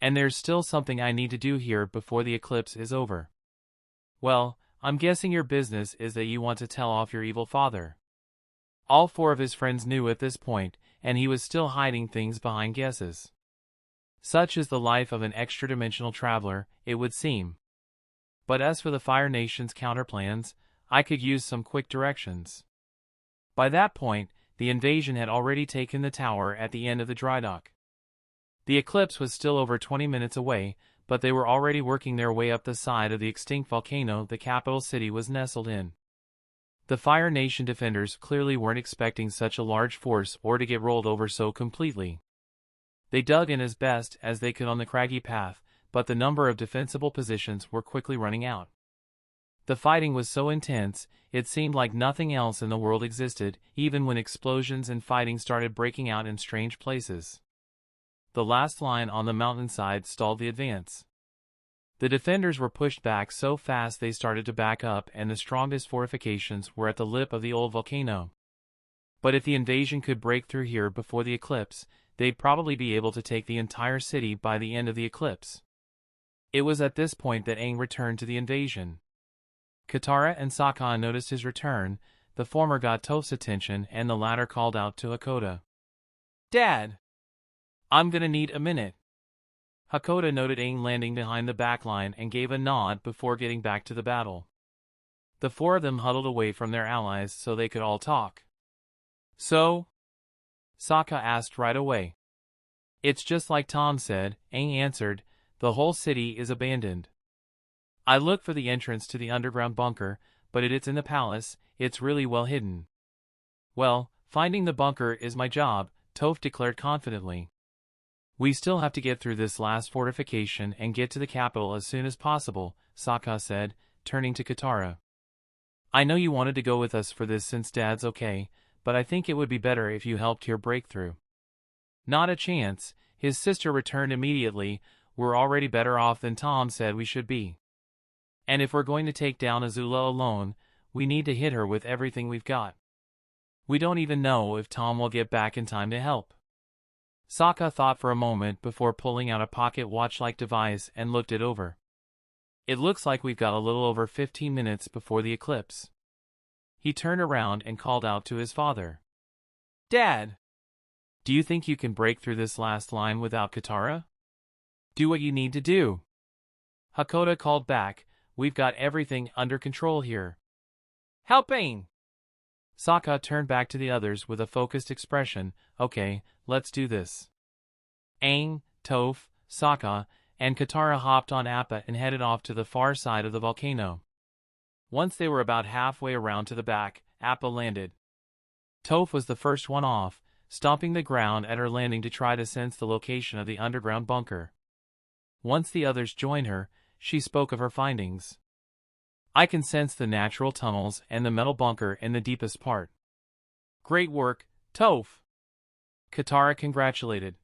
A: And there's still something I need to do here before the eclipse is over." "Well, I'm guessing your business is that you want to tell off your evil father." All four of his friends knew at this point, and he was still hiding things behind guesses. Such is the life of an extra-dimensional traveler, it would seem. But as for the Fire Nation's counterplans, I could use some quick directions. By that point, the invasion had already taken the tower at the end of the dry dock. The eclipse was still over 20 minutes away, but they were already working their way up the side of the extinct volcano the capital city was nestled in. The Fire Nation defenders clearly weren't expecting such a large force or to get rolled over so completely. They dug in as best as they could on the craggy path, but the number of defensible positions were quickly running out. The fighting was so intense, it seemed like nothing else in the world existed, even when explosions and fighting started breaking out in strange places. The last line on the mountainside stalled the advance. The defenders were pushed back so fast they started to back up, and the strongest fortifications were at the lip of the old volcano. But if the invasion could break through here before the eclipse, they'd probably be able to take the entire city by the end of the eclipse. It was at this point that Aang returned to the invasion. Katara and Sokka noticed his return. The former got Toph's attention and the latter called out to Hakoda. "Dad! I'm gonna need a minute." Hakoda noted Aang landing behind the backline and gave a nod before getting back to the battle. The four of them huddled away from their allies so they could all talk. "So?" Sokka asked right away. "It's just like Tom said," Aang answered. "The whole city is abandoned. I looked for the entrance to the underground bunker, but it's in the palace. It's really well hidden." "Well, finding the bunker is my job," Toph declared confidently. "We still have to get through this last fortification and get to the capital as soon as possible," Sokka said, turning to Katara. "I know you wanted to go with us for this since Dad's okay, but I think it would be better if you helped your breakthrough." "Not a chance," his sister returned immediately. "We're already better off than Tom said we should be. And if we're going to take down Azula alone, we need to hit her with everything we've got. We don't even know if Tom will get back in time to help." Sokka thought for a moment before pulling out a pocket watch-like device and looked it over. "It looks like we've got a little over 15 minutes before the eclipse." He turned around and called out to his father. "Dad! Do you think you can break through this last line without Katara? Do what you need to do." Hakoda called back, "We've got everything under control here." "Helping!" Sokka turned back to the others with a focused expression. "Okay, let's do this." Aang, Toph, Sokka, and Katara hopped on Appa and headed off to the far side of the volcano. Once they were about halfway around to the back, Appa landed. Toph was the first one off, stomping the ground at her landing to try to sense the location of the underground bunker. Once the others joined her, she spoke of her findings. "I can sense the natural tunnels and the metal bunker in the deepest part." "Great work, Toph!" Katara congratulated.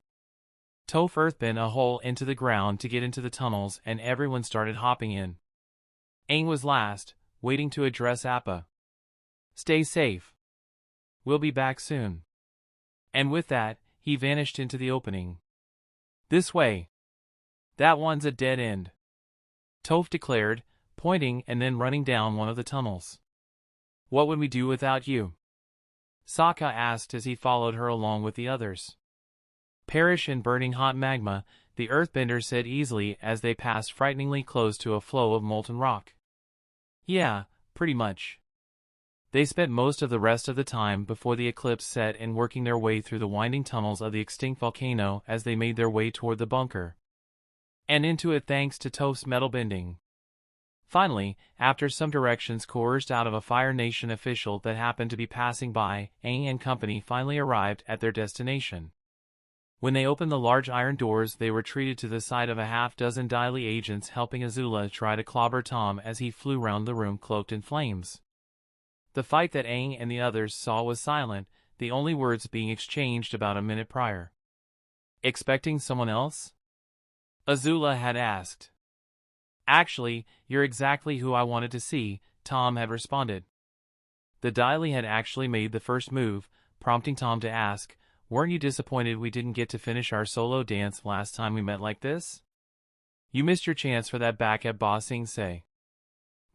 A: Toph earthbent a hole into the ground to get into the tunnels and everyone started hopping in. Aang was last, waiting to address Appa. "Stay safe. We'll be back soon." And with that, he vanished into the opening. "This way. That one's a dead end," Toph declared, pointing and then running down one of the tunnels. "What would we do without you?" Sokka asked as he followed her along with the others. "Perish in burning hot magma," the earthbender said easily as they passed frighteningly close to a flow of molten rock. "Yeah, pretty much." They spent most of the rest of the time before the eclipse set in working their way through the winding tunnels of the extinct volcano as they made their way toward the bunker. And into it thanks to Toph's metal bending. Finally, after some directions coerced out of a Fire Nation official that happened to be passing by, Aang and company finally arrived at their destination. When they opened the large iron doors, they were treated to the sight of a half-dozen Daily agents helping Azula try to clobber Tom as he flew round the room cloaked in flames. The fight that Aang and the others saw was silent, the only words being exchanged about a minute prior. "Expecting someone else?" Azula had asked. "Actually, you're exactly who I wanted to see," Tom had responded. The Daily had actually made the first move, prompting Tom to ask, "Weren't you disappointed we didn't get to finish our solo dance last time we met like this? You missed your chance for that back at Ba Sing Se."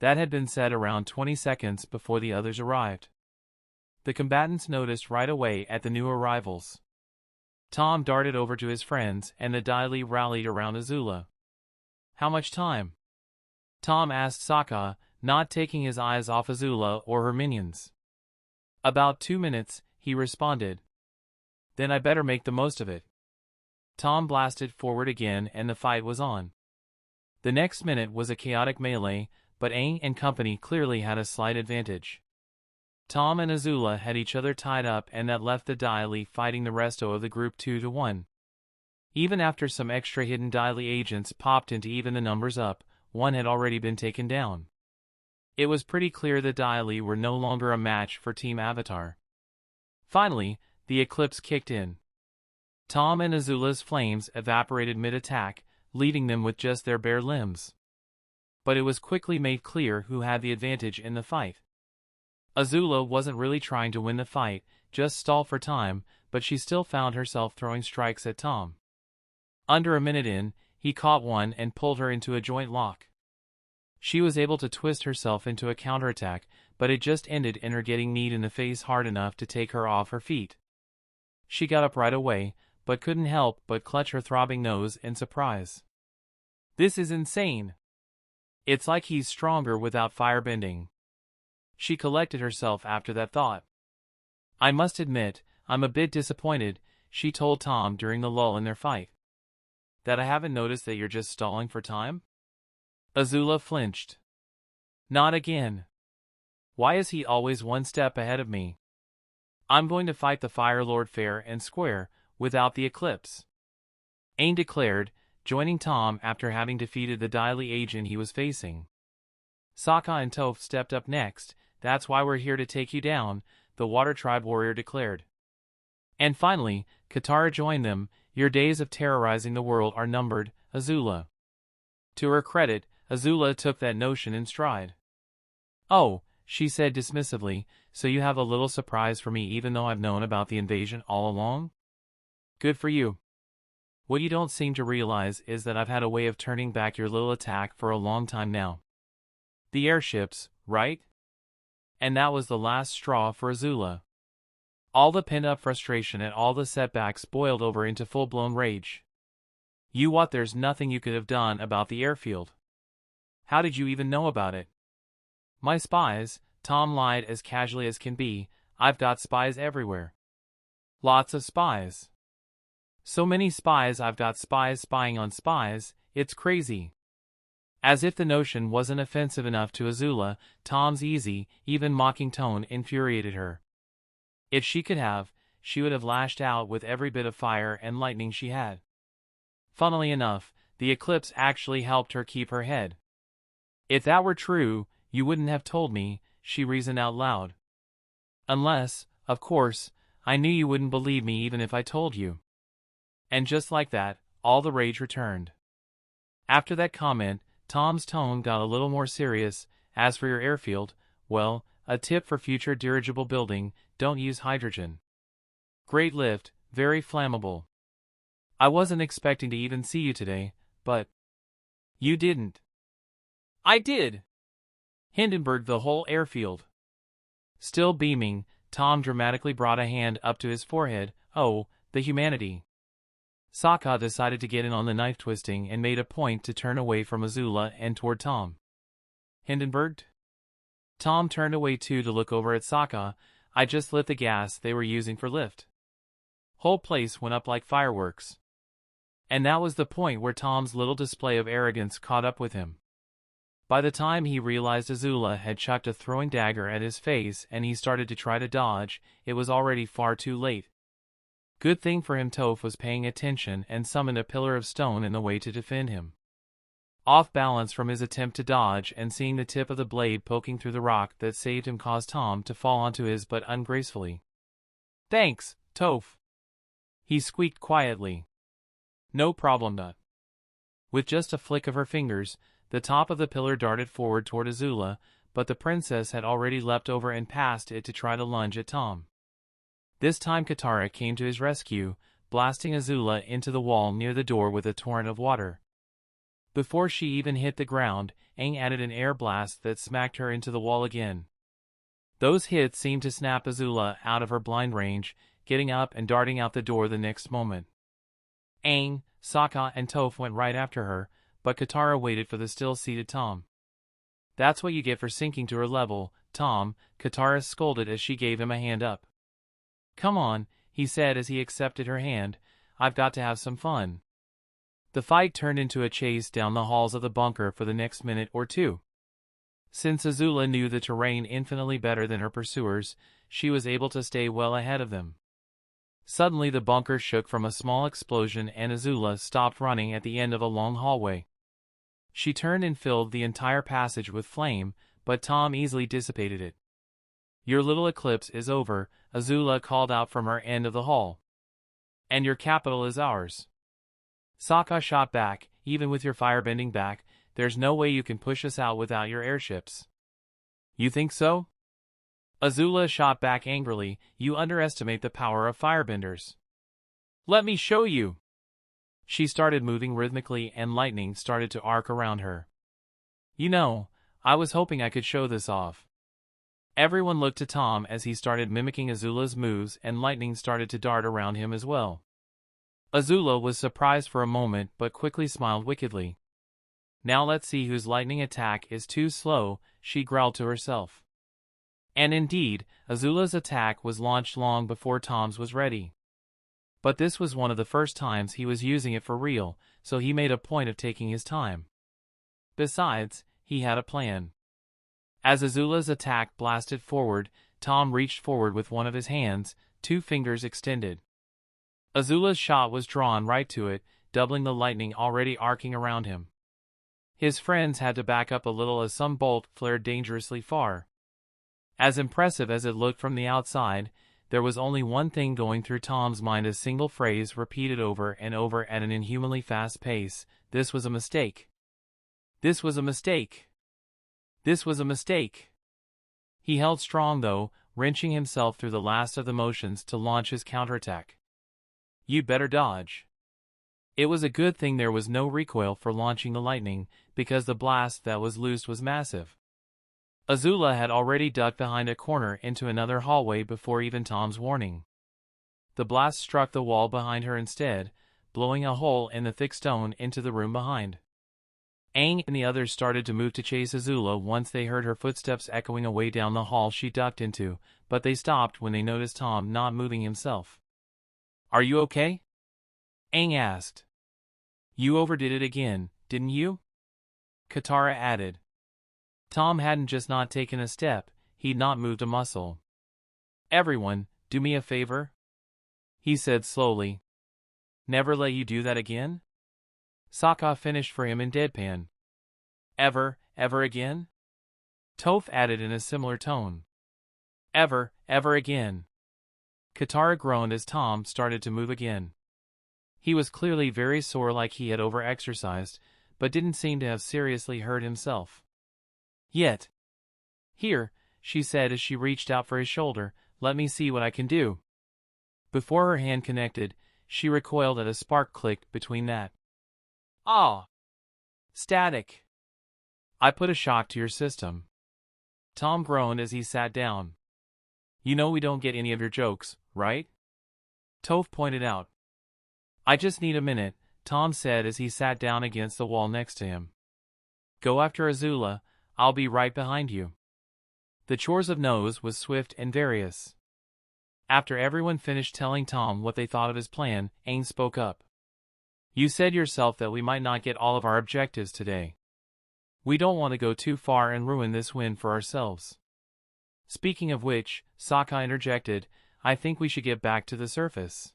A: That had been said around 20 seconds before the others arrived. The combatants noticed right away at the new arrivals. Tom darted over to his friends and the Daily rallied around Azula. How much time? Tom asked Sokka, not taking his eyes off Azula or her minions. About 2 minutes, he responded. Then I better make the most of it. Tom blasted forward again and the fight was on. The next minute was a chaotic melee, but Aang and company clearly had a slight advantage. Tom and Azula had each other tied up and that left the Daily fighting the resto of the group 2-1. Even after some extra hidden Daily agents popped in to even the numbers up, one had already been taken down. It was pretty clear the Daily were no longer a match for Team Avatar. Finally, the eclipse kicked in. Tom and Azula's flames evaporated mid-attack, leaving them with just their bare limbs. But it was quickly made clear who had the advantage in the fight. Azula wasn't really trying to win the fight, just stall for time, but she still found herself throwing strikes at Tom. Under a minute in, he caught one and pulled her into a joint lock. She was able to twist herself into a counterattack, but it just ended in her getting kneed in the face hard enough to take her off her feet. She got up right away, but couldn't help but clutch her throbbing nose in surprise. This is insane. It's like he's stronger without firebending. She collected herself after that thought. I must admit, I'm a bit disappointed, she told Tom during the lull in their fight. That I haven't noticed that you're just stalling for time? Azula flinched. Not again. Why is he always one step ahead of me? I'm going to fight the Fire Lord fair and square, without the eclipse. Aang declared, joining Tom after having defeated the Daily agent he was facing. Sokka and Toph stepped up next. That's why we're here to take you down, the Water Tribe warrior declared. And finally, Katara joined them. Your days of terrorizing the world are numbered, Azula. To her credit, Azula took that notion in stride. Oh, she said dismissively, so you have a little surprise for me even though I've known about the invasion all along? Good for you. What you don't seem to realize is that I've had a way of turning back your little attack for a long time now. The airships, right? And that was the last straw for Azula. All the pent-up frustration and all the setbacks boiled over into full-blown rage. You what? There's nothing you could have done about the airfield. How did you even know about it? My spies, Tom lied as casually as can be. I've got spies everywhere. Lots of spies. So many spies I've got spies spying on spies, it's crazy. As if the notion wasn't offensive enough to Azula, Tom's easy, even mocking tone infuriated her. If she could have, she would have lashed out with every bit of fire and lightning she had. Funnily enough, the eclipse actually helped her keep her head. If that were true, you wouldn't have told me, she reasoned out loud. Unless, of course, I knew you wouldn't believe me even if I told you. And just like that, all the rage returned. After that comment, Tom's tone got a little more serious. As for your airfield, well, a tip for future dirigible building, don't use hydrogen. Great lift, very flammable. I wasn't expecting to even see you today, but... You didn't. I did! Hindenburg the whole airfield. Still beaming, Tom dramatically brought a hand up to his forehead. Oh, the humanity. Sokka decided to get in on the knife twisting and made a point to turn away from Azula and toward Tom. Hindenburged? Tom turned away too to look over at Sokka. I just lit the gas they were using for lift. Whole place went up like fireworks. And that was the point where Tom's little display of arrogance caught up with him. By the time he realized Azula had chucked a throwing dagger at his face and he started to try to dodge, it was already far too late. Good thing for him Toph was paying attention and summoned a pillar of stone in the way to defend him. Off balance from his attempt to dodge and seeing the tip of the blade poking through the rock that saved him caused Tom to fall onto his butt ungracefully. Thanks, Toph. He squeaked quietly. No problem, Nut. With just a flick of her fingers, the top of the pillar darted forward toward Azula, but the princess had already leapt over and past it to try to lunge at Tom. This time Katara came to his rescue, blasting Azula into the wall near the door with a torrent of water. Before she even hit the ground, Aang added an air blast that smacked her into the wall again. Those hits seemed to snap Azula out of her blind range, getting up and darting out the door the next moment. Aang, Sokka, and Toph went right after her, but Katara waited for the still-seated Tom. "That's what you get for sinking to her level, Tom," Katara scolded as she gave him a hand up. "Come on," he said as he accepted her hand, "I've got to have some fun." The fight turned into a chase down the halls of the bunker for the next minute or two. Since Azula knew the terrain infinitely better than her pursuers, she was able to stay well ahead of them. Suddenly the bunker shook from a small explosion and Azula stopped running at the end of a long hallway. She turned and filled the entire passage with flame, but Tom easily dissipated it. "Your little eclipse is over," Azula called out from her end of the hall. "And your capital is ours." Sokka shot back, "Even with your firebending back, there's no way you can push us out without your airships." "You think so?" Azula shot back angrily, "You underestimate the power of firebenders." "Let me show you." She started moving rhythmically and lightning started to arc around her. "You know, I was hoping I could show this off." Everyone looked to Tom as he started mimicking Azula's moves and lightning started to dart around him as well. Azula was surprised for a moment but quickly smiled wickedly. "Now let's see whose lightning attack is too slow," she growled to herself. And indeed, Azula's attack was launched long before Tom's was ready. But this was one of the first times he was using it for real, so he made a point of taking his time. Besides, he had a plan. As Azula's attack blasted forward, Tom reached forward with one of his hands, 2 fingers extended. Azula's shot was drawn right to it, doubling the lightning already arcing around him. His friends had to back up a little as some bolt flared dangerously far. As impressive as it looked from the outside, there was only one thing going through Tom's mind, a single phrase repeated over and over at an inhumanly fast pace: "This was a mistake. This was a mistake. This was a mistake." He held strong though, wrenching himself through the last of the motions to launch his counterattack. "You'd better dodge." It was a good thing there was no recoil for launching the lightning, because the blast that was loosed was massive. Azula had already ducked behind a corner into another hallway before even Tom's warning. The blast struck the wall behind her instead, blowing a hole in the thick stone into the room behind. Aang and the others started to move to chase Azula once they heard her footsteps echoing away down the hall she ducked into, but they stopped when they noticed Tom not moving himself. "Are you okay?" Aang asked. "You overdid it again, didn't you?" Katara added. Tom hadn't just not taken a step, he'd not moved a muscle. "Everyone, do me a favor," he said slowly. "Never let you do that again?" Sokka finished for him in deadpan. "Ever again?" Toph added in a similar tone. Ever again." Katara groaned as Tom started to move again. He was clearly very sore, like he had overexercised, but didn't seem to have seriously hurt himself. Yet. "Here," she said as she reached out for his shoulder, "let me see what I can do." Before her hand connected, she recoiled as a spark clicked between that. "Ah! Static! I put a shock to your system." Tom groaned as he sat down. "You know we don't get any of your jokes, right?" Toph pointed out. "I just need a minute," Tom said as he sat down against the wall next to him. "Go after Azula. I'll be right behind you." The chores of Nose was swift and various. After everyone finished telling Tom what they thought of his plan, Aang spoke up. "You said yourself that we might not get all of our objectives today. We don't want to go too far and ruin this win for ourselves." "Speaking of which," Sokka interjected, "I think we should get back to the surface."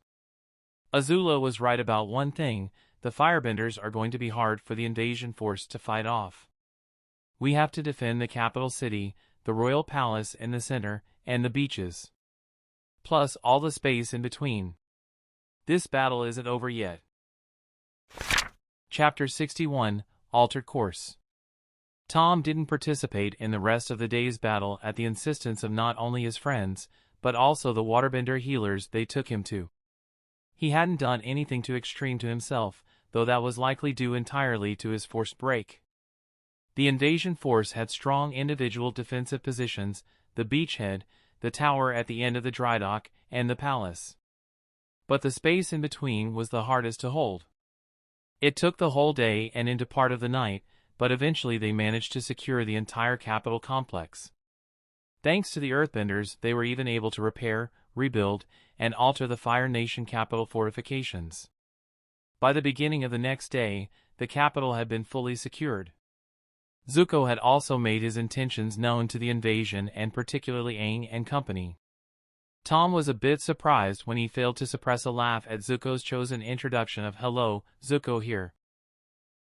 A: Azula was right about one thing: the firebenders are going to be hard for the invasion force to fight off. We have to defend the capital city, the royal palace in the center, and the beaches. Plus all the space in between. This battle isn't over yet. Chapter 61, Altered Course. Tom didn't participate in the rest of the day's battle at the insistence of not only his friends, but also the waterbender healers they took him to. He hadn't done anything too extreme to himself, though that was likely due entirely to his forced break. The invasion force had strong individual defensive positions: the beachhead, the tower at the end of the dry dock, and the palace. But the space in between was the hardest to hold. It took the whole day and into part of the night, but eventually they managed to secure the entire capital complex. Thanks to the Earthbenders, they were even able to repair, rebuild, and alter the Fire Nation capital fortifications. By the beginning of the next day, the capital had been fully secured. Zuko had also made his intentions known to the invasion and particularly Aang and company. Tom was a bit surprised when he failed to suppress a laugh at Zuko's chosen introduction of "Hello, Zuko here."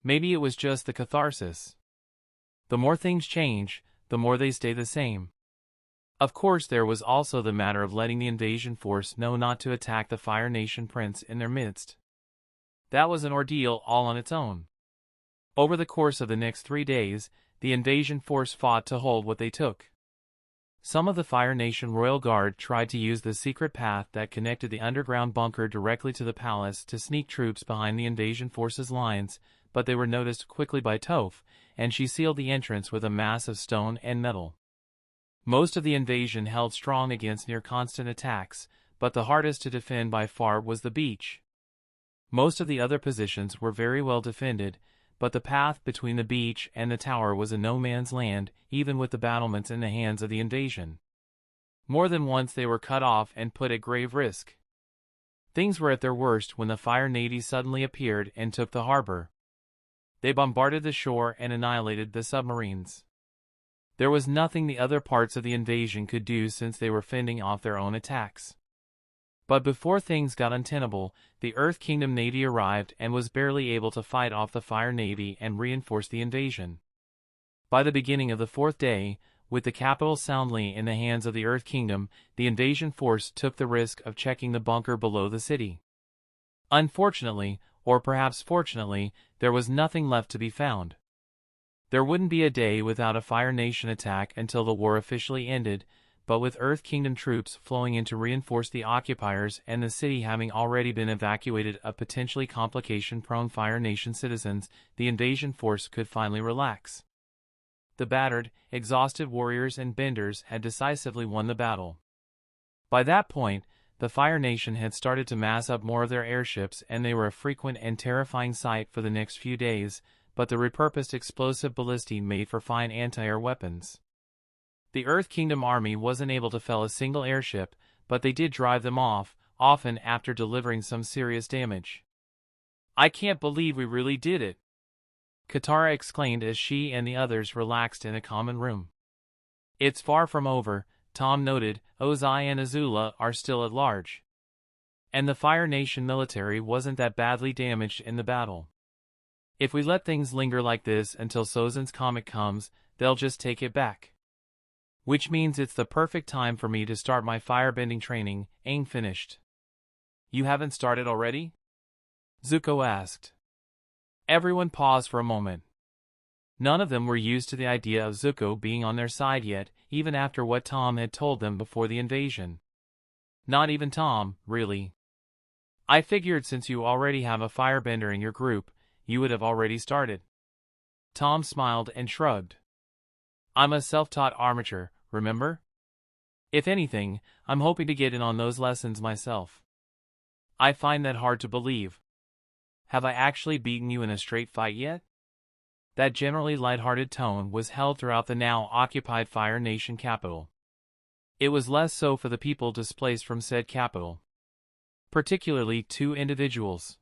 A: Maybe it was just the catharsis. The more things change, the more they stay the same. Of course, there was also the matter of letting the invasion force know not to attack the Fire Nation prince in their midst. That was an ordeal all on its own. Over the course of the next 3 days, the invasion force fought to hold what they took. Some of the Fire Nation Royal Guard tried to use the secret path that connected the underground bunker directly to the palace to sneak troops behind the invasion force's lines, but they were noticed quickly by Toph, and she sealed the entrance with a mass of stone and metal. Most of the invasion held strong against near-constant attacks, but the hardest to defend by far was the beach. Most of the other positions were very well defended, but the path between the beach and the tower was a no-man's land, even with the battlements in the hands of the invasion. More than once they were cut off and put at grave risk. Things were at their worst when the Fire Navy suddenly appeared and took the harbor. They bombarded the shore and annihilated the submarines. There was nothing the other parts of the invasion could do since they were fending off their own attacks. But before things got untenable, the Earth Kingdom Navy arrived and was barely able to fight off the Fire Navy and reinforce the invasion. By the beginning of the 4th day, with the capital soundly in the hands of the Earth Kingdom, the invasion force took the risk of checking the bunker below the city. Unfortunately, or perhaps fortunately, there was nothing left to be found. There wouldn't be a day without a Fire Nation attack until the war officially ended, but with Earth Kingdom troops flowing in to reinforce the occupiers and the city having already been evacuated of potentially complication-prone Fire Nation citizens, the invasion force could finally relax. The battered, exhausted warriors and benders had decisively won the battle. By that point, the Fire Nation had started to mass up more of their airships and they were a frequent and terrifying sight for the next few days, but the repurposed explosive ballistae made for fine anti-air weapons. The Earth Kingdom army wasn't able to fell a single airship, but they did drive them off, often after delivering some serious damage. "I can't believe we really did it," Katara exclaimed as she and the others relaxed in a common room. "It's far from over," Tom noted. "Ozai and Azula are still at large. And the Fire Nation military wasn't that badly damaged in the battle. If we let things linger like this until Sozin's comet comes, they'll just take it back. Which means it's the perfect time for me to start my firebending training," Aang finished. "You haven't started already?" Zuko asked. Everyone paused for a moment. None of them were used to the idea of Zuko being on their side yet, even after what Tom had told them before the invasion. Not even Tom, really. "I figured since you already have a firebender in your group, you would have already started." Tom smiled and shrugged. "I'm a self-taught armature, remember? If anything, I'm hoping to get in on those lessons myself." "I find that hard to believe. Have I actually beaten you in a straight fight yet?" That generally light-hearted tone was held throughout the now-occupied Fire Nation capital. It was less so for the people displaced from said capital. Particularly 2 individuals.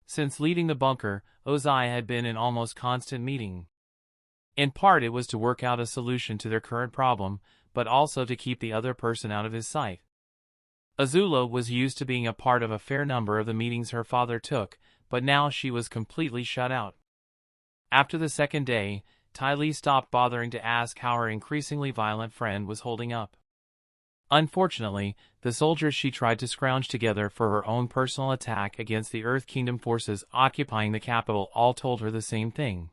A: Since leaving the bunker, Ozai had been in almost constant meeting. In part it was to work out a solution to their current problem, but also to keep the other person out of his sight. Azula was used to being a part of a fair number of the meetings her father took, but now she was completely shut out. After the 2nd day, Ty Lee stopped bothering to ask how her increasingly violent friend was holding up. Unfortunately, the soldiers she tried to scrounge together for her own personal attack against the Earth Kingdom forces occupying the capital all told her the same thing.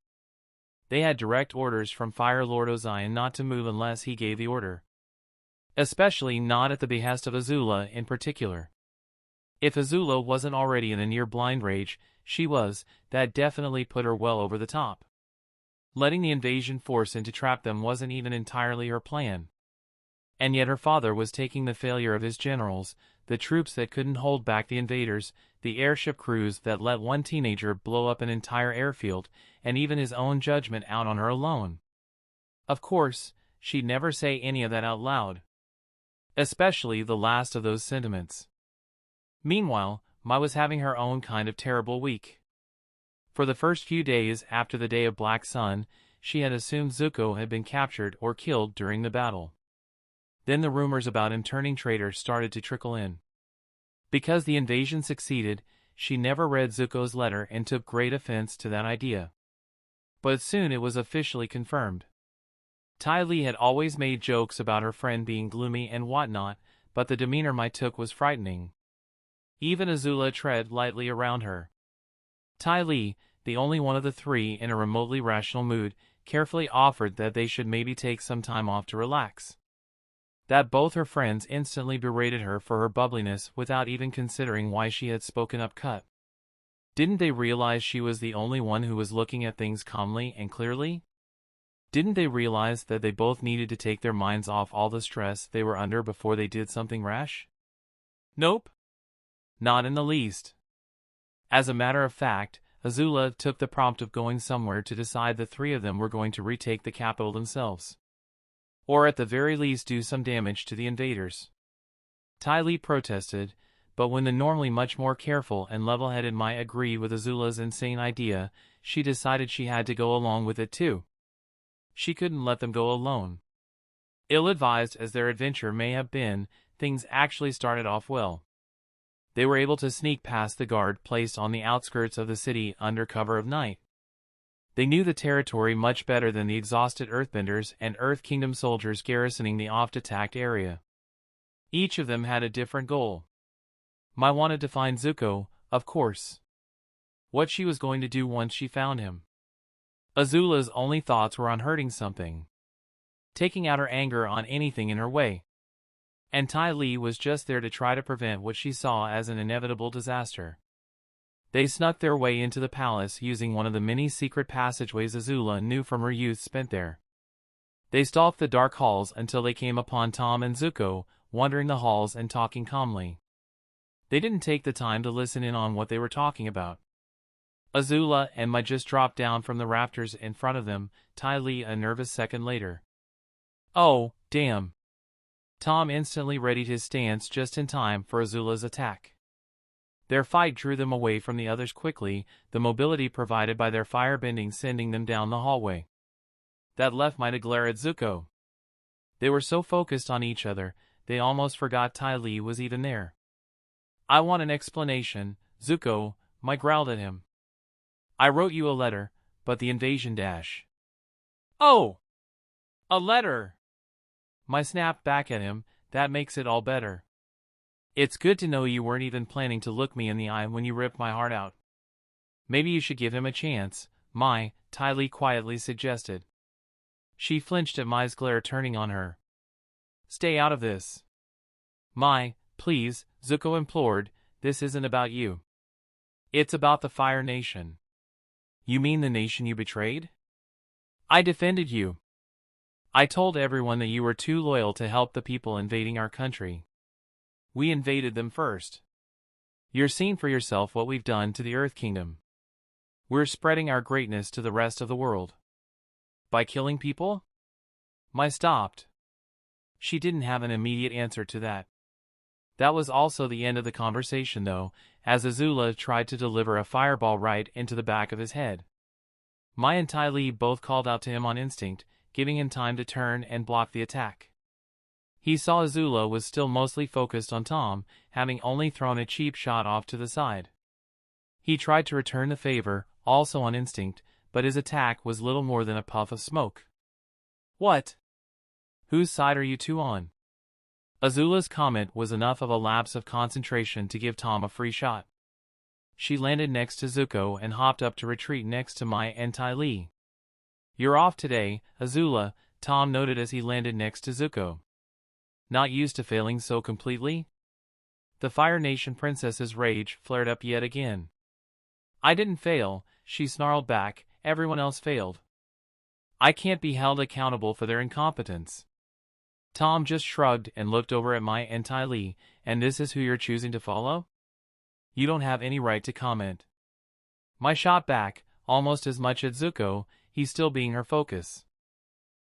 A: They had direct orders from Fire Lord Ozai not to move unless he gave the order. Especially not at the behest of Azula in particular. If Azula wasn't already in a near-blind rage, she was. That definitely put her well over the top. Letting the invasion force in to trap them wasn't even entirely her plan. And yet her father was taking the failure of his generals, the troops that couldn't hold back the invaders, the airship crews that let one teenager blow up an entire airfield, and even his own judgment out on her alone. Of course, she'd never say any of that out loud. Especially the last of those sentiments. Meanwhile, Mai was having her own kind of terrible week. For the first few days after the Day of Black Sun, she had assumed Zuko had been captured or killed during the battle. Then the rumors about him turning traitor started to trickle in. Because the invasion succeeded, she never read Zuko's letter and took great offense to that idea. But soon it was officially confirmed. Ty Lee had always made jokes about her friend being gloomy and whatnot, but the demeanor Mai took was frightening. Even Azula tread lightly around her. Ty Lee, the only one of the three in a remotely rational mood, carefully offered that they should maybe take some time off to relax. That both her friends instantly berated her for her bubbliness without even considering why she had spoken up cut. Didn't they realize she was the only one who was looking at things calmly and clearly? Didn't they realize that they both needed to take their minds off all the stress they were under before they did something rash? Nope. Not in the least. As a matter of fact, Azula took the prompt of going somewhere to decide the three of them were going to retake the capital themselves. Or at the very least do some damage to the invaders. Ty Lee protested, but when the normally much more careful and level-headed Mai agreed with Azula's insane idea, she decided she had to go along with it too. She couldn't let them go alone. Ill-advised as their adventure may have been, things actually started off well. They were able to sneak past the guard placed on the outskirts of the city under cover of night. They knew the territory much better than the exhausted Earthbenders and Earth Kingdom soldiers garrisoning the oft-attacked area. Each of them had a different goal. Mai wanted to find Zuko, of course. What she was going to do once she found him. Azula's only thoughts were on hurting something. Taking out her anger on anything in her way. And Ty Lee was just there to try to prevent what she saw as an inevitable disaster. They snuck their way into the palace using one of the many secret passageways Azula knew from her youth spent there. They stalked the dark halls until they came upon Tom and Zuko, wandering the halls and talking calmly. They didn't take the time to listen in on what they were talking about. Azula and Mai just dropped down from the rafters in front of them, Ty Lee a nervous second later. Oh, damn. Tom instantly readied his stance just in time for Azula's attack. Their fight drew them away from the others quickly, the mobility provided by their firebending sending them down the hallway. That left Mai to glare at Zuko. They were so focused on each other, they almost forgot Ty Lee was even there. I want an explanation, Zuko, Mai growled at him. I wrote you a letter, but the invasion dash. Oh! A letter! Mai snapped back at him, that makes it all better. It's good to know you weren't even planning to look me in the eye when you ripped my heart out. Maybe you should give him a chance, Mai, Ty Lee quietly suggested. She flinched at Mai's glare turning on her. Stay out of this. Mai, please, Zuko implored, this isn't about you. It's about the Fire Nation. You mean the nation you betrayed? I defended you. I told everyone that you were too loyal to help the people invading our country. We invaded them first. You're seeing for yourself what we've done to the Earth Kingdom. We're spreading our greatness to the rest of the world. By killing people? Mai stopped. She didn't have an immediate answer to that. That was also the end of the conversation though, as Azula tried to deliver a fireball right into the back of his head. Mai and Ty Lee both called out to him on instinct, giving him time to turn and block the attack. He saw Azula was still mostly focused on Tom, having only thrown a cheap shot off to the side. He tried to return the favor, also on instinct, but his attack was little more than a puff of smoke. What? Whose side are you two on? Azula's comment was enough of a lapse of concentration to give Tom a free shot. She landed next to Zuko and hopped up to retreat next to Mai and Ty Lee. You're off today, Azula, Tom noted as he landed next to Zuko. Not used to failing so completely? The Fire Nation princess's rage flared up yet again. I didn't fail, she snarled back, everyone else failed. I can't be held accountable for their incompetence. Tom just shrugged and looked over at Mai and Ty Lee. And this is who you're choosing to follow? You don't have any right to comment. Mai shot back, almost as much at Zuko, he still being her focus.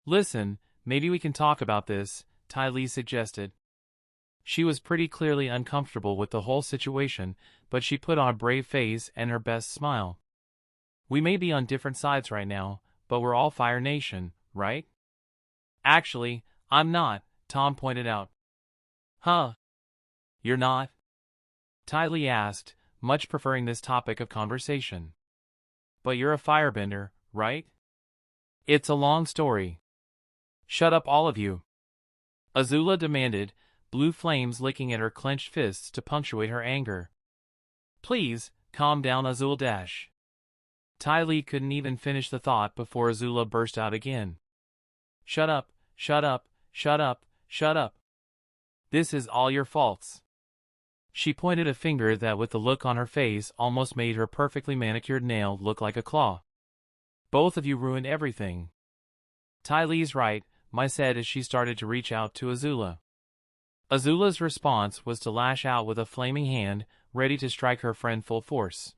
A: Listen, maybe we can talk about this, Ty Lee suggested. She was pretty clearly uncomfortable with the whole situation, but she put on a brave face and her best smile. We may be on different sides right now, but we're all Fire Nation, right? Actually, I'm not, Tom pointed out. Huh? You're not? Ty Lee asked, much preferring this topic of conversation. But you're a firebender, right? It's a long story. Shut up all of you. Azula demanded, blue flames licking at her clenched fists to punctuate her anger. Please, calm down Azula dash. Ty Lee couldn't even finish the thought before Azula burst out again. Shut up, shut up, shut up, shut up. This is all your faults. She pointed a finger that with the look on her face almost made her perfectly manicured nail look like a claw. Both of you ruined everything. Ty Lee's right, Mai said as she started to reach out to Azula. Azula's response was to lash out with a flaming hand, ready to strike her friend full force.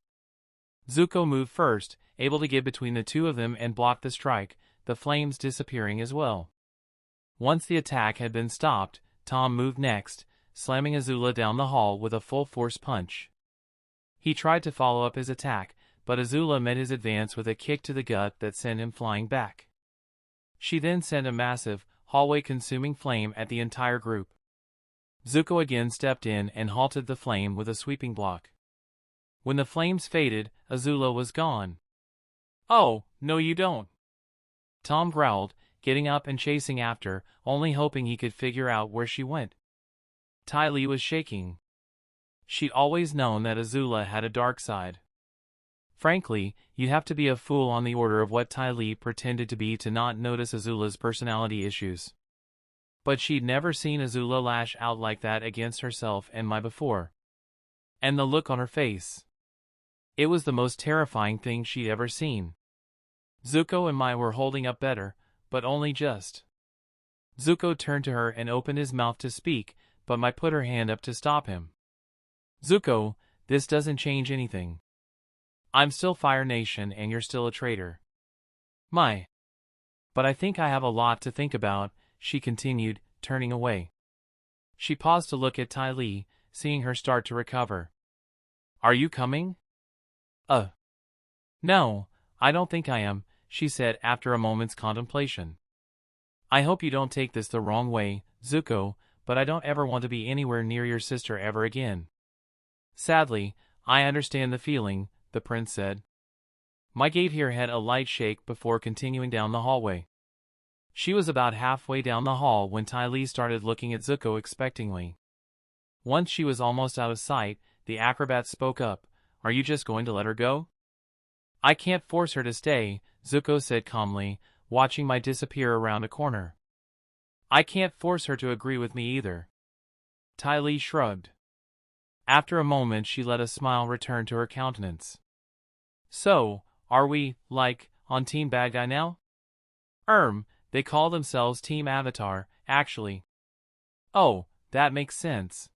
A: Zuko moved first, able to get between the two of them and block the strike, the flames disappearing as well. Once the attack had been stopped, Tom moved next, slamming Azula down the hall with a full-force punch. He tried to follow up his attack, but Azula met his advance with a kick to the gut that sent him flying back. She then sent a massive, hallway-consuming flame at the entire group. Zuko again stepped in and halted the flame with a sweeping block. When the flames faded, Azula was gone. Oh, no you don't. Tom growled, getting up and chasing after, only hoping he could figure out where she went. Ty Lee was shaking. She'd always known that Azula had a dark side. Frankly, you'd have to be a fool on the order of what Ty Lee pretended to be to not notice Azula's personality issues. But she'd never seen Azula lash out like that against herself and Mai before. And the look on her face. It was the most terrifying thing she'd ever seen. Zuko and Mai were holding up better, but only just. Zuko turned to her and opened his mouth to speak, but Mai put her hand up to stop him. Zuko, this doesn't change anything. I'm still Fire Nation and you're still a traitor. Mai. But I think I have a lot to think about, she continued, turning away. She paused to look at Ty Lee, seeing her start to recover. Are you coming? No, I don't think I am, she said after a moment's contemplation. I hope you don't take this the wrong way, Zuko, but I don't ever want to be anywhere near your sister ever again. Sadly, I understand the feeling, the prince said. Mai gave her head a light shake before continuing down the hallway. She was about halfway down the hall when Ty Lee started looking at Zuko expectantly. Once she was almost out of sight, the acrobat spoke up. Are you just going to let her go? I can't force her to stay, Zuko said calmly, watching Mai disappear around a corner. I can't force her to agree with me either. Ty Lee shrugged. After a moment she let a smile return to her countenance. So, are we, like, on Team Bad Guy now? They call themselves Team Avatar, actually. Oh, that makes sense.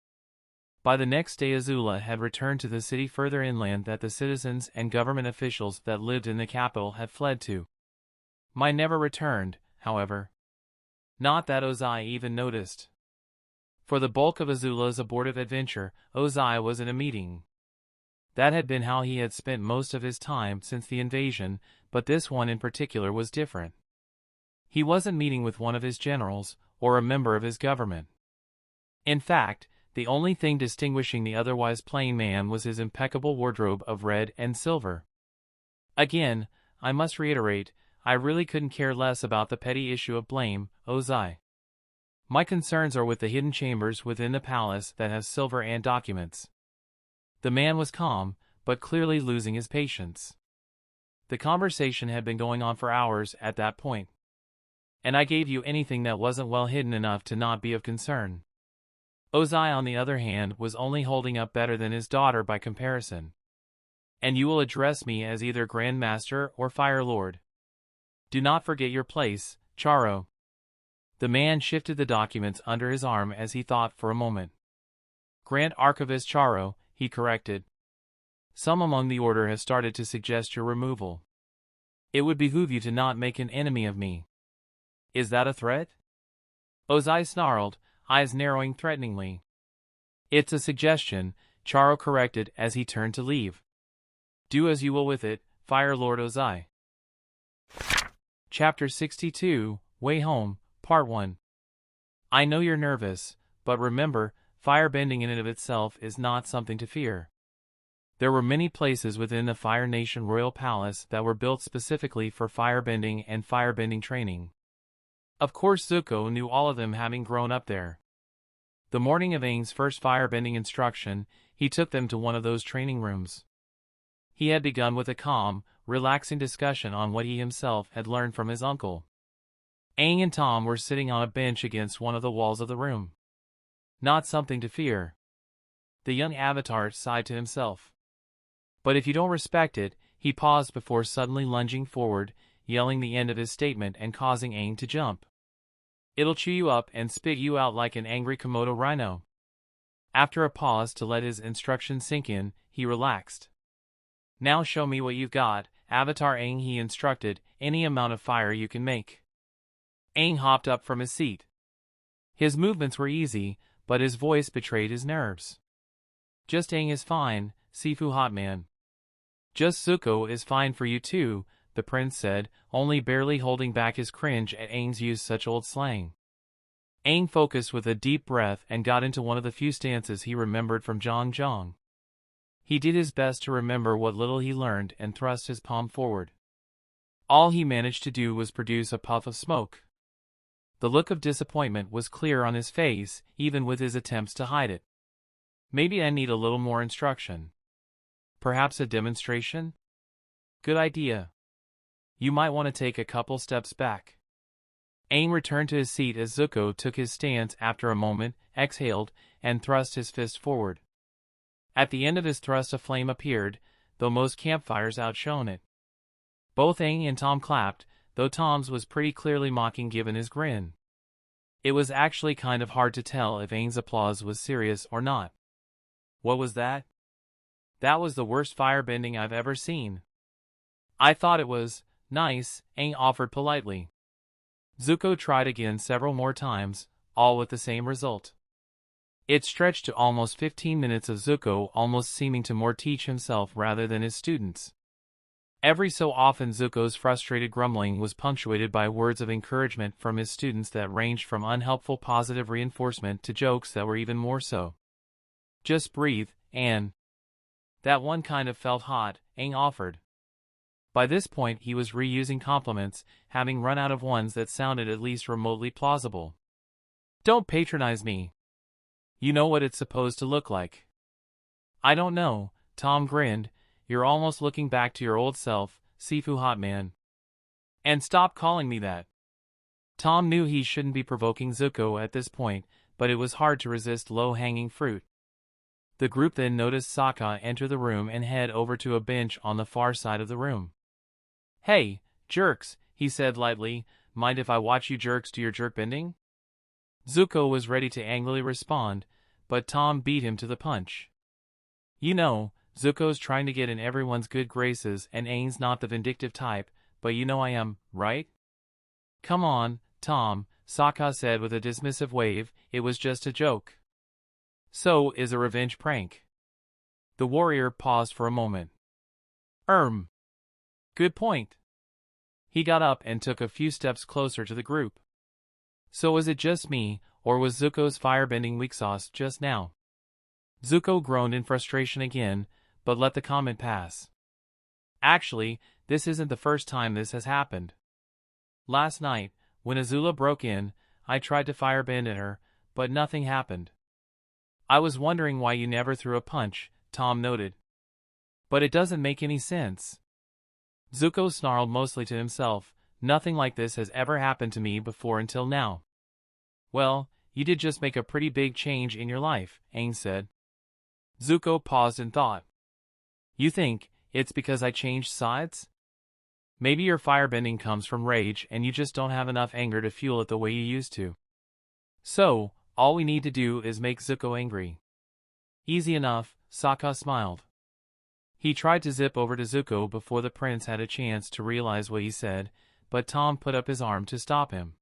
A: By the next day Azula had returned to the city further inland that the citizens and government officials that lived in the capital had fled to. Mai never returned, however. Not that Ozai even noticed. For the bulk of Azula's abortive adventure, Ozai was in a meeting. That had been how he had spent most of his time since the invasion, but this one in particular was different. He wasn't meeting with one of his generals, or a member of his government. In fact, the only thing distinguishing the otherwise plain man was his impeccable wardrobe of red and silver. Again, I must reiterate, I really couldn't care less about the petty issue of blame, Ozai. My concerns are with the hidden chambers within the palace that have silver and documents. The man was calm, but clearly losing his patience. The conversation had been going on for hours at that point. And I gave you anything that wasn't well hidden enough to not be of concern. Ozai, on the other hand, was only holding up better than his daughter by comparison. And you will address me as either Grand Master or Fire Lord. Do not forget your place, Charo. The man shifted the documents under his arm as he thought for a moment. Grand Archivist Charo, he corrected. Some among the order have started to suggest your removal. It would behoove you to not make an enemy of me. Is that a threat? Ozai snarled, eyes narrowing threateningly. It's a suggestion, Charo corrected as he turned to leave. Do as you will with it, Fire Lord Ozai. Chapter 62, Way Home, Part 1. I know you're nervous, but remember, firebending in and of itself is not something to fear. There were many places within the Fire Nation Royal Palace that were built specifically for firebending and firebending training. Of course Zuko knew all of them, having grown up there. The morning of Aang's first firebending instruction, he took them to one of those training rooms. He had begun with a calm, relaxing discussion on what he himself had learned from his uncle. Aang and Tom were sitting on a bench against one of the walls of the room. Not something to fear. The young avatar sighed to himself. But if you don't respect it, he paused before suddenly lunging forward, yelling the end of his statement and causing Aang to jump. It'll chew you up and spit you out like an angry Komodo rhino. After a pause to let his instructions sink in, he relaxed. Now show me what you've got, Avatar Aang, he instructed, any amount of fire you can make. Aang hopped up from his seat. His movements were easy, but his voice betrayed his nerves. Just Aang is fine, Sifu Hotman. Just Zuko is fine for you too, the prince said, only barely holding back his cringe at Aang's use such old slang. Aang focused with a deep breath and got into one of the few stances he remembered from Zhang Zhang. He did his best to remember what little he learned and thrust his palm forward. All he managed to do was produce a puff of smoke. The look of disappointment was clear on his face, even with his attempts to hide it. Maybe I need a little more instruction. Perhaps a demonstration? Good idea. You might want to take a couple steps back. Aang returned to his seat as Zuko took his stance after a moment, exhaled, and thrust his fist forward. At the end of his thrust a flame appeared, though most campfires outshone it. Both Aang and Tom clapped, though Tom's was pretty clearly mocking given his grin. It was actually kind of hard to tell if Aang's applause was serious or not. What was that? That was the worst firebending I've ever seen. I thought it was nice, Aang offered politely. Zuko tried again several more times, all with the same result. It stretched to almost 15 minutes of Zuko almost seeming to more teach himself rather than his students. Every so often Zuko's frustrated grumbling was punctuated by words of encouragement from his students that ranged from unhelpful positive reinforcement to jokes that were even more so. Just breathe, Anne. That one kind of felt hot, Aang offered. By this point he was reusing compliments, having run out of ones that sounded at least remotely plausible. Don't patronize me. You know what it's supposed to look like. I don't know, Tom grinned. You're almost looking back to your old self, Sifu Hotman. And stop calling me that. Tom knew he shouldn't be provoking Zuko at this point, but it was hard to resist low-hanging fruit. The group then noticed Sokka enter the room and head over to a bench on the far side of the room. Hey, jerks, he said lightly, mind if I watch you jerks do your jerk-bending? Zuko was ready to angrily respond, but Tom beat him to the punch. You know, Zuko's trying to get in everyone's good graces and Aang's not the vindictive type, but you know I am, right? Come on, Tom, Sokka said with a dismissive wave, it was just a joke. So is a revenge prank. The warrior paused for a moment. Good point. He got up and took a few steps closer to the group. So was it just me, or was Zuko's firebending weak sauce just now? Zuko groaned in frustration again, but let the comment pass. Actually, this isn't the first time this has happened. Last night, when Azula broke in, I tried to firebend at her, but nothing happened. I was wondering why you never threw a punch, Tom noted. But it doesn't make any sense. Zuko snarled mostly to himself, nothing like this has ever happened to me before until now. Well, you did just make a pretty big change in your life, Aang said. Zuko paused and thought. You think it's because I changed sides? Maybe your firebending comes from rage and you just don't have enough anger to fuel it the way you used to. So, all we need to do is make Zuko angry. Easy enough, Sokka smiled. He tried to zip over to Zuko before the prince had a chance to realize what he said, but Tom put up his arm to stop him.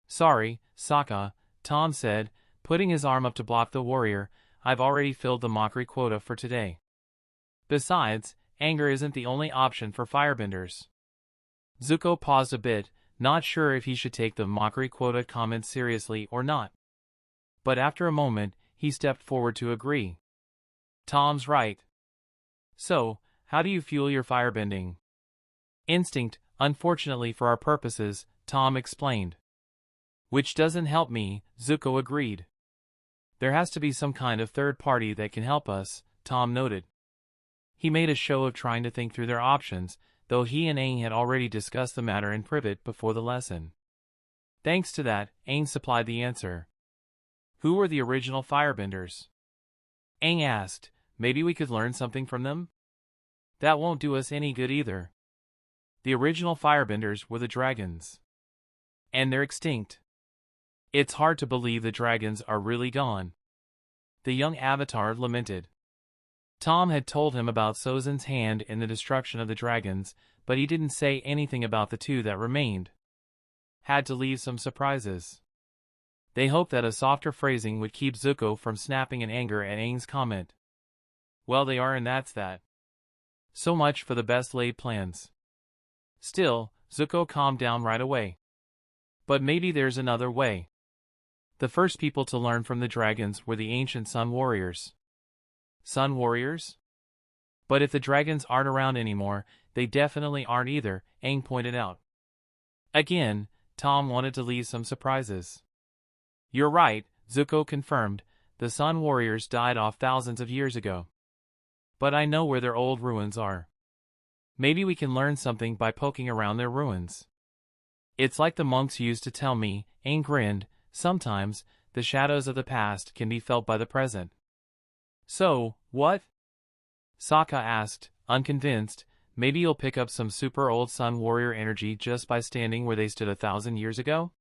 A: Sorry, Sokka, Tom said, putting his arm up to block the warrior. I've already filled the mockery quota for today. Besides, anger isn't the only option for firebenders. Zuko paused a bit, not sure if he should take the mockery quota comment seriously or not. But after a moment, he stepped forward to agree. Tom's right. So, how do you fuel your firebending? Instinct, unfortunately for our purposes, Tom explained. Which doesn't help me, Zuko agreed. There has to be some kind of third party that can help us, Tom noted. He made a show of trying to think through their options, though he and Aang had already discussed the matter in private before the lesson. Thanks to that, Aang supplied the answer. Who were the original firebenders? Aang asked. Maybe we could learn something from them? That won't do us any good either. The original firebenders were the dragons. And they're extinct. It's hard to believe the dragons are really gone. The young avatar lamented. Tom had told him about Sozin's hand in the destruction of the dragons, but he didn't say anything about the two that remained. Had to leave some surprises. They hoped that a softer phrasing would keep Zuko from snapping in anger at Aang's comment. Well, they are, and that's that. So much for the best laid plans. Still, Zuko calmed down right away. But maybe there's another way. The first people to learn from the dragons were the ancient Sun Warriors. Sun Warriors? But if the dragons aren't around anymore, they definitely aren't either, Aang pointed out. Again, Tom wanted to leave some surprises. You're right, Zuko confirmed, the Sun Warriors died off thousands of years ago. But I know where their old ruins are. Maybe we can learn something by poking around their ruins. It's like the monks used to tell me, Aang grinned, sometimes, the shadows of the past can be felt by the present. So, what? Sokka asked, unconvinced. Maybe you'll pick up some super old Sun Warrior energy just by standing where they stood 1,000 years ago?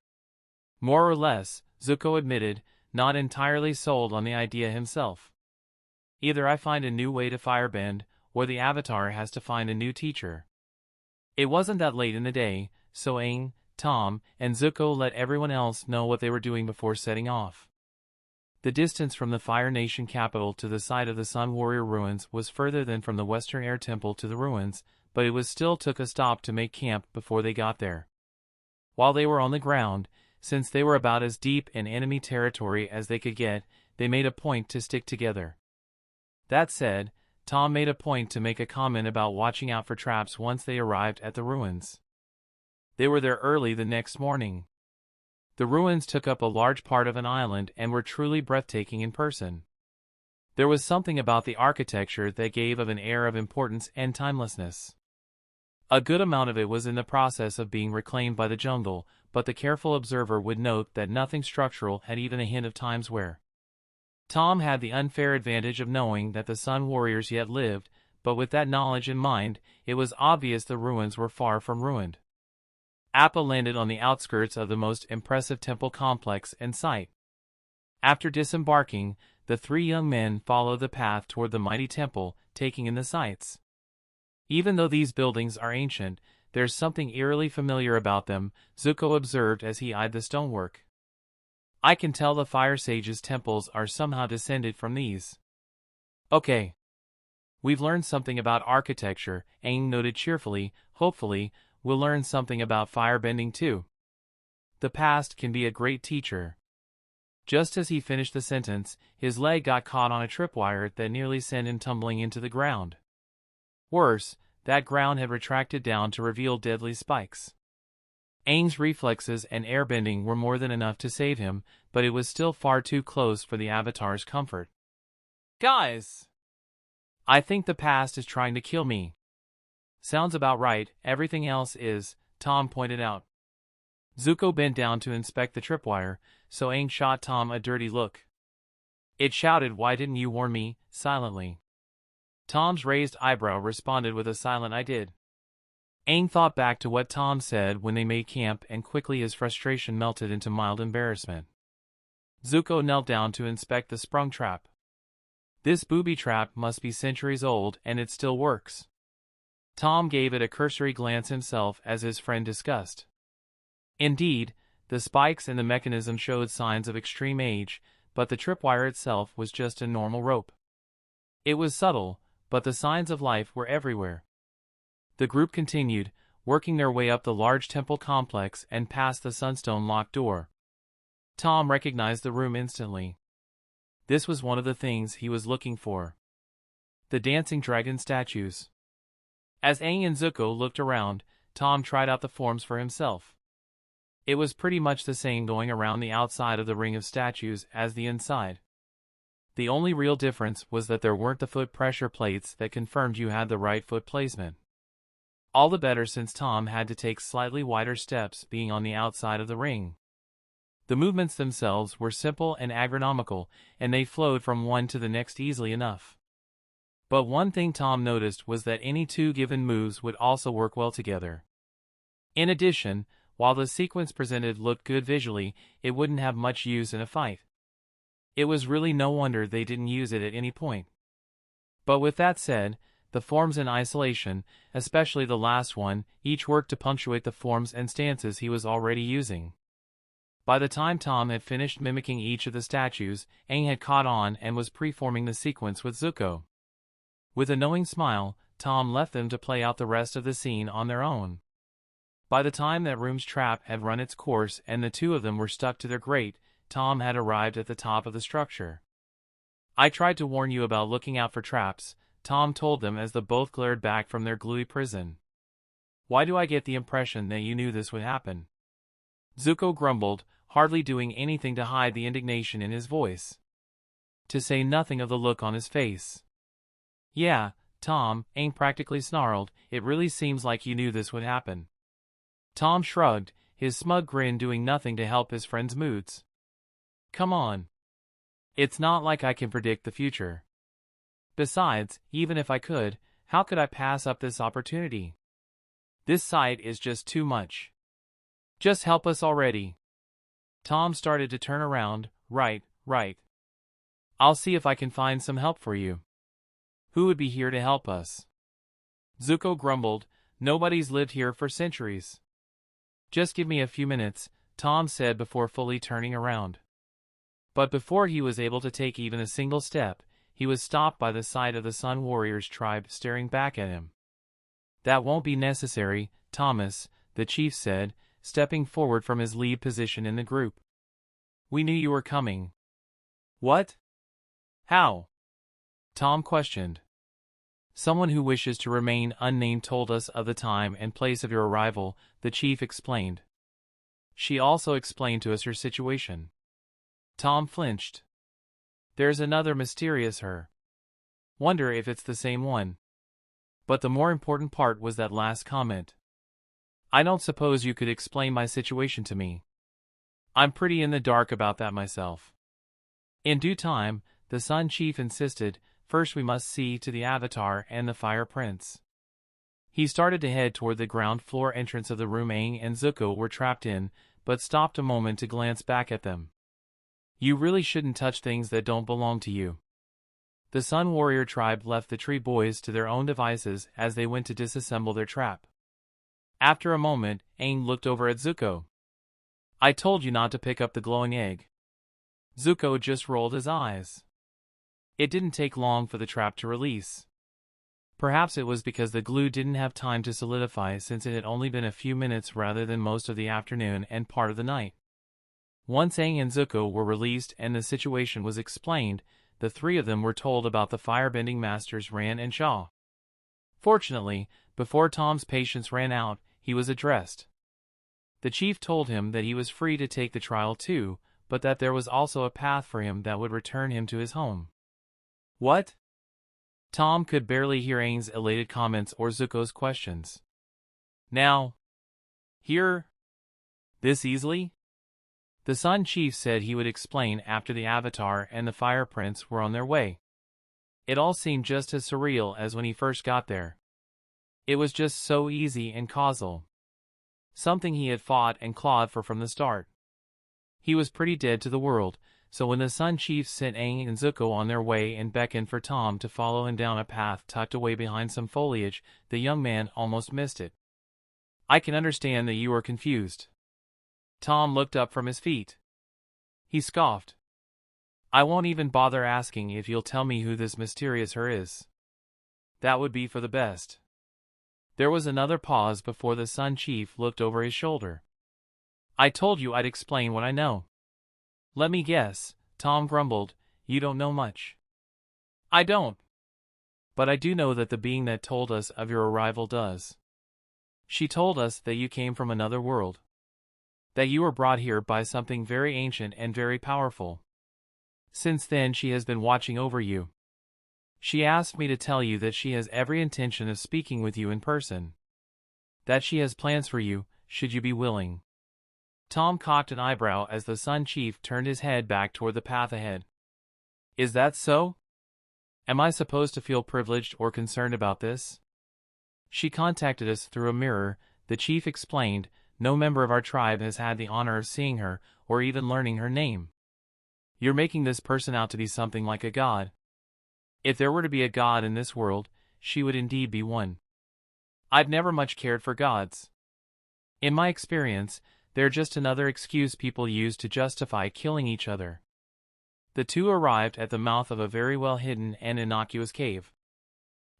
A: More or less, Zuko admitted, not entirely sold on the idea himself. Either I find a new way to firebend, or the Avatar has to find a new teacher. It wasn't that late in the day, so Aang, Tom, and Zuko let everyone else know what they were doing before setting off. The distance from the Fire Nation capital to the site of the Sun Warrior ruins was further than from the Western Air Temple to the ruins, but it still took a stop to make camp before they got there. While they were on the ground, since they were about as deep in enemy territory as they could get, they made a point to stick together. That said, Tom made a point to make a comment about watching out for traps once they arrived at the ruins. They were there early the next morning. The ruins took up a large part of an island and were truly breathtaking in person. There was something about the architecture that gave of an air of importance and timelessness. A good amount of it was in the process of being reclaimed by the jungle, but the careful observer would note that nothing structural had even a hint of time's wear. Tom had the unfair advantage of knowing that the Sun Warriors yet lived, but with that knowledge in mind, it was obvious the ruins were far from ruined. Appa landed on the outskirts of the most impressive temple complex in sight. After disembarking, the three young men followed the path toward the mighty temple, taking in the sights. Even though these buildings are ancient, there's something eerily familiar about them, Zuko observed as he eyed the stonework. I can tell the Fire Sage's temples are somehow descended from these. Okay. We've learned something about architecture, Aang noted cheerfully. Hopefully, we'll learn something about firebending too. The past can be a great teacher. Just as he finished the sentence, his leg got caught on a tripwire that nearly sent him tumbling into the ground. Worse, that ground had retracted down to reveal deadly spikes. Aang's reflexes and airbending were more than enough to save him, but it was still far too close for the Avatar's comfort. Guys! I think the past is trying to kill me. Sounds about right, everything else is, Tom pointed out. Zuko bent down to inspect the tripwire, so Aang shot Tom a dirty look. It shouted, "Why didn't you warn me?" silently. Tom's raised eyebrow responded with a silent "I did." Aang thought back to what Tom said when they made camp, and quickly his frustration melted into mild embarrassment. Zuko knelt down to inspect the sprung trap. This booby trap must be centuries old, and it still works. Tom gave it a cursory glance himself as his friend discussed. Indeed, the spikes and the mechanism showed signs of extreme age, but the tripwire itself was just a normal rope. It was subtle, but the signs of life were everywhere. The group continued, working their way up the large temple complex and past the sunstone locked door. Tom recognized the room instantly. This was one of the things he was looking for. The dancing dragon statues. As Aang and Zuko looked around, Tom tried out the forms for himself. It was pretty much the same going around the outside of the ring of statues as the inside. The only real difference was that there weren't the foot pressure plates that confirmed you had the right foot placement. All the better since Tom had to take slightly wider steps being on the outside of the ring. The movements themselves were simple and agronomical, and they flowed from one to the next easily enough. But one thing Tom noticed was that any two given moves would also work well together. In addition, while the sequence presented looked good visually, it wouldn't have much use in a fight. It was really no wonder they didn't use it at any point. But with that said, the forms in isolation, especially the last one, each worked to punctuate the forms and stances he was already using. By the time Tom had finished mimicking each of the statues, Aang had caught on and was preforming the sequence with Zuko. With a knowing smile, Tom left them to play out the rest of the scene on their own. By the time that room's trap had run its course and the two of them were stuck to their grate, Tom had arrived at the top of the structure. "I tried to warn you about looking out for traps," Tom told them as the both glared back from their gluey prison. "Why do I get the impression that you knew this would happen?" Zuko grumbled, hardly doing anything to hide the indignation in his voice. To say nothing of the look on his face. "Yeah, Tom," Aang practically snarled, "it really seems like you knew this would happen." Tom shrugged, his smug grin doing nothing to help his friend's moods. "Come on. It's not like I can predict the future. Besides, even if I could, how could I pass up this opportunity? This sight is just too much. Just help us already." Tom started to turn around. Right. I'll see if I can find some help for you." "Who would be here to help us?" Zuko grumbled, "Nobody's lived here for centuries." "Just give me a few minutes," Tom said before fully turning around. But before he was able to take even a single step, he was stopped by the sight of the Sun Warriors tribe staring back at him. "That won't be necessary, Thomas," the chief said, stepping forward from his lead position in the group. "We knew you were coming." "What? How?" Tom questioned. "Someone who wishes to remain unnamed told us of the time and place of your arrival," the chief explained. "She also explained to us your situation." Tom flinched. "There's another mysterious her. Wonder if it's the same one." But the more important part was that last comment. "I don't suppose you could explain my situation to me. I'm pretty in the dark about that myself." In due time, the Sun Chief insisted, "First we must see to the Avatar and the Fire Prince." He started to head toward the ground floor entrance of the room Aang and Zuko were trapped in, but stopped a moment to glance back at them. "You really shouldn't touch things that don't belong to you." The Sun Warrior tribe left the tree boys to their own devices as they went to disassemble their trap. After a moment, Aang looked over at Zuko. "I told you not to pick up the glowing egg." Zuko just rolled his eyes. It didn't take long for the trap to release. Perhaps it was because the glue didn't have time to solidify since it had only been a few minutes rather than most of the afternoon and part of the night. Once Aang and Zuko were released and the situation was explained, the three of them were told about the firebending masters Ran and Shaw. Fortunately, before Tom's patience ran out, he was addressed. The chief told him that he was free to take the trial too, but that there was also a path for him that would return him to his home. "What?" Tom could barely hear Aang's elated comments or Zuko's questions. "Now? Here? This easily?" The Sun Chief said he would explain after the Avatar and the Fire Prince were on their way. It all seemed just as surreal as when he first got there. It was just so easy and causal. Something he had fought and clawed for from the start. He was pretty dead to the world, so when the Sun Chief sent Aang and Zuko on their way and beckoned for Tom to follow him down a path tucked away behind some foliage, the young man almost missed it. "I can understand that you are confused." Tom looked up from his feet. He scoffed. "I won't even bother asking if you'll tell me who this mysterious her is. That would be for the best." There was another pause before the Sun Chief looked over his shoulder. "I told you I'd explain what I know." "Let me guess," Tom grumbled, "you don't know much." "I don't. But I do know that the being that told us of your arrival does. She told us that you came from another world. That you were brought here by something very ancient and very powerful. Since then she has been watching over you. She asked me to tell you that she has every intention of speaking with you in person. That she has plans for you, should you be willing." Tom cocked an eyebrow as the Sun Chief turned his head back toward the path ahead. "Is that so? Am I supposed to feel privileged or concerned about this?" "She contacted us through a mirror," the chief explained. "No member of our tribe has had the honor of seeing her, or even learning her name. You're making this person out to be something like a god. If there were to be a god in this world, she would indeed be one. I've never much cared for gods. In my experience, they're just another excuse people use to justify killing each other." The two arrived at the mouth of a very well-hidden and innocuous cave.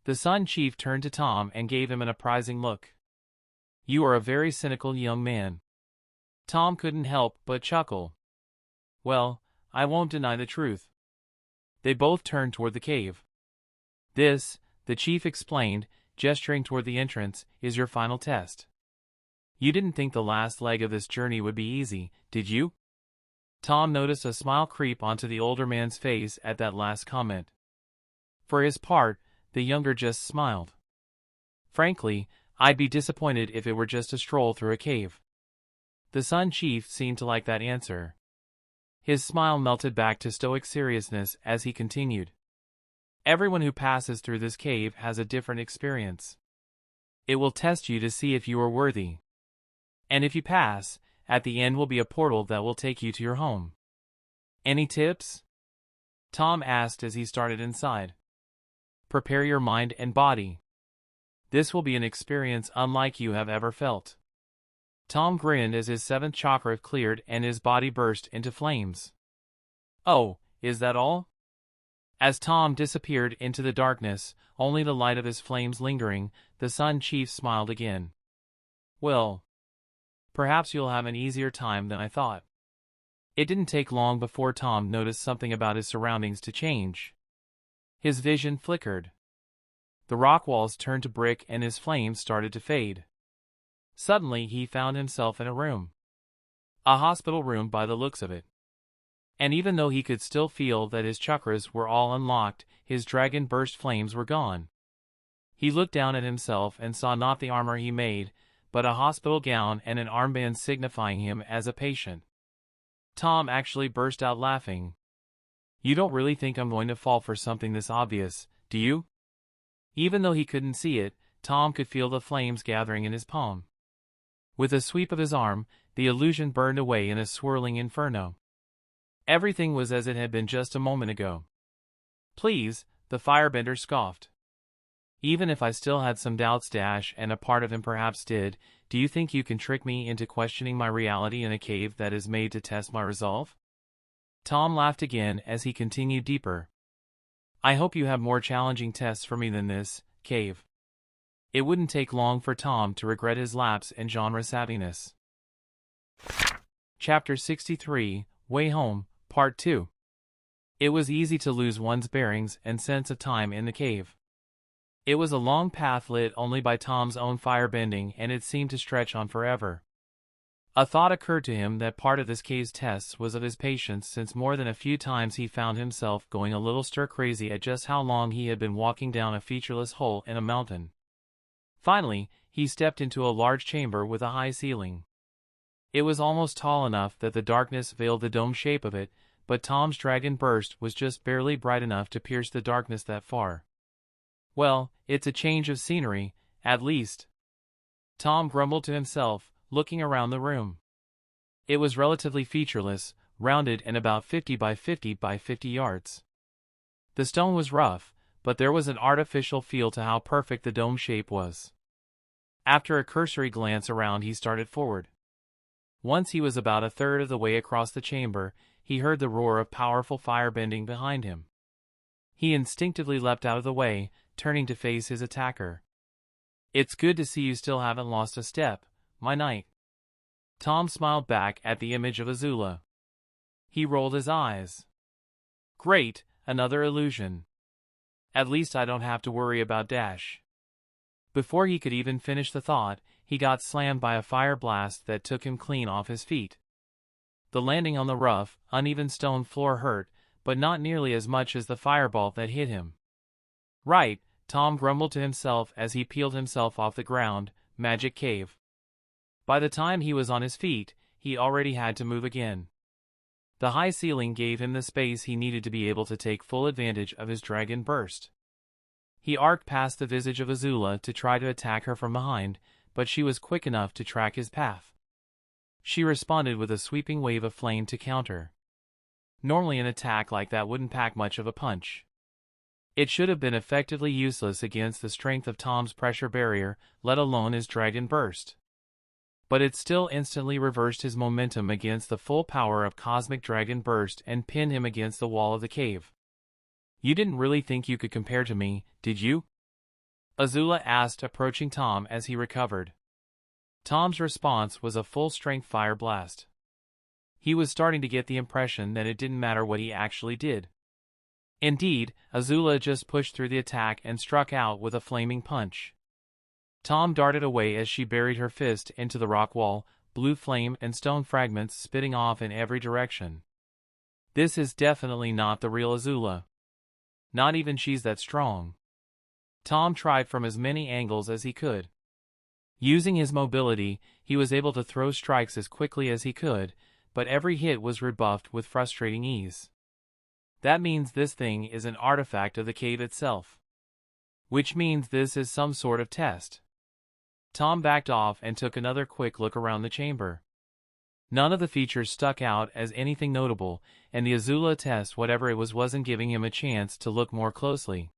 A: The Sun Chief turned to Tom and gave him an apprising look. "You are a very cynical young man." Tom couldn't help but chuckle. "Well, I won't deny the truth." They both turned toward the cave. "This," the chief explained, gesturing toward the entrance, "is your final test. You didn't think the last leg of this journey would be easy, did you?" Tom noticed a smile creep onto the older man's face at that last comment. For his part, the younger just smiled. "Frankly, I'd be disappointed if it were just a stroll through a cave." The Sun Chief seemed to like that answer. His smile melted back to stoic seriousness as he continued. "Everyone who passes through this cave has a different experience. It will test you to see if you are worthy. And if you pass, at the end will be a portal that will take you to your home. Any tips?" Tom asked as he started inside. "Prepare your mind and body. This will be an experience unlike you have ever felt." Tom grinned as his seventh chakra cleared and his body burst into flames. "Oh, is that all?" As Tom disappeared into the darkness, only the light of his flames lingering, the Sun Chief smiled again. "Well, perhaps you'll have an easier time than I thought." It didn't take long before Tom noticed something about his surroundings to change. His vision flickered. The rock walls turned to brick and his flames started to fade. Suddenly he found himself in a room. A hospital room by the looks of it. And even though he could still feel that his chakras were all unlocked, his dragon burst flames were gone. He looked down at himself and saw not the armor he made, but a hospital gown and an armband signifying him as a patient. Tom actually burst out laughing. "You don't really think I'm going to fall for something this obvious, do you?" Even though he couldn't see it, Tom could feel the flames gathering in his palm. With a sweep of his arm, the illusion burned away in a swirling inferno. Everything was as it had been just a moment ago. "Please," the firebender scoffed. "Even if I still had some doubts, and a part of him perhaps did, do you think you can trick me into questioning my reality in a cave that is made to test my resolve?" Tom laughed again as he continued deeper. "I hope you have more challenging tests for me than this, cave." It wouldn't take long for Tom to regret his lapse in genre savviness. Chapter 63, Way Home, Part 2. It was easy to lose one's bearings and sense of time in the cave. It was a long path lit only by Tom's own firebending, and it seemed to stretch on forever. A thought occurred to him that part of this cave's test was of his patience, since more than a few times he found himself going a little stir-crazy at just how long he had been walking down a featureless hole in a mountain. Finally, he stepped into a large chamber with a high ceiling. It was almost tall enough that the darkness veiled the dome shape of it, but Tom's dragon burst was just barely bright enough to pierce the darkness that far. "Well, it's a change of scenery," At least. Tom grumbled to himself, looking around the room. It was relatively featureless, rounded and about 50 by 50 by 50 yards. The stone was rough, but there was an artificial feel to how perfect the dome shape was. After a cursory glance around, he started forward. Once he was about a third of the way across the chamber, he heard the roar of powerful firebending behind him. He instinctively leapt out of the way, turning to face his attacker. "It's good to see you still haven't lost a step, my knight." Tom smiled back at the image of Azula. He rolled his eyes. "Great, another illusion. At least I don't have to worry about Dash." Before he could even finish the thought, he got slammed by a fire blast that took him clean off his feet. The landing on the rough, uneven stone floor hurt, but not nearly as much as the fireball that hit him. "Right," Tom grumbled to himself as he peeled himself off the ground. Magic cave. By the time he was on his feet, he already had to move again. The high ceiling gave him the space he needed to be able to take full advantage of his dragon burst. He arced past the visage of Azula to try to attack her from behind, but she was quick enough to track his path. She responded with a sweeping wave of flame to counter. Normally an attack like that wouldn't pack much of a punch. It should have been effectively useless against the strength of Tom's pressure barrier, let alone his dragon burst. But it still instantly reversed his momentum against the full power of Cosmic Dragon Burst and pinned him against the wall of the cave. "You didn't really think you could compare to me, did you?" Azula asked, approaching Tom as he recovered. Tom's response was a full-strength fire blast. He was starting to get the impression that it didn't matter what he actually did. Indeed, Azula just pushed through the attack and struck out with a flaming punch. Tom darted away as she buried her fist into the rock wall, blue flame and stone fragments spitting off in every direction. This is definitely not the real Azula. Not even she's that strong. Tom tried from as many angles as he could. Using his mobility, he was able to throw strikes as quickly as he could, but every hit was rebuffed with frustrating ease. That means this thing is an artifact of the cave itself. Which means this is some sort of test. Tom backed off and took another quick look around the chamber. None of the features stuck out as anything notable, and the Azula test, whatever it was, wasn't giving him a chance to look more closely.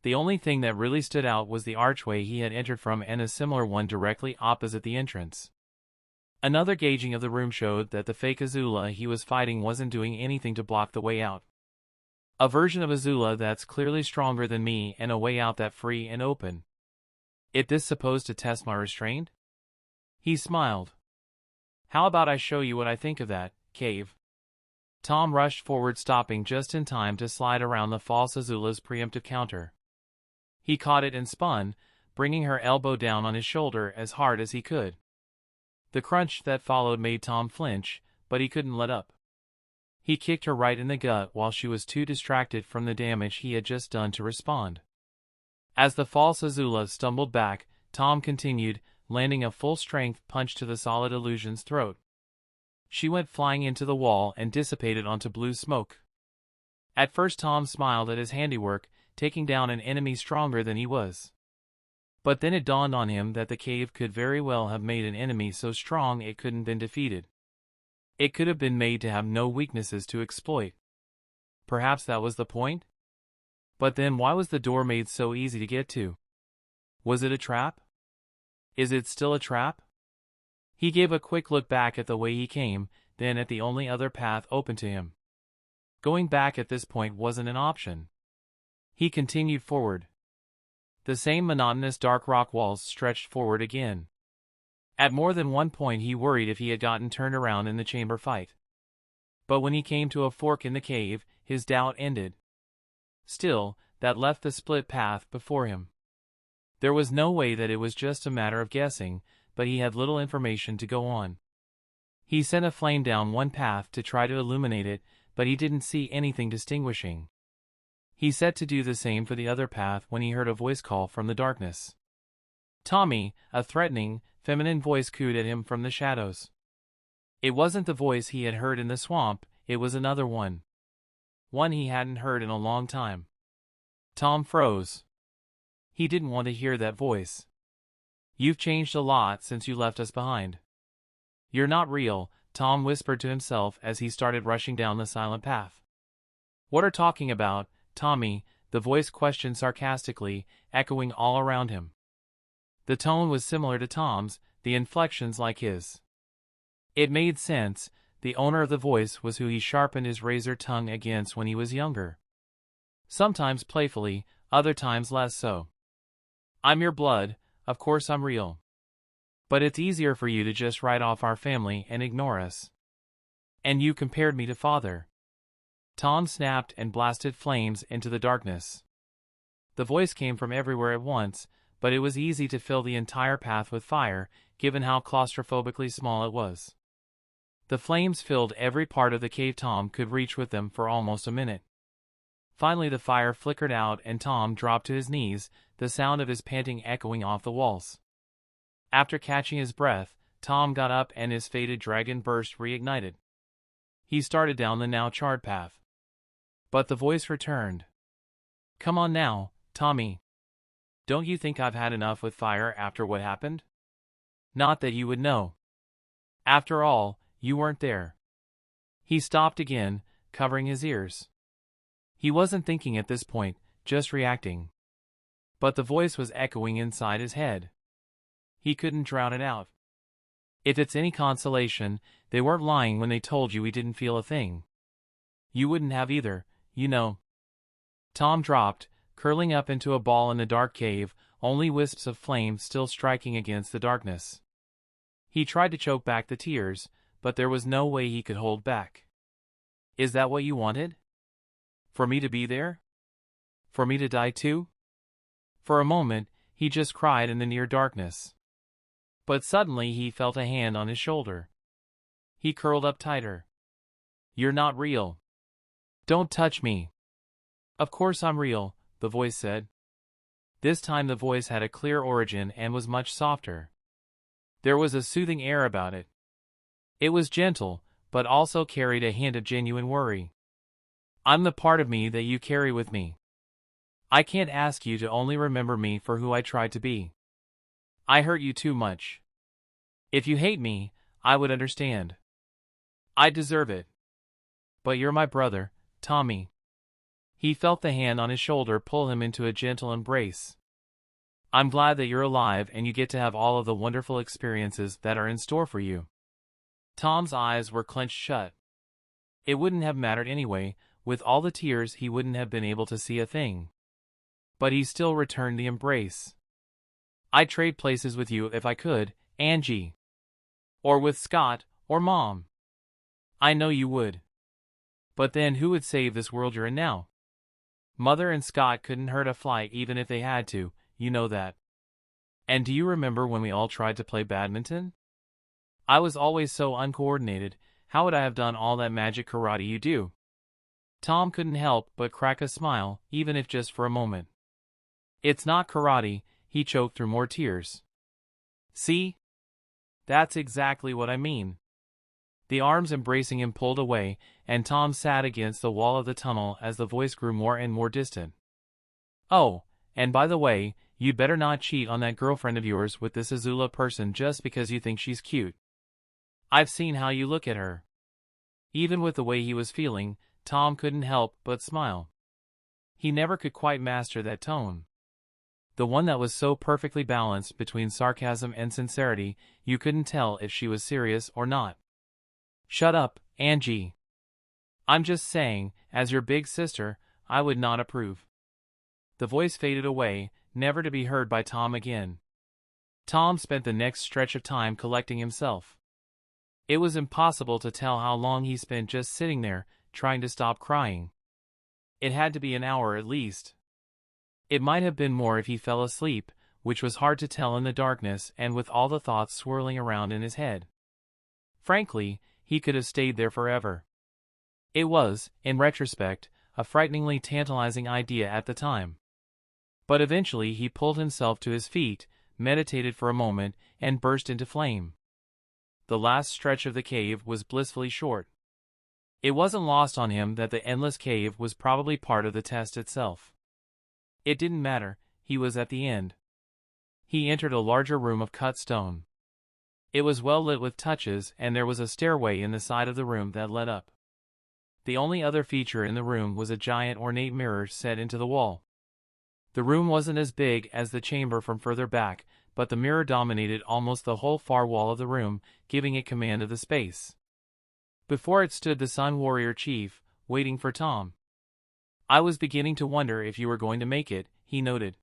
A: The only thing that really stood out was the archway he had entered from and a similar one directly opposite the entrance. Another gauging of the room showed that the fake Azula he was fighting wasn't doing anything to block the way out. A version of Azula that's clearly stronger than me and a way out that free and open. Is this supposed to test my restraint? He smiled. How about I show you what I think of that, cave? Tom rushed forward, stopping just in time to slide around the false Azula's preemptive counter. He caught it and spun, bringing her elbow down on his shoulder as hard as he could. The crunch that followed made Tom flinch, but he couldn't let up. He kicked her right in the gut while she was too distracted from the damage he had just done to respond. As the false Azula stumbled back, Tom continued, landing a full-strength punch to the solid illusion's throat. She went flying into the wall and dissipated onto blue smoke. At first Tom smiled at his handiwork, taking down an enemy stronger than he was. But then it dawned on him that the cave could very well have made an enemy so strong it couldn't been defeated. It could have been made to have no weaknesses to exploit. Perhaps that was the point? But then why was the door made so easy to get to? Was it a trap? Is it still a trap? He gave a quick look back at the way he came, then at the only other path open to him. Going back at this point wasn't an option. He continued forward. The same monotonous dark rock walls stretched forward again. At more than one point he worried if he had gotten turned around in the chamber fight. But when he came to a fork in the cave, his doubt ended. Still, that left the split path before him. There was no way that it was just a matter of guessing, but he had little information to go on. He sent a flame down one path to try to illuminate it, but he didn't see anything distinguishing. He set to do the same for the other path when he heard a voice call from the darkness. Tommy, a threatening, feminine voice cooed at him from the shadows. It wasn't the voice he had heard in the swamp, it was another one. One he hadn't heard in a long time. Tom froze. He didn't want to hear that voice. You've changed a lot since you left us behind. You're not real, Tom whispered to himself as he started rushing down the silent path. What are talking about, Tommy? The voice questioned sarcastically, echoing all around him. The tone was similar to Tom's, the inflections like his. It made sense. The owner of the voice was who he sharpened his razor tongue against when he was younger. Sometimes playfully, other times less so. I'm your blood, of course I'm real. But it's easier for you to just write off our family and ignore us. And you compared me to father. Tom snapped and blasted flames into the darkness. The voice came from everywhere at once, but it was easy to fill the entire path with fire, given how claustrophobically small it was. The flames filled every part of the cave Tom could reach with them for almost a minute. Finally the fire flickered out and Tom dropped to his knees, the sound of his panting echoing off the walls. After catching his breath, Tom got up and his faded dragon burst reignited. He started down the now charred path. But the voice returned. Come on now, Tommy. Don't you think I've had enough with fire after what happened? Not that you would know. After all, you weren't there. He stopped again, covering his ears. He wasn't thinking at this point, just reacting. But the voice was echoing inside his head. He couldn't drown it out. If it's any consolation, they weren't lying when they told you he didn't feel a thing. You wouldn't have either, you know. Tom dropped, curling up into a ball in the dark cave, only wisps of flame still striking against the darkness. He tried to choke back the tears, but there was no way he could hold back. Is that what you wanted? For me to be there? For me to die too? For a moment, he just cried in the near darkness. But suddenly he felt a hand on his shoulder. He curled up tighter. You're not real. Don't touch me. Of course I'm real, the voice said. This time the voice had a clear origin and was much softer. There was a soothing air about it. It was gentle, but also carried a hint of genuine worry. I'm the part of me that you carry with me. I can't ask you to only remember me for who I tried to be. I hurt you too much. If you hate me, I would understand. I deserve it. But you're my brother, Tommy. He felt the hand on his shoulder pull him into a gentle embrace. I'm glad that you're alive and you get to have all of the wonderful experiences that are in store for you. Tom's eyes were clenched shut. It wouldn't have mattered anyway. With all the tears he wouldn't have been able to see a thing. But he still returned the embrace. I'd trade places with you if I could, Angie. Or with Scott, or Mom. I know you would. But then who would save this world you're in now? Mother and Scott couldn't hurt a fly even if they had to, you know that. And do you remember when we all tried to play badminton? I was always so uncoordinated. How would I have done all that magic karate you do? Tom couldn't help but crack a smile, even if just for a moment. It's not karate, he choked through more tears. See? That's exactly what I mean. The arms embracing him pulled away, and Tom sat against the wall of the tunnel as the voice grew more and more distant. Oh, and by the way, you'd better not cheat on that girlfriend of yours with this Azula person just because you think she's cute. I've seen how you look at her. Even with the way he was feeling, Tom couldn't help but smile. He never could quite master that tone. The one that was so perfectly balanced between sarcasm and sincerity, you couldn't tell if she was serious or not. Shut up, Angie. I'm just saying, as your big sister, I would not approve. The voice faded away, never to be heard by Tom again. Tom spent the next stretch of time collecting himself. It was impossible to tell how long he spent just sitting there, trying to stop crying. It had to be an hour at least. It might have been more if he fell asleep, which was hard to tell in the darkness and with all the thoughts swirling around in his head. Frankly, he could have stayed there forever. It was, in retrospect, a frighteningly tantalizing idea at the time. But eventually he pulled himself to his feet, meditated for a moment, and burst into flame. The last stretch of the cave was blissfully short. It wasn't lost on him that the endless cave was probably part of the test itself. It didn't matter, he was at the end. He entered a larger room of cut stone. It was well lit with touches, and there was a stairway in the side of the room that led up. The only other feature in the room was a giant ornate mirror set into the wall. The room wasn't as big as the chamber from further back, but the mirror dominated almost the whole far wall of the room, giving it command of the space. Before it stood the Sun Warrior Chief, waiting for Tom. "I was beginning to wonder if you were going to make it," he noted.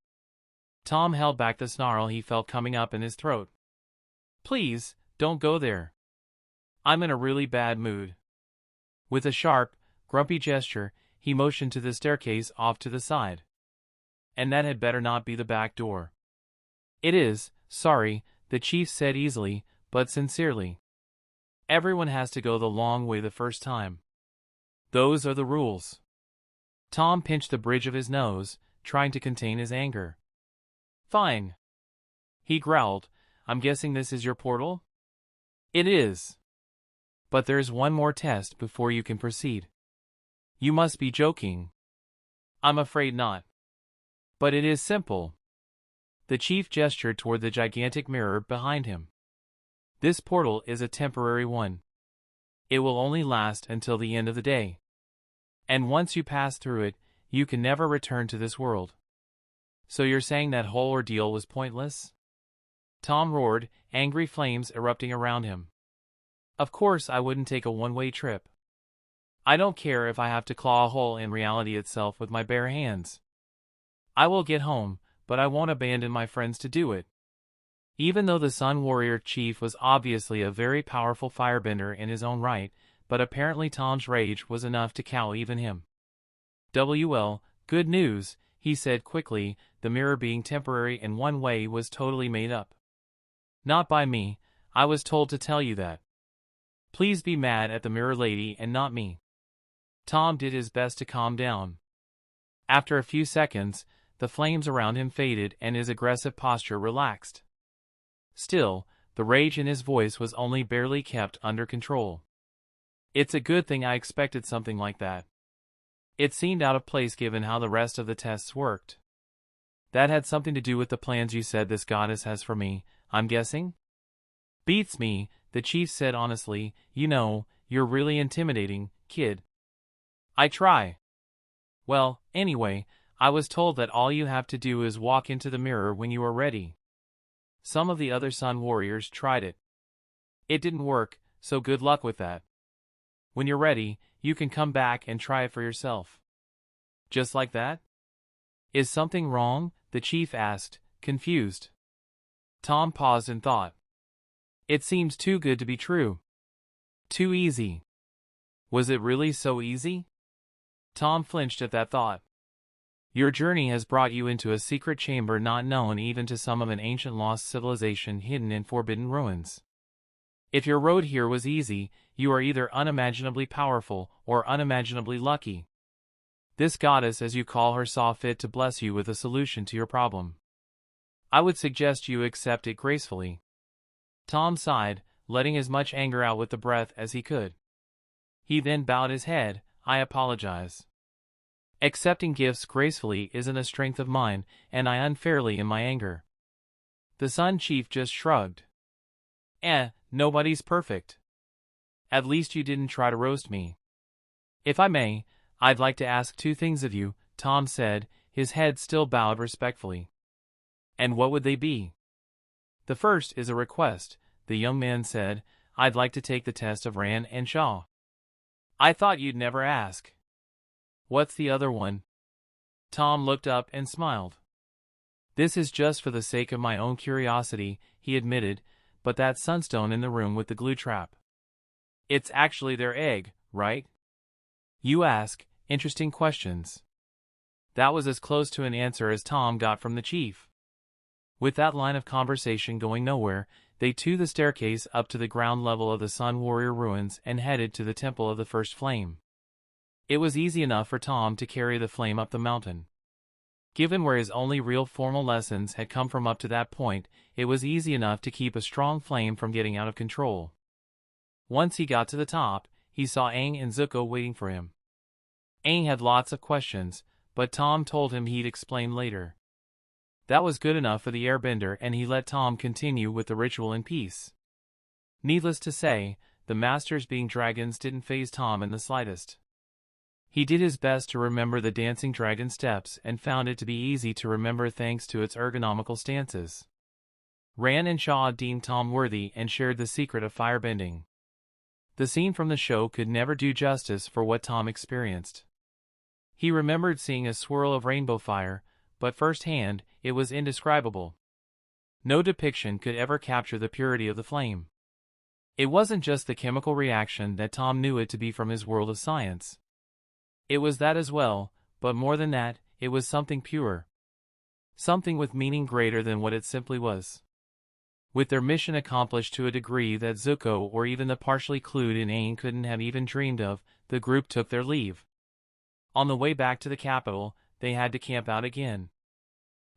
A: Tom held back the snarl he felt coming up in his throat. "Please, don't go there. I'm in a really bad mood." With a sharp, grumpy gesture, he motioned to the staircase off to the side. "And that had better not be the back door." "It is, sorry," the chief said easily, but sincerely. "Everyone has to go the long way the first time. Those are the rules." Tom pinched the bridge of his nose, trying to contain his anger. "Fine," he growled. "I'm guessing this is your portal?" "It is. But there's one more test before you can proceed." "You must be joking." "I'm afraid not. But it is simple." The chief gestured toward the gigantic mirror behind him. "This portal is a temporary one. It will only last until the end of the day. And once you pass through it, you can never return to this world." "So you're saying that whole ordeal was pointless?" Tom roared, angry flames erupting around him. "Of course I wouldn't take a one-way trip. I don't care if I have to claw a hole in reality itself with my bare hands. I will get home, but I won't abandon my friends to do it." Even though the Sun Warrior Chief was obviously a very powerful firebender in his own right, but apparently Tom's rage was enough to cow even him. "Well, good news," he said quickly. "The mirror being temporary in one way was totally made up. Not by me. I was told to tell you that. Please be mad at the mirror lady and not me." Tom did his best to calm down. After a few seconds, the flames around him faded and his aggressive posture relaxed. Still, the rage in his voice was only barely kept under control. "It's a good thing I expected something like that. It seemed out of place given how the rest of the tests worked. That had something to do with the plans you said this goddess has for me, I'm guessing?" "Beats me," the chief said honestly. "You know, you're really intimidating, kid." "I try." "Well, anyway, I was told that all you have to do is walk into the mirror when you are ready. Some of the other Sun Warriors tried it. It didn't work, so good luck with that. When you're ready, you can come back and try it for yourself." "Just like that?" "Is something wrong?" the chief asked, confused. Tom paused and thought. It seems too good to be true. Too easy. Was it really so easy? Tom flinched at that thought. "Your journey has brought you into a secret chamber not known even to some of an ancient lost civilization hidden in forbidden ruins. If your road here was easy, you are either unimaginably powerful or unimaginably lucky. This goddess, as you call her, saw fit to bless you with a solution to your problem. I would suggest you accept it gracefully." Tom sighed, letting as much anger out with the breath as he could. He then bowed his head. "I apologize. Accepting gifts gracefully isn't a strength of mine, and I unfairly in my anger." The Sun Chief just shrugged. Nobody's perfect. At least you didn't try to roast me." "If I may, I'd like to ask two things of you," Tom said, his head still bowed respectfully. "And what would they be?" "The first is a request," the young man said. "I'd like to take the test of Ran and Shaw." "I thought you'd never ask." "What's the other one?" Tom looked up and smiled. "This is just for the sake of my own curiosity," he admitted, "but that sunstone in the room with the glue trap. It's actually their egg, right? You ask interesting questions." That was as close to an answer as Tom got from the chief. With that line of conversation going nowhere, they took the staircase up to the ground level of the Sun Warrior ruins and headed to the Temple of the First Flame. It was easy enough for Tom to carry the flame up the mountain. Given where his only real formal lessons had come from up to that point, it was easy enough to keep a strong flame from getting out of control. Once he got to the top, he saw Aang and Zuko waiting for him. Aang had lots of questions, but Tom told him he'd explain later. That was good enough for the Airbender, and he let Tom continue with the ritual in peace. Needless to say, the masters being dragons didn't faze Tom in the slightest. He did his best to remember the dancing dragon steps and found it to be easy to remember thanks to its ergonomical stances. Ran and Shaw deemed Tom worthy and shared the secret of firebending. The scene from the show could never do justice for what Tom experienced. He remembered seeing a swirl of rainbow fire, but firsthand, it was indescribable. No depiction could ever capture the purity of the flame. It wasn't just the chemical reaction that Tom knew it to be from his world of science. It was that as well, but more than that, it was something pure. Something with meaning greater than what it simply was. With their mission accomplished to a degree that Zuko or even the partially clued in Aang couldn't have even dreamed of, the group took their leave. On the way back to the capital, they had to camp out again.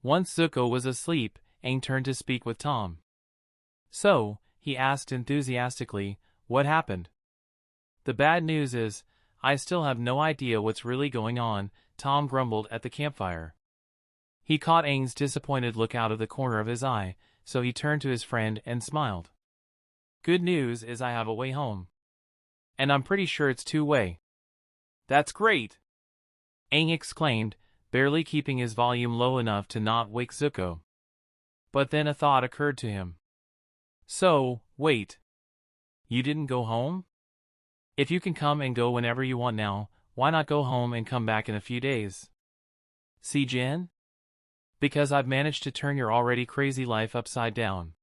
A: Once Zuko was asleep, Aang turned to speak with Tom. "So," he asked enthusiastically, "what happened?" "The bad news is, I still have no idea what's really going on," Tom grumbled at the campfire. He caught Aang's disappointed look out of the corner of his eye, so he turned to his friend and smiled. "Good news is I have a way home. And I'm pretty sure it's two-way." "That's great!" Aang exclaimed, barely keeping his volume low enough to not wake Zuko. But then a thought occurred to him. "So, wait. You didn't go home? If you can come and go whenever you want now, why not go home and come back in a few days?" "See, Jen? Because I've managed to turn your already crazy life upside down.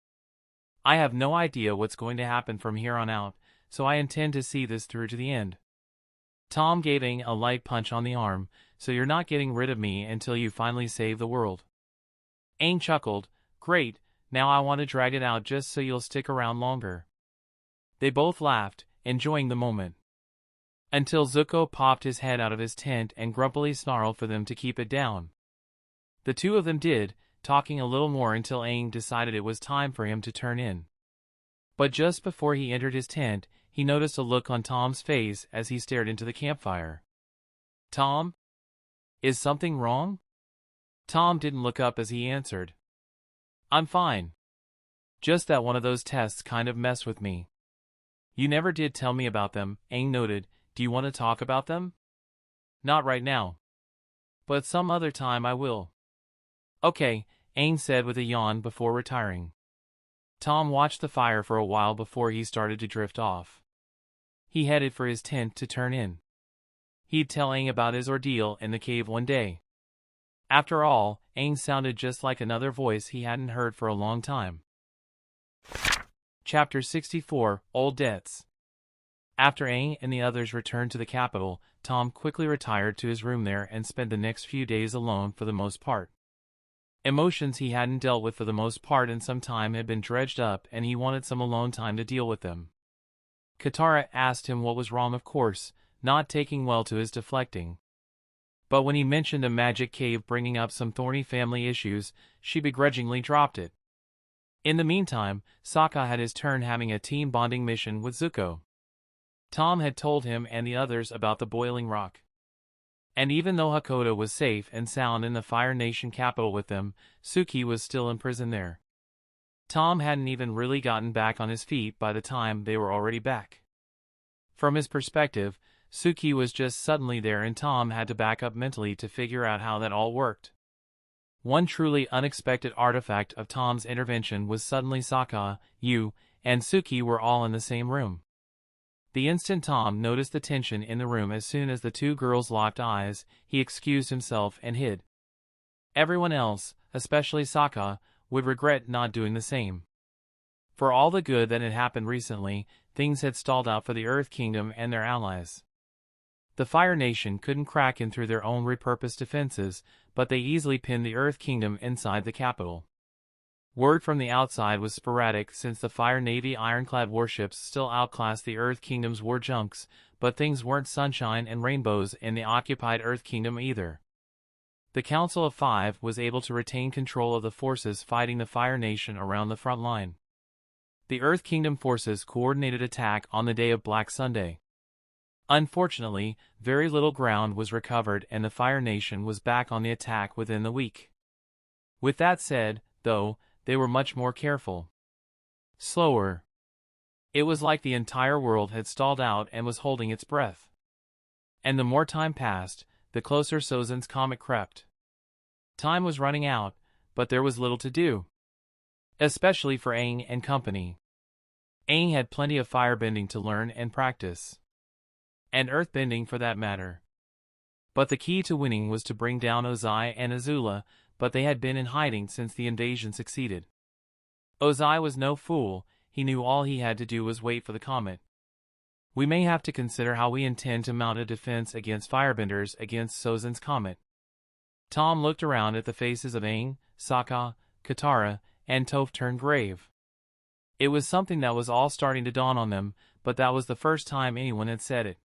A: I have no idea what's going to happen from here on out, so I intend to see this through to the end." Tom gave Aang a light punch on the arm. "So you're not getting rid of me until you finally save the world." Aang chuckled. "Great, now I want to drag it out just so you'll stick around longer." They both laughed, enjoying the moment. Until Zuko popped his head out of his tent and grumpily snarled for them to keep it down. The two of them did, talking a little more until Aang decided it was time for him to turn in. But just before he entered his tent, he noticed a look on Tom's face as he stared into the campfire. "Tom? Is something wrong?" Tom didn't look up as he answered. "I'm fine. Just that one of those tests kind of messed with me." "You never did tell me about them," Aang noted. "Do you want to talk about them?" "Not right now. But some other time I will." "Okay," Aang said with a yawn before retiring. Tom watched the fire for a while before he started to drift off. He headed for his tent to turn in. He'd tell Aang about his ordeal in the cave one day. After all, Aang sounded just like another voice he hadn't heard for a long time. Chapter 64, Old Debts. After Aang and the others returned to the capital, Tom quickly retired to his room there and spent the next few days alone for the most part. Emotions he hadn't dealt with for the most part in some time had been dredged up, and he wanted some alone time to deal with them. Katara asked him what was wrong, of course, not taking well to his deflecting. But when he mentioned a magic cave bringing up some thorny family issues, she begrudgingly dropped it. In the meantime, Sokka had his turn having a team bonding mission with Zuko. Tom had told him and the others about the boiling rock. And even though Hakoda was safe and sound in the Fire Nation capital with them, Suki was still in prison there. Tom hadn't even really gotten back on his feet by the time they were already back. From his perspective, Suki was just suddenly there, and Tom had to back up mentally to figure out how that all worked. One truly unexpected artifact of Tom's intervention was suddenly Sokka, Yu, and Suki were all in the same room. The instant Tom noticed the tension in the room, as soon as the two girls locked eyes, he excused himself and hid. Everyone else, especially Sokka, would regret not doing the same. For all the good that had happened recently, things had stalled out for the Earth Kingdom and their allies. The Fire Nation couldn't crack in through their own repurposed defenses, but they easily pinned the Earth Kingdom inside the capital. Word from the outside was sporadic, since the Fire Navy ironclad warships still outclassed the Earth Kingdom's war junks, but things weren't sunshine and rainbows in the occupied Earth Kingdom either. The Council of Five was able to retain control of the forces fighting the Fire Nation around the front line. The Earth Kingdom forces coordinated attack on the day of Black Sunday. Unfortunately, very little ground was recovered and the Fire Nation was back on the attack within the week. With that said, though, they were much more careful. Slower. It was like the entire world had stalled out and was holding its breath. And the more time passed, the closer Sozin's comet crept. Time was running out, but there was little to do. Especially for Aang and company. Aang had plenty of firebending to learn and practice. And earthbending for that matter. But the key to winning was to bring down Ozai and Azula, but they had been in hiding since the invasion succeeded. Ozai was no fool, he knew all he had to do was wait for the comet. We may have to consider how we intend to mount a defense against firebenders against Sozin's comet. Tom looked around at the faces of Aang, Sokka, Katara, and Toph turned grave. It was something that was all starting to dawn on them, but that was the first time anyone had said it.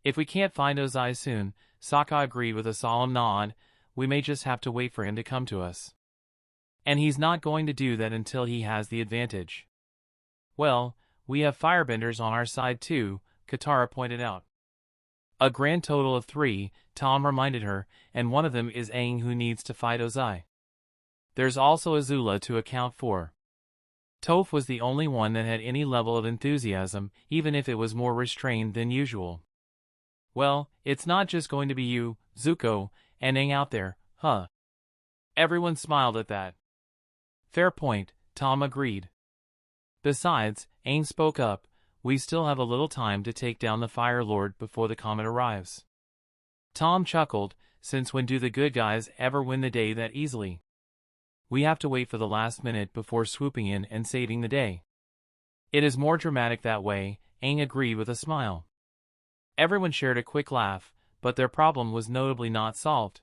A: If we can't find Ozai soon, Sokka agreed with a solemn nod, we may just have to wait for him to come to us. And he's not going to do that until he has the advantage. Well, we have firebenders on our side too, Katara pointed out. A grand total of 3, Tom reminded her, and one of them is Aang who needs to fight Ozai. There's also Azula to account for. Toph was the only one that had any level of enthusiasm, even if it was more restrained than usual. Well, it's not just going to be you, Zuko, and Aang out there, huh? Everyone smiled at that. Fair point, Tom agreed. Besides, Aang spoke up, we still have a little time to take down the Fire Lord before the comet arrives. Tom chuckled, since when do the good guys ever win the day that easily? We have to wait for the last minute before swooping in and saving the day. It is more dramatic that way, Aang agreed with a smile. Everyone shared a quick laugh, but their problem was notably not solved.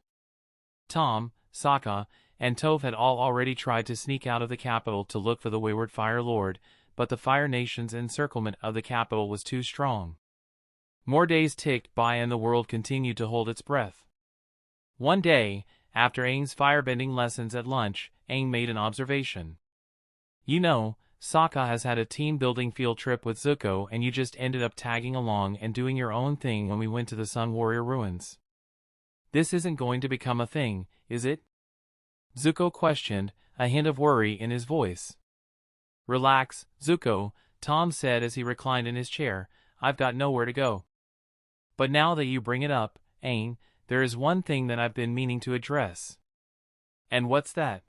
A: Tom, Sokka, and Toph had all already tried to sneak out of the capital to look for the wayward Fire Lord, but the Fire Nation's encirclement of the capital was too strong. More days ticked by and the world continued to hold its breath. One day, after Aang's firebending lessons at lunch, Aang made an observation. You know, Sokka has had a team-building field trip with Zuko and you just ended up tagging along and doing your own thing when we went to the Sun Warrior ruins. This isn't going to become a thing, is it? Zuko questioned, a hint of worry in his voice. Relax, Zuko, Tom said as he reclined in his chair, I've got nowhere to go. But now that you bring it up, Aang, there is one thing that I've been meaning to address. And what's that?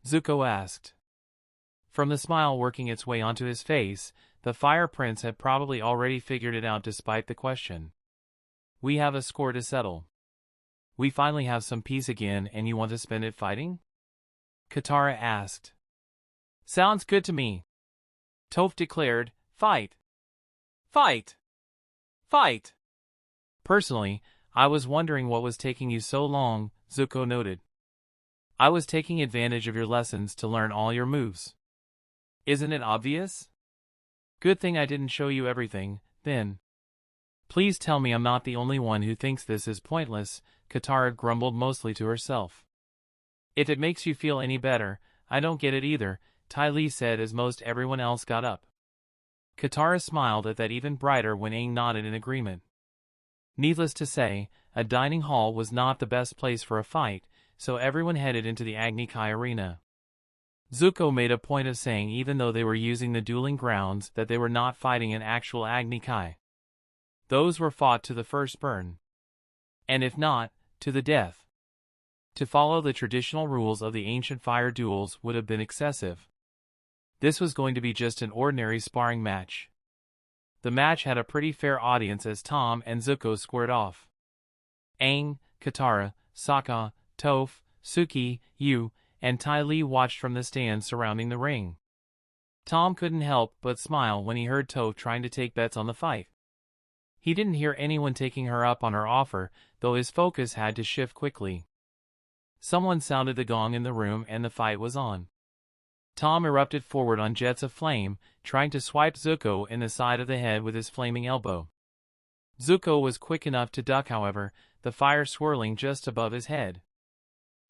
A: Zuko asked. From the smile working its way onto his face, the Fire Prince had probably already figured it out despite the question. We have a score to settle. We finally have some peace again and you want to spend it fighting? Katara asked. Sounds good to me. Toph declared, fight. Fight. Fight. Personally, I was wondering what was taking you so long, Zuko noted. I was taking advantage of your lessons to learn all your moves. Isn't it obvious? Good thing I didn't show you everything, then. Please tell me I'm not the only one who thinks this is pointless, Katara grumbled mostly to herself. If it makes you feel any better, I don't get it either, Ty Lee said as most everyone else got up. Katara smiled at that even brighter when Aang nodded in agreement. Needless to say, a dining hall was not the best place for a fight, so everyone headed into the Agni Kai arena. Zuko made a point of saying even though they were using the dueling grounds that they were not fighting an actual Agni Kai. Those were fought to the first burn. And if not, to the death. To follow the traditional rules of the ancient fire duels would have been excessive. This was going to be just an ordinary sparring match. The match had a pretty fair audience as Tom and Zuko squared off. Aang, Katara, Sokka, Toph, Suki, Yu, and Ty Lee watched from the stands surrounding the ring. Tom couldn't help but smile when he heard Toph trying to take bets on the fight. He didn't hear anyone taking her up on her offer, though his focus had to shift quickly. Someone sounded the gong in the room and the fight was on. Tom erupted forward on jets of flame, trying to swipe Zuko in the side of the head with his flaming elbow. Zuko was quick enough to duck, however, the fire swirling just above his head.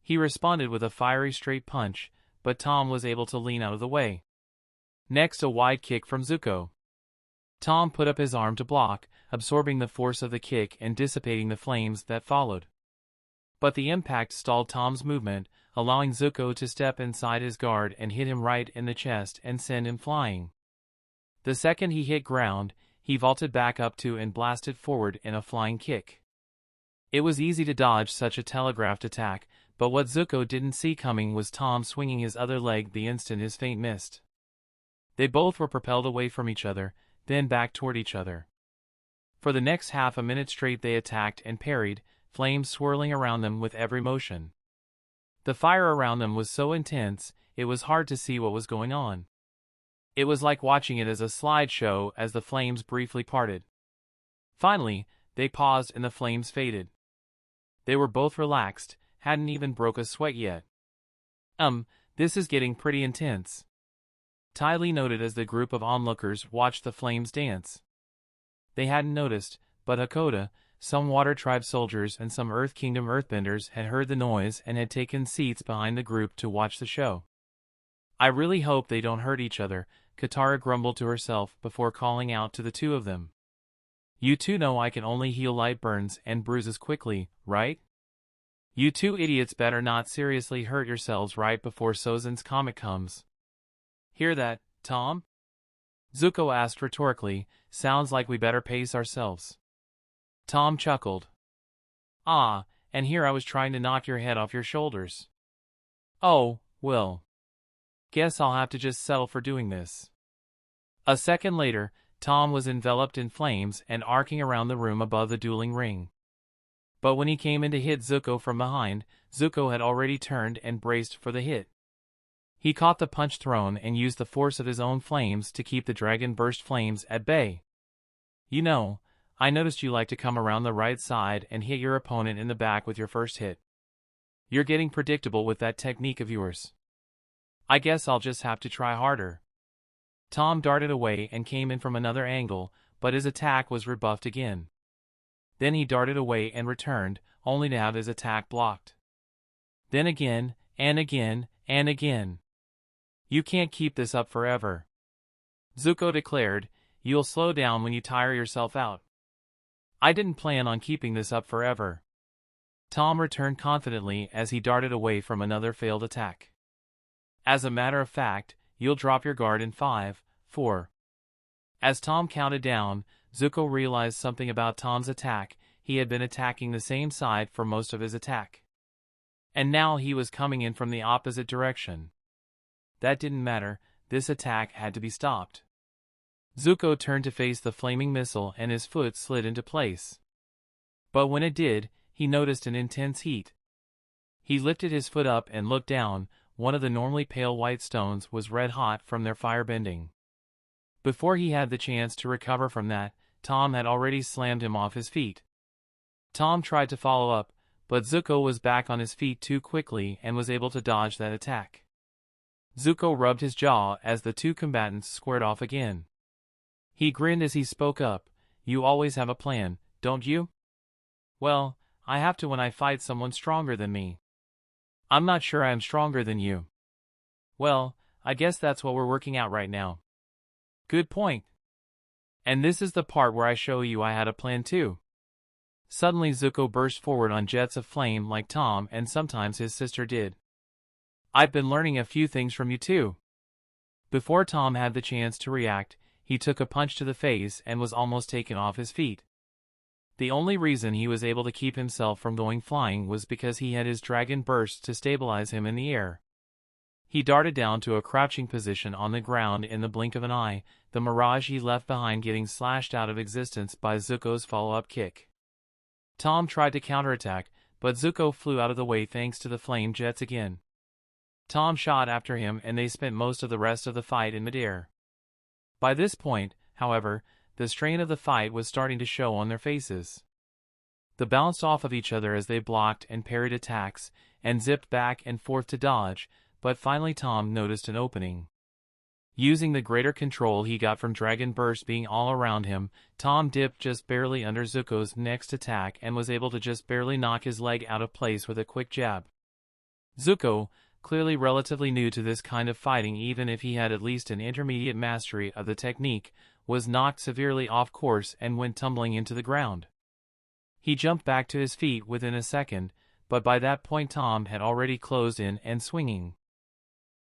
A: He responded with a fiery straight punch, but Tom was able to lean out of the way. Next, a wide kick from Zuko. Tom put up his arm to block, absorbing the force of the kick and dissipating the flames that followed. But the impact stalled Tom's movement, allowing Zuko to step inside his guard and hit him right in the chest and send him flying. The second he hit ground, he vaulted back up to and blasted forward in a flying kick. It was easy to dodge such a telegraphed attack, but what Zuko didn't see coming was Tom swinging his other leg the instant his feint missed. They both were propelled away from each other, then back toward each other. For the next half a minute straight they attacked and parried, flames swirling around them with every motion. The fire around them was so intense, it was hard to see what was going on. It was like watching it as a slideshow as the flames briefly parted. Finally, they paused and the flames faded. They were both relaxed, hadn't even broke a sweat yet. This is getting pretty intense. Ty Lee noted as the group of onlookers watched the flames dance. They hadn't noticed, but Hakoda, some Water Tribe soldiers and some Earth Kingdom earthbenders had heard the noise and had taken seats behind the group to watch the show. I really hope they don't hurt each other, Katara grumbled to herself before calling out to the two of them. You two know I can only heal light burns and bruises quickly, right? You two idiots better not seriously hurt yourselves right before Sozin's comet comes. Hear that, Tom? Zuko asked rhetorically, sounds like we better pace ourselves. Tom chuckled. Ah, and here I was trying to knock your head off your shoulders. Oh, well. Guess I'll have to just settle for doing this. A second later, Tom was enveloped in flames and arcing around the room above the dueling ring. But when he came in to hit Zuko from behind, Zuko had already turned and braced for the hit. He caught the punch thrown and used the force of his own flames to keep the dragon burst flames at bay. You know, I noticed you like to come around the right side and hit your opponent in the back with your first hit. You're getting predictable with that technique of yours. I guess I'll just have to try harder. Tom darted away and came in from another angle, but his attack was rebuffed again. Then he darted away and returned, only to have his attack blocked. Then again, and again, and again. You can't keep this up forever. Zuko declared, you'll slow down when you tire yourself out. I didn't plan on keeping this up forever. Tom returned confidently as he darted away from another failed attack. As a matter of fact, you'll drop your guard in 5, 4. As Tom counted down, Zuko realized something about Tom's attack. He had been attacking the same side for most of his attack. And now he was coming in from the opposite direction. That didn't matter, this attack had to be stopped. Zuko turned to face the flaming missile and his foot slid into place. But when it did, he noticed an intense heat. He lifted his foot up and looked down. One of the normally pale white stones was red hot from their firebending. Before he had the chance to recover from that, Tom had already slammed him off his feet. Tom tried to follow up, but Zuko was back on his feet too quickly and was able to dodge that attack. Zuko rubbed his jaw as the two combatants squared off again. He grinned as he spoke up, you always have a plan, don't you? Well, I have to when I fight someone stronger than me. I'm not sure I am stronger than you. Well, I guess that's what we're working out right now. Good point. And this is the part where I show you I had a plan too. Suddenly Zuko burst forward on jets of flame like Tom and sometimes his sister did. I've been learning a few things from you too. Before Tom had the chance to react, he took a punch to the face and was almost taken off his feet. The only reason he was able to keep himself from going flying was because he had his dragon burst to stabilize him in the air. He darted down to a crouching position on the ground in the blink of an eye, the mirage he left behind getting slashed out of existence by Zuko's follow-up kick. Tom tried to counterattack, but Zuko flew out of the way thanks to the flame jets again. Tom shot after him and they spent most of the rest of the fight in midair. By this point, however, the strain of the fight was starting to show on their faces. They bounced off of each other as they blocked and parried attacks, and zipped back and forth to dodge, but finally Tom noticed an opening. Using the greater control he got from Dragon Burst being all around him, Tom dipped just barely under Zuko's next attack and was able to just barely knock his leg out of place with a quick jab. Zuko, clearly relatively new to this kind of fighting even if he had at least an intermediate mastery of the technique, was knocked severely off course and went tumbling into the ground. He jumped back to his feet within a second, but by that point Tom had already closed in and swinging.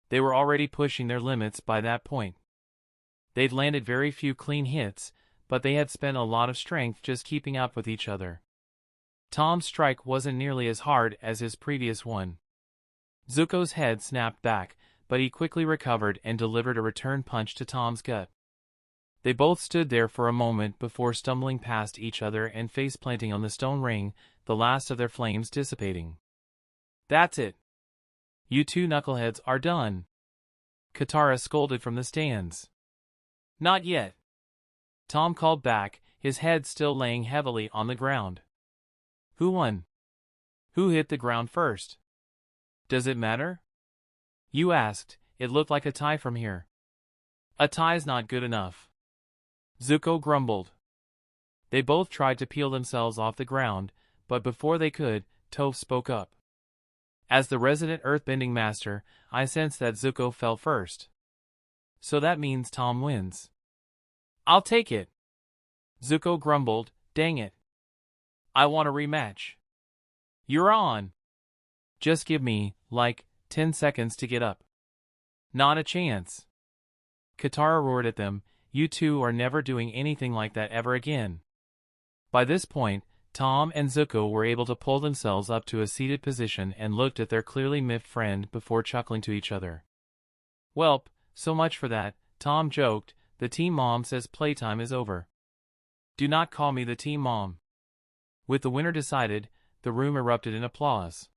A: They were already pushing their limits by that point. They'd landed very few clean hits, but they had spent a lot of strength just keeping up with each other. Tom's strike wasn't nearly as hard as his previous one. Zuko's head snapped back, but he quickly recovered and delivered a return punch to Tom's gut. They both stood there for a moment before stumbling past each other and face-planting on the stone ring, the last of their flames dissipating. "That's it. You two knuckleheads are done," Katara scolded from the stands. "Not yet," Tom called back, his head still laying heavily on the ground. "Who won? Who hit the ground first? Does it matter?" "You asked. It looked like a tie from here." "A tie's not good enough," Zuko grumbled. They both tried to peel themselves off the ground, but before they could, Toph spoke up. "As the resident earthbending master, I sense that Zuko fell first. So that means Tom wins." "I'll take it," Zuko grumbled. "Dang it. I want a rematch." "You're on. Just give me, 10 seconds to get up." "Not a chance." Katara roared at them. "You two are never doing anything like that ever again." By this point, Tom and Zuko were able to pull themselves up to a seated position and looked at their clearly miffed friend before chuckling to each other. "Welp, so much for that," Tom joked. "The team mom says playtime is over." "Do not call me the team mom." With the winner decided, the room erupted in applause.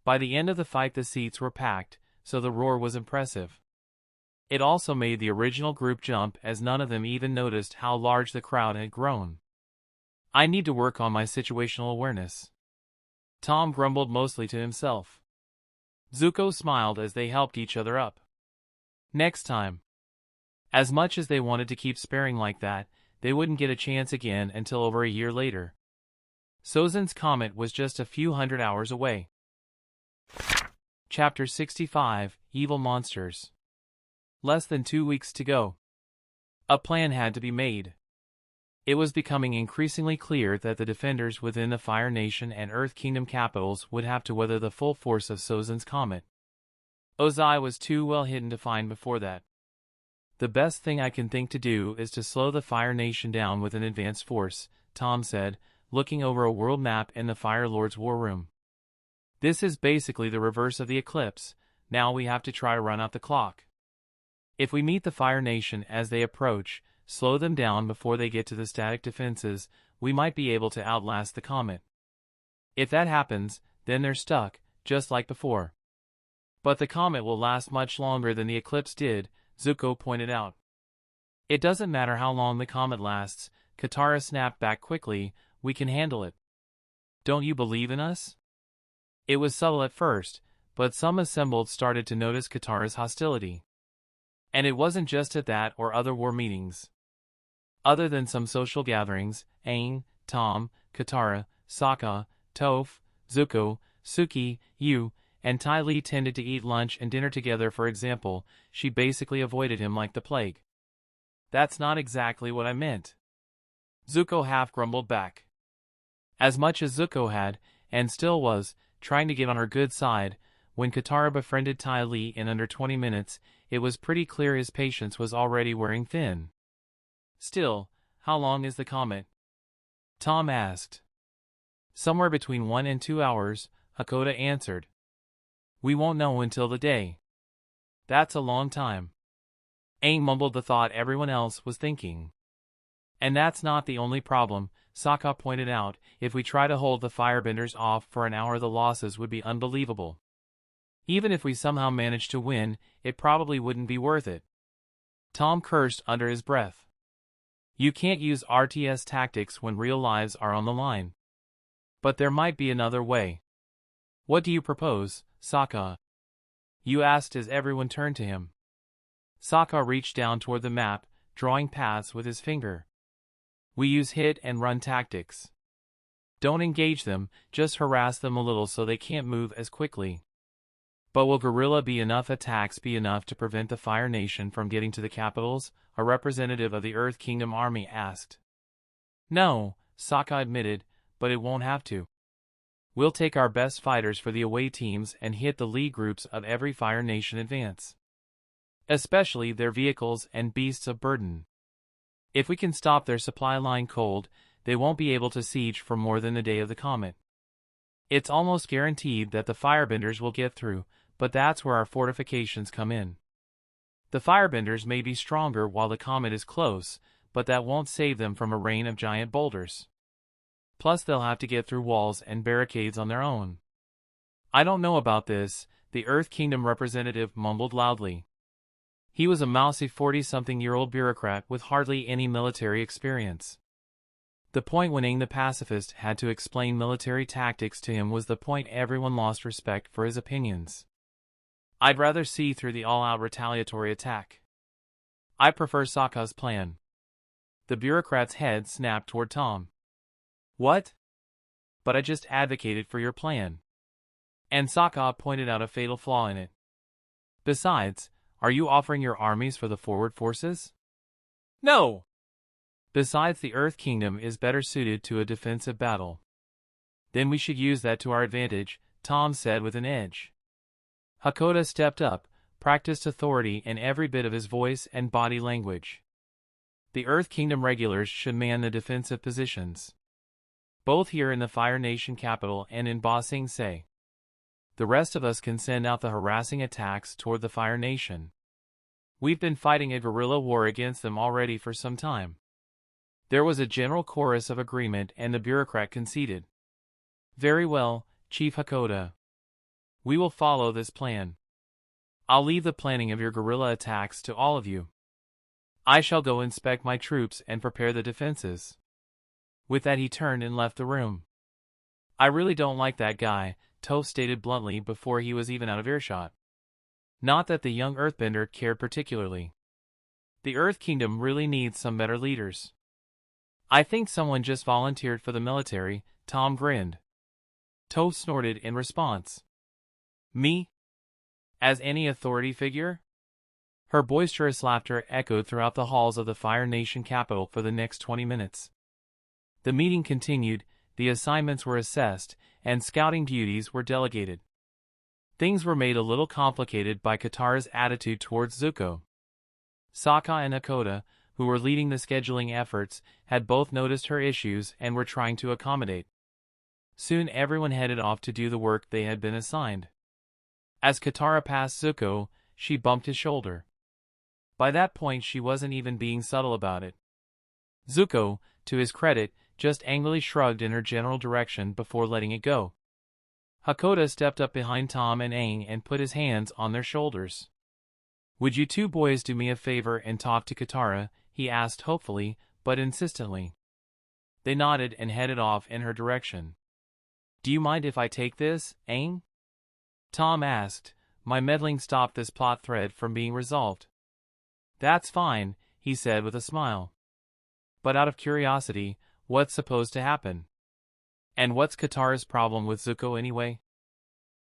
A: By the end of the fight the seats were packed, so the roar was impressive. It also made the original group jump as none of them even noticed how large the crowd had grown. "I need to work on my situational awareness," Tom grumbled mostly to himself. Zuko smiled as they helped each other up. Next time. As much as they wanted to keep sparring like that, they wouldn't get a chance again until over a year later. Sozin's comet was just a few hundred hours away. Chapter 65, Evil Monsters. Less than 2 weeks to go. A plan had to be made. It was becoming increasingly clear that the defenders within the Fire Nation and Earth Kingdom capitals would have to weather the full force of Sozin's comet. Ozai was too well hidden to find before that. "The best thing I can think to do is to slow the Fire Nation down with an advanced force," Tom said, looking over a world map in the Fire Lord's war room. "This is basically the reverse of the eclipse. Now we have to try to run out the clock. If we meet the Fire Nation as they approach, slow them down before they get to the static defenses, we might be able to outlast the comet. If that happens, then they're stuck, just like before." "But the comet will last much longer than the eclipse did," Zuko pointed out. "It doesn't matter how long the comet lasts," Katara snapped back quickly. "We can handle it. Don't you believe in us?" It was subtle at first, but some assembled started to notice Katara's hostility. And it wasn't just at that or other war meetings. Other than some social gatherings, Aang, Tom, Katara, Sokka, Toph, Zuko, Suki, Yu, and Ty Lee tended to eat lunch and dinner together. For example, she basically avoided him like the plague. "That's not exactly what I meant," Zuko half grumbled back. As much as Zuko had, and still was, trying to get on her good side, when Katara befriended Ty Lee in under 20 minutes, it was pretty clear his patience was already wearing thin. "Still, how long is the comet?" Tom asked. "Somewhere between 1 and 2 hours, Hakoda answered. "We won't know until the day." "That's a long time." Aang mumbled the thought everyone else was thinking. "And that's not the only problem," Sokka pointed out. "If we try to hold the firebenders off for an hour, the losses would be unbelievable. Even if we somehow managed to win, it probably wouldn't be worth it." Tom cursed under his breath. "You can't use RTS tactics when real lives are on the line. But there might be another way." "What do you propose, Sokka?" Yu asked as everyone turned to him. Sokka reached down toward the map, drawing paths with his finger. "We use hit and run tactics. Don't engage them, just harass them a little so they can't move as quickly." "But will guerrilla be enough attacks be enough to prevent the Fire Nation from getting to the capitals?" a representative of the Earth Kingdom army asked. "No," Sokka admitted, "but it won't have to." We'll take our best fighters for the away teams and hit the lead groups of every Fire Nation advance. Especially their vehicles and beasts of burden. If we can stop their supply line cold, they won't be able to siege for more than the day of the comet. It's almost guaranteed that the firebenders will get through, but that's where our fortifications come in. The firebenders may be stronger while the comet is close, but that won't save them from a rain of giant boulders. Plus they'll have to get through walls and barricades on their own. I don't know about this, the Earth Kingdom representative mumbled loudly. He was a mousy 40-something-year-old bureaucrat with hardly any military experience. The point when Aang the pacifist had to explain military tactics to him was the point everyone lost respect for his opinions. I'd rather see through the all-out retaliatory attack. I prefer Sokka's plan. The bureaucrat's head snapped toward Tom. What? But I just advocated for your plan. And Sokka pointed out a fatal flaw in it. Besides, are you offering your armies for the forward forces? No! Besides, the Earth Kingdom is better suited to a defensive battle. Then we should use that to our advantage, Tom said with an edge. Hakoda stepped up, practiced authority in every bit of his voice and body language. The Earth Kingdom regulars should man the defensive positions. Both here in the Fire Nation capital and in Ba Sing Se. The rest of us can send out the harassing attacks toward the Fire Nation. We've been fighting a guerrilla war against them already for some time. There was a general chorus of agreement and the bureaucrat conceded. Very well, Chief Hakoda. We will follow this plan. I'll leave the planning of your guerrilla attacks to all of you. I shall go inspect my troops and prepare the defenses. With that he turned and left the room. I really don't like that guy, Toph stated bluntly before he was even out of earshot. Not that the young earthbender cared particularly. The Earth Kingdom really needs some better leaders. I think someone just volunteered for the military, Tom grinned. Toph snorted in response. Me? As any authority figure? Her boisterous laughter echoed throughout the halls of the Fire Nation capital for the next 20 minutes. The meeting continued, the assignments were assessed, and scouting duties were delegated. Things were made a little complicated by Katara's attitude towards Zuko. Sokka and Hakoda, who were leading the scheduling efforts, had both noticed her issues and were trying to accommodate. Soon everyone headed off to do the work they had been assigned. As Katara passed Zuko, she bumped his shoulder. By that point she wasn't even being subtle about it. Zuko, to his credit, just angrily shrugged in her general direction before letting it go. Hakoda stepped up behind Tom and Aang and put his hands on their shoulders. Would you two boys do me a favor and talk to Katara? He asked hopefully, but insistently. They nodded and headed off in her direction. Do you mind if I take this, Aang? Tom asked. My meddling stopped this plot thread from being resolved. That's fine, he said with a smile. But out of curiosity, what's supposed to happen? And what's Katara's problem with Zuko anyway?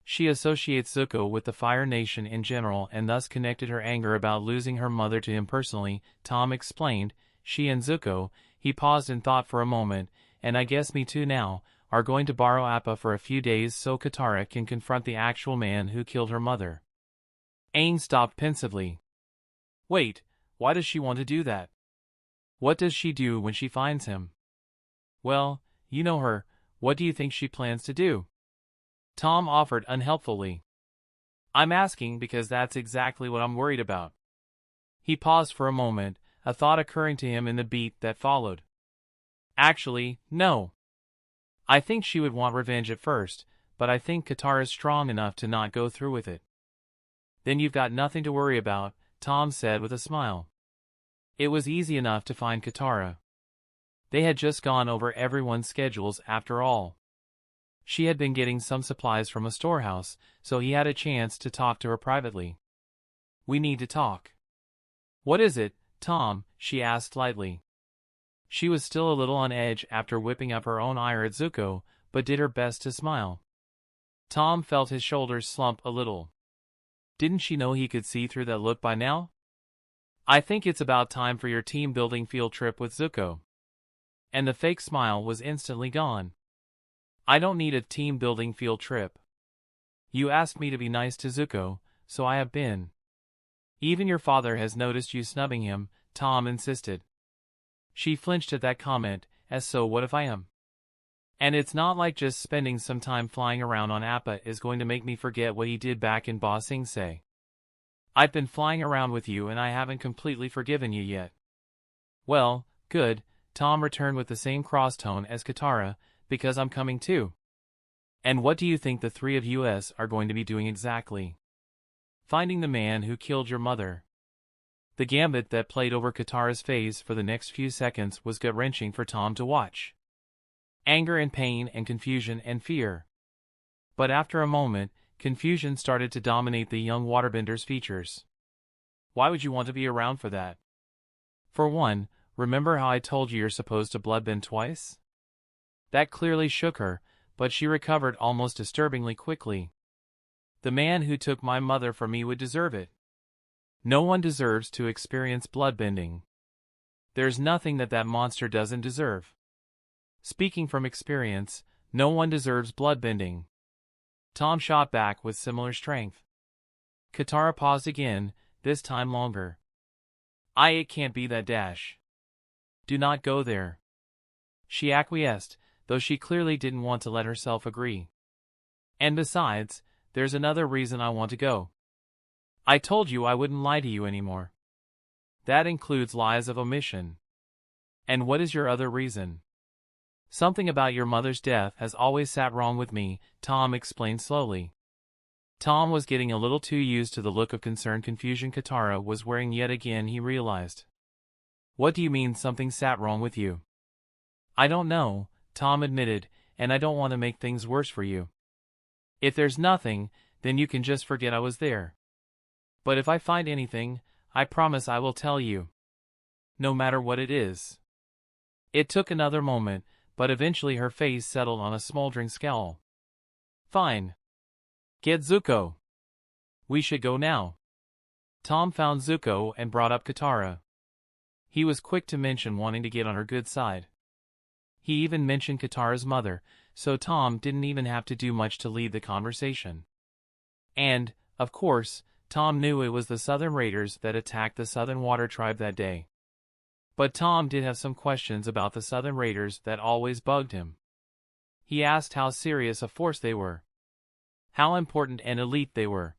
A: She associates Zuko with the Fire Nation in general and thus connected her anger about losing her mother to him personally, Tom explained. She and Zuko, he paused and thought for a moment, and I guess me too now, are going to borrow Appa for a few days so Katara can confront the actual man who killed her mother. Aang stopped pensively. Wait, why does she want to do that? What does she do when she finds him? Well, you know her, what do you think she plans to do? Tom offered unhelpfully. I'm asking because that's exactly what I'm worried about. He paused for a moment, a thought occurring to him in the beat that followed. Actually, no. I think she would want revenge at first, but I think Katara's strong enough to not go through with it. Then you've got nothing to worry about, Tom said with a smile. It was easy enough to find Katara. They had just gone over everyone's schedules after all. She had been getting some supplies from a storehouse, so he had a chance to talk to her privately. We need to talk. What is it, Tom? She asked lightly. She was still a little on edge after whipping up her own ire at Zuko, but did her best to smile. Tom felt his shoulders slump a little. Didn't she know he could see through that look by now? I think it's about time for your team-building field trip with Zuko. And the fake smile was instantly gone. I don't need a team-building field trip. You asked me to be nice to Zuko, so I have been. Even your father has noticed you snubbing him, Tom insisted. She flinched at that comment, as so what if I am? And it's not like just spending some time flying around on Appa is going to make me forget what he did back in Ba Sing Se. I've been flying around with you and I haven't completely forgiven you yet. Well, good, Tom returned with the same cross tone as Katara, because I'm coming too. And what do you think the three of us are going to be doing exactly? Finding the man who killed your mother. The gambit that played over Katara's face for the next few seconds was gut-wrenching for Tom to watch. Anger and pain and confusion and fear. But after a moment, confusion started to dominate the young waterbender's features. Why would you want to be around for that? For one, remember how I told you you're supposed to bloodbend twice? That clearly shook her, but she recovered almost disturbingly quickly. The man who took my mother from me would deserve it. No one deserves to experience bloodbending. There's nothing that monster doesn't deserve. Speaking from experience, no one deserves bloodbending. Tom shot back with similar strength. Katara paused again, this time longer. It can't be that dash. Do not go there. She acquiesced, though she clearly didn't want to let herself agree. And besides, there's another reason I want to go. I told you I wouldn't lie to you anymore. That includes lies of omission. And what is your other reason? Something about your mother's death has always sat wrong with me, Tom explained slowly. Tom was getting a little too used to the look of concerned confusion Katara was wearing yet again he realized. What do you mean something sat wrong with you? I don't know, Tom admitted, and I don't want to make things worse for you. If there's nothing, then you can just forget I was there. But if I find anything, I promise I will tell you. No matter what it is. It took another moment, but eventually her face settled on a smoldering scowl. Fine. Get Zuko. We should go now. Tom found Zuko and brought up Katara. He was quick to mention wanting to get on her good side. He even mentioned Katara's mother, so Tom didn't even have to do much to lead the conversation. And, of course, Tom knew it was the Southern Raiders that attacked the Southern Water Tribe that day. But Tom did have some questions about the Southern Raiders that always bugged him. He asked how serious a force they were. How important and elite they were.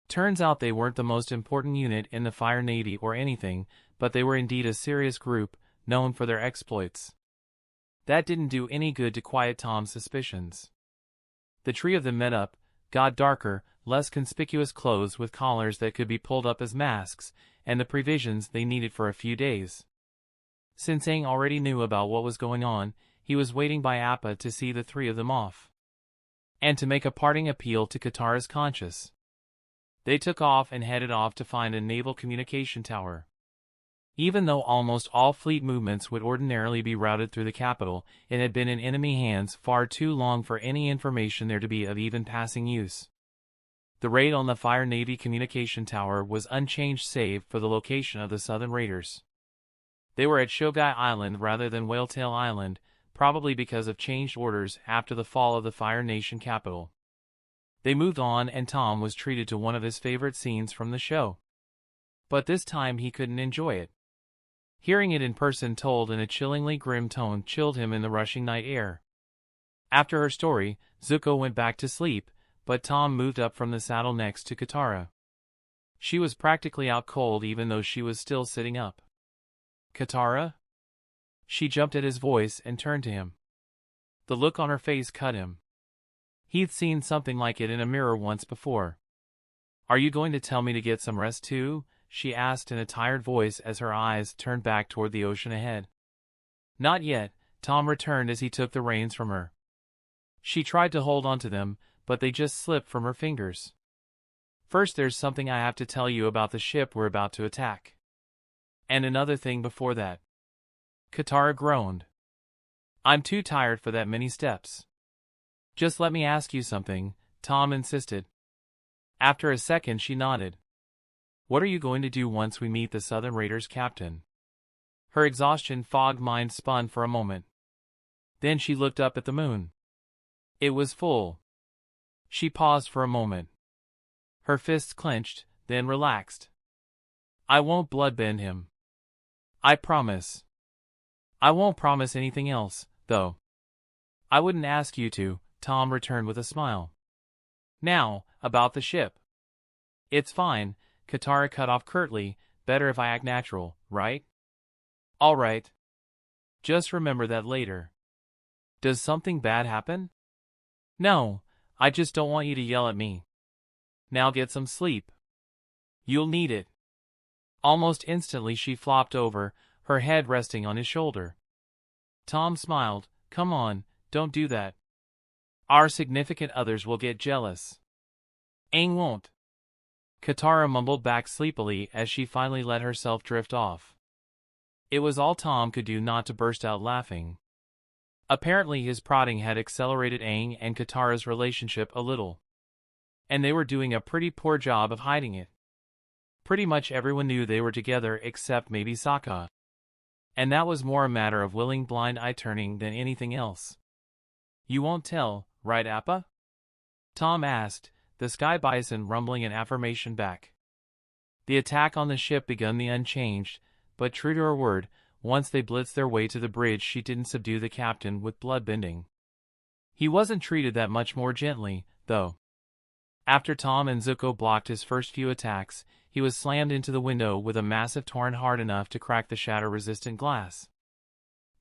A: Turns out they weren't the most important unit in the Fire Navy or anything, but they were indeed a serious group, known for their exploits. That didn't do any good to quiet Tom's suspicions. The three of them met up, got darker, less conspicuous clothes with collars that could be pulled up as masks, and the provisions they needed for a few days. Since Aang already knew about what was going on, he was waiting by Appa to see the three of them off. And to make a parting appeal to Katara's conscience. They took off and headed off to find a naval communication tower. Even though almost all fleet movements would ordinarily be routed through the capital, it had been in enemy hands far too long for any information there to be of even passing use. The raid on the Fire Navy communication tower was unchanged save for the location of the Southern Raiders. They were at Shogai Island rather than Whaletail Island, probably because of changed orders after the fall of the Fire Nation capital. They moved on and Tom was treated to one of his favorite scenes from the show. But this time he couldn't enjoy it. Hearing it in person told in a chillingly grim tone chilled him in the rushing night air. After her story, Zuko went back to sleep, but Tom moved up from the saddle next to Katara. She was practically out cold even though she was still sitting up. Katara? She jumped at his voice and turned to him. The look on her face cut him. He'd seen something like it in a mirror once before. Are you going to tell me to get some rest too? She asked in a tired voice as her eyes turned back toward the ocean ahead. Not yet, Tom returned as he took the reins from her. She tried to hold onto them, but they just slipped from her fingers. First there's something I have to tell you about the ship we're about to attack. And another thing before that. Katara groaned. I'm too tired for that many steps. Just let me ask you something, Tom insisted. After a second she nodded. What are you going to do once we meet the Southern Raiders captain? Her exhaustion fogged mind spun for a moment. Then she looked up at the moon. It was full. She paused for a moment. Her fists clenched, then relaxed. I won't bloodbend him. I promise. I won't promise anything else, though. I wouldn't ask you to, Tom returned with a smile. Now, about the ship. It's fine, Katara cut off curtly, better if I act natural, right? All right. Just remember that later. Does something bad happen? No, I just don't want you to yell at me. Now get some sleep. You'll need it. Almost instantly she flopped over, her head resting on his shoulder. Tom smiled. Come on, don't do that. Our significant others will get jealous. Aang won't. Katara mumbled back sleepily as she finally let herself drift off. It was all Tom could do not to burst out laughing. Apparently his prodding had accelerated Aang and Katara's relationship a little. And they were doing a pretty poor job of hiding it. Pretty much everyone knew they were together except maybe Sokka. And that was more a matter of willing blind eye turning than anything else. You won't tell, right Appa? Tom asked, the sky bison rumbling an affirmation back. The attack on the ship begun the unchanged, but true to her word, once they blitzed their way to the bridge she didn't subdue the captain with bloodbending. He wasn't treated that much more gently, though. After Tom and Zuko blocked his first few attacks, he was slammed into the window with a massive torrent hard enough to crack the shatter-resistant glass.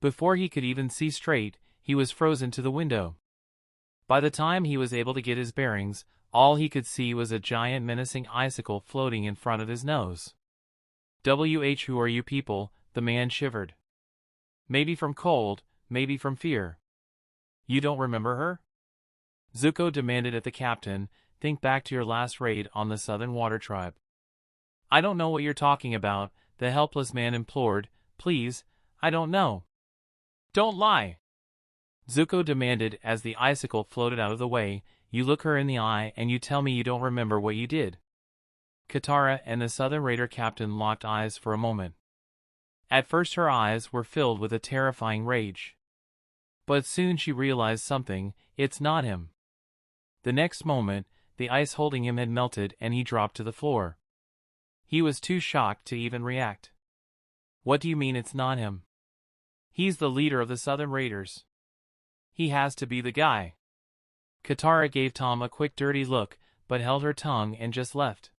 A: Before he could even see straight, he was frozen to the window. By the time he was able to get his bearings, all he could see was a giant menacing icicle floating in front of his nose. Who are you people? The man shivered. Maybe from cold, maybe from fear. You don't remember her? Zuko demanded at the captain. Think back to your last raid on the Southern Water Tribe. I don't know what you're talking about, the helpless man implored. Please, I don't know. Don't lie. Zuko demanded as the icicle floated out of the way. You look her in the eye and you tell me you don't remember what you did. Katara and the Southern Raider captain locked eyes for a moment. At first her eyes were filled with a terrifying rage. But soon she realized something. It's not him. The next moment, the ice holding him had melted and he dropped to the floor. He was too shocked to even react. What do you mean it's not him? He's the leader of the Southern Raiders. He has to be the guy. Katara gave Tom a quick dirty look, but held her tongue and just left.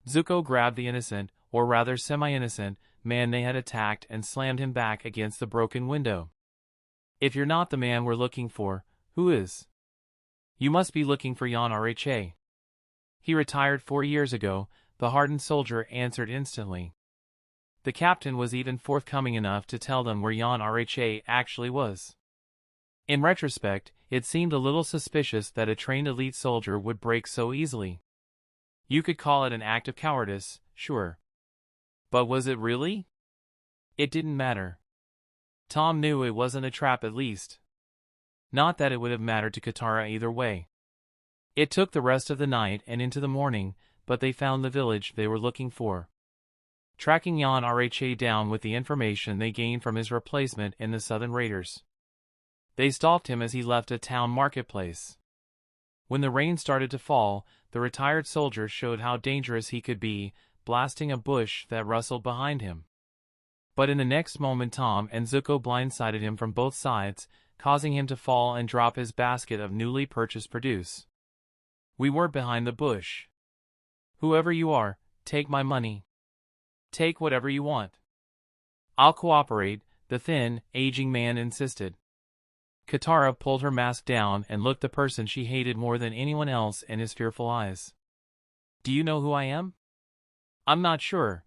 A: Zuko grabbed the innocent, or rather semi-innocent, man they had attacked and slammed him back against the broken window. If you're not the man we're looking for, who is? You must be looking for Jan Rha. He retired 4 years ago, the hardened soldier answered instantly. The captain was even forthcoming enough to tell them where Jan Rha actually was. In retrospect, it seemed a little suspicious that a trained elite soldier would break so easily. You could call it an act of cowardice, sure. But was it really? It didn't matter. Tom knew it wasn't a trap at least. Not that it would have mattered to Katara either way. It took the rest of the night and into the morning, but they found the village they were looking for. Tracking Jan Rha down with the information they gained from his replacement in the Southern Raiders. They stalked him as he left a town marketplace. When the rain started to fall, the retired soldier showed how dangerous he could be, blasting a bush that rustled behind him. But in the next moment Tom and Zuko blindsided him from both sides, causing him to fall and drop his basket of newly purchased produce. We weren't behind the bush. Whoever you are, take my money. Take whatever you want. I'll cooperate, the thin, aging man insisted. Katara pulled her mask down and looked the person she hated more than anyone else in his fearful eyes. Do you know who I am? I'm not sure.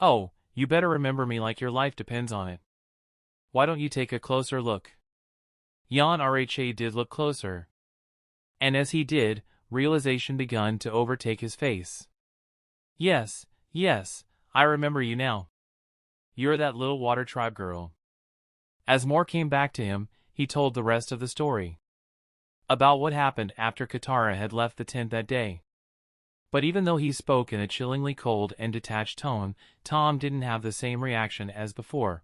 A: Oh, you better remember me like your life depends on it. Why don't you take a closer look? Jan Rha did look closer. And as he did, realization begun to overtake his face. Yes, I remember you now. You're that little water tribe girl. As more came back to him, he told the rest of the story. About what happened after Katara had left the tent that day. But even though he spoke in a chillingly cold and detached tone, Tom didn't have the same reaction as before.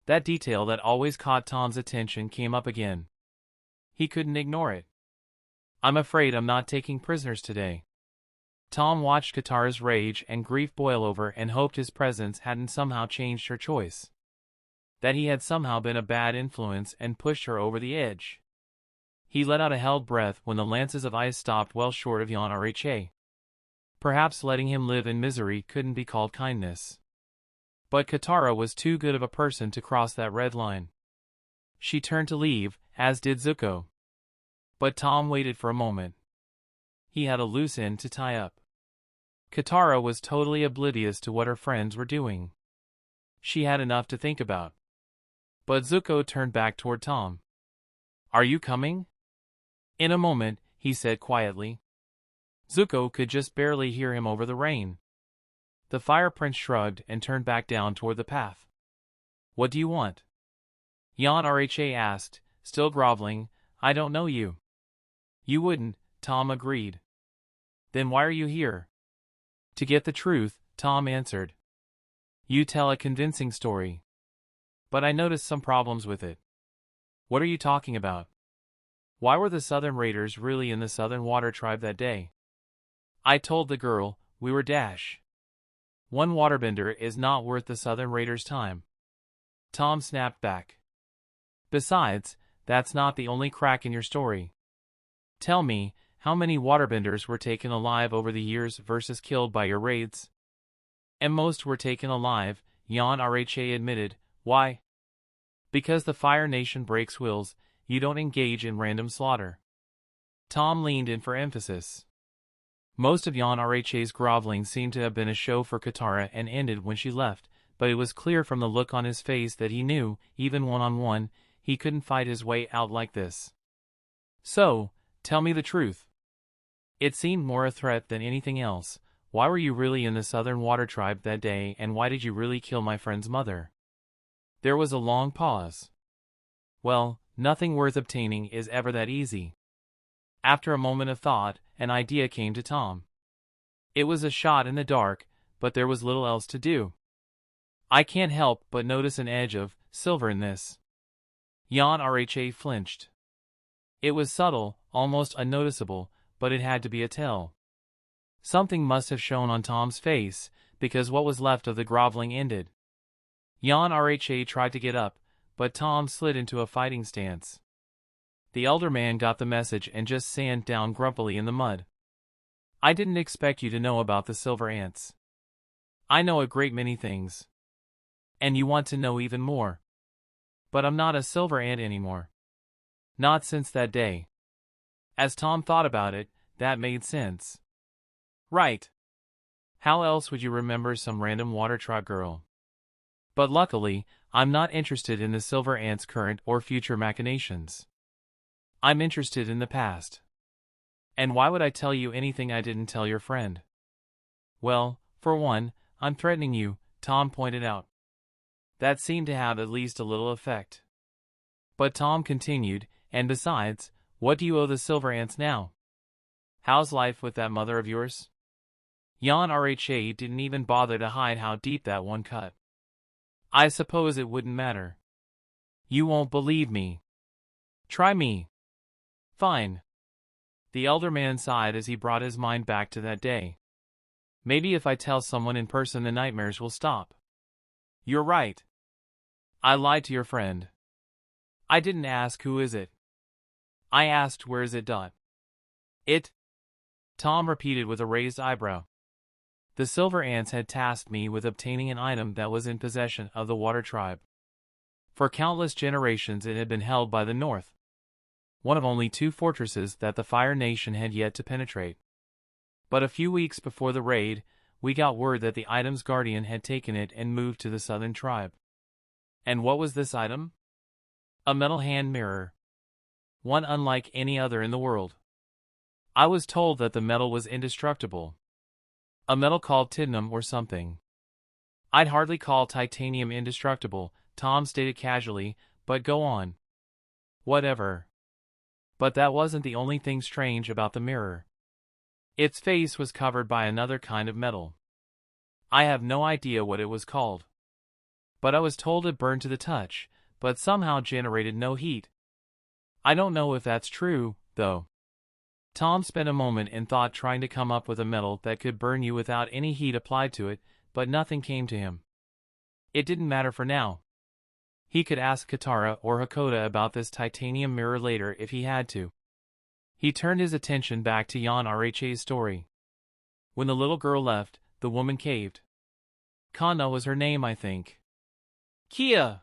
A: That detail that always caught Tom's attention came up again. He couldn't ignore it. I'm afraid I'm not taking prisoners today. Tom watched Katara's rage and grief boil over and hoped his presence hadn't somehow changed her choice. That he had somehow been a bad influence and pushed her over the edge. He let out a held breath when the lances of ice stopped well short of Yanrha. Perhaps letting him live in misery couldn't be called kindness. But Katara was too good of a person to cross that red line. She turned to leave, as did Zuko. But Tom waited for a moment. He had a loose end to tie up. Katara was totally oblivious to what her friends were doing. She had enough to think about. But Zuko turned back toward Tom. "Are you coming?" "In a moment," he said quietly. Zuko could just barely hear him over the rain. The Fire Prince shrugged and turned back down toward the path. "What do you want?" Yanrha asked, still groveling. "I don't know you." "You wouldn't," Tom agreed. "Then why are you here?" "To get the truth," Tom answered. "You tell a convincing story. But I noticed some problems with it." "What are you talking about?" "Why were the Southern Raiders really in the Southern Water Tribe that day?" "I told the girl, we were dash. One waterbender is not worth the Southern Raiders' time." Tom snapped back. "Besides, that's not the only crack in your story. Tell me, how many waterbenders were taken alive over the years versus killed by your raids?" "And most were taken alive," Yanrha admitted. "Why?" "Because the Fire Nation breaks wills, you don't engage in random slaughter." Tom leaned in for emphasis. Most of Yanrha's groveling seemed to have been a show for Katara and ended when she left, but it was clear from the look on his face that he knew, even one-on-one, he couldn't fight his way out like this. "So, tell me the truth." It seemed more a threat than anything else. "Why were you really in the Southern Water Tribe that day, and why did you really kill my friend's mother?" There was a long pause. "Well, nothing worth obtaining is ever that easy." After a moment of thought, an idea came to Tom. It was a shot in the dark, but there was little else to do. "I can't help but notice an edge of silver in this." Yanrha flinched. It was subtle, almost unnoticeable, but it had to be a tell. Something must have shown on Tom's face, because what was left of the groveling ended. Yanrha tried to get up, but Tom slid into a fighting stance. The elder man got the message and just sat down grumpily in the mud. "I didn't expect you to know about the silver ants. I know a great many things. And you want to know even more. But I'm not a silver ant anymore. Not since that day." As Tom thought about it, that made sense. Right. How else would you remember some random water tribe girl? But luckily, I'm not interested in the silver ant's current or future machinations. I'm interested in the past. And why would I tell you anything I didn't tell your friend? Well, for one, I'm threatening you, Tom pointed out. That seemed to have at least a little effect. But Tom continued, and besides, what do you owe the silver ants now? How's life with that mother of yours? Yanrha didn't even bother to hide how deep that one cut. I suppose it wouldn't matter. You won't believe me. Try me. Fine. The elder man sighed as he brought his mind back to that day. Maybe if I tell someone in person the nightmares will stop. You're right. I lied to your friend. I didn't ask who is it. I asked where is it. It? Tom repeated with a raised eyebrow. The silver ants had tasked me with obtaining an item that was in possession of the water tribe. For countless generations it had been held by the North. One of only 2 fortresses that the Fire Nation had yet to penetrate. But a few weeks before the raid, we got word that the item's guardian had taken it and moved to the Southern Tribe. And what was this item? A metal hand mirror. One unlike any other in the world. I was told that the metal was indestructible. A metal called titanium or something. I'd hardly call titanium indestructible, Tom stated casually, but go on. Whatever. But that wasn't the only thing strange about the mirror. Its face was covered by another kind of metal. I have no idea what it was called. But I was told it burned to the touch, but somehow generated no heat. I don't know if that's true, though. Tom spent a moment in thought trying to come up with a metal that could burn you without any heat applied to it, but nothing came to him. It didn't matter for now. He could ask Katara or Hakoda about this titanium mirror later if he had to. He turned his attention back to Jan Rha's story. When the little girl left, the woman caved. Kana was her name, I think. Kia!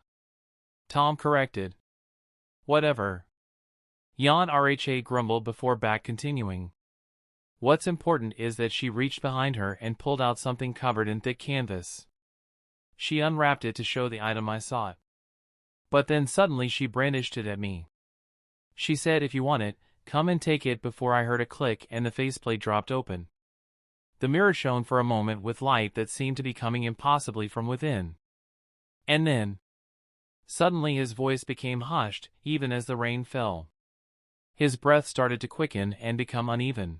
A: Tom corrected. Whatever. Jan Rha grumbled before back continuing. What's important is that she reached behind her and pulled out something covered in thick canvas. She unwrapped it to show the item I sought. But then suddenly she brandished it at me. She said, if you want it, come and take it. Before I heard a click and the faceplate dropped open. The mirror shone for a moment with light that seemed to be coming impossibly from within. And then, suddenly his voice became hushed, even as the rain fell. His breath started to quicken and become uneven.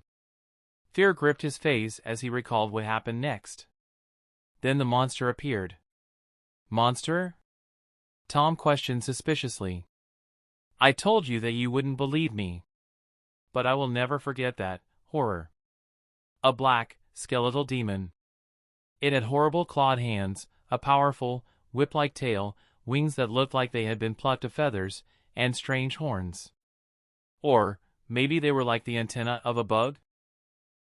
A: Fear gripped his face as he recalled what happened next. Then the monster appeared. Monster? Tom questioned suspiciously. I told you that you wouldn't believe me. But I will never forget that horror. A black, skeletal demon. It had horrible clawed hands, a powerful, whip-like tail, wings that looked like they had been plucked of feathers, and strange horns. Or, maybe they were like the antenna of a bug?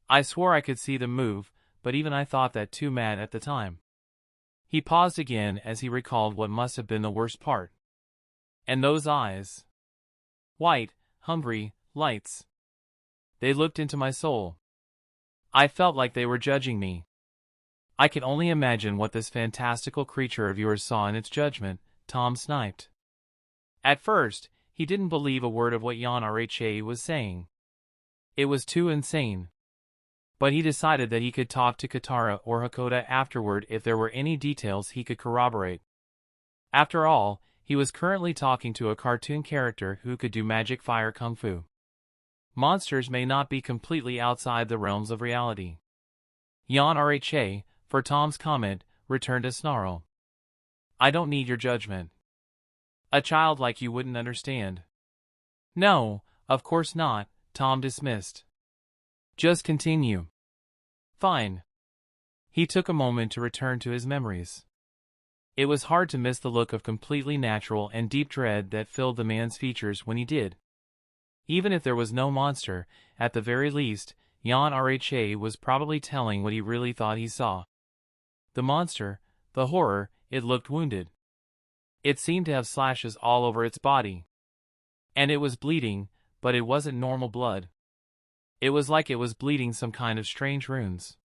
A: I swore I could see them move, but even I thought that too mad at the time. He paused again as he recalled what must have been the worst part. And those eyes. White, hungry, lights. They looked into my soul. I felt like they were judging me. I can only imagine what this fantastical creature of yours saw in its judgment, Tom sniped. At first, he didn't believe a word of what Jan Rha was saying. It was too insane. But he decided that he could talk to Katara or Hakoda afterward if there were any details he could corroborate. After all, he was currently talking to a cartoon character who could do magic fire kung fu. Monsters may not be completely outside the realms of reality. Jan Rha, for Tom's comment, returned a snarl. I don't need your judgment. A child like you wouldn't understand. No, of course not, Tom dismissed. Just continue. Fine. He took a moment to return to his memories. It was hard to miss the look of completely natural and deep dread that filled the man's features when he did. Even if there was no monster, at the very least, Jan Rha was probably telling what he really thought he saw. The monster, the horror, it looked wounded. It seemed to have slashes all over its body. And it was bleeding, but it wasn't normal blood. It was like it was bleeding some kind of strange runes.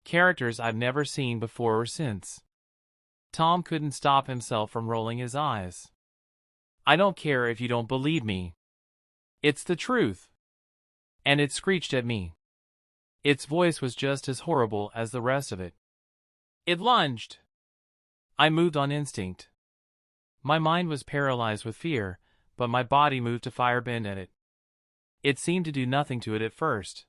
A: Characters I've never seen before or since. Tom couldn't stop himself from rolling his eyes. I don't care if you don't believe me. It's the truth. And it screeched at me. Its voice was just as horrible as the rest of it. It lunged. I moved on instinct. My mind was paralyzed with fear, but my body moved to firebend at it. It seemed to do nothing to it at first.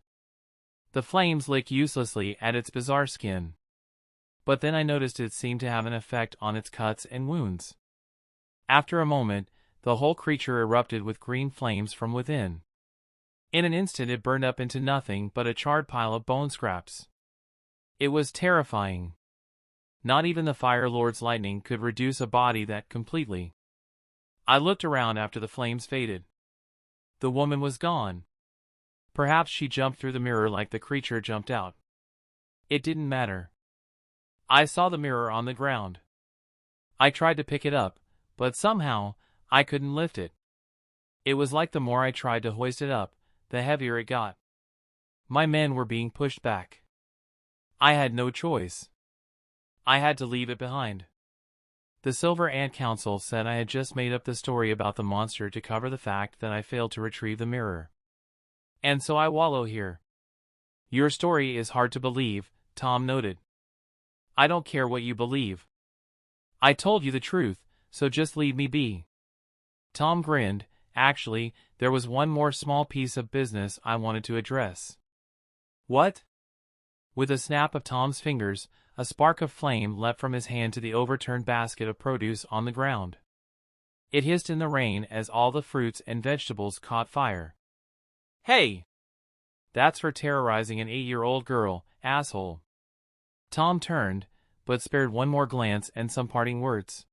A: The flames licked uselessly at its bizarre skin. But then I noticed it seemed to have an effect on its cuts and wounds. After a moment, the whole creature erupted with green flames from within. In an instant it burned up into nothing but a charred pile of bone scraps. It was terrifying. Not even the Fire Lord's lightning could reduce a body that completely. I looked around after the flames faded. The woman was gone. Perhaps she jumped through the mirror like the creature jumped out. It didn't matter. I saw the mirror on the ground. I tried to pick it up, but somehow, I couldn't lift it. It was like the more I tried to hoist it up, the heavier it got. My men were being pushed back. I had no choice. I had to leave it behind. The Silver Ant Council said I had just made up the story about the monster to cover the fact that I failed to retrieve the mirror. And so I wallow here. Your story is hard to believe, Tom noted. I don't care what you believe. I told you the truth, so just leave me be. Tom grinned. Actually, there was one more small piece of business I wanted to address. What? With a snap of Tom's fingers, a spark of flame leapt from his hand to the overturned basket of produce on the ground. It hissed in the rain as all the fruits and vegetables caught fire. Hey! That's for terrorizing an 8-year-old girl, asshole. Tom turned, but spared one more glance and some parting words.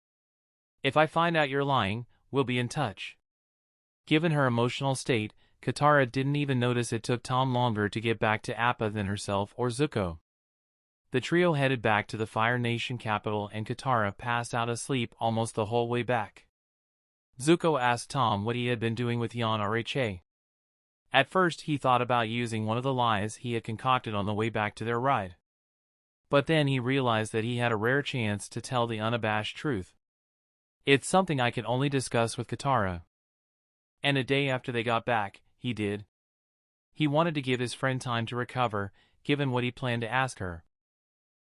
A: If I find out you're lying, we'll be in touch. Given her emotional state, Katara didn't even notice it took Tom longer to get back to Appa than herself or Zuko. The trio headed back to the Fire Nation capital and Katara passed out asleep almost the whole way back. Zuko asked Tom what he had been doing with Yan Rha. At first he thought about using one of the lies he had concocted on the way back to their ride. But then he realized that he had a rare chance to tell the unabashed truth. It's something I can only discuss with Katara. And a day after they got back, he did. He wanted to give his friend time to recover, given what he planned to ask her.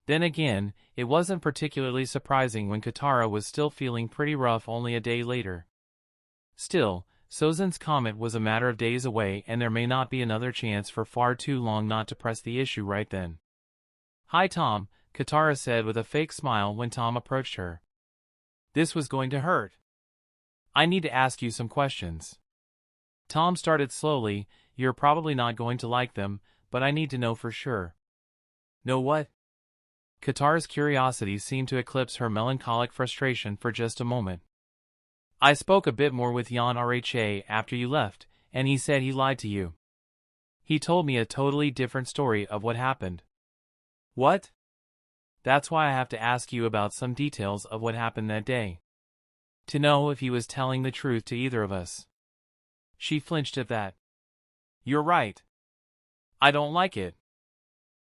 A: Then again, it wasn't particularly surprising when Katara was still feeling pretty rough only a day later. Still, Sozin's comet was a matter of days away and there may not be another chance for far too long not to press the issue right then. "Hi Tom," Katara said with a fake smile when Tom approached her. "This was going to hurt. I need to ask you some questions." Tom started slowly. "You're probably not going to like them, but I need to know for sure." "Know what?" Katara's curiosity seemed to eclipse her melancholic frustration for just a moment. "I spoke a bit more with Yan Rha after you left, and he said he lied to you. He told me a totally different story of what happened." "What?" "That's why I have to ask you about some details of what happened that day. To know if he was telling the truth to either of us." She flinched at that. "You're right. I don't like it."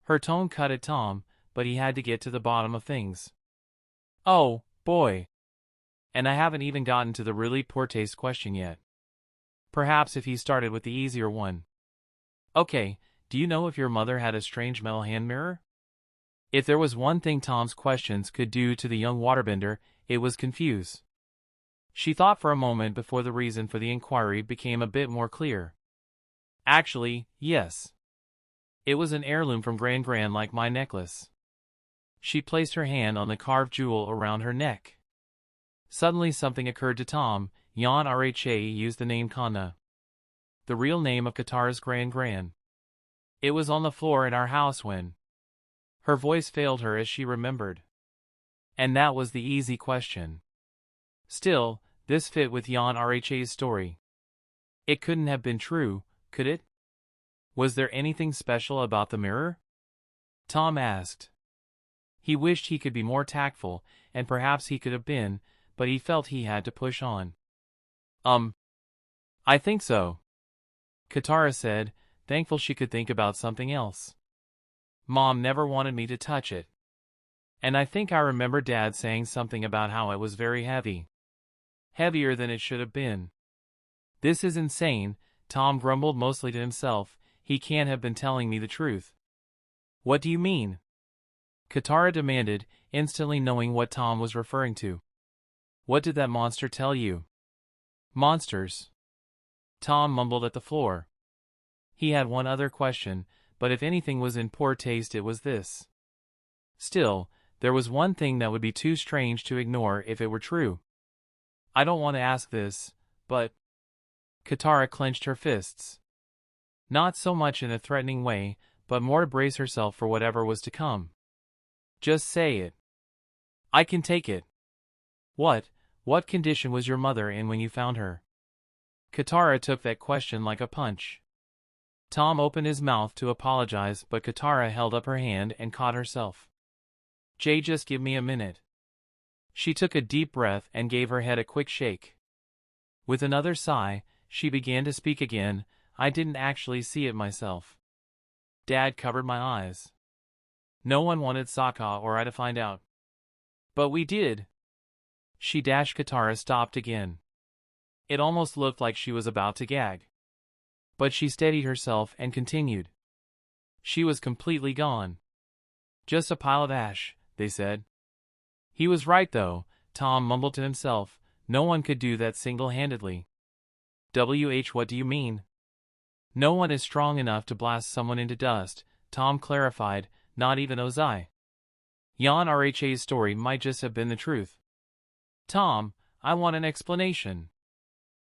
A: Her tone cut at Tom, but he had to get to the bottom of things. "Oh, boy. And I haven't even gotten to the really poor taste question yet. Perhaps if he started with the easier one. Okay, do you know if your mother had a strange metal hand mirror?" If there was one thing Tom's questions could do to the young waterbender, it was confuse. She thought for a moment before the reason for the inquiry became a bit more clear. "Actually, yes. It was an heirloom from Gran like my necklace." She placed her hand on the carved jewel around her neck. Suddenly something occurred to Tom. Yan Rha used the name Kanna, the real name of Katara's Gran. It was on the floor in our house when... Her voice failed her as she remembered. And that was the easy question. Still, this fit with Yan Rha's story. It couldn't have been true, could it? Was there anything special about the mirror? Tom asked. He wished he could be more tactful, and perhaps he could have been, but he felt he had to push on. I think so," Katara said, thankful she could think about something else. "Mom never wanted me to touch it. And I think I remember Dad saying something about how it was very heavy. Heavier than it should have been." "This is insane," Tom grumbled mostly to himself. "He can't have been telling me the truth." "What do you mean?" Katara demanded, instantly knowing what Tom was referring to. "What did that monster tell you?" "Monsters." Tom mumbled at the floor. He had one other question, but if anything was in poor taste it was this. Still, there was one thing that would be too strange to ignore if it were true. "I don't want to ask this, but..." Katara clenched her fists. Not so much in a threatening way, but more to brace herself for whatever was to come. "Just say it. I can take it." What condition was your mother in when you found her?" Katara took that question like a punch. Tom opened his mouth to apologize, but Katara held up her hand and caught herself. "Jay, just give me a minute." She took a deep breath and gave her head a quick shake. With another sigh, she began to speak again. "I didn't actually see it myself. Dad covered my eyes. No one wanted Sokka or I to find out. But we did." Katara stopped again. It almost looked like she was about to gag. But she steadied herself and continued. "She was completely gone. Just a pile of ash," they said. "He was right though," Tom mumbled to himself. "No one could do that single-handedly." What do you mean?" "No one is strong enough to blast someone into dust," Tom clarified, "not even Ozai. Yan Rha's story might just have been the truth." "Tom, I want an explanation.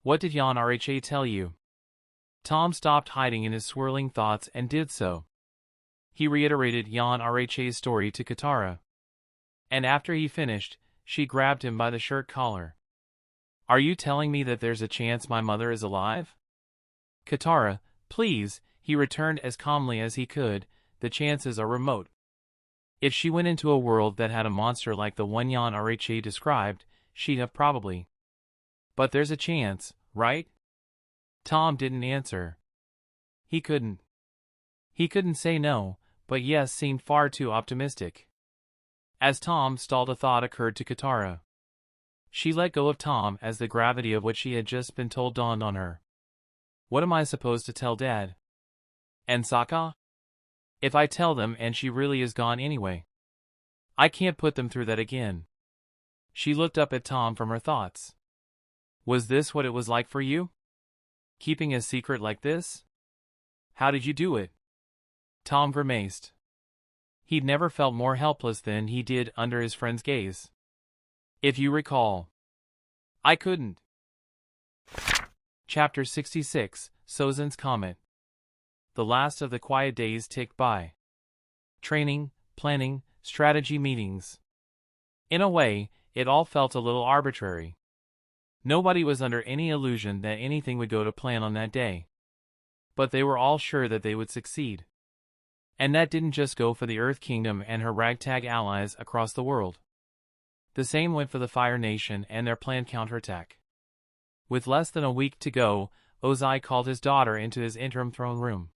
A: What did Yan Rha tell you? Tom stopped hiding in his swirling thoughts and did so. He reiterated Yan Rha's story to Katara. And after he finished, she grabbed him by the shirt collar. Are you telling me that there's a chance my mother is alive? Katara, please, he returned as calmly as he could, the chances are remote. If she went into a world that had a monster like the one Yan Rha described, she'd have probably. But there's a chance, right? Tom didn't answer. He couldn't. He couldn't say no, but yes seemed far too optimistic. As Tom stalled, a thought occurred to Katara. She let go of Tom as the gravity of what she had just been told dawned on her. What am I supposed to tell Dad? And Sokka? If I tell them and she really is gone anyway, I can't put them through that again. She looked up at Tom from her thoughts. Was this what it was like for you? Keeping a secret like this? How did you do it? Tom grimaced. He'd never felt more helpless than he did under his friend's gaze. If you recall. I couldn't. Chapter 66, Sozin's Comet. The last of the quiet days ticked by. Training, planning, strategy meetings. In a way, it all felt a little arbitrary. Nobody was under any illusion that anything would go to plan on that day. But they were all sure that they would succeed. And that didn't just go for the Earth Kingdom and her ragtag allies across the world. The same went for the Fire Nation and their planned counterattack. With less than a week to go, Ozai called his daughter into his interim throne room.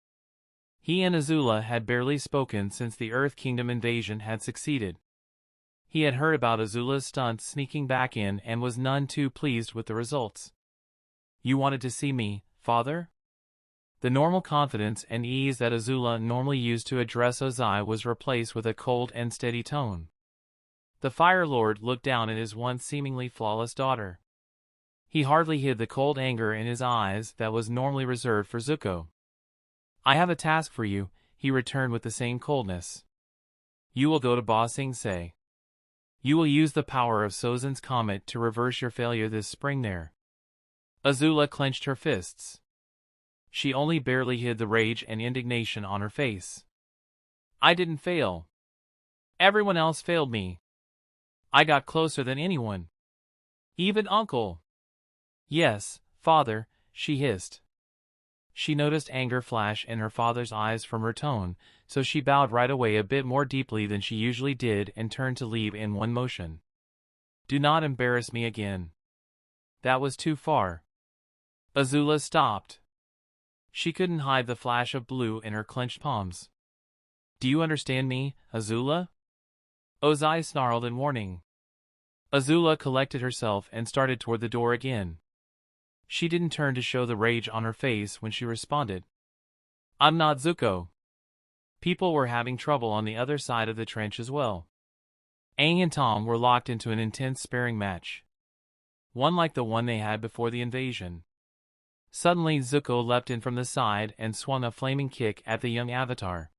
A: He and Azula had barely spoken since the Earth Kingdom invasion had succeeded. He had heard about Azula's stunt sneaking back in and was none too pleased with the results. You wanted to see me, father? The normal confidence and ease that Azula normally used to address Ozai was replaced with a cold and steady tone. The Fire Lord looked down at his once seemingly flawless daughter. He hardly hid the cold anger in his eyes that was normally reserved for Zuko. I have a task for you, he returned with the same coldness. You will go to Ba Sing Se. You will use the power of Sozin's Comet to reverse your failure this spring there. Azula clenched her fists. She only barely hid the rage and indignation on her face. I didn't fail. Everyone else failed me. I got closer than anyone. Even Uncle. Yes, father, she hissed. She noticed anger flash in her father's eyes from her tone, so she bowed right away a bit more deeply than she usually did and turned to leave in one motion. Do not embarrass me again. That was too far. Azula stopped. She couldn't hide the flash of blue in her clenched palms. Do you understand me, Azula? Ozai snarled in warning. Azula collected herself and started toward the door again. She didn't turn to show the rage on her face when she responded. I'm not Zuko. People were having trouble on the other side of the trench as well. Aang and Tom were locked into an intense sparring match. One like the one they had before the invasion. Suddenly Zuko leapt in from the side and swung a flaming kick at the young avatar.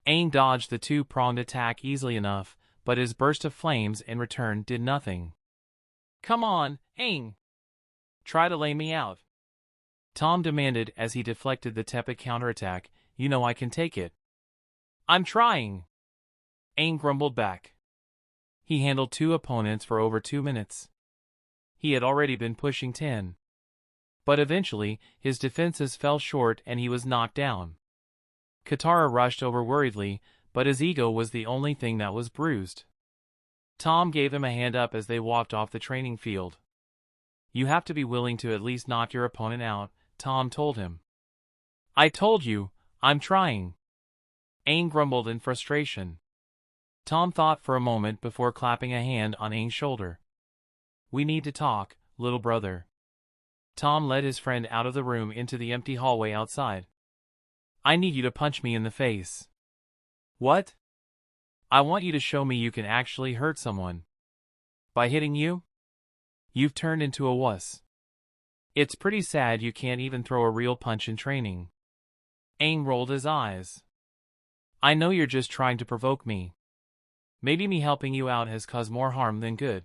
A: Aang dodged the two-pronged attack easily enough, but his burst of flames in return did nothing. Come on, Aang! Try to lay me out. Tom demanded as he deflected the tepid counterattack. You know I can take it. I'm trying. Aang grumbled back. He handled two opponents for over 2 minutes. He had already been pushing 10. But eventually, his defenses fell short and he was knocked down. Katara rushed over worriedly, but his ego was the only thing that was bruised. Tom gave him a hand up as they walked off the training field. You have to be willing to at least knock your opponent out, Tom told him. I told you, I'm trying. Aang grumbled in frustration. Tom thought for a moment before clapping a hand on Aang's shoulder. We need to talk, little brother. Tom led his friend out of the room into the empty hallway outside. I need you to punch me in the face. What? I want you to show me you can actually hurt someone. By hitting you? You've turned into a wuss. It's pretty sad you can't even throw a real punch in training. Aang rolled his eyes. I know you're just trying to provoke me. Maybe me helping you out has caused more harm than good.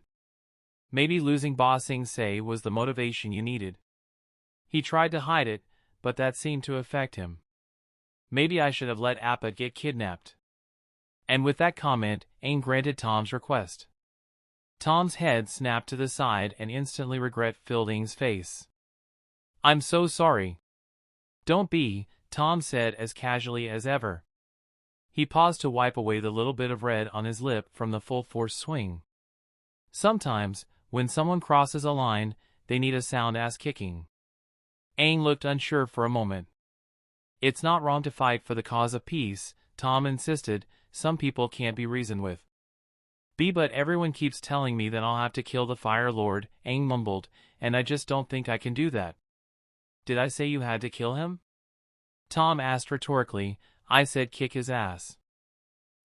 A: Maybe losing Ba Sing Se was the motivation you needed. He tried to hide it, but that seemed to affect him. Maybe I should have let Appa get kidnapped. And with that comment, Aang granted Tom's request. Tom's head snapped to the side and instantly regret filled Aang's face. I'm so sorry. Don't be, Tom said as casually as ever. He paused to wipe away the little bit of red on his lip from the full force swing. Sometimes, when someone crosses a line, they need a sound ass kicking. Aang looked unsure for a moment. It's not wrong to fight for the cause of peace, Tom insisted. Some people can't be reasoned with. But everyone keeps telling me that I'll have to kill the Fire Lord, Aang mumbled, and I just don't think I can do that. Did I say you had to kill him? Tom asked rhetorically. I said kick his ass.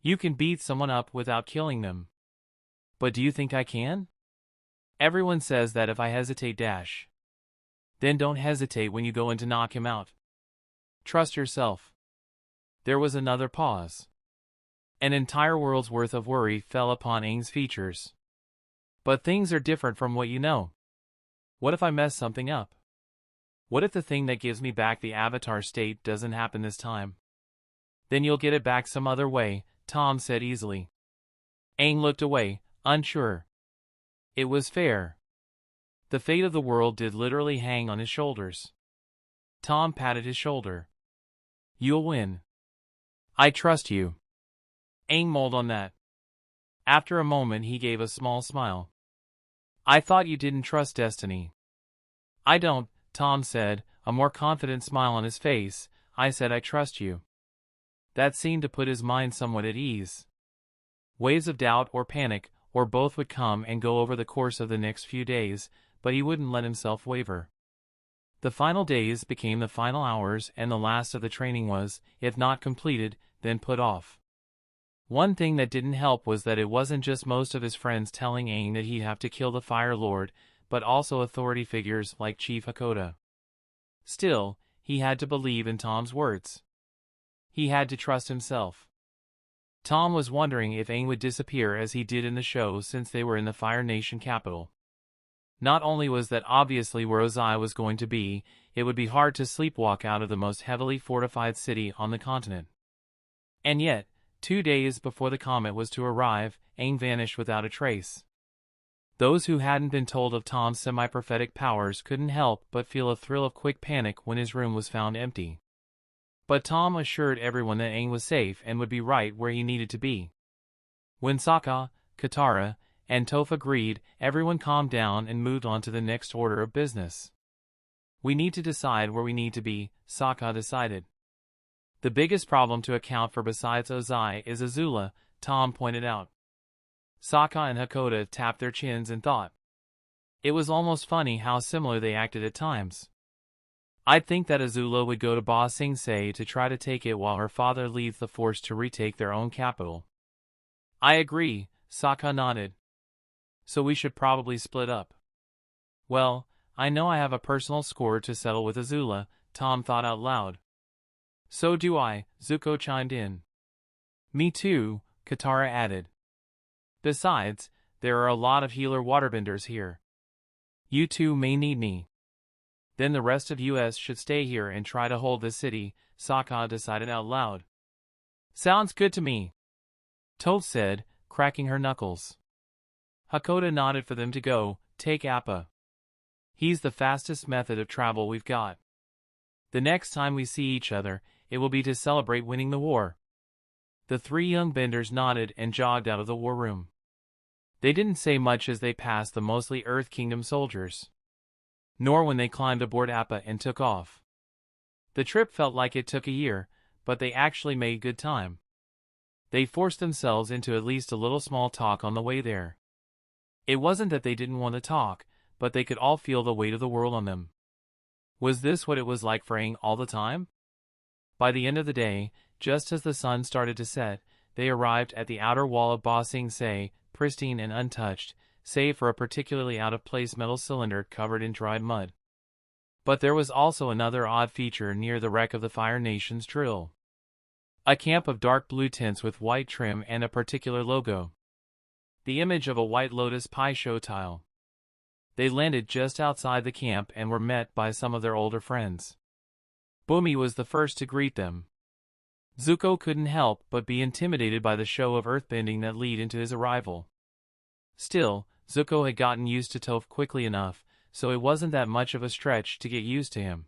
A: You can beat someone up without killing them. But do you think I can? Everyone says that if I hesitate dash. Then don't hesitate when you go in to knock him out. Trust yourself. There was another pause. An entire world's worth of worry fell upon Aang's features. But things are different from what you know. What if I mess something up? What if the thing that gives me back the avatar state doesn't happen this time? Then you'll get it back some other way, Tom said easily. Aang looked away, unsure. It was fair. The fate of the world did literally hang on his shoulders. Tom patted his shoulder. You'll win. I trust you. Aang mulled on that. After a moment he gave a small smile. I thought you didn't trust destiny. I don't, Tom said, a more confident smile on his face. I said I trust you. That seemed to put his mind somewhat at ease. Waves of doubt or panic, or both would come and go over the course of the next few days, but he wouldn't let himself waver. The final days became the final hours and the last of the training was, if not completed, then put off. One thing that didn't help was that it wasn't just most of his friends telling Aang that he'd have to kill the Fire Lord, but also authority figures like Chief Hakoda. Still, he had to believe in Tom's words. He had to trust himself. Tom was wondering if Aang would disappear as he did in the show since they were in the Fire Nation capital. Not only was that obviously where Ozai was going to be, it would be hard to sleepwalk out of the most heavily fortified city on the continent. And yet, 2 days before the comet was to arrive, Aang vanished without a trace. Those who hadn't been told of Tom's semi-prophetic powers couldn't help but feel a thrill of quick panic when his room was found empty. But Tom assured everyone that Aang was safe and would be right where he needed to be. When Sokka, Katara, and Toph agreed, everyone calmed down and moved on to the next order of business. We need to decide where we need to be, Sokka decided. The biggest problem to account for besides Ozai is Azula, Tom pointed out. Sokka and Hakoda tapped their chins in thought. It was almost funny how similar they acted at times. I'd think that Azula would go to Ba Sing Se to try to take it while her father leads the force to retake their own capital. I agree, Sokka nodded. So we should probably split up. Well, I know I have a personal score to settle with Azula, Tom thought out loud. So do I, Zuko chimed in. Me too, Katara added. Besides, there are a lot of healer waterbenders here. You two may need me. Then the rest of US should stay here and try to hold this city, Sokka decided out loud. Sounds good to me, Toph said, cracking her knuckles. Hakoda nodded for them to go. Take Appa. He's the fastest method of travel we've got. The next time we see each other, it will be to celebrate winning the war. The 3 young benders nodded and jogged out of the war room. They didn't say much as they passed the mostly Earth Kingdom soldiers. Nor when they climbed aboard Appa and took off. The trip felt like it took a year, but they actually made good time. They forced themselves into at least a little small talk on the way there. It wasn't that they didn't want to talk, but they could all feel the weight of the world on them. Was this what it was like for Aang all the time? By the end of the day, just as the sun started to set, they arrived at the outer wall of Ba Sing Se, pristine and untouched, save for a particularly out-of-place metal cylinder covered in dried mud. But there was also another odd feature near the wreck of the Fire Nation's drill. A camp of dark blue tents with white trim and a particular logo. The image of a white lotus pie show tile. They landed just outside the camp and were met by some of their older friends. Bumi was the first to greet them. Zuko couldn't help but be intimidated by the show of earthbending that led into his arrival. Still, Zuko had gotten used to Toph quickly enough, so it wasn't that much of a stretch to get used to him.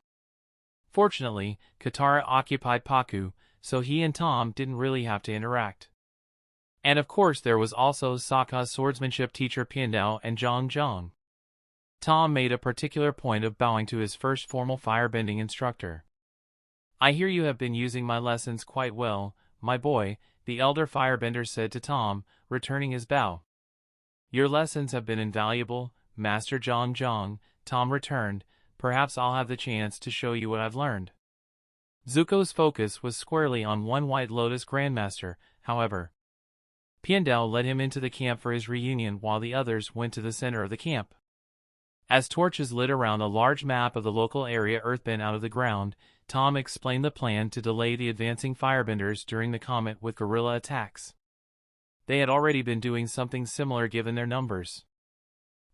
A: Fortunately, Katara occupied Pakku, so he and Tom didn't really have to interact. And of course there was also Sokka's swordsmanship teacher Piandao and Zhang Zhang. Tom made a particular point of bowing to his first formal firebending instructor. "I hear you have been using my lessons quite well, my boy," the elder firebender said to Tom, returning his bow. "Your lessons have been invaluable, Master Zhang Zhang," Tom returned. "Perhaps I'll have the chance to show you what I've learned." Zuko's focus was squarely on one White Lotus Grandmaster, however. Piandao led him into the camp for his reunion while the others went to the center of the camp. As torches lit around a large map of the local area earthbent out of the ground, Tom explained the plan to delay the advancing firebenders during the comet with guerrilla attacks. They had already been doing something similar given their numbers.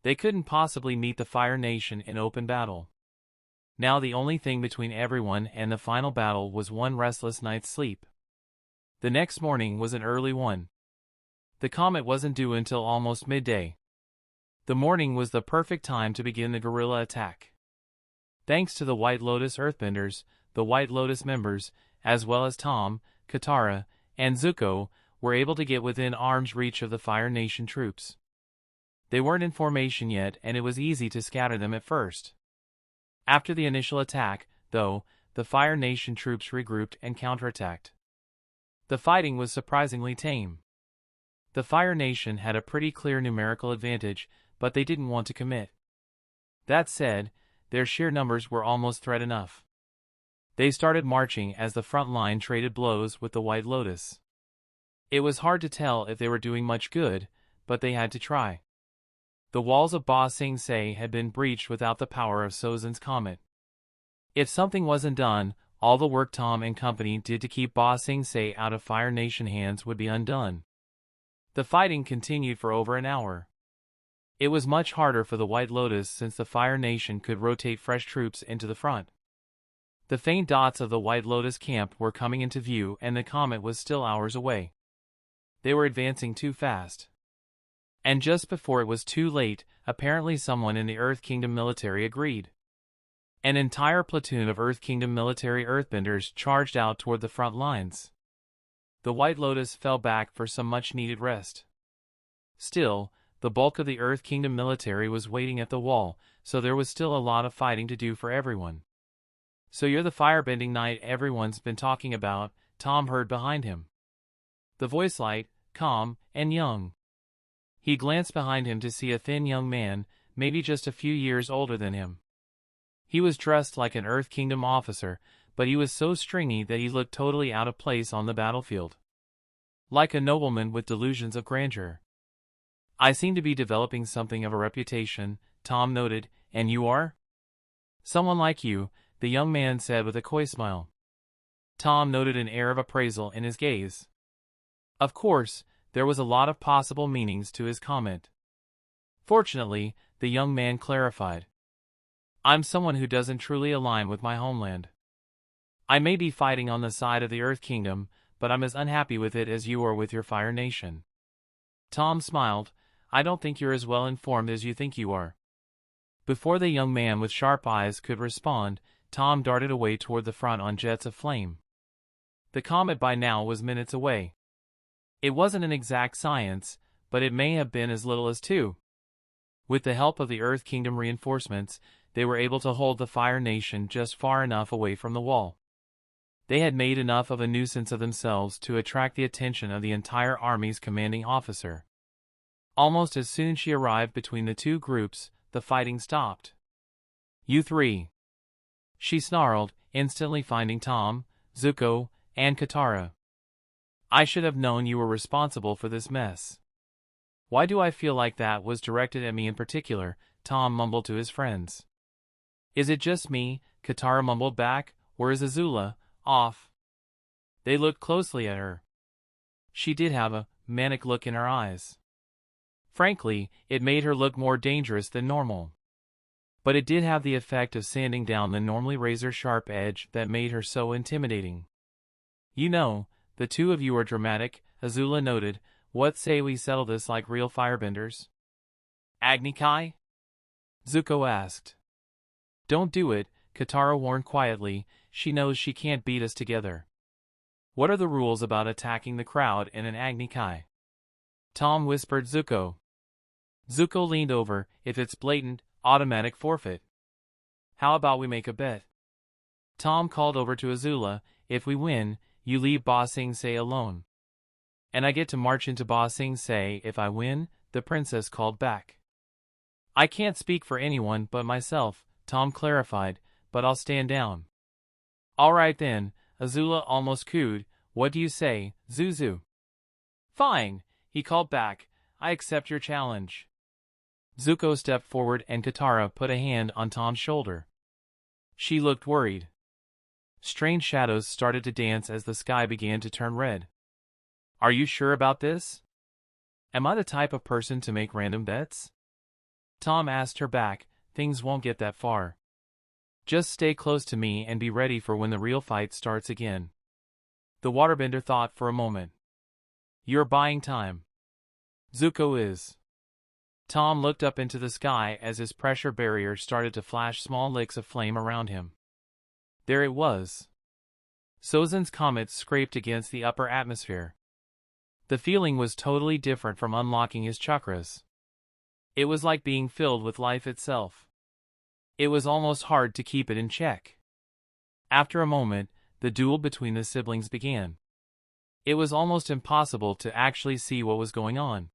A: They couldn't possibly meet the Fire Nation in open battle. Now the only thing between everyone and the final battle was one restless night's sleep. The next morning was an early one. The comet wasn't due until almost midday. The morning was the perfect time to begin the guerrilla attack. Thanks to the White Lotus Earthbenders, the White Lotus members, as well as Tom, Katara, and Zuko, were able to get within arm's reach of the Fire Nation troops. They weren't in formation yet and it was easy to scatter them at first. After the initial attack, though, the Fire Nation troops regrouped and counterattacked. The fighting was surprisingly tame. The Fire Nation had a pretty clear numerical advantage, but they didn't want to commit. That said, their sheer numbers were almost threat enough. They started marching as the front line traded blows with the White Lotus. It was hard to tell if they were doing much good, but they had to try. The walls of Ba Sing Se had been breached without the power of Sozan's comet. If something wasn't done, all the work Tom and company did to keep Ba Sing Se out of Fire Nation hands would be undone. The fighting continued for over an hour. It was much harder for the White Lotus since the Fire Nation could rotate fresh troops into the front. The faint dots of the White Lotus camp were coming into view and the comet was still hours away. They were advancing too fast. And just before it was too late, apparently someone in the Earth Kingdom military agreed. An entire platoon of Earth Kingdom military earthbenders charged out toward the front lines. The White Lotus fell back for some much-needed rest. Still, the bulk of the Earth Kingdom military was waiting at the wall, so there was still a lot of fighting to do for everyone. "So you're the firebending knight everyone's been talking about," Tom heard behind him. The voice light, calm, and young. He glanced behind him to see a thin young man, maybe just a few years older than him. He was dressed like an Earth Kingdom officer, but he was so stringy that he looked totally out of place on the battlefield. Like a nobleman with delusions of grandeur. "I seem to be developing something of a reputation," Tom noted, "and you are?" "Someone like you," the young man said with a coy smile. Tom noted an air of appraisal in his gaze. Of course, there was a lot of possible meanings to his comment. Fortunately, the young man clarified. "I'm someone who doesn't truly align with my homeland. I may be fighting on the side of the Earth Kingdom, but I'm as unhappy with it as you are with your Fire Nation." Tom smiled. "I don't think you're as well informed as you think you are." Before the young man with sharp eyes could respond, Tom darted away toward the front on jets of flame. The comet by now was minutes away. It wasn't an exact science, but it may have been as little as 2. With the help of the Earth Kingdom reinforcements, they were able to hold the Fire Nation just far enough away from the wall. They had made enough of a nuisance of themselves to attract the attention of the entire army's commanding officer. Almost as soon as she arrived between the two groups, the fighting stopped. "You three," she snarled, instantly finding Tom, Zuko, and Katara. "I should have known you were responsible for this mess." "Why do I feel like that was directed at me in particular?" Tom mumbled to his friends. "Is it just me?" Katara mumbled back, "or is Azula off?" They looked closely at her. She did have a manic look in her eyes. Frankly, it made her look more dangerous than normal. But it did have the effect of sanding down the normally razor-sharp edge that made her so intimidating. "You know, the two of you are dramatic," Azula noted. "What say we settle this like real firebenders?" "Agni Kai?" Zuko asked. "Don't do it," Katara warned quietly. "She knows she can't beat us together." "What are the rules about attacking the crowd in an Agni Kai?" Tom whispered Zuko. Zuko leaned over. "If it's blatant, automatic forfeit." "How about we make a bet?" Tom called over to Azula. "If we win, you leave Ba Sing Se alone." "And I get to march into Ba Sing Se if I win?" the princess called back. "I can't speak for anyone but myself," Tom clarified, "but I'll stand down." "All right then," Azula almost cooed. "What do you say, Zuzu?" "Fine," he called back. "I accept your challenge." Zuko stepped forward and Katara put a hand on Tom's shoulder. She looked worried. Strange shadows started to dance as the sky began to turn red. "Are you sure about this? Am I the type of person to make random bets?" Tom asked her back. "Things won't get that far. Just stay close to me and be ready for when the real fight starts again." The waterbender thought for a moment. "You're buying time." "Zuko is." Tom looked up into the sky as his pressure barrier started to flash small licks of flame around him. There it was. Sozin's comet scraped against the upper atmosphere. The feeling was totally different from unlocking his chakras. It was like being filled with life itself. It was almost hard to keep it in check. After a moment, the duel between the siblings began. It was almost impossible to actually see what was going on.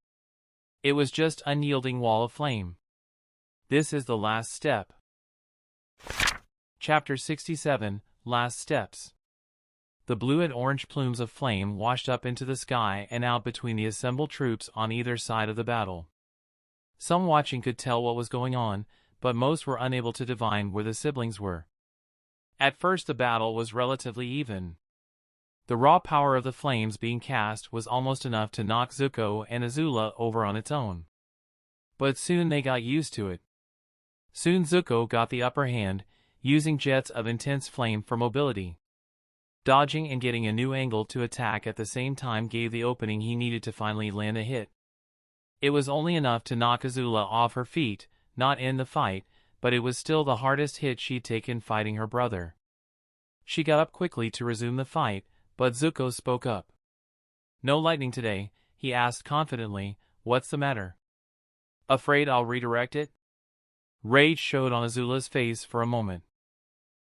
A: It was just an unyielding wall of flame. This is the last step. Chapter 67, Last Steps. The blue and orange plumes of flame washed up into the sky and out between the assembled troops on either side of the battle. Some watching could tell what was going on, but most were unable to divine where the siblings were. At first the battle was relatively even. The raw power of the flames being cast was almost enough to knock Zuko and Azula over on its own. But soon they got used to it. Soon Zuko got the upper hand, using jets of intense flame for mobility. Dodging and getting a new angle to attack at the same time gave the opening he needed to finally land a hit. It was only enough to knock Azula off her feet, not end the fight, but it was still the hardest hit she'd taken fighting her brother. She got up quickly to resume the fight, but Zuko spoke up. "No lightning today," he asked confidently. "What's the matter?" "Afraid I'll redirect it?" Rage showed on Azula's face for a moment.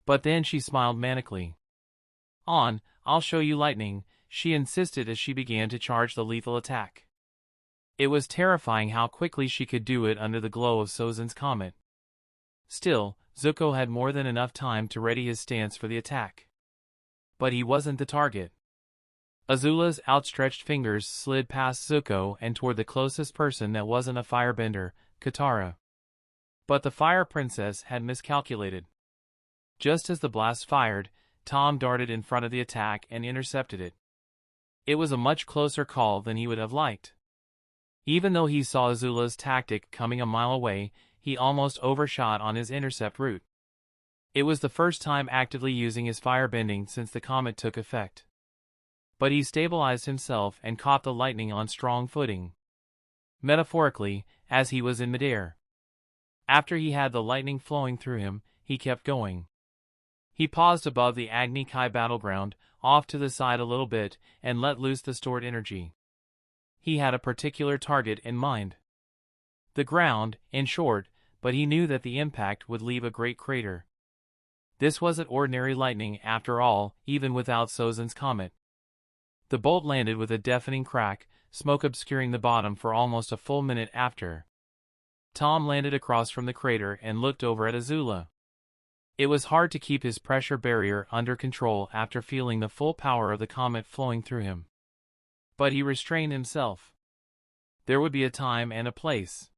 A: But then she smiled manically. I'll show you lightning," she insisted as she began to charge the lethal attack. It was terrifying how quickly she could do it under the glow of Sozin's comet. Still, Zuko had more than enough time to ready his stance for the attack. But he wasn't the target. Azula's outstretched fingers slid past Zuko and toward the closest person that wasn't a firebender, Katara. But the Fire Princess had miscalculated. Just as the blast fired, Tom darted in front of the attack and intercepted it. It was a much closer call than he would have liked. Even though he saw Azula's tactic coming a mile away, he almost overshot on his intercept route. It was the first time actively using his firebending since the comet took effect. But he stabilized himself and caught the lightning on strong footing. Metaphorically, as he was in midair. After he had the lightning flowing through him, he kept going. He paused above the Agni Kai battleground, off to the side a little bit, and let loose the stored energy. He had a particular target in mind. The ground, in short, but he knew that the impact would leave a great crater. This wasn't ordinary lightning after all, even without Sozin's comet. The bolt landed with a deafening crack, smoke obscuring the bottom for almost a full minute after. Tom landed across from the crater and looked over at Azula. It was hard to keep his pressure barrier under control after feeling the full power of the comet flowing through him. But he restrained himself. There would be a time and a place.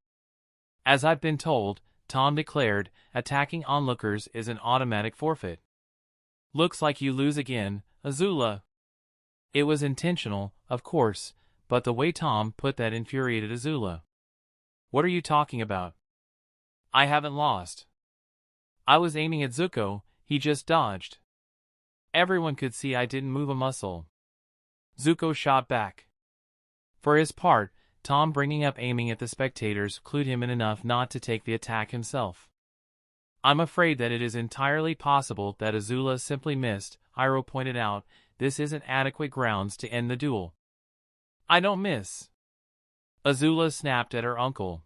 A: "As I've been told," Tom declared, "attacking onlookers is an automatic forfeit." "Looks like you lose again, Azula." It was intentional, of course, but the way Tom put that infuriated Azula. "What are you talking about? I haven't lost." I was aiming at Zuko, he just dodged. Everyone could see I didn't move a muscle. Zuko shot back. For his part, Tom bringing up aiming at the spectators clued him in enough not to take the attack himself. I'm afraid that it is entirely possible that Azula simply missed, Iroh pointed out. This isn't adequate grounds to end the duel. I don't miss. Azula snapped at her uncle.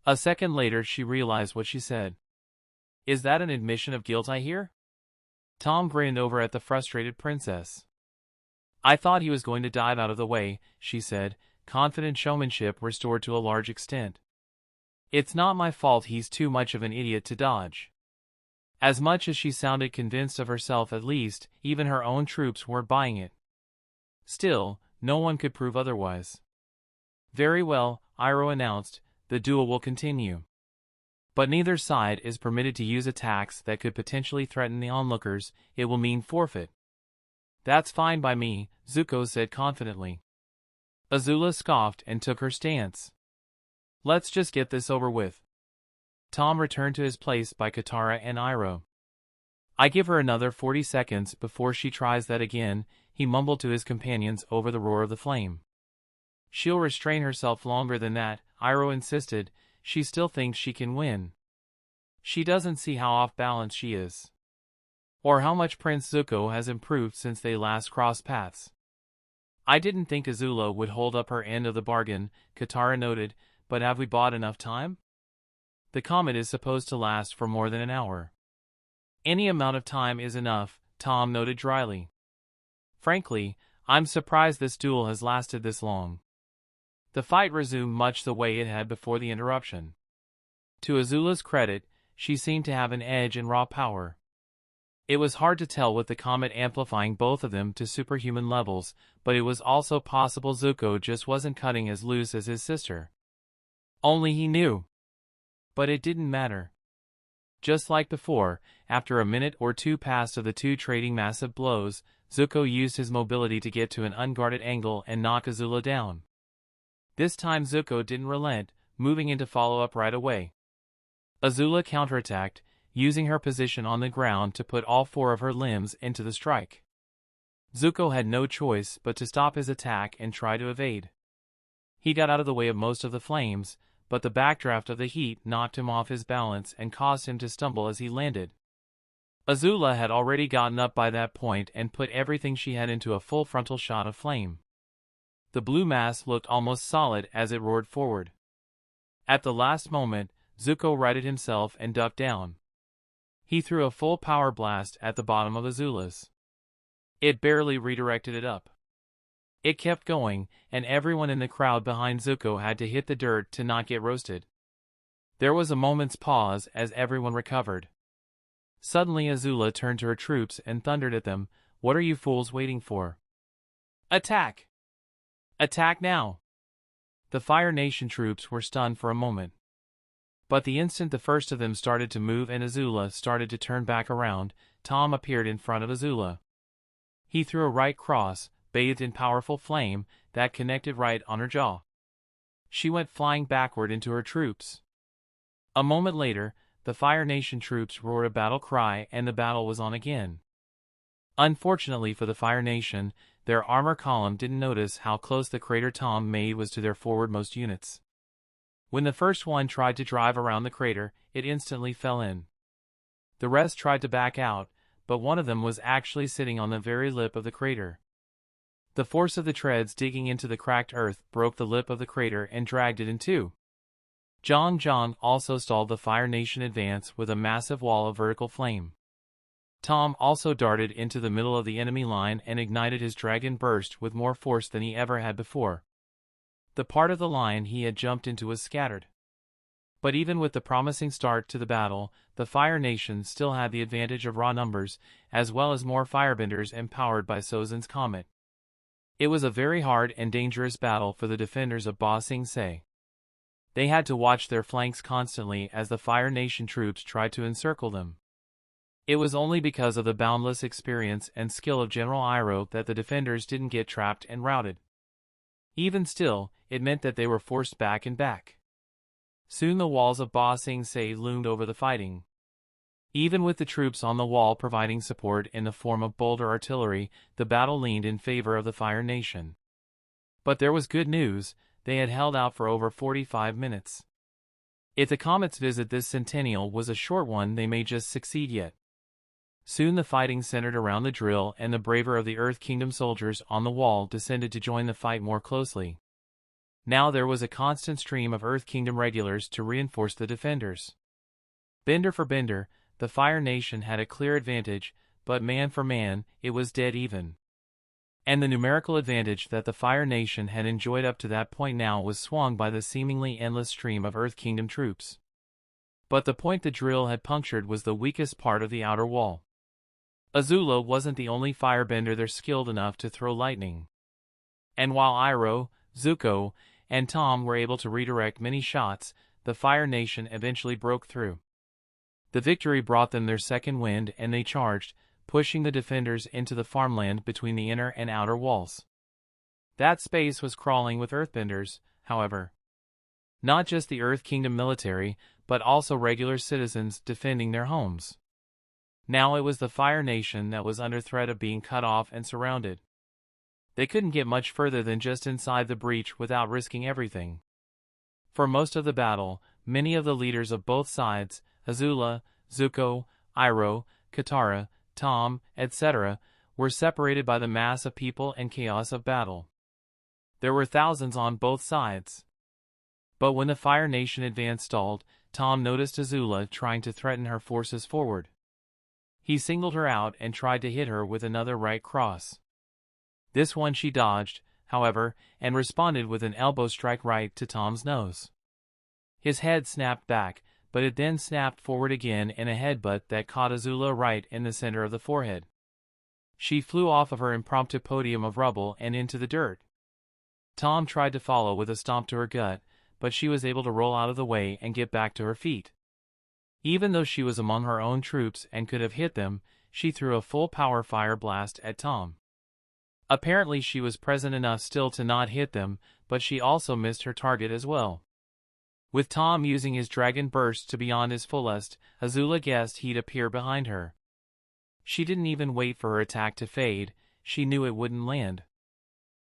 A: A second later she realized what she said. Is that an admission of guilt I hear? Tom grinned over at the frustrated princess. I thought he was going to dive out of the way, she said, confident showmanship restored to a large extent. It's not my fault he's too much of an idiot to dodge. As much as she sounded convinced of herself at least, even her own troops weren't buying it. Still, no one could prove otherwise. Very well, Iroh announced, the duel will continue. But neither side is permitted to use attacks that could potentially threaten the onlookers. It will mean forfeit. That's fine by me, Zuko said confidently. Azula scoffed and took her stance. Let's just get this over with. Tom returned to his place by Katara and Iroh. I give her another 40 seconds before she tries that again, he mumbled to his companions over the roar of the flame. She'll restrain herself longer than that, Iroh insisted. She still thinks she can win. She doesn't see how off balance she is. Or how much Prince Zuko has improved since they last crossed paths. I didn't think Azula would hold up her end of the bargain, Katara noted, but have we bought enough time? The comet is supposed to last for more than an hour. Any amount of time is enough, Tom noted dryly. Frankly, I'm surprised this duel has lasted this long. The fight resumed much the way it had before the interruption. To Azula's credit, she seemed to have an edge in raw power. It was hard to tell with the comet amplifying both of them to superhuman levels, but it was also possible Zuko just wasn't cutting as loose as his sister. Only he knew. But it didn't matter. Just like before, after a minute or two passed of the two trading massive blows, Zuko used his mobility to get to an unguarded angle and knock Azula down. This time Zuko didn't relent, moving in to follow up right away. Azula counterattacked, using her position on the ground to put all four of her limbs into the strike. Zuko had no choice but to stop his attack and try to evade. He got out of the way of most of the flames, but the backdraft of the heat knocked him off his balance and caused him to stumble as he landed. Azula had already gotten up by that point and put everything she had into a full frontal shot of flame. The blue mass looked almost solid as it roared forward. At the last moment, Zuko righted himself and ducked down. He threw a full power blast at the bottom of Azula's. It barely redirected it up. It kept going, and everyone in the crowd behind Zuko had to hit the dirt to not get roasted. There was a moment's pause as everyone recovered. Suddenly Azula turned to her troops and thundered at them, "What are you fools waiting for? Attack! Attack now!" The Fire Nation troops were stunned for a moment. But the instant the first of them started to move and Azula started to turn back around, Tom appeared in front of Azula. He threw a right cross, bathed in powerful flame, that connected right on her jaw. She went flying backward into her troops. A moment later, the Fire Nation troops roared a battle cry and the battle was on again. Unfortunately for the Fire Nation, their armor column didn't notice how close the crater Tom made was to their forwardmost units. When the first one tried to drive around the crater, it instantly fell in. The rest tried to back out, but one of them was actually sitting on the very lip of the crater. The force of the treads digging into the cracked earth broke the lip of the crater and dragged it in two. Zhang also stalled the Fire Nation advance with a massive wall of vertical flame. Tom also darted into the middle of the enemy line and ignited his dragon burst with more force than he ever had before. The part of the line he had jumped into was scattered. But even with the promising start to the battle, the Fire Nation still had the advantage of raw numbers, as well as more firebenders empowered by Sozin's comet. It was a very hard and dangerous battle for the defenders of Ba Sing Se. They had to watch their flanks constantly as the Fire Nation troops tried to encircle them. It was only because of the boundless experience and skill of General Iroh that the defenders didn't get trapped and routed. Even still, it meant that they were forced back and back. Soon the walls of Ba Sing Se loomed over the fighting. Even with the troops on the wall providing support in the form of bolter artillery, the battle leaned in favor of the Fire Nation. But there was good news, they had held out for over 45 minutes. If the comet's visit this centennial was a short one, they may just succeed yet. Soon the fighting centered around the drill, and the braver of the Earth Kingdom soldiers on the wall descended to join the fight more closely. Now there was a constant stream of Earth Kingdom regulars to reinforce the defenders. Bender for bender, the Fire Nation had a clear advantage, but man for man, it was dead even. And the numerical advantage that the Fire Nation had enjoyed up to that point now was swung by the seemingly endless stream of Earth Kingdom troops. But the point the drill had punctured was the weakest part of the outer wall. Azula wasn't the only firebender there skilled enough to throw lightning. And while Iroh, Zuko, and Tom were able to redirect many shots, the Fire Nation eventually broke through. The victory brought them their second wind, and they charged, pushing the defenders into the farmland between the inner and outer walls. That space was crawling with earthbenders, however. Not just the Earth Kingdom military, but also regular citizens defending their homes. Now it was the Fire Nation that was under threat of being cut off and surrounded. They couldn't get much further than just inside the breach without risking everything. For most of the battle, many of the leaders of both sides, Azula, Zuko, Iroh, Katara, Tom, etc., were separated by the mass of people and chaos of battle. There were thousands on both sides. But when the Fire Nation advance stalled, Tom noticed Azula trying to threaten her forces forward. He singled her out and tried to hit her with another right cross. This one she dodged, however, and responded with an elbow strike right to Tom's nose. His head snapped back, but it then snapped forward again in a headbutt that caught Azula right in the center of the forehead. She flew off of her impromptu podium of rubble and into the dirt. Tom tried to follow with a stomp to her gut, but she was able to roll out of the way and get back to her feet. Even though she was among her own troops and could have hit them, she threw a full-power fire blast at Tom. Apparently she was present enough still to not hit them, but she also missed her target as well. With Tom using his dragon burst to beyond his fullest, Azula guessed he'd appear behind her. She didn't even wait for her attack to fade, she knew it wouldn't land.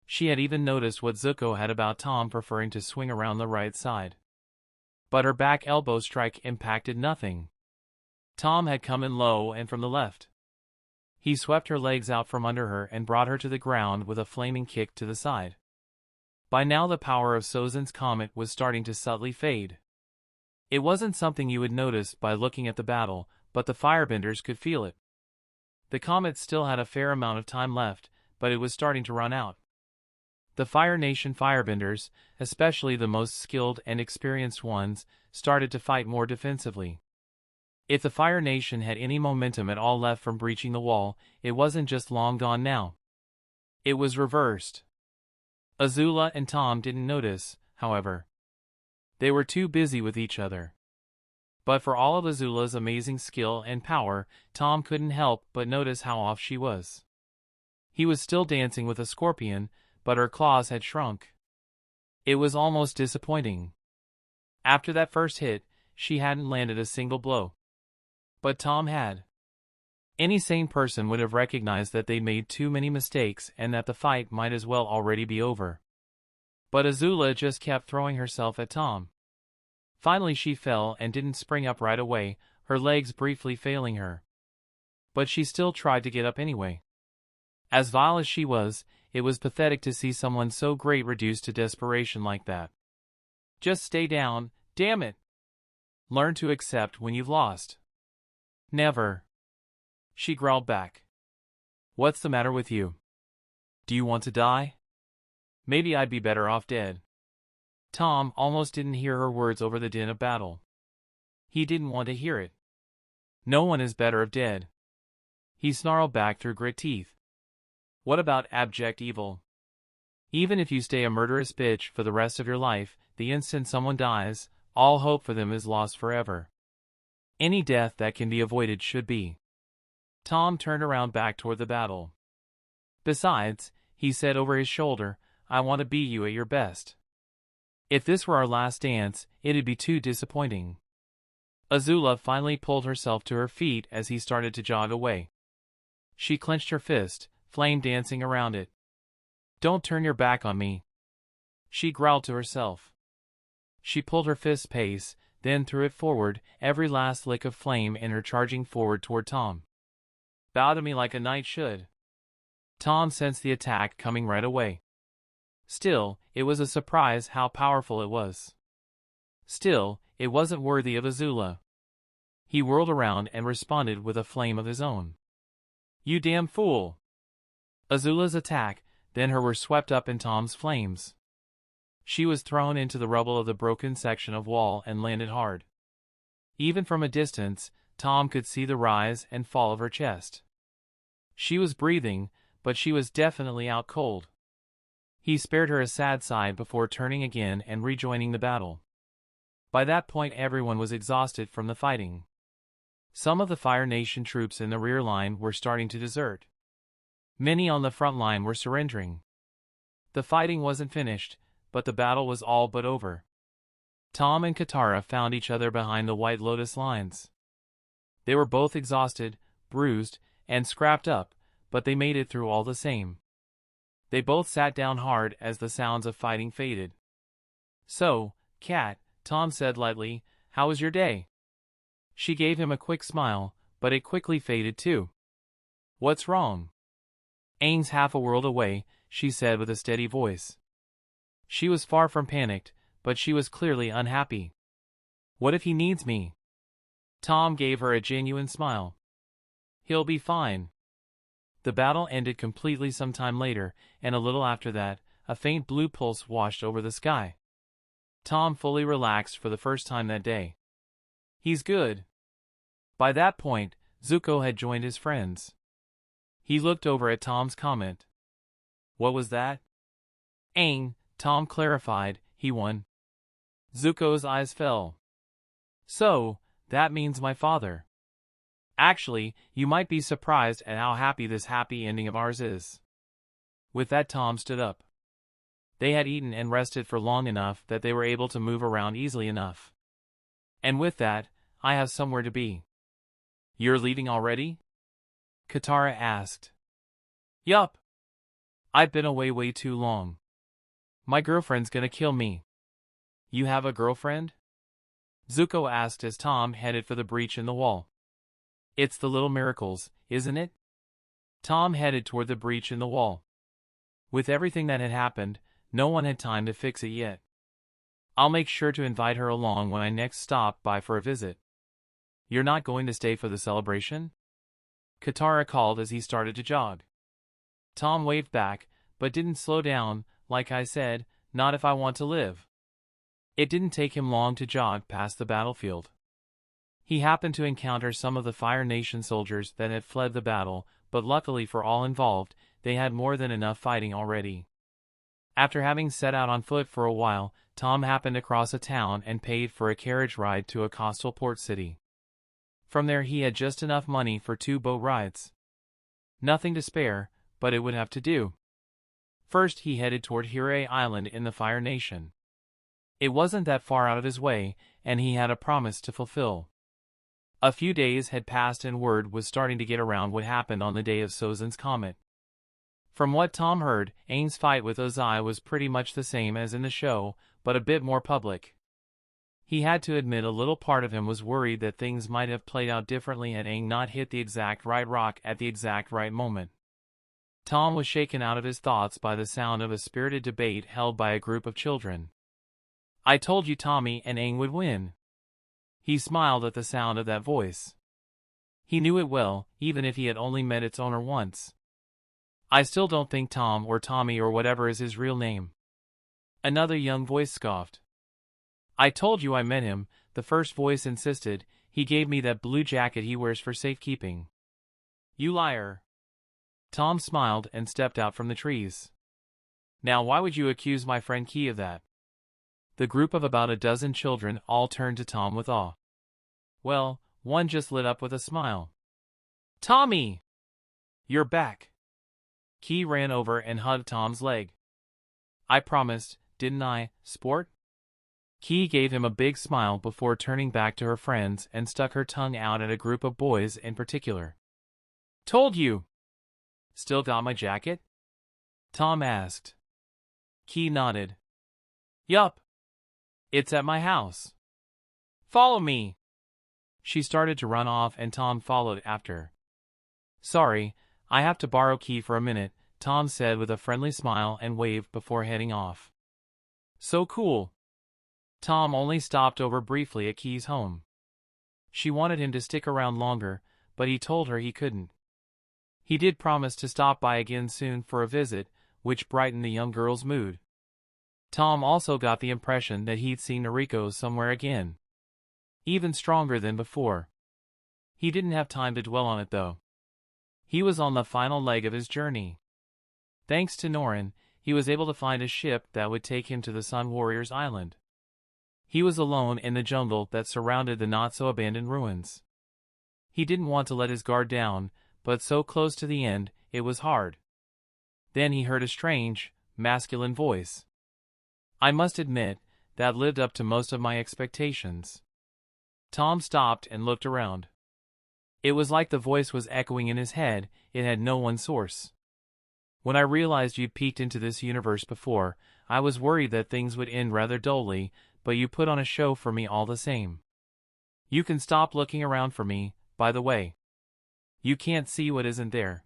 A: She had even noticed what Zuko had about Tom preferring to swing around the right side. But her back elbow strike impacted nothing. Tom had come in low and from the left. He swept her legs out from under her and brought her to the ground with a flaming kick to the side. By now the power of Sozin's comet was starting to subtly fade. It wasn't something you would notice by looking at the battle, but the firebenders could feel it. The comet still had a fair amount of time left, but it was starting to run out. The Fire Nation firebenders, especially the most skilled and experienced ones, started to fight more defensively. If the Fire Nation had any momentum at all left from breaching the wall, it wasn't just long gone now. It was reversed. Azula and Tom didn't notice, however. They were too busy with each other. But for all of Azula's amazing skill and power, Tom couldn't help but notice how off she was. He was still dancing with a scorpion, but her claws had shrunk. It was almost disappointing. After that first hit, she hadn't landed a single blow. But Tom had. Any sane person would have recognized that they'd made too many mistakes and that the fight might as well already be over. But Azula just kept throwing herself at Tom. Finally she fell and didn't spring up right away, her legs briefly failing her. But she still tried to get up anyway. As vile as she was, it was pathetic to see someone so great reduced to desperation like that. Just stay down, damn it! Learn to accept when you've lost. Never. She growled back. What's the matter with you? Do you want to die? Maybe I'd be better off dead. Tom almost didn't hear her words over the din of battle. He didn't want to hear it. No one is better off dead. He snarled back through grit teeth. What about abject evil? Even if you stay a murderous bitch for the rest of your life, the instant someone dies, all hope for them is lost forever. Any death that can be avoided should be. Tom turned around back toward the battle. Besides, he said over his shoulder, I want to beat you at your best. If this were our last dance, it'd be too disappointing. Azula finally pulled herself to her feet as he started to jog away. She clenched her fist, flame dancing around it. "Don't turn your back on me," she growled to herself. She pulled her fist pace, then threw it forward, every last lick of flame in her charging forward toward Tom. "Bow to me like a knight should." Tom sensed the attack coming right away. Still, it was a surprise how powerful it was. Still, it wasn't worthy of Azula. He whirled around and responded with a flame of his own. "You damn fool!" Azula's attack, then her were swept up in Tom's flames. She was thrown into the rubble of the broken section of wall and landed hard. Even from a distance, Tom could see the rise and fall of her chest. She was breathing, but she was definitely out cold. He spared her a sad sigh before turning again and rejoining the battle. By that point everyone was exhausted from the fighting. Some of the Fire Nation troops in the rear line were starting to desert. Many on the front line were surrendering. The fighting wasn't finished, but the battle was all but over. Tom and Katara found each other behind the White Lotus lines. They were both exhausted, bruised, and scrapped up, but they made it through all the same. They both sat down hard as the sounds of fighting faded. "So, Kat," Tom said lightly, "how was your day?" She gave him a quick smile, but it quickly faded too. "What's wrong?" "Aang's half a world away," she said with a steady voice. She was far from panicked, but she was clearly unhappy. "What if he needs me?" Tom gave her a genuine smile. "He'll be fine." The battle ended completely some time later, and a little after that, a faint blue pulse washed over the sky. Tom fully relaxed for the first time that day. "He's good." By that point, Zuko had joined his friends. He looked over at Tom's comment. "What was that?" "Aang," Tom clarified, "he won." Zuko's eyes fell. "So, that means my father. Actually, you might be surprised at how happy this happy ending of ours is." With that, Tom stood up. They had eaten and rested for long enough that they were able to move around easily enough. "And with that, I have somewhere to be." "You're leaving already?" Katara asked. "Yup. I've been away way too long. My girlfriend's gonna kill me." "You have a girlfriend?" Zuko asked as Tom headed for the breach in the wall. "It's the little miracles, isn't it?" Tom headed toward the breach in the wall. With everything that had happened, no one had time to fix it yet. "I'll make sure to invite her along when I next stop by for a visit." "You're not going to stay for the celebration?" Katara called as he started to jog. Tom waved back, but didn't slow down. "Like I said, not if I want to live." It didn't take him long to jog past the battlefield. He happened to encounter some of the Fire Nation soldiers that had fled the battle, but luckily for all involved, they had more than enough fighting already. After having set out on foot for a while, Tom happened across a town and paid for a carriage ride to a coastal port city. From there he had just enough money for 2 boat rides. Nothing to spare, but it would have to do. First he headed toward Hirai Island in the Fire Nation. It wasn't that far out of his way, and he had a promise to fulfill. A few days had passed and word was starting to get around what happened on the day of Sozin's comet. From what Tom heard, Aang's fight with Ozai was pretty much the same as in the show, but a bit more public. He had to admit a little part of him was worried that things might have played out differently had Aang not hit the exact right rock at the exact right moment. Tom was shaken out of his thoughts by the sound of a spirited debate held by a group of children. "I told you Tommy and Aang would win." He smiled at the sound of that voice. He knew it well, even if he had only met its owner once. "I still don't think Tom or Tommy or whatever is his real name." Another young voice scoffed. "I told you I met him," the first voice insisted. "He gave me that blue jacket he wears for safekeeping." "You liar." Tom smiled and stepped out from the trees. "Now why would you accuse my friend Key of that?" The group of about a dozen children all turned to Tom with awe. Well, one just lit up with a smile. "Tommy! You're back!" Key ran over and hugged Tom's leg. "I promised, didn't I, sport?" Key gave him a big smile before turning back to her friends and stuck her tongue out at a group of boys in particular. "Told you!" "Still got my jacket?" Tom asked. Key nodded. "Yup. It's at my house. Follow me." She started to run off and Tom followed after. "Sorry, I have to borrow Key for a minute," Tom said with a friendly smile and waved before heading off. "So cool." Tom only stopped over briefly at Key's home. She wanted him to stick around longer, but he told her he couldn't. He did promise to stop by again soon for a visit, which brightened the young girl's mood. Tom also got the impression that he'd seen Noriko somewhere again. Even stronger than before. He didn't have time to dwell on it though. He was on the final leg of his journey. Thanks to Norin, he was able to find a ship that would take him to the Sun Warriors Island. He was alone in the jungle that surrounded the not-so-abandoned ruins. He didn't want to let his guard down, but so close to the end, it was hard. Then he heard a strange, masculine voice. I must admit, that lived up to most of my expectations. Tom stopped and looked around. It was like the voice was echoing in his head, it had no one source. When I realized you'd peeked into this universe before, I was worried that things would end rather dully, but you put on a show for me all the same. You can stop looking around for me, by the way. You can't see what isn't there.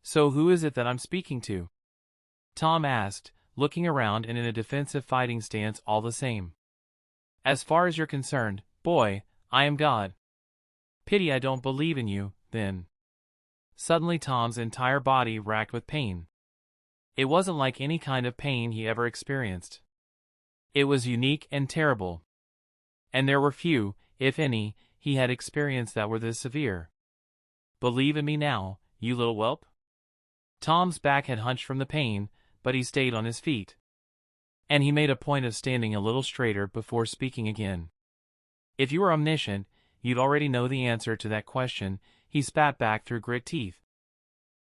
A: So who is it that I'm speaking to? Tom asked, looking around and in a defensive fighting stance all the same. As far as you're concerned, boy, I am God. Pity I don't believe in you, then. Suddenly Tom's entire body racked with pain. It wasn't like any kind of pain he ever experienced. It was unique and terrible. And there were few, if any, he had experienced that were this severe. Believe in me now, you little whelp? Tom's back had hunched from the pain, but he stayed on his feet. And he made a point of standing a little straighter before speaking again. If you were omniscient, you'd already know the answer to that question, he spat back through grit teeth.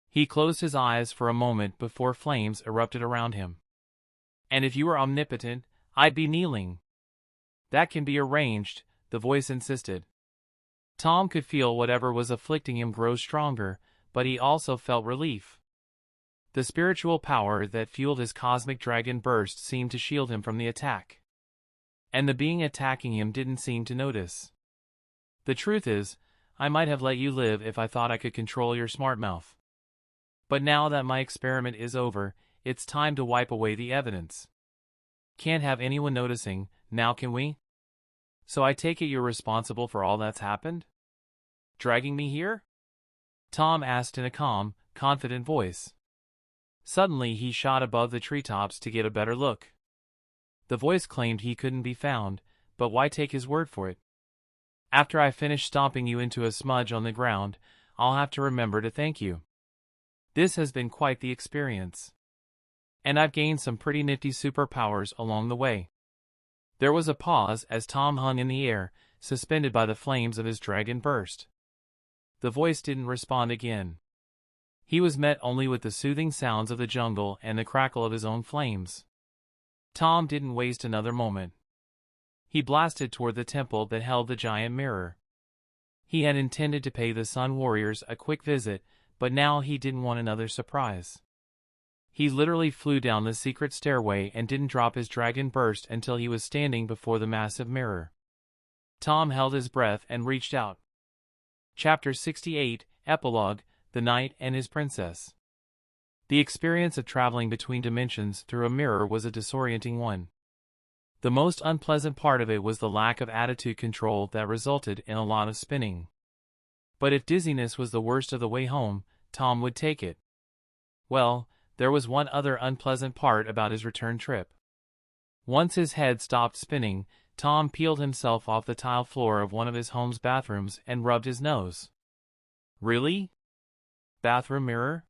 A: He closed his eyes for a moment before flames erupted around him. And if you were omnipotent, I'd be kneeling. That can be arranged, the voice insisted. Tom could feel whatever was afflicting him grow stronger, but he also felt relief. The spiritual power that fueled his cosmic dragon burst seemed to shield him from the attack. And the being attacking him didn't seem to notice. The truth is, I might have let you live if I thought I could control your smart mouth. But now that my experiment is over, it's time to wipe away the evidence. Can't have anyone noticing, now can we? So I take it you're responsible for all that's happened? Dragging me here? Tom asked in a calm, confident voice. Suddenly he shot above the treetops to get a better look. The voice claimed he couldn't be found, but why take his word for it? After I finish stomping you into a smudge on the ground, I'll have to remember to thank you. This has been quite the experience. And I've gained some pretty nifty superpowers along the way. There was a pause as Tom hung in the air, suspended by the flames of his dragon burst. The voice didn't respond again. He was met only with the soothing sounds of the jungle and the crackle of his own flames. Tom didn't waste another moment. He blasted toward the temple that held the giant mirror. He had intended to pay the Sun Warriors a quick visit, but now he didn't want another surprise. He literally flew down the secret stairway and didn't drop his dragon burst until he was standing before the massive mirror. Tom held his breath and reached out. Chapter 68, Epilogue, The Knight and His Princess. The experience of traveling between dimensions through a mirror was a disorienting one. The most unpleasant part of it was the lack of attitude control that resulted in a lot of spinning. But if dizziness was the worst of the way home, Tom would take it. Well, there was one other unpleasant part about his return trip. Once his head stopped spinning, Tom peeled himself off the tile floor of one of his home's bathrooms and rubbed his nose. Really? Bathroom mirror?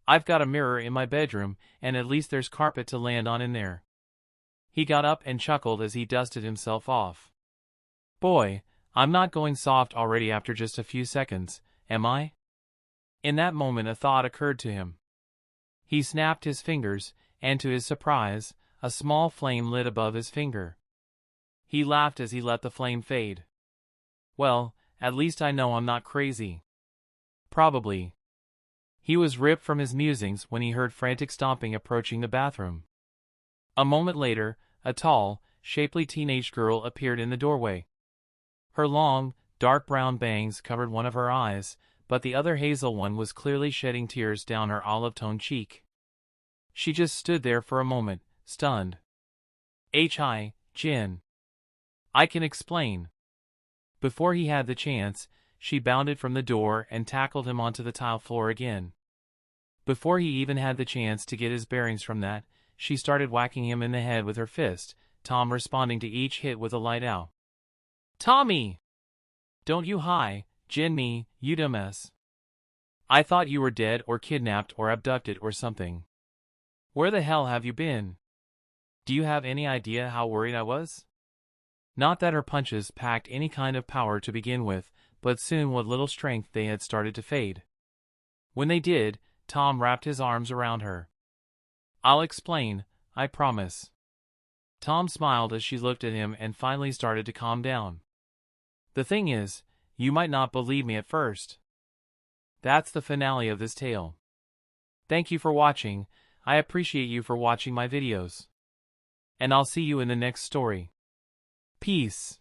A: I've got a mirror in my bedroom, and at least there's carpet to land on in there. He got up and chuckled as he dusted himself off. Boy, I'm not going soft already after just a few seconds, am I? In that moment a thought occurred to him. He snapped his fingers, and to his surprise, a small flame lit above his finger. He laughed as he let the flame fade. Well, at least I know I'm not crazy. Probably. He was ripped from his musings when he heard frantic stomping approaching the bathroom. A moment later, a tall, shapely teenage girl appeared in the doorway. Her long, dark brown bangs covered one of her eyes, but the other hazel one was clearly shedding tears down her olive-toned cheek. She just stood there for a moment, stunned. Hi, Jin. I can explain. Before he had the chance, she bounded from the door and tackled him onto the tile floor again. Before he even had the chance to get his bearings from that, she started whacking him in the head with her fist, Tom responding to each hit with a light ow. Tommy! Don't you hi, Jin me, you dumbass. I thought you were dead or kidnapped or abducted or something. Where the hell have you been? Do you have any idea how worried I was? Not that her punches packed any kind of power to begin with, but soon what little strength they had started to fade. When they did, Tom wrapped his arms around her. I'll explain, I promise. Tom smiled as she looked at him and finally started to calm down. The thing is, you might not believe me at first. That's the finale of this tale. Thank you for watching. I appreciate you for watching my videos. And I'll see you in the next story. Peace.